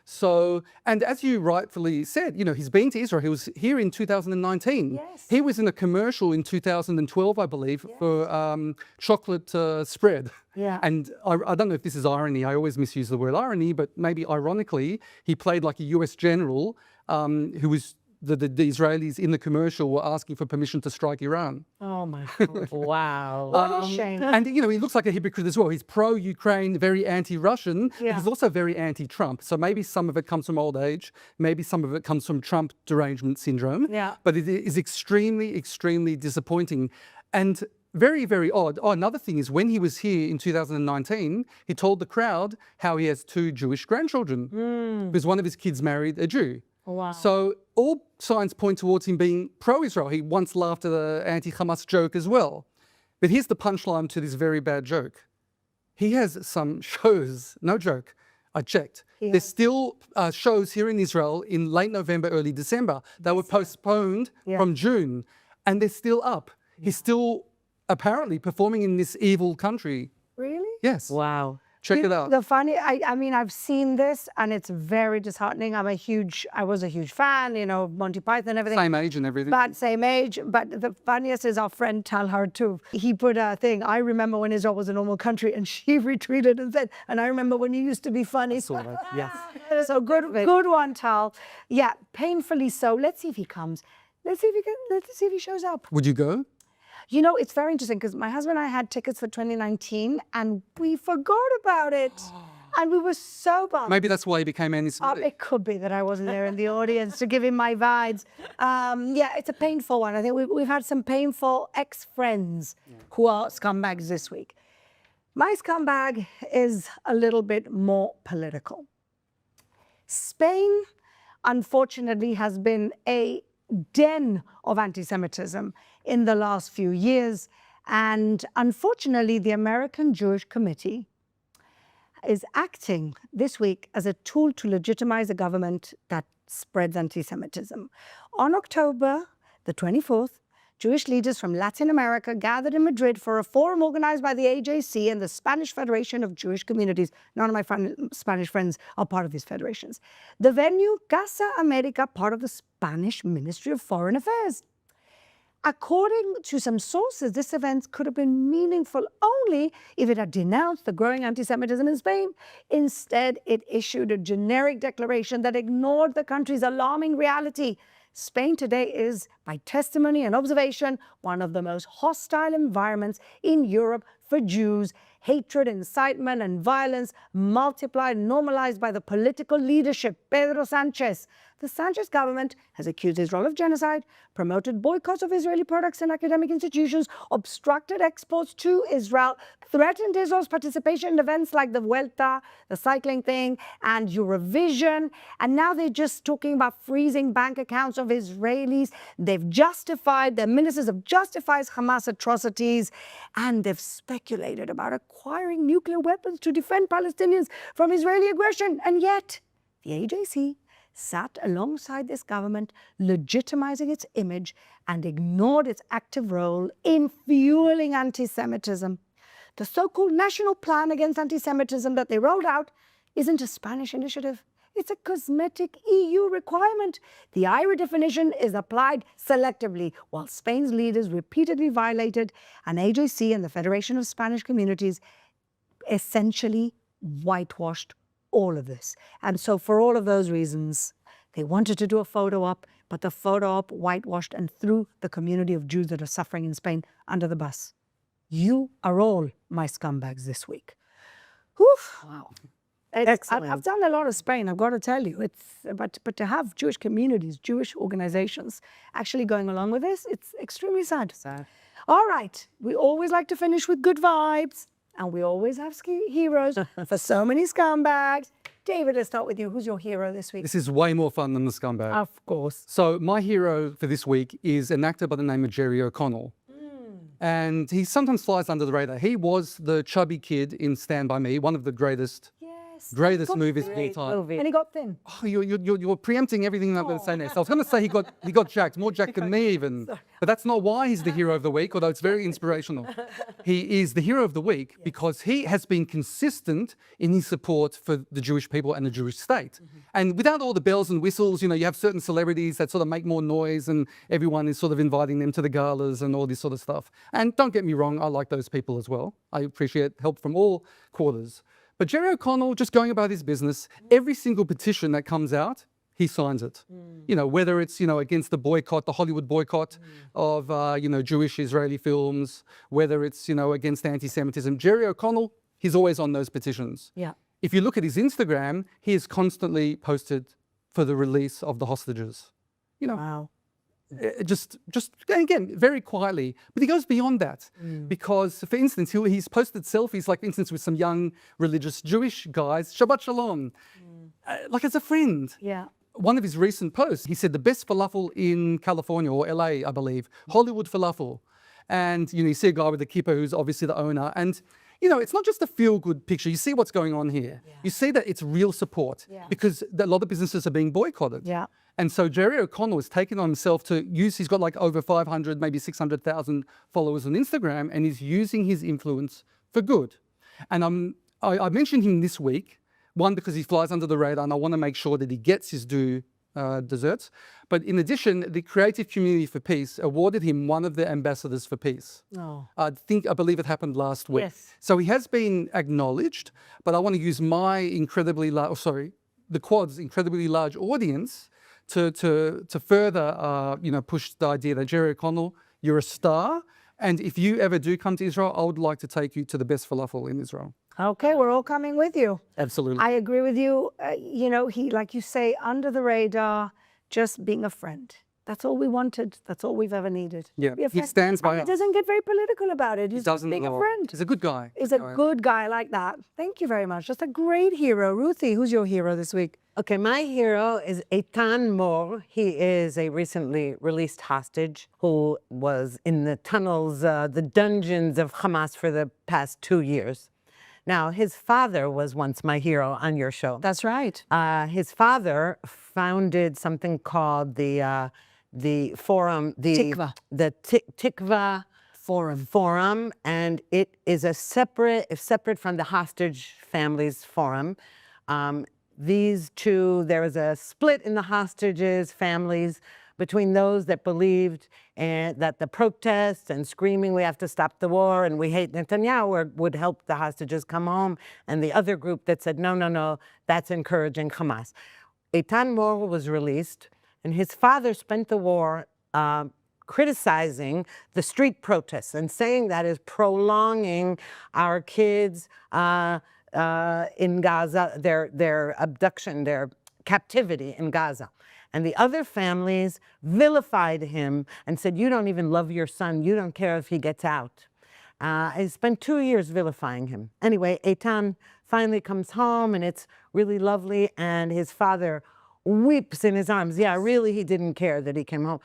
So, and as you rightfully said, he's been to Israel. He was here in 2019. Yes. He was in a commercial in 2012, I believe, for chocolate spread. Yeah. And I don't know if this is irony. I always misuse the word irony, but maybe ironically, he played like a US general who was the Israelis in the commercial were asking for permission to strike Iran. Oh my God. Wow. What a shame. And, he looks like a hypocrite as well. He's pro-Ukraine, very anti-Russian, but he's also very anti-Trump. So maybe some of it comes from old age. Maybe some of it comes from Trump derangement syndrome. Yeah. But it is extremely, extremely disappointing. And very, very odd. Oh, another thing is when he was here in 2019, he told the crowd how he has 2 Jewish grandchildren because one of his kids married a Jew. Wow. So all signs point towards him being pro-Israel. He once laughed at an anti-Hamas joke as well. But here's the punchline to this very bad joke. He has some shows, no joke, I checked. There's still shows here in Israel in late November, early December. They were postponed from June, and they're still up. He's still apparently performing in this evil country. Really? Yes. Wow. Check it out. The funny, I mean, I've seen this and it's very disheartening. I was a huge fan, Monty Python and everything. Same age and everything. But same age. But the funniest is our friend Talhar too. He put a thing, I remember when Israel was a normal country, and she retweeted and said, and I remember when you used to be funny. That's all right. Yes. So good one, Tal. Yeah, painfully so. Let's see if he comes. Let's see if he shows up. Would you go? It's very interesting because my husband and I had tickets for 2019 and we forgot about it. And we were so bummed. Maybe that's why he became anti-Semitic. It could be that I wasn't there in the audience to give him my vibes. It's a painful one. I think we've had some painful ex-friends who are scumbags this week. My scumbag is a little bit more political. Spain, unfortunately, has been a den of anti-Semitism in the last few years. And unfortunately, the American Jewish Committee is acting this week as a tool to legitimize a government that spreads anti-Semitism. On October the 24th, Jewish leaders from Latin America gathered in Madrid for a forum organized by the AJC and the Spanish Federation of Jewish Communities. None of my Spanish friends are part of these federations. The venue, Casa America, part of the Spanish Ministry of Foreign Affairs. According to some sources, this event could have been meaningful only if it had denounced the growing anti-Semitism in Spain. Instead, it issued a generic declaration that ignored the country's alarming reality. Spain today is, by testimony and observation, one of the most hostile environments in Europe for Jews. Hatred, incitement, and violence multiplied, normalized by the political leadership, Pedro Sánchez. The Sánchez government has accused Israel of genocide, promoted boycotts of Israeli products and academic institutions, obstructed exports to Israel, threatened Israel's participation in events like the Vuelta, the cycling thing, and Eurovision. And now they're just talking about freezing bank accounts of Israelis. They've justified, their ministers have justified Hamas atrocities, and they've speculated about acquiring nuclear weapons to defend Palestinians from Israeli aggression. And yet, the AJC sat alongside this government, legitimizing its image and ignored its active role in fueling anti-Semitism. The so-called National Plan Against Anti-Semitism that they rolled out isn't a Spanish initiative. It's a cosmetic EU requirement. The IRA definition is applied selectively, while Spain's leaders repeatedly violated, and AJC and the Federation of Spanish Communities essentially whitewashed all of this. And so for all of those reasons, they wanted to do a photo op, but the photo op whitewashed and threw the community of Jews that are suffering in Spain under the bus. You are all my scumbags this week. Oof. Wow. Excellent. I've done a lot of Spain, I've got to tell you. But to have Jewish communities, Jewish organizations actually going along with this, it's extremely sad. All right, we always like to finish with good vibes. And we always have heroes for so many scumbags. David, let's start with you. Who's your hero this week? This is way more fun than the scumbag. Of course. So my hero for this week is an actor by the name of Jerry O'Connell. And he sometimes flies under the radar. He was the chubby kid in Stand By Me, one of the greatest movies of all time. And he got thin. Oh, you're preempting everything I'm going to say next. I was going to say he got jacked, more jacked than me even. But that's not why he's the hero of the week, although it's very inspirational. He is the hero of the week because he has been consistent in his support for the Jewish people and the Jewish state. And without all the bells and whistles, you have certain celebrities that sort of make more noise and everyone is sort of inviting them to the galas and all this sort of stuff. And don't get me wrong, I like those people as well. I appreciate help from all quarters. But Jerry O'Connell, just going about his business, every single petition that comes out, he signs it. Whether it's, against the boycott, the Hollywood boycott of, Jewish Israeli films, whether it's, against anti-Semitism. Jerry O'Connell, he's always on those petitions. Yeah. If you look at his Instagram, he is constantly posted for the release of the hostages. Wow. Just again, very quietly. But he goes beyond that because, for instance, he's posted selfies, like, for instance, with some young religious Jewish guys, Shabbat Shalom, like as a friend. Yeah. One of his recent posts, he said the best falafel in California or LA, I believe, Hollywood falafel. And, you see a guy with a kippah who's obviously the owner. And, it's not just a feel-good picture. You see what's going on here. Yeah. You see that it's real support because a lot of businesses are being boycotted. Yeah. And so Jerry O'Connell has taken on himself to use, he's got like over 500, maybe 600,000 followers on Instagram, and he's using his influence for good. And I mentioned him this week, one, because he flies under the radar and I want to make sure that he gets his due desserts. But in addition, the Creative Community for Peace awarded him one of the ambassadors for peace. Oh. I believe it happened last week. Yes. So he has been acknowledged, but I want to use my the Quad's incredibly large audience to further, push the idea that Jerry O'Connell, you're a star, and if you ever do come to Israel, I would like to take you to the best falafel in Israel. Okay, we're all coming with you. Absolutely. I agree with you. He, like you say, under the radar, just being a friend. That's all we wanted. That's all we've ever needed. Yeah, Be a he friend. stands by And us. he doesn't get very political about it. He's Doesn't being a know. friend. He's a good guy. He's a good guy like that. Thank you very much. Just a great hero. Ruthie, who's your hero this week? Okay, my hero is Eitan Mor. He is a recently released hostage who was in the tunnels, the dungeons of Hamas for the past 2 years. Now, his father was once my hero on your show. That's right. His father founded something called the forum, Tikva. the Tikva Forum, and it is separate from the hostage families forum. These two, there was a split in the hostages families between those that believed that the protests and screaming, we have to stop the war and we hate Netanyahu would help the hostages come home, and the other group that said, no, no, no, that's encouraging Hamas. Eitan Mor was released, and his father spent the war criticizing the street protests and saying that is prolonging our kids in Gaza, their abduction, their captivity in Gaza. And the other families vilified him and said, you don't even love your son. You don't care if he gets out. I spent 2 years vilifying him. Anyway, Eitan finally comes home, and it's really lovely, and his father weeps in his arms. Yeah, really, he didn't care that he came home.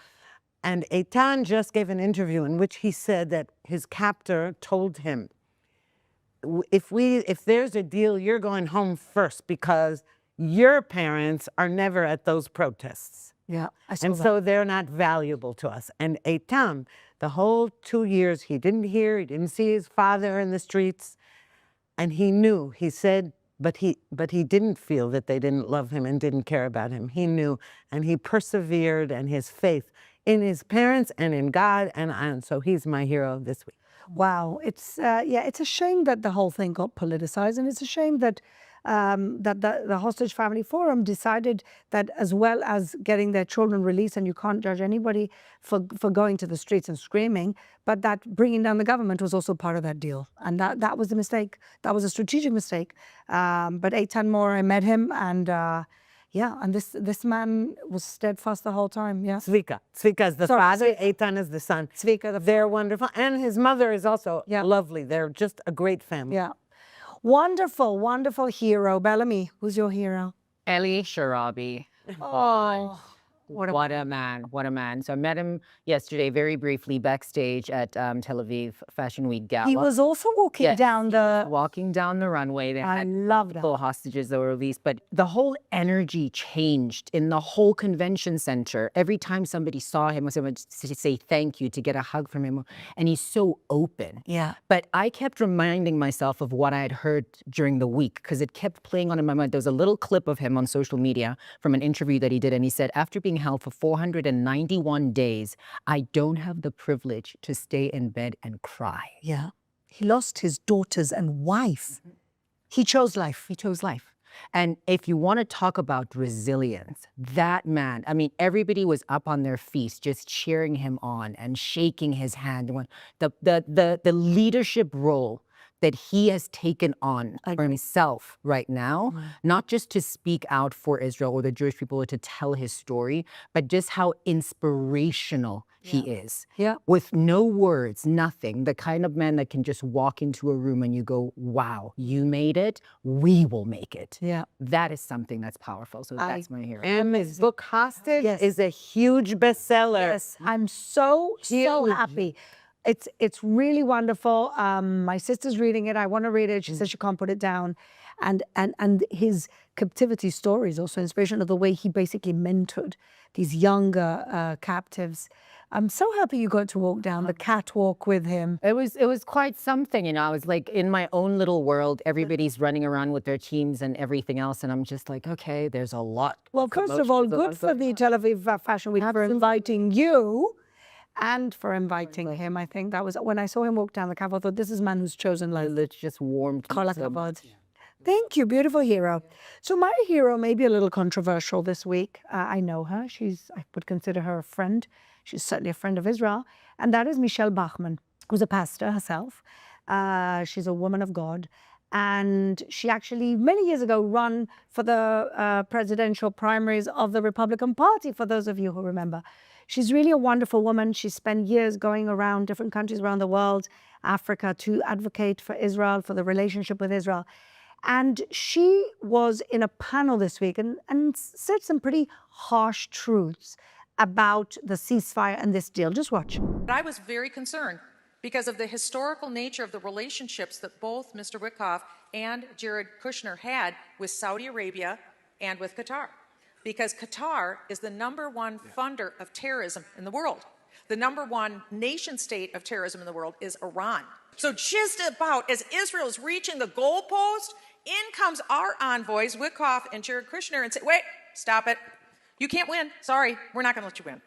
And Eitan just gave an interview in which he said that his captor told him, if there's a deal, you're going home first because your parents are never at those protests. Yeah, and so they're not valuable to us. And Eitan, the whole 2 years, he didn't hear, he didn't see his father in the streets, and he knew, he said, but he didn't feel that they didn't love him and didn't care about him. He knew, and he persevered, and his faith in his parents and in God, and so he's my hero this week. Wow, it's it's a shame that the whole thing got politicized, and it's a shame that the Hostage Family Forum decided that as well as getting their children released, and you can't judge anybody for going to the streets and screaming, but that bringing down the government was also part of that deal, and that was a mistake. That was a strategic mistake. But Eitan Mor, I met him, and and this man was steadfast the whole time. Yeah. Zvika is the father, Eitan is the son. They're wonderful, and his mother is also lovely. They're just a great family. Yeah. Wonderful, wonderful hero. Bellamy, who's your hero? Eli Sharabi. Oh, what a man. What a man. So I met him yesterday very briefly backstage at Tel Aviv Fashion Week Gala. He was also walking down the runway. They I had love that. full hostages that were released, but the whole energy changed in the whole convention center. Every time somebody saw him, someone would say thank you, to get a hug from him, and he's so open. Yeah. But I kept reminding myself of what I had heard during the week, because it kept playing on in my mind. There was a little clip of him on social media from an interview that he did, and he said, after being held for 491 days, I don't have the privilege to stay in bed and cry. Yeah. He lost his daughters and wife. He chose life. He chose life. And if you want to talk about resilience, that man, I mean, everybody was up on their feet just cheering him on and shaking his hand. The leadership role that he has taken on for himself right now, not just to speak out for Israel or the Jewish people or to tell his story, but just how inspirational he is. Yeah. With no words, nothing. The kind of man that can just walk into a room and you go, wow, you made it, we will make it. Yeah. That is something that's powerful. So that's my hero. And his book, Hostage, is a huge bestseller. Yes, I'm so happy. It's really wonderful. My sister's reading it. I want to read it. She says she can't put it down. And his captivity story is also inspirational of the way he basically mentored these younger captives. I'm so happy you got to walk down the catwalk with him. It was quite something, you know. I was like in my own little world. Everybody's running around with their teams and everything else, and I'm just like, okay, there's a lot. Well, first of all, good for the Tel Aviv Fashion Week for inviting you. And for inviting him. I think that was when I saw him walk down the catwalk, I thought, this is a man who's chosen life. It's just warmed. Thank you, beautiful hero. So my hero may be a little controversial this week. I know her. I would consider her a friend. She's certainly a friend of Israel. And that is Michelle Bachmann, who's a pastor herself. She's a woman of God. And she actually, many years ago, ran for the presidential primaries of the Republican Party, for those of you who remember. She's really a wonderful woman. She spent years going around different countries around the world, Africa, to advocate for Israel, for the relationship with Israel. And she was in a panel this week and said some pretty harsh truths about the ceasefire and this deal. Just watch. I was very concerned because of the historical nature of the relationships that both Mr. Witkoff and Jared Kushner had with Saudi Arabia and with Qatar. Because Qatar is the #1 funder of terrorism in the world. The #1 nation state of terrorism in the world is Iran. So just about as Israel is reaching the goalpost, in comes our envoys, Witkoff and Jared Kushner, and say, wait, stop it. You can't win. Sorry, we're not going to let you win.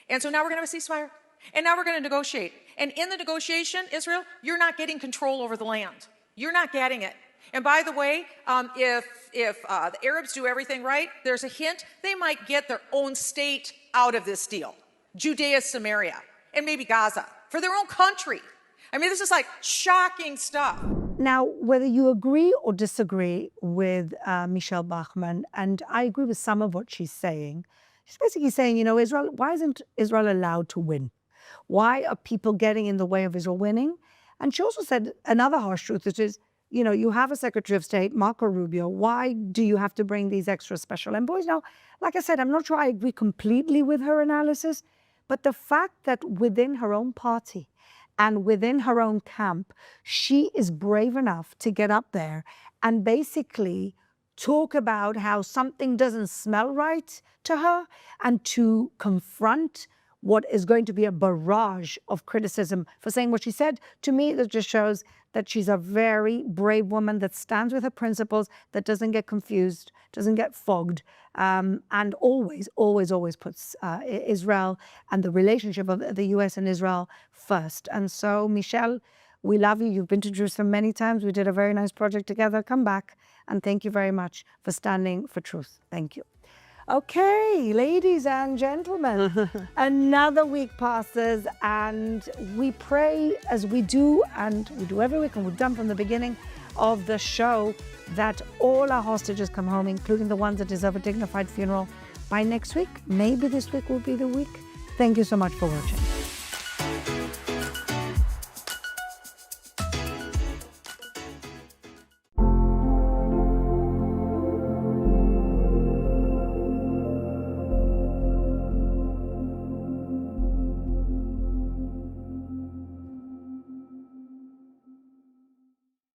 And so now we're going to have a ceasefire. And now we're going to negotiate. And in the negotiation, Israel, you're not getting control over the land. You're not getting it. And by the way, if the Arabs do everything right, there's a hint they might get their own state out of this deal. Judea, Samaria, and maybe Gaza for their own country. I mean, this is like shocking stuff. Now, whether you agree or disagree with Michelle Bachmann, and I agree with some of what she's saying, she's basically saying, you know, Israel, why isn't Israel allowed to win? Why are people getting in the way of Israel winning? And she also said another harsh truth, which is, you know, you have a Secretary of State, Marco Rubio. Why do you have to bring these extra special envoys? Now, like I said, I'm not sure I agree completely with her analysis, but the fact that within her own party and within her own camp, she is brave enough to get up there and basically talk about how something doesn't smell right to her and to confront what is going to be a barrage of criticism for saying what she said. To me, that just shows that she's a very brave woman that stands with her principles, that doesn't get confused, doesn't get fogged, and always, always, always puts Israel and the relationship of the US and Israel first. And so, Michelle, we love you. You've been to Jerusalem many times. We did a very nice project together. Come back. And thank you very much for standing for truth. Thank you. Okay, ladies and gentlemen, another week passes, and we pray, as we do, and we do every week, and we've done from the beginning of the show, that all our hostages come home, including the ones that deserve a dignified funeral, by next week. Maybe this week will be the week. Thank you so much for watching.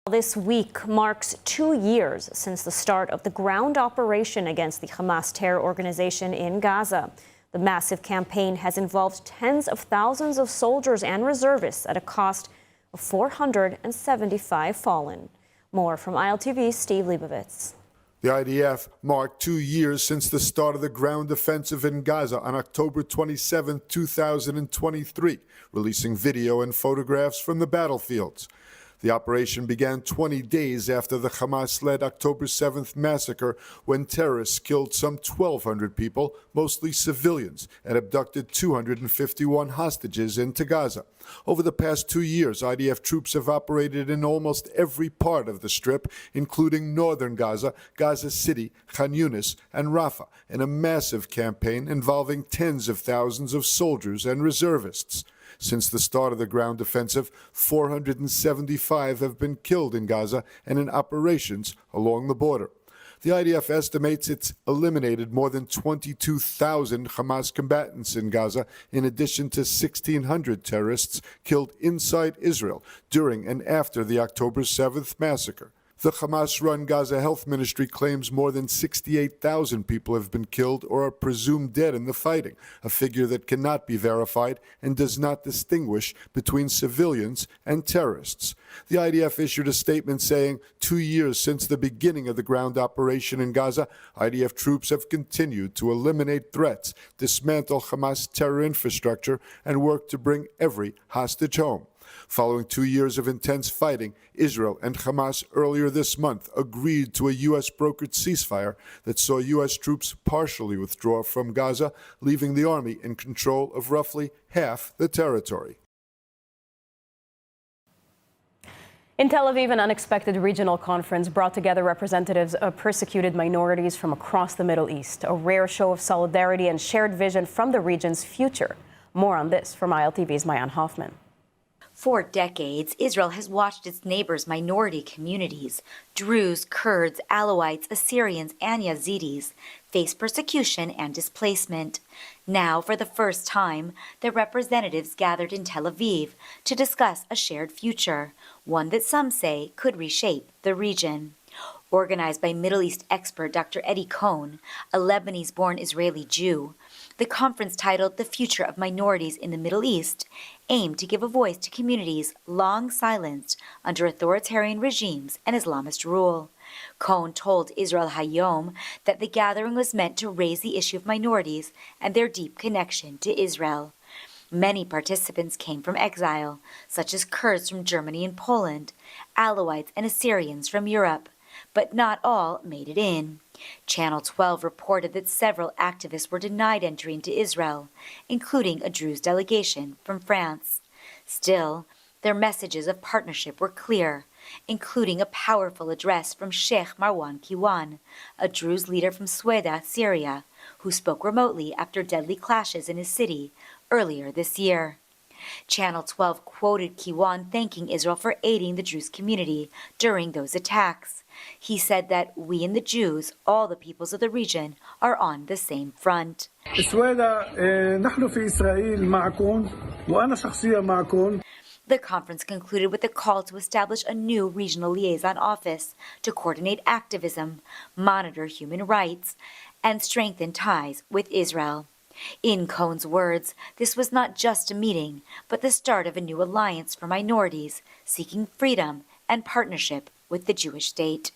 This week marks 2 years since the start of the ground operation against the Hamas terror organization in Gaza. The massive campaign has involved tens of thousands of soldiers and reservists at a cost of 475 fallen. More from ILTV's Steve Leibovitz. The IDF marked 2 years since the start of the ground offensive in Gaza on October 27, 2023, releasing video and photographs from the battlefields. The operation began 20 days after the Hamas-led October 7th massacre, when terrorists killed some 1,200 people, mostly civilians, and abducted 251 hostages into Gaza. Over the past 2 years, IDF troops have operated in almost every part of the Strip, including northern Gaza, Gaza City, Khan Yunis, and Rafah, in a massive campaign involving tens of thousands of soldiers and reservists. Since the start of the ground offensive, 475 have been killed in Gaza and in operations along the border. The IDF estimates it's eliminated more than 22,000 Hamas combatants in Gaza, in addition to 1,600 terrorists killed inside Israel during and after the October 7th massacre. The Hamas-run Gaza Health Ministry claims more than 68,000 people have been killed or are presumed dead in the fighting, a figure that cannot be verified and does not distinguish between civilians and terrorists. The IDF issued a statement saying, 2 years since the beginning of the ground operation in Gaza, IDF troops have continued to eliminate threats, dismantle Hamas terror infrastructure, and work to bring every hostage home. Following 2 years of intense fighting, Israel and Hamas earlier this month agreed to a U.S.-brokered ceasefire that saw U.S. troops partially withdraw from Gaza, leaving the army in control of roughly half the territory. In Tel Aviv, an unexpected regional conference brought together representatives of persecuted minorities from across the Middle East, a rare show of solidarity and shared vision from the region's future. More on this from ILTV's Mayan Hoffman. For decades, Israel has watched its neighbors' minority communities, Druze, Kurds, Alawites, Assyrians, and Yazidis, face persecution and displacement. Now, for the first time, the representatives gathered in Tel Aviv to discuss a shared future, one that some say could reshape the region. Organized by Middle East expert Dr. Eddie Cohn, a Lebanese-born Israeli Jew, the conference titled The Future of Minorities in the Middle East aimed to give a voice to communities long silenced under authoritarian regimes and Islamist rule. Cohn told Israel Hayom that the gathering was meant to raise the issue of minorities and their deep connection to Israel. Many participants came from exile, such as Kurds from Germany and Poland, Alawites and Assyrians from Europe, but not all made it in. Channel 12 reported that several activists were denied entry into Israel, including a Druze delegation from France. Still, their messages of partnership were clear, including a powerful address from Sheikh Marwan Kiwan, a Druze leader from Sweda, Syria, who spoke remotely after deadly clashes in his city earlier this year. Channel 12 quoted Kiwan thanking Israel for aiding the Druze community during those attacks. He said that we and the Jews, all the peoples of the region, are on the same front. The conference concluded with a call to establish a new regional liaison office to coordinate activism, monitor human rights, and strengthen ties with Israel. In Cohn's words, this was not just a meeting, but the start of a new alliance for minorities seeking freedom and partnership with the Jewish state.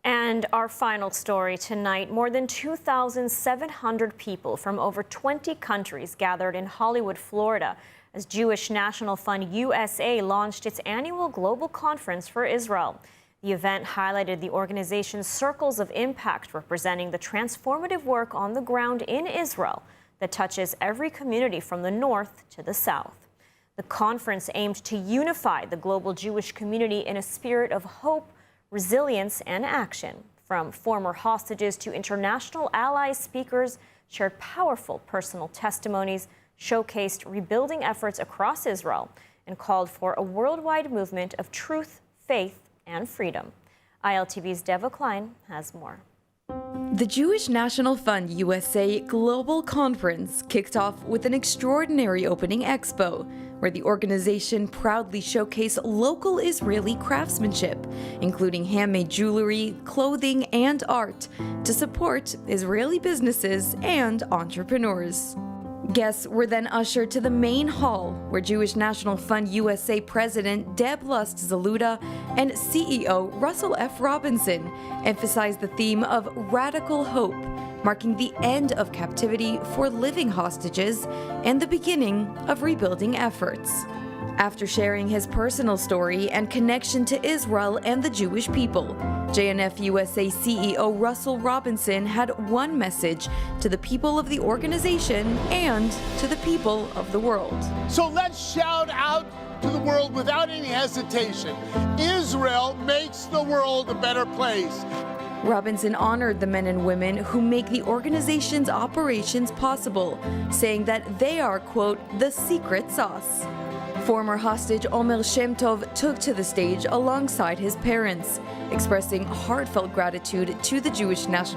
And our final story tonight, more than 2,700 people from over 20 countries gathered in Hollywood, Florida, as Jewish National Fund USA launched its annual global conference for Israel. The event highlighted the organization's circles of impact, representing the transformative work on the ground in Israel that touches every community from the north to the south. The conference aimed to unify the global Jewish community in a spirit of hope, resilience, and action. From former hostages to international allies, speakers shared powerful personal testimonies, showcased rebuilding efforts across Israel, and called for a worldwide movement of truth, faith, and freedom. ILTV's Deva Klein has more. The Jewish National Fund USA Global Conference kicked off with an extraordinary opening expo, where the organization proudly showcased local Israeli craftsmanship, including handmade jewelry, clothing, and art, to support Israeli businesses and entrepreneurs. Guests were then ushered to the main hall, where Jewish National Fund USA President Deb Lust Zaluda and CEO Russell F. Robinson emphasized the theme of radical hope, marking the end of captivity for living hostages and the beginning of rebuilding efforts. After sharing his personal story and connection to Israel and the Jewish people, JNF USA CEO Russell Robinson had one message to the people of the organization and to the people of the world. So let's shout out to the world without any hesitation. Israel makes the world a better place. Robinson honored the men and women who make the organization's operations possible, saying that they are, quote, the secret sauce. Former hostage Omer Shem Tov took to the stage alongside his parents, expressing heartfelt gratitude to the Jewish National